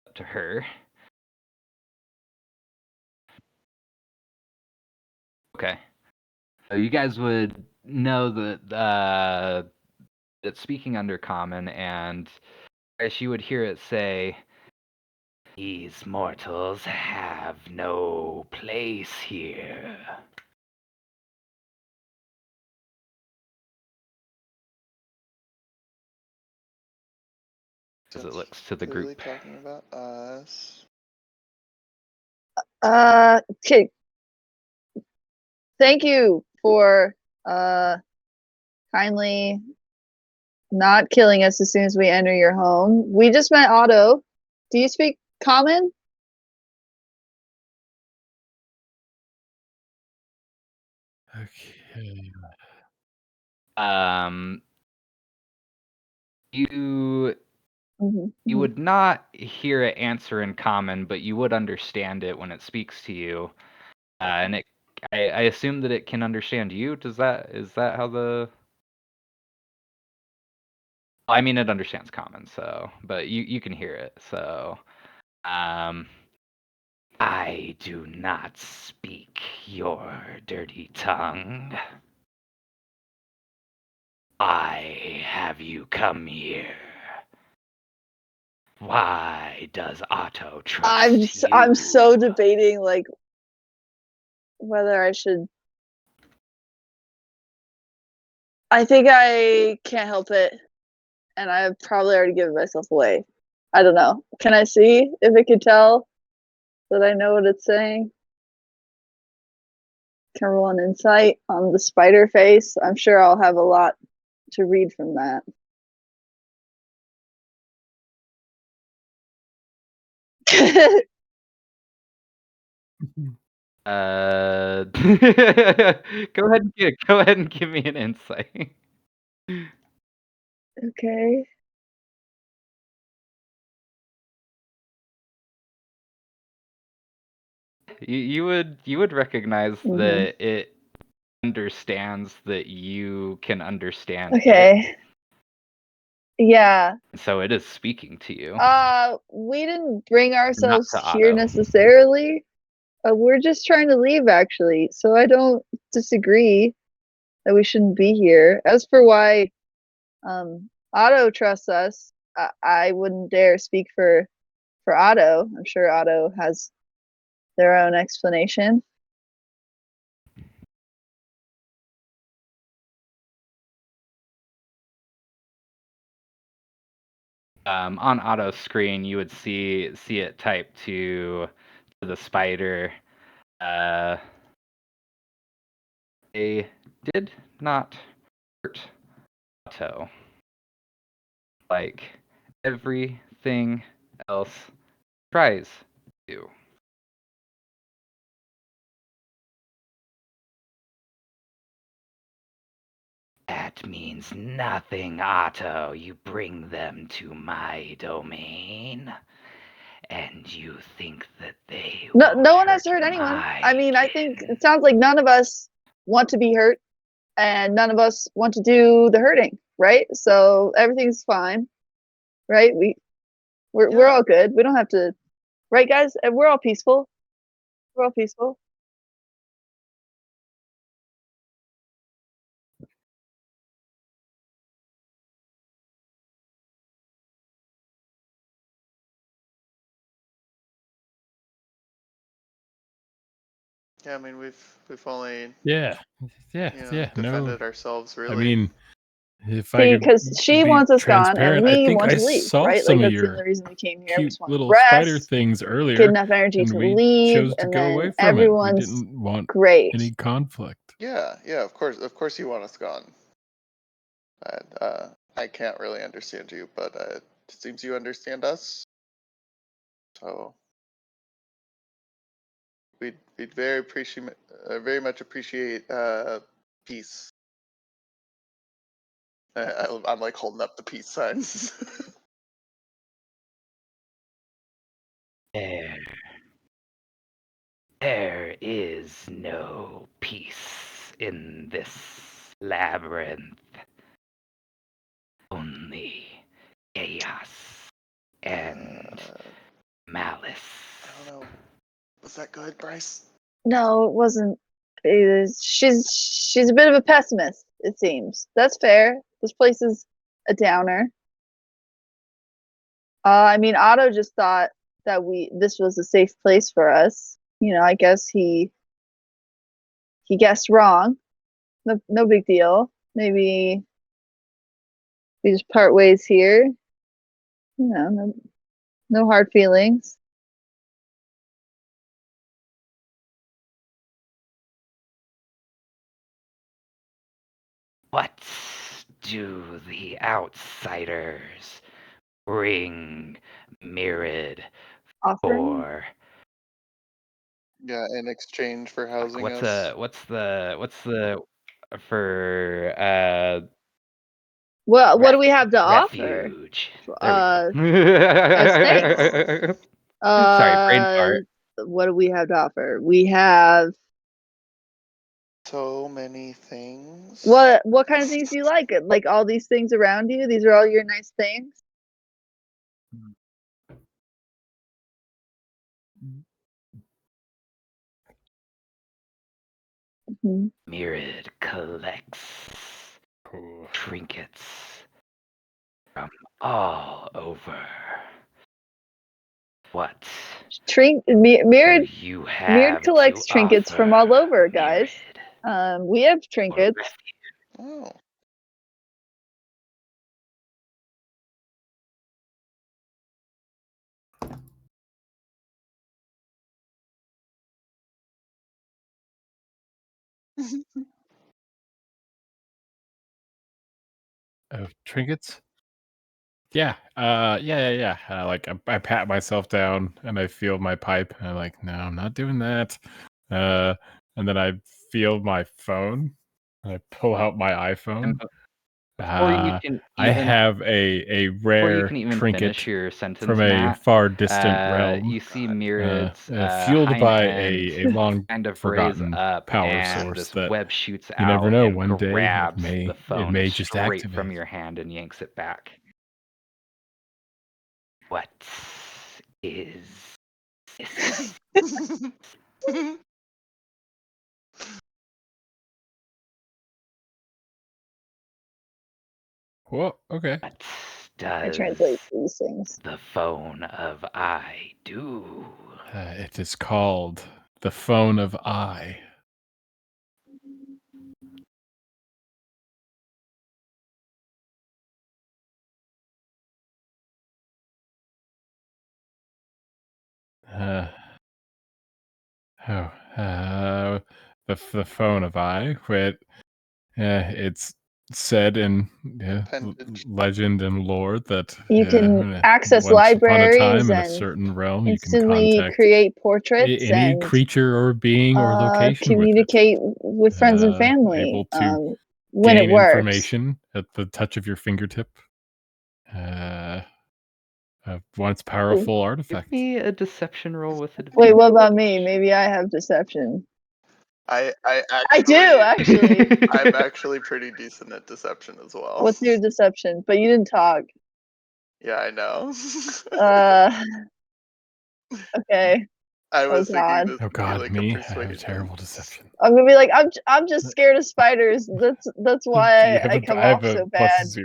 up to her. Okay. So you guys would know that it's speaking undercommon, and as you would hear it say, "These mortals have no place here." As it looks to the Clearly group. talking about us. Okay. Thank you for kindly not killing us as soon as we enter your home. We just met Otto. Do you speak common? Okay. You Mm-hmm. would not hear it answer in common, but you would understand it when it speaks to you. And I assume that it can understand you. Is that how the? I mean, it understands common, so but you can hear it. So, I do not speak your dirty tongue. Why have you come here? Why does Otto trust you? I'm so debating like whether I should. I think I can't help it, and I've probably already given myself away. I don't know. Can I see if it could tell that I know what it's saying? Can I roll an insight on the spider face? I'm sure I'll have a lot to read from that. Go ahead and give me an insight. Okay. You would recognize Mhm. that it understands that you can understand it. Okay. Yeah. So it is speaking to you. We didn't bring ourselves to here Otto. necessarily. We're just trying to leave, actually. So I don't disagree that we shouldn't be here. As for why Otto trusts us, I wouldn't dare speak for Otto. I'm sure Otto has their own explanation. On Otto's screen, you would see it type to the spider. They did not hurt Otto like everything else tries to. That means nothing, Otto. You bring them to my domain, and you think that they No, won't no one has to hurt hurt anyone. my I mean, I think kin. it sounds like none of us want to be hurt, and none of us want to do the hurting, right? So everything's fine, right? We're Yeah. all good. We don't have to, right, guys? And we're all peaceful. We're all peaceful. Yeah, I mean we've only Yeah. No, defended ourselves really. I mean, if I See, could because she be wants us gone, and transparent, I we think want I to leave, saw right? Like some of that's the only your reason we came here. We cute just want to little spider rest, things get earlier, enough energy and to we leave, chose to and go then away from it. We everyone's didn't want great. any conflict. Yeah, of course you want us gone. I can't really understand you, but it seems you understand us. So we'd very much appreciate peace. I'm like holding up the peace signs. There is no peace in this labyrinth. Only chaos and malice. I don't know. Was that good, Bryce? No, it wasn't. She's a bit of a pessimist, it seems. That's fair. This place is a downer. I mean, Otto just thought that this was a safe place for us. You know, I guess he guessed wrong. No big deal. Maybe we just part ways here. You know, no hard feelings. What do the outsiders bring Mirrid Offering? for? Yeah, in exchange for Like, housing what's us. the for What do we have to offer? refuge? There we go. As thanks. Sorry, brain fart. What do we have to offer? We have So many things. what kind of things do you like? Like all these things around you? These are all your nice things? Mhm. Mirrid collects Cool. trinkets from all over. What Mirrid do you Mirrid have collects to trinkets from all offer, over, guys. Mirrid? We have For trinkets. refuge? Oh. Trinkets? Yeah. Yeah. Like I pat myself down and I feel my pipe and I'm like, no, I'm not doing that. And then I feel my phone and I pull out my iPhone. Or you can I even have a rare finish trinket your sentence, from a Matt. far distant realm, You see Mirrod's fueled hind by end a long kind of raise forgotten up, power and source this that web shoots you never out know. and One day grabs the it phone may just straight activate. from your hand and yanks it back. What is this? Whoa, okay. What I does translate these things. the phone of I do? It is called the Phone of I. Uh, the Phone of I. It's said in Appendage. legend and lore that You can access once upon a libraries time in a and certain realm, you can instantly contact create portraits any and creature or being or location with it. communicate with friends and Able family to when it gain works. information at the touch of your fingertip. A once powerful artifact. Give me a deception roll with advantage. Wait, what about me? Maybe I have deception. I I do actually. I'm actually pretty decent at deception as well. What's your deception? But you didn't talk. Yeah, I know. Okay. I was thinking God. this Oh would be God, like me! a I have a persuasion. terrible deception. I'm gonna be like, I'm just scared of spiders. That's why I come I have off a so plus bad. 0.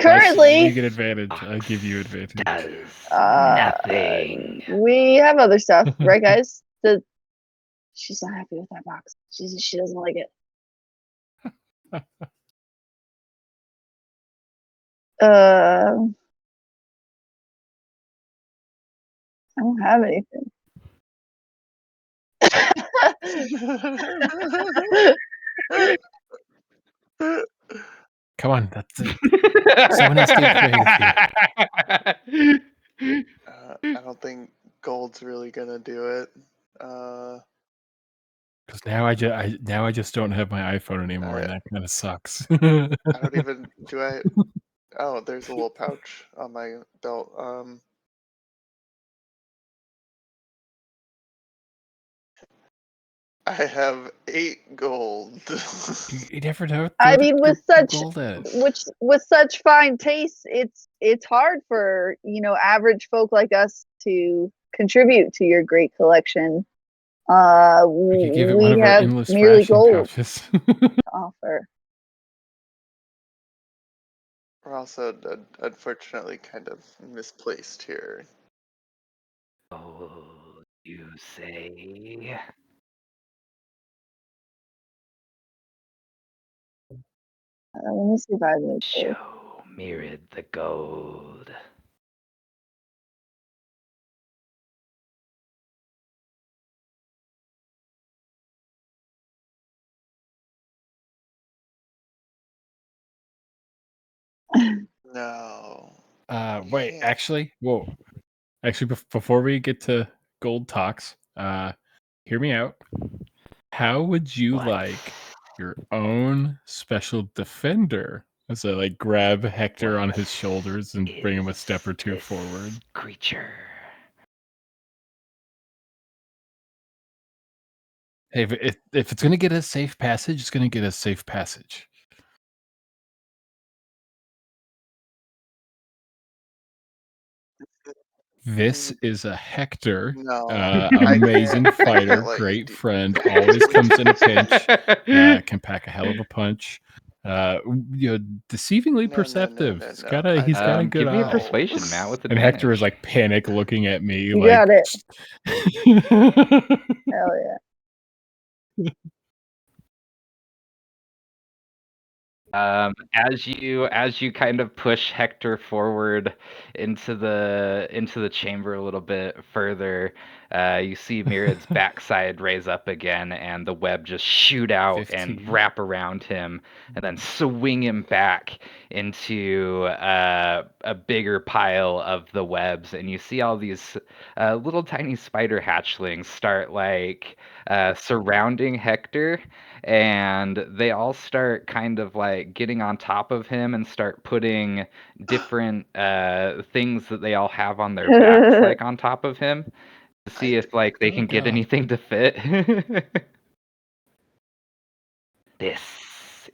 Currently, You get advantage. I give you advantage. Does nothing. we have other stuff, right, guys? She's not happy with that box. She doesn't like it. I don't have anything. Come on, that's it. Someone else get creative here. I don't think gold's really gonna do it. Because now I just don't have my iPhone anymore, and that kind of sucks. I don't even do I. Oh, there's a little pouch on my belt. I have 8 gold. You never know. I mean, with such fine taste, it's hard for average folk like us to contribute to your great collection. We could give it one We of our have endless merely ration gold pouches. to offer. We're also unfortunately kind of misplaced here. Oh, you say? Let me see if I have any gold. Show Mirrid the gold. No. Wait, can't. actually, before we get to gold talks, hear me out. How would you What like your own special defender? As I like grab Hector on his shoulders and bring him a step or two is forward. this creature? Hey, if it's gonna get a safe passage, it's gonna get a safe passage. This is a Hector, No, I amazing can't fighter, let you great do. friend, always comes in a pinch, can pack a hell of a punch. Deceivingly No, no, no, perceptive. no, He's no. got a good Give me a eye. persuasion, Matt, with And advantage. Hector is like panic looking at me You like got it. Hell yeah. As you kind of push Hector forward into the chamber a little bit further, you see Myriad's backside raise up again, and the web just shoot out 15. and wrap around him, and then swing him back into a bigger pile of the webs. And you see all these little tiny spider hatchlings start like surrounding Hector, and they all start kind of like getting on top of him and start putting different things that they all have on their backs like on top of him to see if like they can get anything to fit. This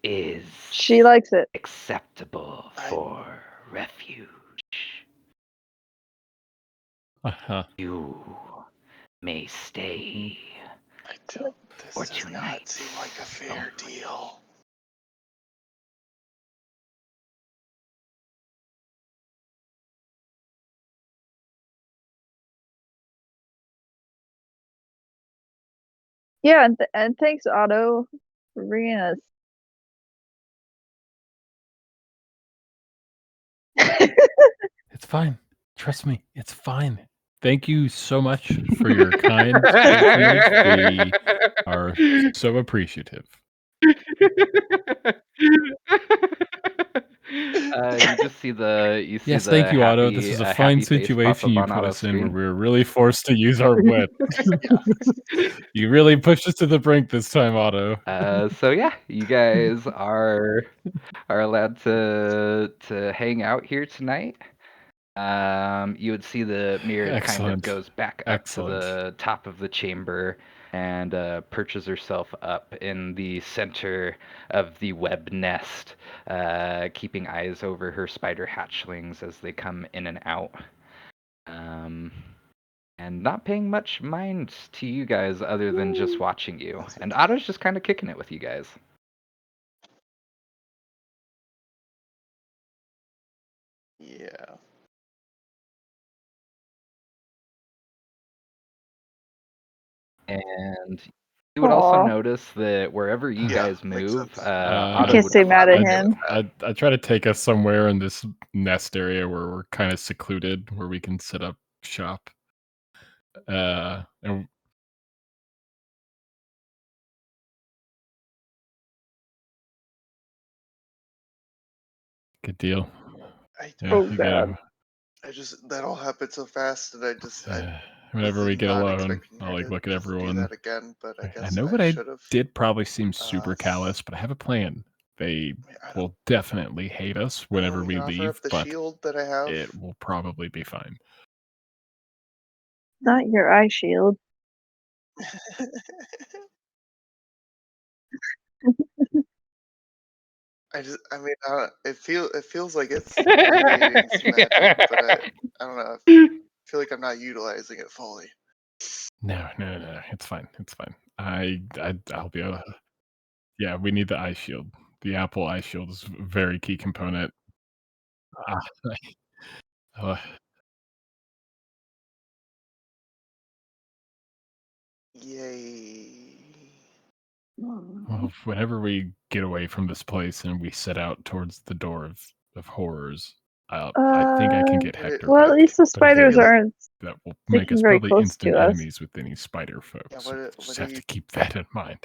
is She likes it. acceptable for refuge. Uh-huh. You may stay This for does 2 not nights. seem like a fair deal. Yeah, and thanks, Otto, for bringing us. It's fine. Trust me, it's fine. Thank you so much for your kind patronage. We are so appreciative. You just see the Yes, thank you, Otto. This happy is a fine happy face pop situation up you on put Otto's us in where screen. we were really forced to use our wit. You really pushed us to the brink this time, Otto. So yeah, you guys are allowed to hang out here tonight. You would see the Myriad kind of Excellent. goes back up to the top of the chamber and perches herself up in the center of the web nest, keeping eyes over her spider hatchlings as they come in and out. And not paying much mind to you guys other than just watching you. And Otto's just kind of kicking it with you guys. Yeah. And you would also notice that wherever you Yeah, guys makes move, sense. Otto can't would stay mad at follow. him. I try to take us somewhere in this nest area where we're kind of secluded, where we can set up shop. And good deal. Oh, You God. That all happened so fast, and whenever we get not alone, expecting I'll her like look at to everyone. do that again, but I I guess know I what I should have. did probably seems super callous, but I have a plan. They will definitely hate us whenever we Offer leave, up the but shield that I have. it will probably be fine. Not your eye shield. It feels like it's radiating some magic, but I don't know. I feel like I'm not utilizing it fully. No, it's fine. It's fine. I'll be able. Yeah, we need the eye shield. The Apple eye shield is a very key component. Uh, Yay! well, whenever we get away from this place and we set out towards the door of horrors, I think I can get Hector Well, back. at least the But spiders again, aren't that will make sticking us very probably close instant to us. enemies with any spider folks. Yeah, So what just do have you- to keep that in mind.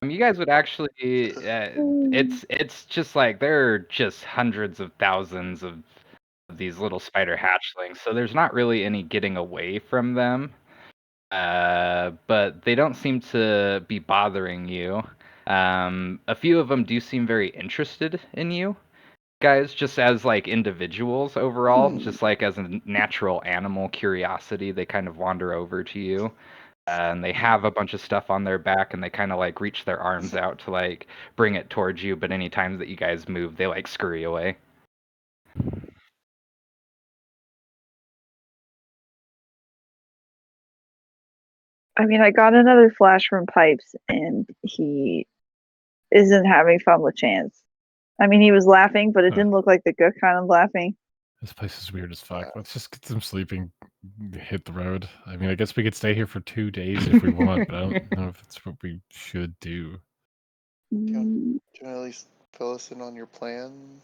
You guys would actually, it's just like there are just hundreds of thousands of these little spider hatchlings, so there's not really any getting away from them. But they don't seem to be bothering you. A few of them do seem very interested in you guys, just as like individuals overall, just like as a natural animal curiosity, they kind of wander over to you. And they have a bunch of stuff on their back, and they kind of like reach their arms out to like bring it towards you, but any time that you guys move, they like scurry away. I mean, I got another flash from Pipes, and he isn't having fun with Chance. I mean, he was laughing, but it didn't look like the good kind of laughing. This place is weird as fuck. Let's just get some sleeping, hit the road. I mean, I guess we could stay here for 2 days if we want, but I don't know if that's what we should do. Do you want to at least fill us in on your plan?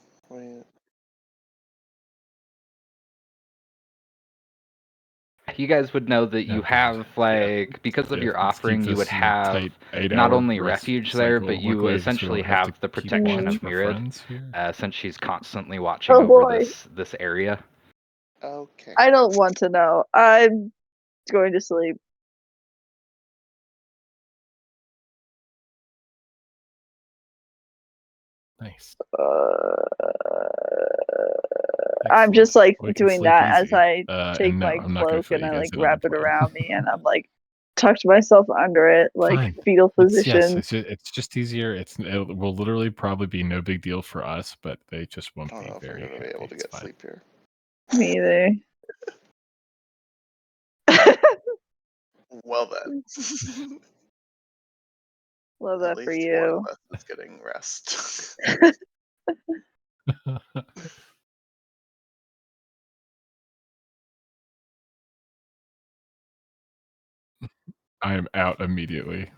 You guys would know that you have like because of your offering, you would have not only refuge there, but you essentially have the protection of Mirad, since she's constantly watching over this area. Okay. I don't want to know. I'm going to sleep. Nice. I'm just like We can doing sleep that as easy. I take and no, my I'm not gonna cloak fill and you I guys like in on wrap the it plan. around me and I'm like tucked myself under it, like Fine. fetal position. It's just easier. It will literally probably be no big deal for us, but they just won't I don't be know if I'm very gonna happy. be able to It's get fine. sleep here. Me either. Well then. Love At that for least one of you. us is getting rest. I am out immediately.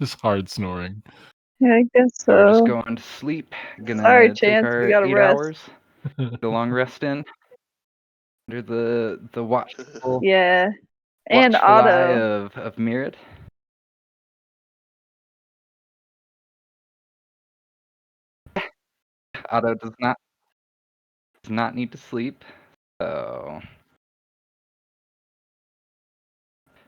Just hard snoring. Yeah, I guess So we're just so. going to sleep. Gonna Sorry, take Chance, our we gotta 8 rest. hours. The long rest in under the watchful, Yeah. And watchful eye Otto. of Mirad. Otto does not need to sleep. So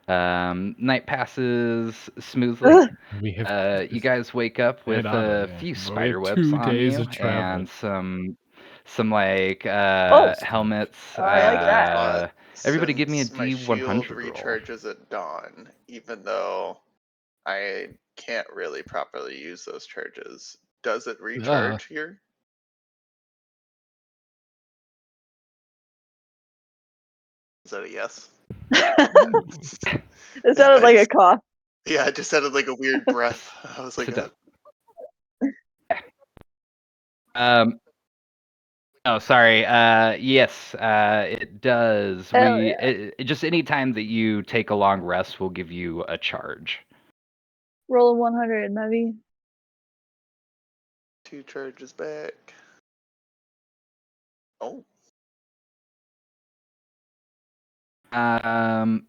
night passes smoothly. We have You guys wake up with Otto, a yeah. few Well, we spider have webs 2 on days you of travel. and some like helmets. I like that. Everybody give me a Since my shield D100 roll. recharges at dawn, even though I can't really properly use those charges. Does it recharge here? Is that a yes? It sounded like a cough. Yeah, it just sounded like a weird breath. I was like, Oh, sorry. Yes, it does. Just any time that you take a long rest will give you a charge. Roll a 100, maybe. 2 charges back. Oh. The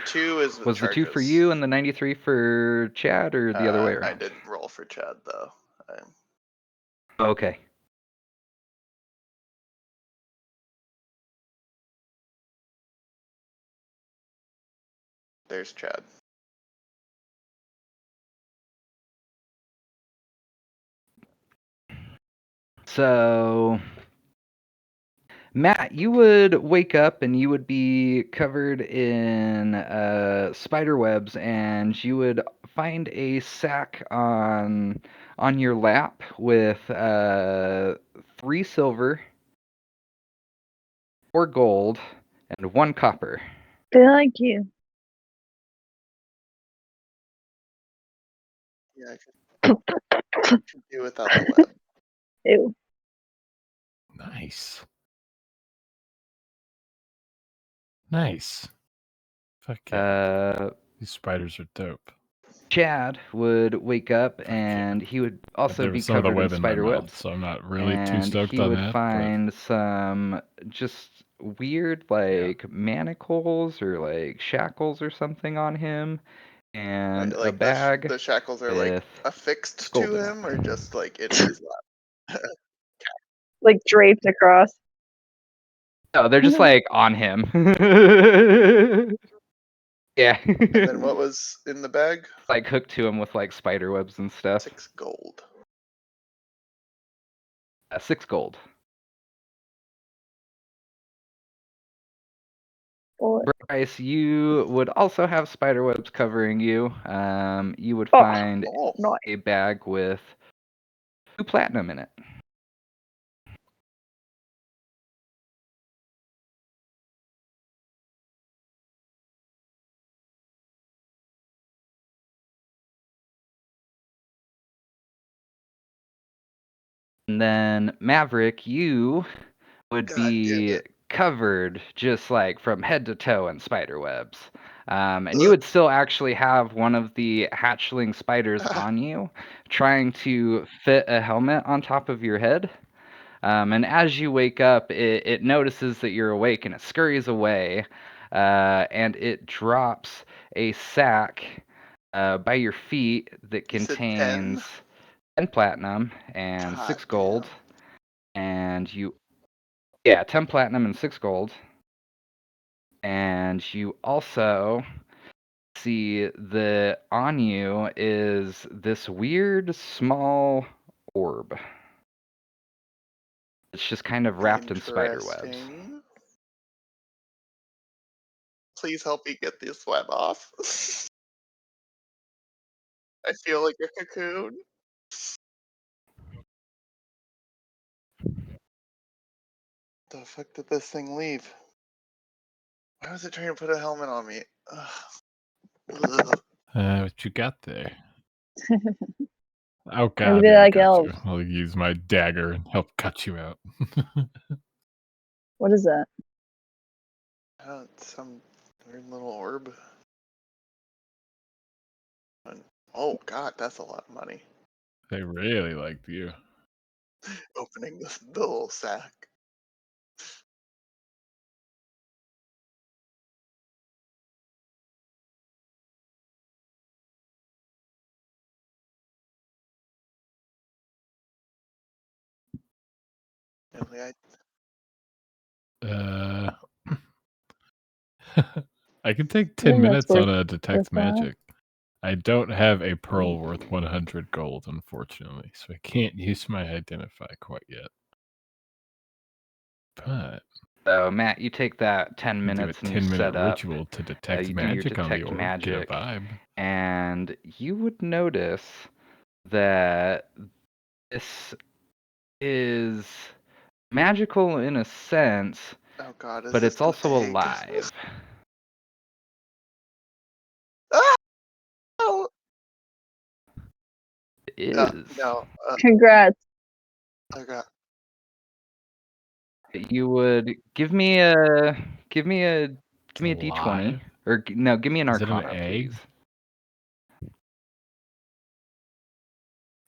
2 is was charges. The 2 for you and the 93 for Chad, or the other way around? I didn't roll for Chad though. Okay. There's Chad. So, Matt, you would wake up and you would be covered in spider webs, and you would find a sack on your lap with 3 silver, 4 gold, and 1 copper. They like you. Yeah, I could do without the web. Ew. Nice. Nice. Fuck yeah. These spiders are dope. Chad would wake up and he would also be covered in spider webs. So I'm not really too stoked on that. And he would find some just weird like manacles or like shackles or something on him. and a Like bag the shackles are like with affixed gold to in it. him, or just like in his lap. Like draped across. No, they're just like on him. Yeah. And then what was in the bag? Like hooked to him with like spider webs and stuff. 6 gold. 6 gold. Boy. Bryce, you would also have spider webs covering you. You would Oh. find Oh, Nice. a bag with 2 platinum in it. And then Maverick, you would God damn be it. covered just like from head to toe in spider webs. And you would still actually have one of the hatchling spiders on you, trying to fit a helmet on top of your head. And as you wake up, it notices that you're awake and it scurries away. And it drops a sack by your feet that You said 10? contains 10 platinum and God 6 gold. damn. And you, yeah, 10 platinum and 6 gold. And you also see that on you is this weird small orb. It's just kind of wrapped in spider webs. Interesting. Please help me get this web off. I feel like a cocoon. The fuck did this thing leave? Why was it trying to put a helmet on me? Ugh. What you got there? Oh Maybe god, they yeah, I like got elves. you. I'll use my dagger and help cut you out. What is that? Oh, it's some weird little orb. Oh god, that's a lot of money. They really liked you. Opening the little sack. Really, Uh, I can take I 10 think that's minutes on worth a detect that. magic. I don't have a pearl worth 100 gold, unfortunately, so I can't use my identify quite yet. But So, Matt, you take that 10 I do a minutes and you 10-minute set up. ritual to detect You do your magic on the detect orb, magic, get a vibe. and you would notice that this is magical in a sense, oh god, is but this it's an also egg? alive. Ah! No, It no, is. no. Congrats. I got. You would give me a It's d20, alive? or no, give me an Is it an Arcana, egg? please.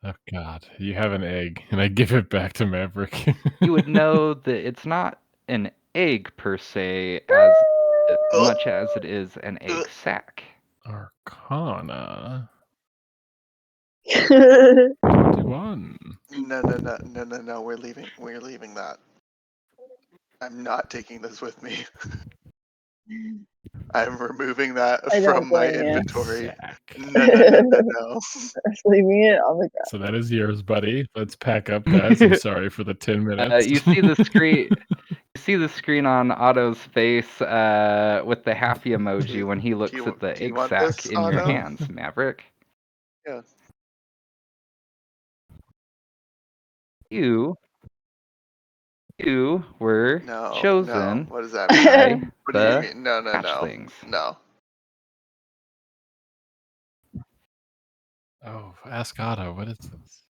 Oh god, you have an egg, and I give it back to Maverick. You would know that it's not an egg per se, as much as it is an egg sac. Arcana. That's 21. No. We're leaving. We're leaving that. I'm not taking this with me. I'm removing that I don't from my blame you. inventory. Sack. No. leaving it on the ground. So that is yours, buddy. Let's pack up, guys. I'm sorry for the 10 minutes. You see the screen. You see the screen on Otto's face with the happy emoji when he looks at the Do you egg want sac this, in your Otto? hands, Maverick. Yeah. You were No. chosen What does that mean? by What do you the mean? No. hatchlings. No. Oh, ask Otto. What is this?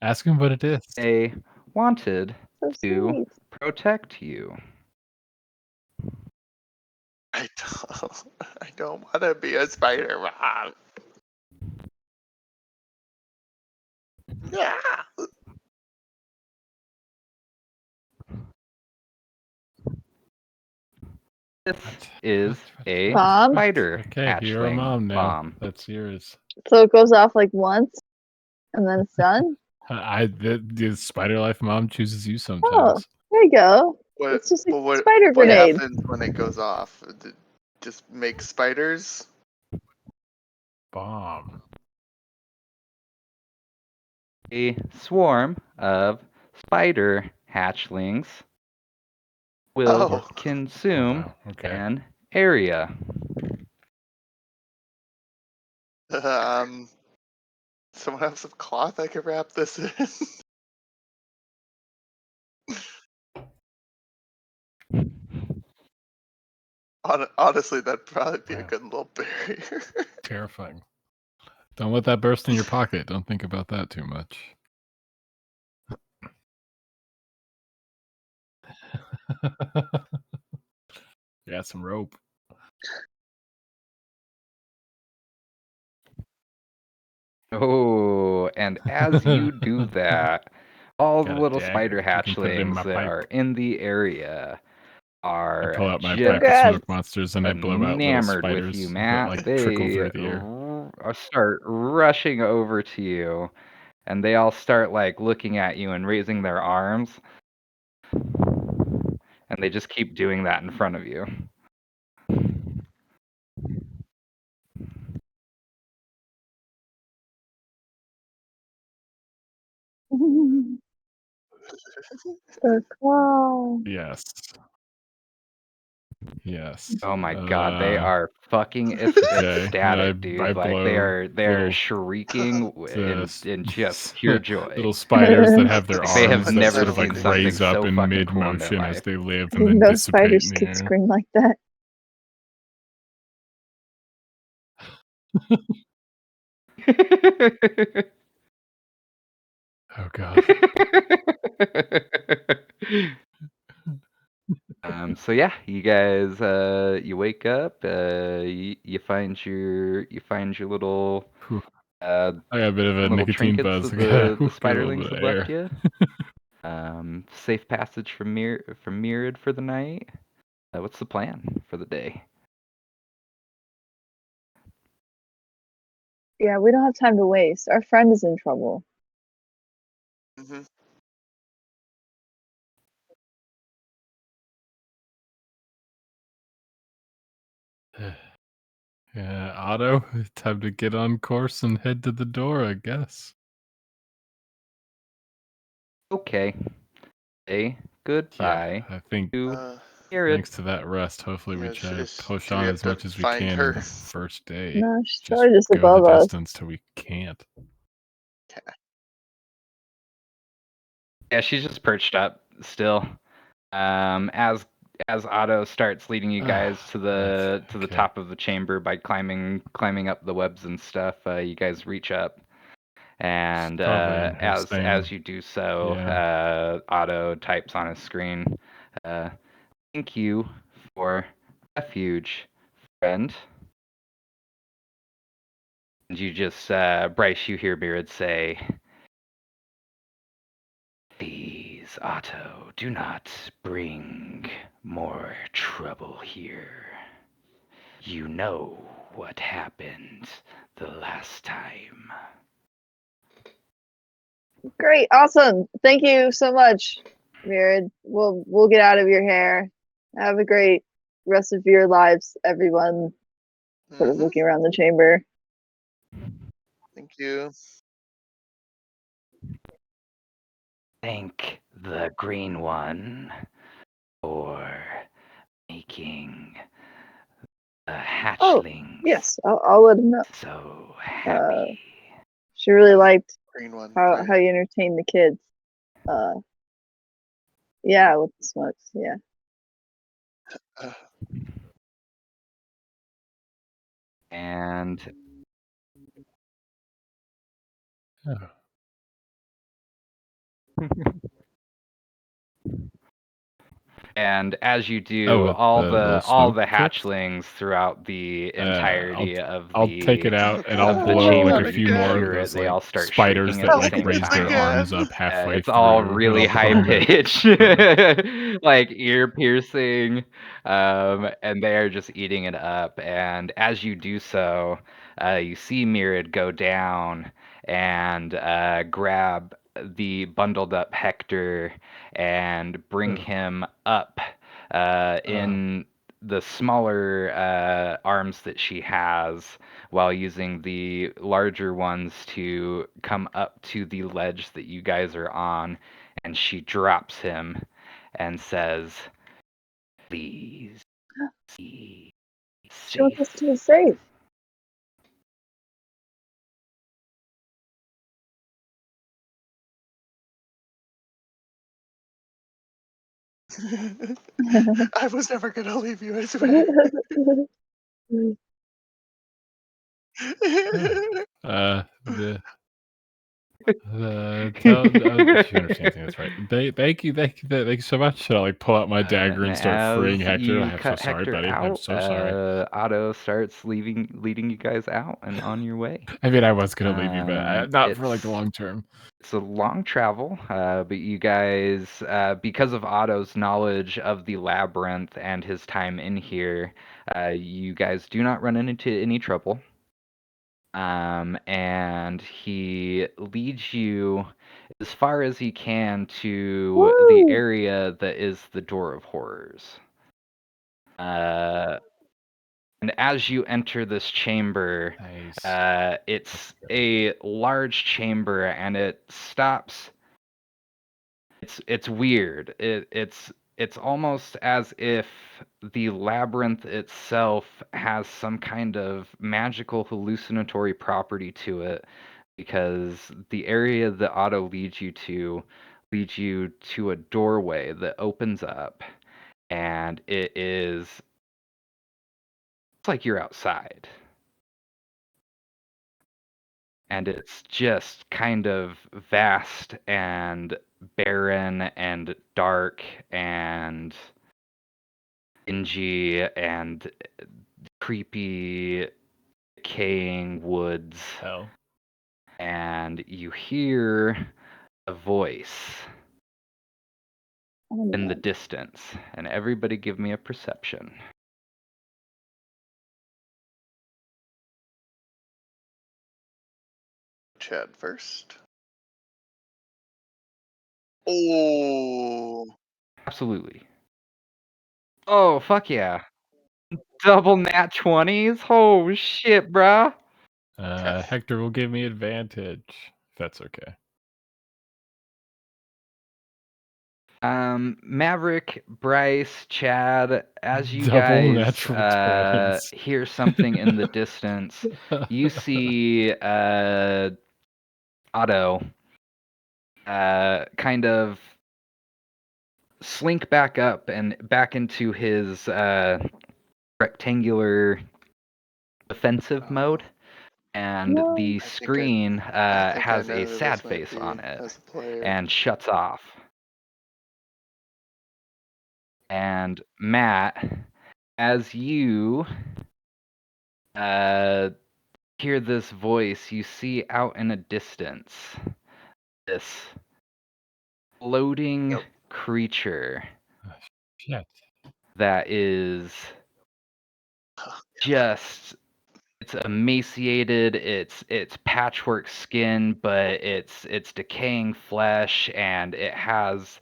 Ask him what it is. They wanted So to sweet. protect you. I don't want to be a Spider-Man. Yeah. This What? is What? a Bomb? spider Okay, you're a hatchling mom now. bomb. That's yours. So it goes off like once, and then it's done. The spider life mom chooses you Oh, sometimes. there you go. What? It's just a But what? spider What grenade. happens when it goes off? Just make spiders? Bomb. A swarm of spider hatchlings will Oh. consume wow. Okay. an area. Someone have some cloth I could wrap this in. Honestly, that'd probably be a Wow. good little barrier. Terrifying. Don't let that burst in your pocket. Don't think about that too much. Got some rope. Oh, and as you do that, all the Got a little dagger. spider You can put it in hatchlings my that pipe. are in the area I are pull out my just pipe of Congrats. smoke monsters and I blow out little enamored with spiders you, that Matt. like trickle They through the air. start rushing over to you, and they all start like looking at you and raising their arms, and they just keep doing that in front of you. The claw. Yes. Yes. Oh my god, they are fucking Okay. ecstatic, dude. I Like blow they are little shrieking in just pure joy. little spiders that have their Like they have arms that never sort of seen like something raise up so in fucking mid cool in their motion as life. they live and Even then those dissipate spiders in the could air. scream like that. Oh god. So yeah, you guys you wake up, you find your little Whew. I got a bit of a little nicotine trinkets buzz. that I gotta the get a little spiderlings bit have of left air. you. Safe passage from Mirrored for the night. What's the plan for the day? Yeah, we don't have time to waste. Our friend is in trouble. Mhm. Yeah, Otto, time to get on course and head to the door, I guess. Okay. Say Yeah, goodbye I think to Uh, Mirrored. thanks to that rest, hopefully we yeah, try to push do we on have as to much as we find can her? in the first day. No, she's Just probably just go the above us. distance till we can't. Yeah, she's just perched up still. As Otto starts leading you guys to the Okay. top of the chamber by climbing up the webs and stuff, you guys reach up, and Probably in her as same. you do so, Yeah. Otto types on his screen, "Thank you for refuge, friend." And you just Bryce, you hear Beard say, "Please, Otto, do not bring more trouble here. You know what happened the last time." Great, awesome. Thank you so much, Mirad. We'll get out of your hair. Have a great rest of your lives, everyone. Sort of Mhm. looking around the chamber. Thank you. Thank the green one for making the hatchlings Yes, I'll let him know. so happy. She really liked Green one. how Great. you entertain the kids. Yeah, with the smokes. Yeah. Uh, And Oh. And as you do, Oh, with all the the little all smoke the chips? hatchlings throughout the entirety of I'll take it the out and Oh I'll of the blow like chamber a God, you few more again. of enter it, those they like all start spiders shrieking at that the like same raise their time. arms up halfway It's through. all really and I'll put high 'em in. pitched, like ear piercing, and they are just eating it up. And as you do so, you see Mirrid go down and grab the bundled up Hector and bring Ugh. him up in the smaller arms that she has, while using the larger ones to come up to the ledge that you guys are on, and she drops him and says, "Please be She wants safe." us to be safe. I was never gonna leave you, I swear. The she understands that's right. Thank you so much. And I like pull out my dagger And and start freeing as Hector. you I'm so cut sorry, Hector buddy. I'm out, so sorry. Otto starts leading you guys out and on your way. I mean, I was gonna leave you, but not for like the It's long term. it's a long travel, but you guys, because of Otto's knowledge of the labyrinth and his time in here, you guys do not run into any trouble. And he leads you as far as he can to the Woo! area that is the Door of Horrors. And as you enter this chamber, Nice. it's a large chamber, and it stops. It's weird. It's almost as if the labyrinth itself has some kind of magical hallucinatory property to it, because the area that Otto leads you to a doorway that opens up, and it's like you're outside. And it's just kind of vast and barren and dark and dingy and creepy, decaying woods. Hell. And you hear a voice Oh, in the no. distance. And everybody give me a perception. Chad first. Oh, Absolutely. Oh, fuck yeah. Double nat 20s? Oh, shit, bruh. okay. Hector will give me advantage, if that's okay. Maverick, Bryce, Chad, as you Double guys natural 20s. hear something in the distance, you see Otto kind of slink back up and back into his rectangular defensive mode, and No. the I screen think I has a know who sad this might face be on it as a player. and shuts off. And Matt, as you hear this voice, you see out in a distance this floating Yep. creature Shit. that is just, it's emaciated, it's patchwork skin, but it's decaying flesh, and it has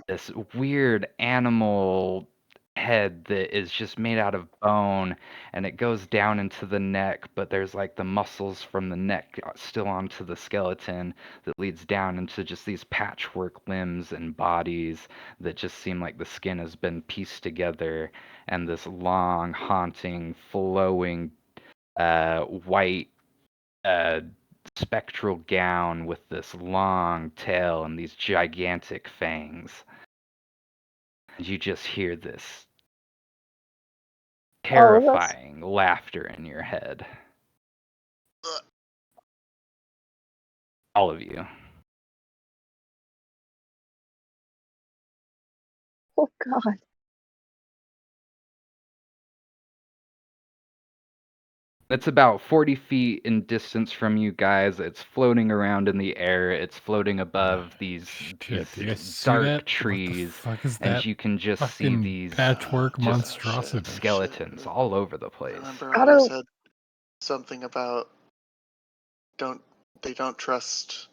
this weird animal head that is just made out of bone, and it goes down into the neck, but there's like the muscles from the neck still onto the skeleton that leads down into just these patchwork limbs and bodies that just seem like the skin has been pieced together, and this long, haunting, flowing white spectral gown with this long tail and these gigantic fangs. And you just hear this All of us. terrifying laughter in your head. All of you. Oh God. It's about 40 feet in distance from you guys. It's floating around in the air. It's floating above these Shit, do you guys see dark that? What the trees, fuck is and that you can just see fucking these patchwork just monstrosity? skeletons all over the place. Remember How when you do- said something about they don't trust?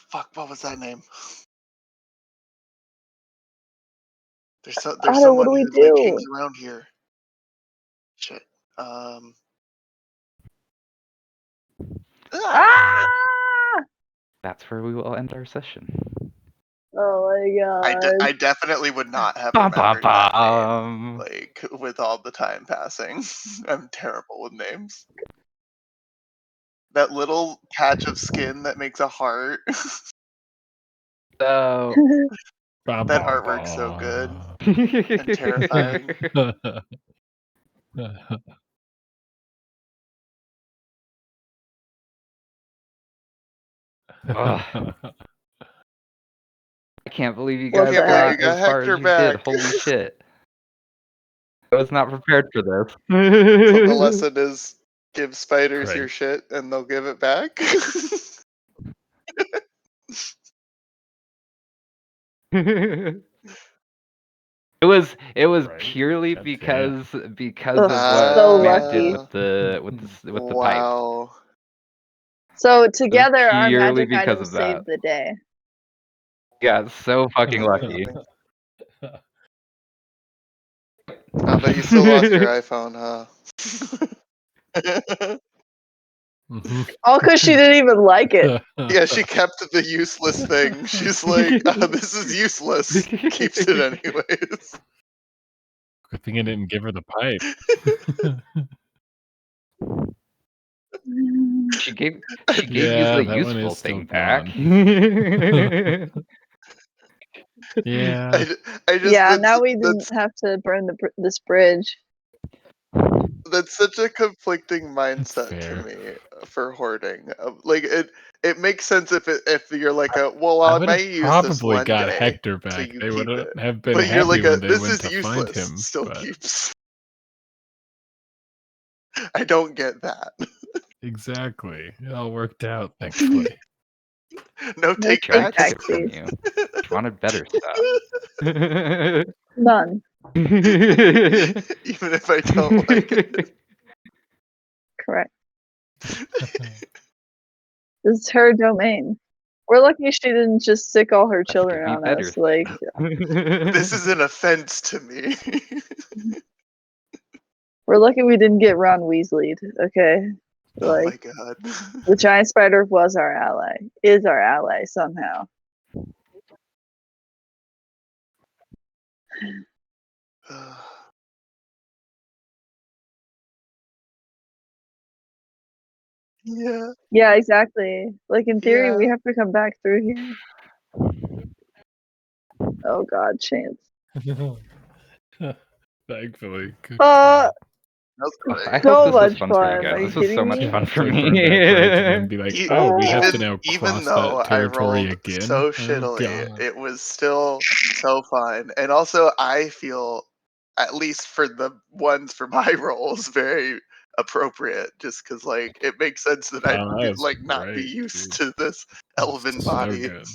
Fuck, what was that name? There's Otto, someone what do we who like hangs do? around here. Shit. Ah! Ah! That's where we will end our session. Oh my god. I definitely would not have Bum, bum, remembered that name. bum. Like with all the time passing, I'm terrible with names. That little patch of skin that makes a heart. So That artwork's so good and terrifying. Ugh. I can't believe you What guys the got heck? You got as far Hector as you did. back. Holy shit. I was not prepared for this. So the lesson is give spiders your Right. shit and they'll give it back. It was Right. purely God because Ugh, of so what Matt did lucky. with the pipe. Wow. So It was together our purely magic because items of that. saved the day. Yeah, so fucking lucky. But you still lost your iPhone, huh? All because she didn't even like it. Yeah, she kept the useless thing. She's like, this is useless. Keeps it anyways. Good thing I didn't give her the pipe. She gave you Yeah, the that one useful is still thing back. Yeah. I just Yeah, now we that's didn't have to burn this bridge. that's such a conflicting That's mindset to fair. me for hoarding. Like it makes sense if you're like well I I would have may use this probably one got day, Hector so back. you They keep would it. have been But you're happy like when they this went is to find useless. him. Still But keeps. I don't get that. exactly. It all worked out, thankfully. No No take She already backs. took it from you. She wanted better stuff. None. Even if I don't like it. Correct. This is her domain. We're lucky she didn't just sick all her Let's give children me on better us. Like, This is an offense to me. we're lucky we didn't get Ron Weasley'd. Okay, Oh my like god. the giant spider was our ally, is our ally somehow. Yeah. Yeah, exactly. Like in theory, we Yeah. have to come back through here. Oh God, Chance. Thankfully. Good Uh, God. That's I great. hope so this was much fun for you fun. guys. Are you This was so kidding much me? fun Yeah, for to burn that bridge and then me. be like, E- oh, we have to even now even cross though that I territory rolled again. so Oh, shittily, God. it was still so fun. And also I feel, at least for the ones for my rolls, very appropriate just because like it makes sense that I'd Oh, that was like not be great, used dude. to this elven So body. good.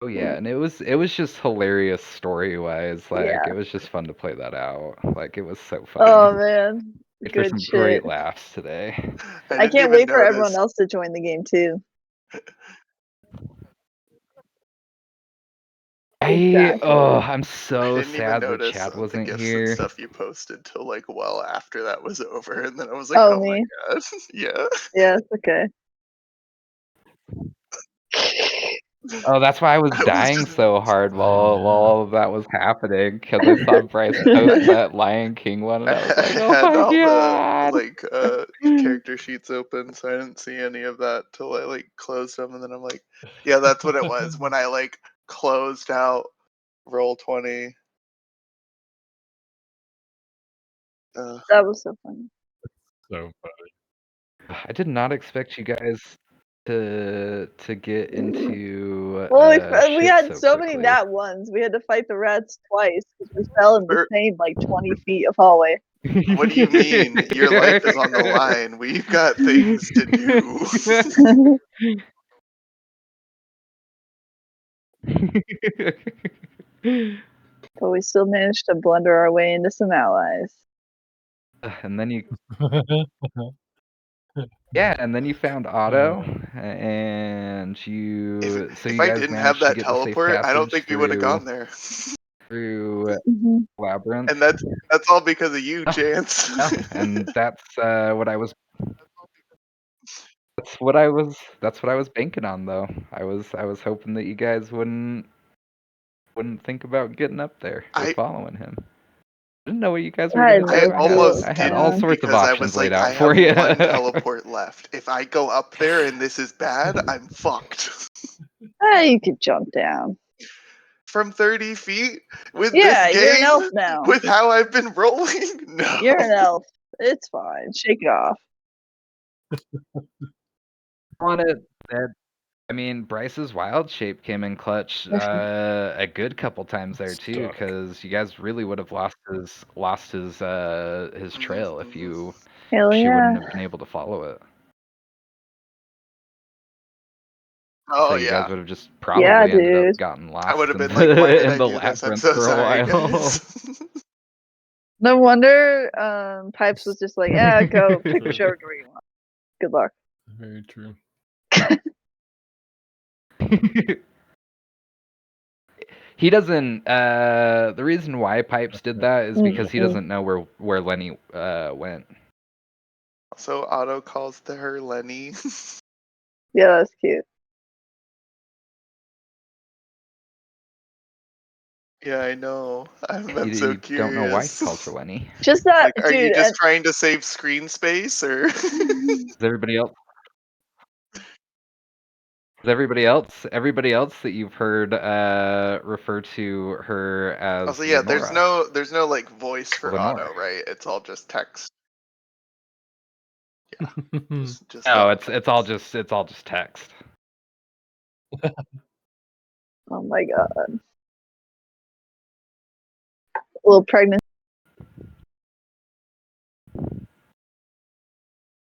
Oh yeah, and it was just hilarious story wise. Like Yeah. it was just fun to play that out. Like it was so Oh funny. man, Made for good some shit. great laughs today. I I didn't can't even wait for everyone notice. else to join the game too. Exactly. I'm I so didn't even sad that notice Chad the wasn't gifts and here. stuff you posted till like well after that was over, and then I was like, Oh, oh my me? god, yeah. Yes, okay. Oh, that's why I was I was dying just so hard while know. all of that was happening because I saw Bryce post that Lion King one, and I was I like, "Oh had my all the god!" like character sheets open, so I didn't see any of that till I like closed them, and then I'm like, yeah, that's what it was when I like closed out Roll20. That was so funny. So funny. I did not expect you guys to get into Well, we shit had so so many quickly. nat ones. We had to fight the rats twice because we fell in the Er- same like 20 feet of hallway. What do you mean? Your life is on the line. We've got things to do. But we still managed to blunder our way into some allies. And then you found Otto, and you If I guys didn't have managed to that get the safe teleport, I don't passage think we would have gone there. through Mhm. labyrinth. And that's all because of you, Chance. And that's what I was. That's what I was banking on, though. I was hoping that you guys wouldn't think about getting up there or I- following him. I didn't know what you guys were I gonna had do. I no clue almost what I was had didn't all going on. sorts of because I options was like, laid out I for have you. one teleport left. If I go up there and this is bad, I'm fucked. You could jump down. From 30 feet with Yeah, this you're an elf game, now. with how I've been rolling, no. You're an elf. It's fine. Shake it off. On it, I mean, Bryce's wild shape came in clutch a good couple times there too, Stuck. because you guys really would have lost his trail if Hell she yeah. wouldn't have been able to follow it. Oh So you guys yeah. would have just probably Yeah, ended up dude. gotten I lost would have in been like, why did in I the do this? I'm labyrinth so for a sorry, while. guys. No wonder Pipes was just like, yeah, go pick whichever door you want. Good luck. Very true. He doesn't. The reason why Pipes did that is because he doesn't know where Lenny went. So Otto calls to her Lenny. Yeah, that's cute. Yeah, I know. I'm so You don't know why he curious. calls her Lenny. Just that, Like, are you dude. just trying to save screen space, or? Is everybody else? Everybody else that you've heard refer to her as Also, yeah, Lenora. there's no like voice for Lenore. Otto, right? It's all just text. Just No, double it's all just text. Oh my god. A little pregnant